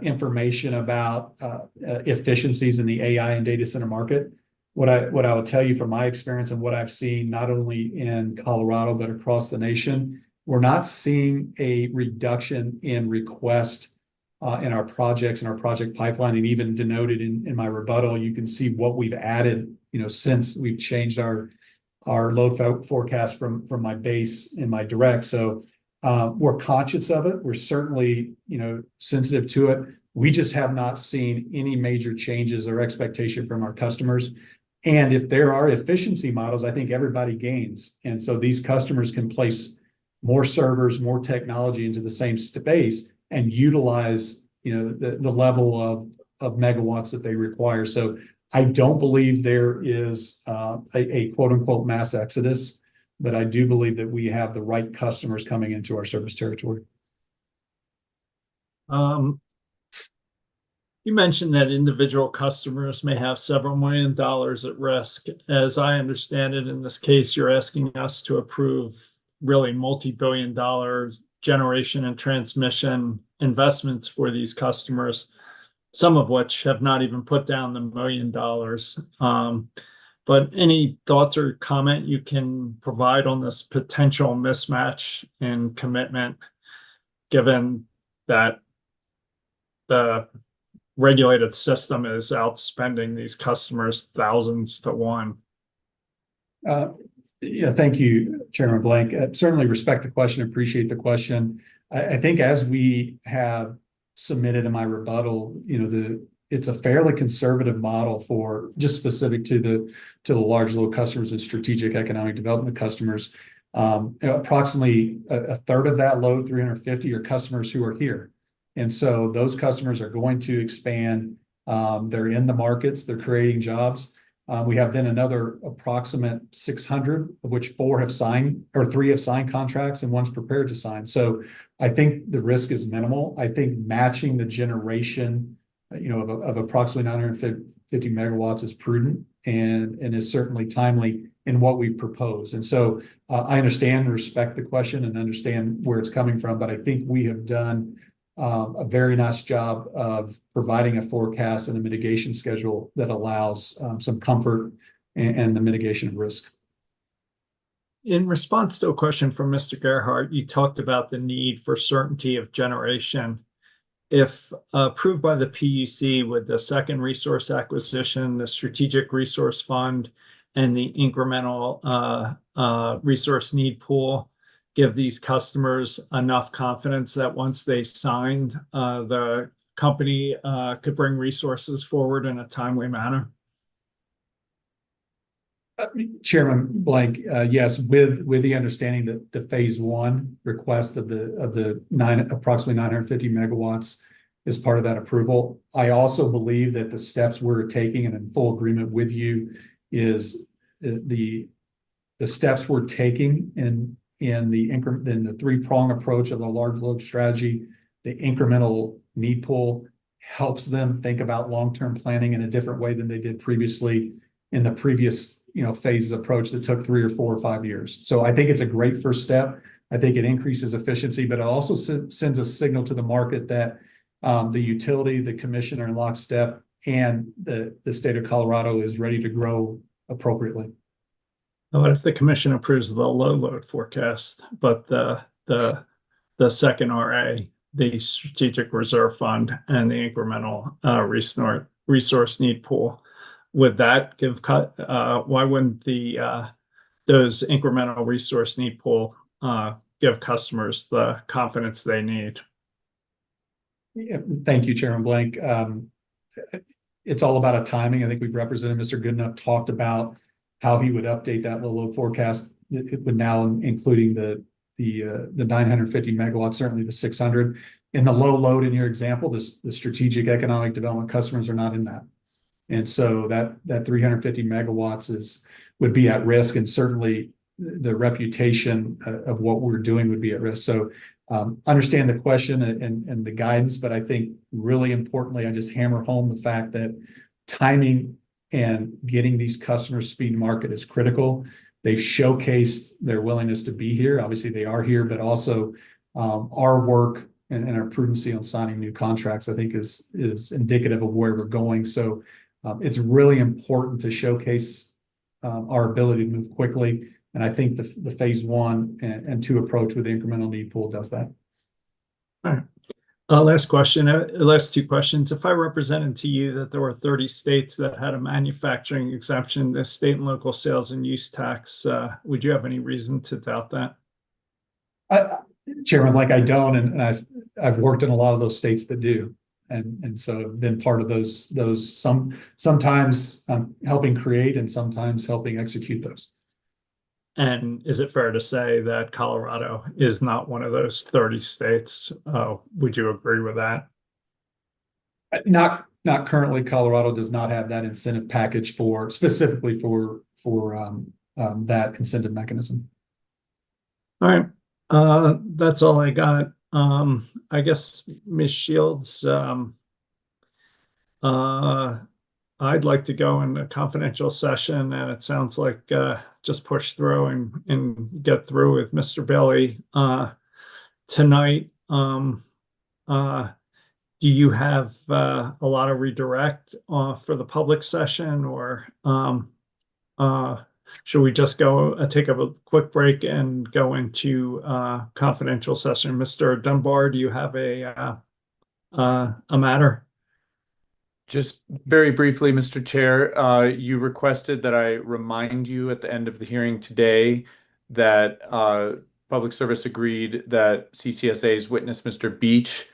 information about efficiencies in the AI and data center market. What I would tell you from my experience and what I've seen, not only in Colorado, but across the nation, we're not seeing a reduction in request in our projects and our project pipeline. And even denoted in my rebuttal, you can see what we've added, since we've changed our load forecast from my base in my direct. So we're conscious of it. We're certainly, sensitive to it. We just have not seen any major changes or expectation from our customers. And if there are efficiency models, I think everybody gains. And so these customers can place more servers, more technology into the same space and utilize, the level of megawatts that they require. So I don't believe there is a quote unquote mass exodus, but I do believe that we have the right customers coming into our service territory. You mentioned that individual customers may have several $1 million at risk. As I understand it, in this case, you're asking us to approve really multi-billion-dollar generation and transmission investments for these customers, some of which have not even put down the $1 million. But any thoughts or comment you can provide on this potential mismatch in commitment, given that the regulated system is outspending these customers thousands to one? Yeah, thank you, Chairman Blank. Certainly respect the question, appreciate the question. I think as we have submitted in my rebuttal, it's a fairly conservative model for just specific to the large load customers and strategic economic development customers. Approximately a third of that load, 350, are customers who are here. And so those customers are going to expand. They're in the markets, they're creating jobs. We have then another approximate 600, of which 4 have signed, or 3 have signed contracts and 1's prepared to sign. So I think the risk is minimal. I think matching the generation, of approximately 950 megawatts is prudent and is certainly timely in what we've proposed. And so I understand and respect the question and understand where it's coming from, but I think we have done a very nice job of providing a forecast and a mitigation schedule that allows some comfort and the mitigation of risk. In response to a question from Mr. Gerhardt, you talked about the need for certainty of generation. If approved by the PUC with the second resource acquisition, the strategic resource fund, and the incremental resource need pool, give these customers enough confidence that once they signed, the company could bring resources forward in a timely manner? Chairman Blank, yes, with the understanding that the phase 1 request of the approximately 950 megawatts is part of that approval. I also believe that the steps we're taking, and in full agreement with you, is the steps we're taking in the 3-prong approach of the large load strategy. The incremental need pool helps them think about long-term planning in a different way than they did previously in the previous phases approach that took 3 or 4 or 5 years. So I think it's a great first step. I think it increases efficiency, but it also sends a signal to the market that the utility, the commission are in lockstep, and the state of Colorado is ready to grow appropriately. What if the commission approves the low load forecast, but the second RA, the strategic reserve fund, and the incremental resource need pool? Would that give why wouldn't those incremental resource need pool give customers the confidence they need? Yeah, thank you, Chairman Blank. It's all about a timing. I think we've represented Mr. Goodenough talked about how he would update that low load forecast. It would now including the 950 megawatts, certainly the 600. In the low load in your example, the strategic economic development customers are not in that. And so that 350 megawatts would be at risk, and certainly the reputation of what we're doing would be at risk. So understand the question and the guidance, but I think really importantly, I just hammer home the fact that timing and getting these customers speed to market is critical. They've showcased their willingness to be here. Obviously, they are here, but also our work and our prudency on signing new contracts, I think, is indicative of where we're going. So it's really important to showcase our ability to move quickly. And I think the phase 1 and 2 approach with the incremental need pool does that. All right. Last question, last 2 questions. If I represented to you that there were 30 states that had a manufacturing exemption, the state and local sales and use tax, would you have any reason to doubt that? Chairman, like I don't, and I've worked in a lot of those states that do. And so I've been part of those sometimes helping create and sometimes helping execute those. And is it fair to say that Colorado is not one of those 30 states? Would you agree with that? Not currently. Colorado does not have that incentive package specifically for that incentive mechanism. All right. That's all I got. I guess, Ms. Shields, I'd like to go in a confidential session, and it sounds like just push through and get through with Mr. Bailey tonight. Do you have a lot of redirect for the public session, or should we just go take a quick break and go into confidential session? Mr. Dunbar, do you have a matter? Just very briefly, Mr. Chair, you requested that I remind you at the end of the hearing today that Public Service agreed that CCSA's witness, Mr. Beach,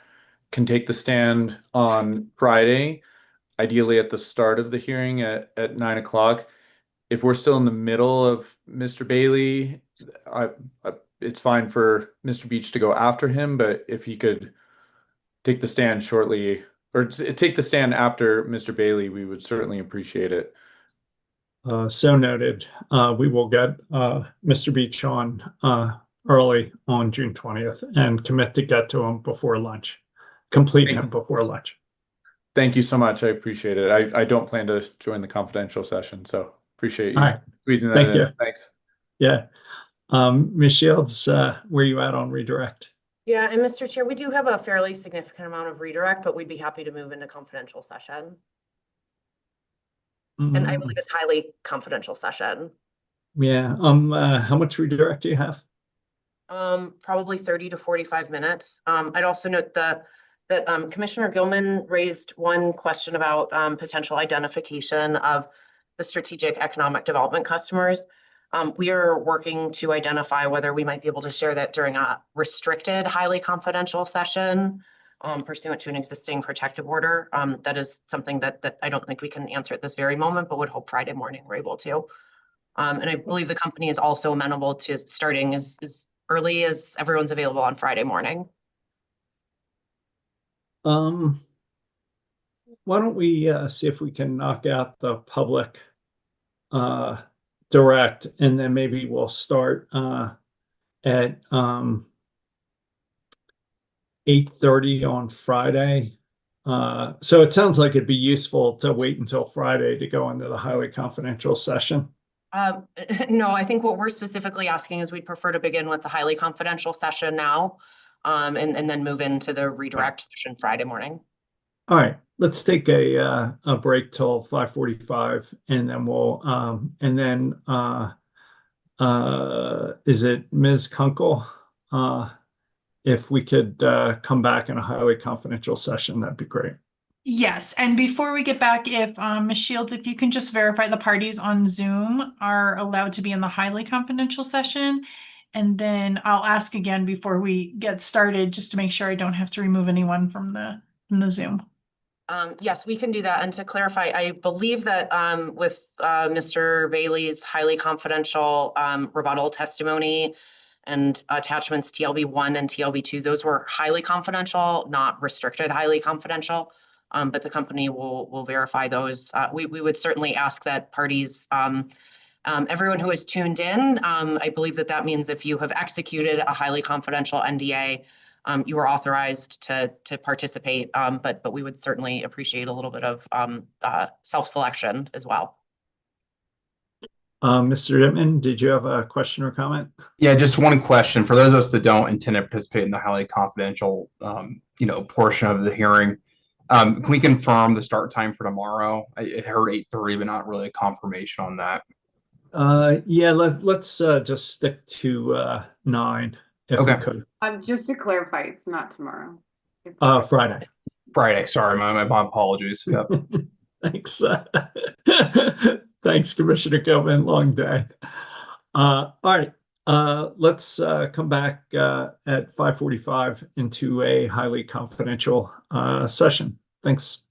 can take the stand on Friday, ideally at the start of the hearing at 9 o'clock. If we're still in the middle of Mr. Bailey, it's fine for Mr. Beach to go after him, but if he could take the stand shortly, or take the stand after Mr. Bailey, we would certainly appreciate it. So noted. We will get Mr. Beach on early on June 20th and commit to get to him before lunch, complete him before lunch. Thank you so much. I appreciate it. I don't plan to join the confidential session, so appreciate you squeezing that in. You. Thanks. Yeah. Ms. Shields, where you at on redirect? Yeah, and Mr. Chair, we do have a fairly significant amount of redirect, but we'd be happy to move into confidential session. And I believe it's highly confidential session. Yeah. How much redirect do you have? Probably 30 to 45 minutes. I'd also note that Commissioner Gilman raised one question about potential identification of the strategic economic development customers. We are working to identify whether we might be able to share that during a restricted, highly confidential session pursuant to an existing protective order. That is something that I don't think we can answer at this very moment, but would hope Friday morning we're able to. And I believe the company is also amenable to starting as early as everyone's available on Friday morning. Why don't we see if we can knock out the public direct, and then maybe we'll start at 8:30 on Friday. So it sounds like it'd be useful to wait until Friday to go into the highly confidential session. No, I think what we're specifically asking is we'd prefer to begin with the highly confidential session now, and then move into the redirect session Friday morning. All right, let's take a break till 5:45, and then we'll is it Ms. Kunkel? If we could come back in a highly confidential session, that'd be great. Yes, and before we get back, if Ms. Shields, if you can just verify the parties on Zoom are allowed to be in the highly confidential session, and then I'll ask again before we get started, just to make sure I don't have to remove anyone from the Zoom. Yes, we can do that. And to clarify, I believe that with Mr. Bailey's highly confidential rebuttal testimony and attachments TLB1 and TLB2, those were highly confidential, not restricted highly confidential. But the company will verify those. We would certainly ask that parties, everyone who is tuned in, I believe that means if you have executed a highly confidential NDA, you are authorized to participate, but we would certainly appreciate a little bit of self-selection as well. Mr. Dittman, did you have a question or comment? Yeah, just one question. For those of us that don't intend to participate in the highly confidential, portion of the hearing, can we confirm the start time for tomorrow? I heard 8:30, but not really a confirmation on that. Yeah, let's just stick to 9 if we could. Just to clarify, it's not tomorrow. It's Friday. Friday. Sorry, my apologies. Yep. Thanks. Thanks, Commissioner Gilman. Long day. All right. Let's come back at 5:45 into a highly confidential session. Thanks.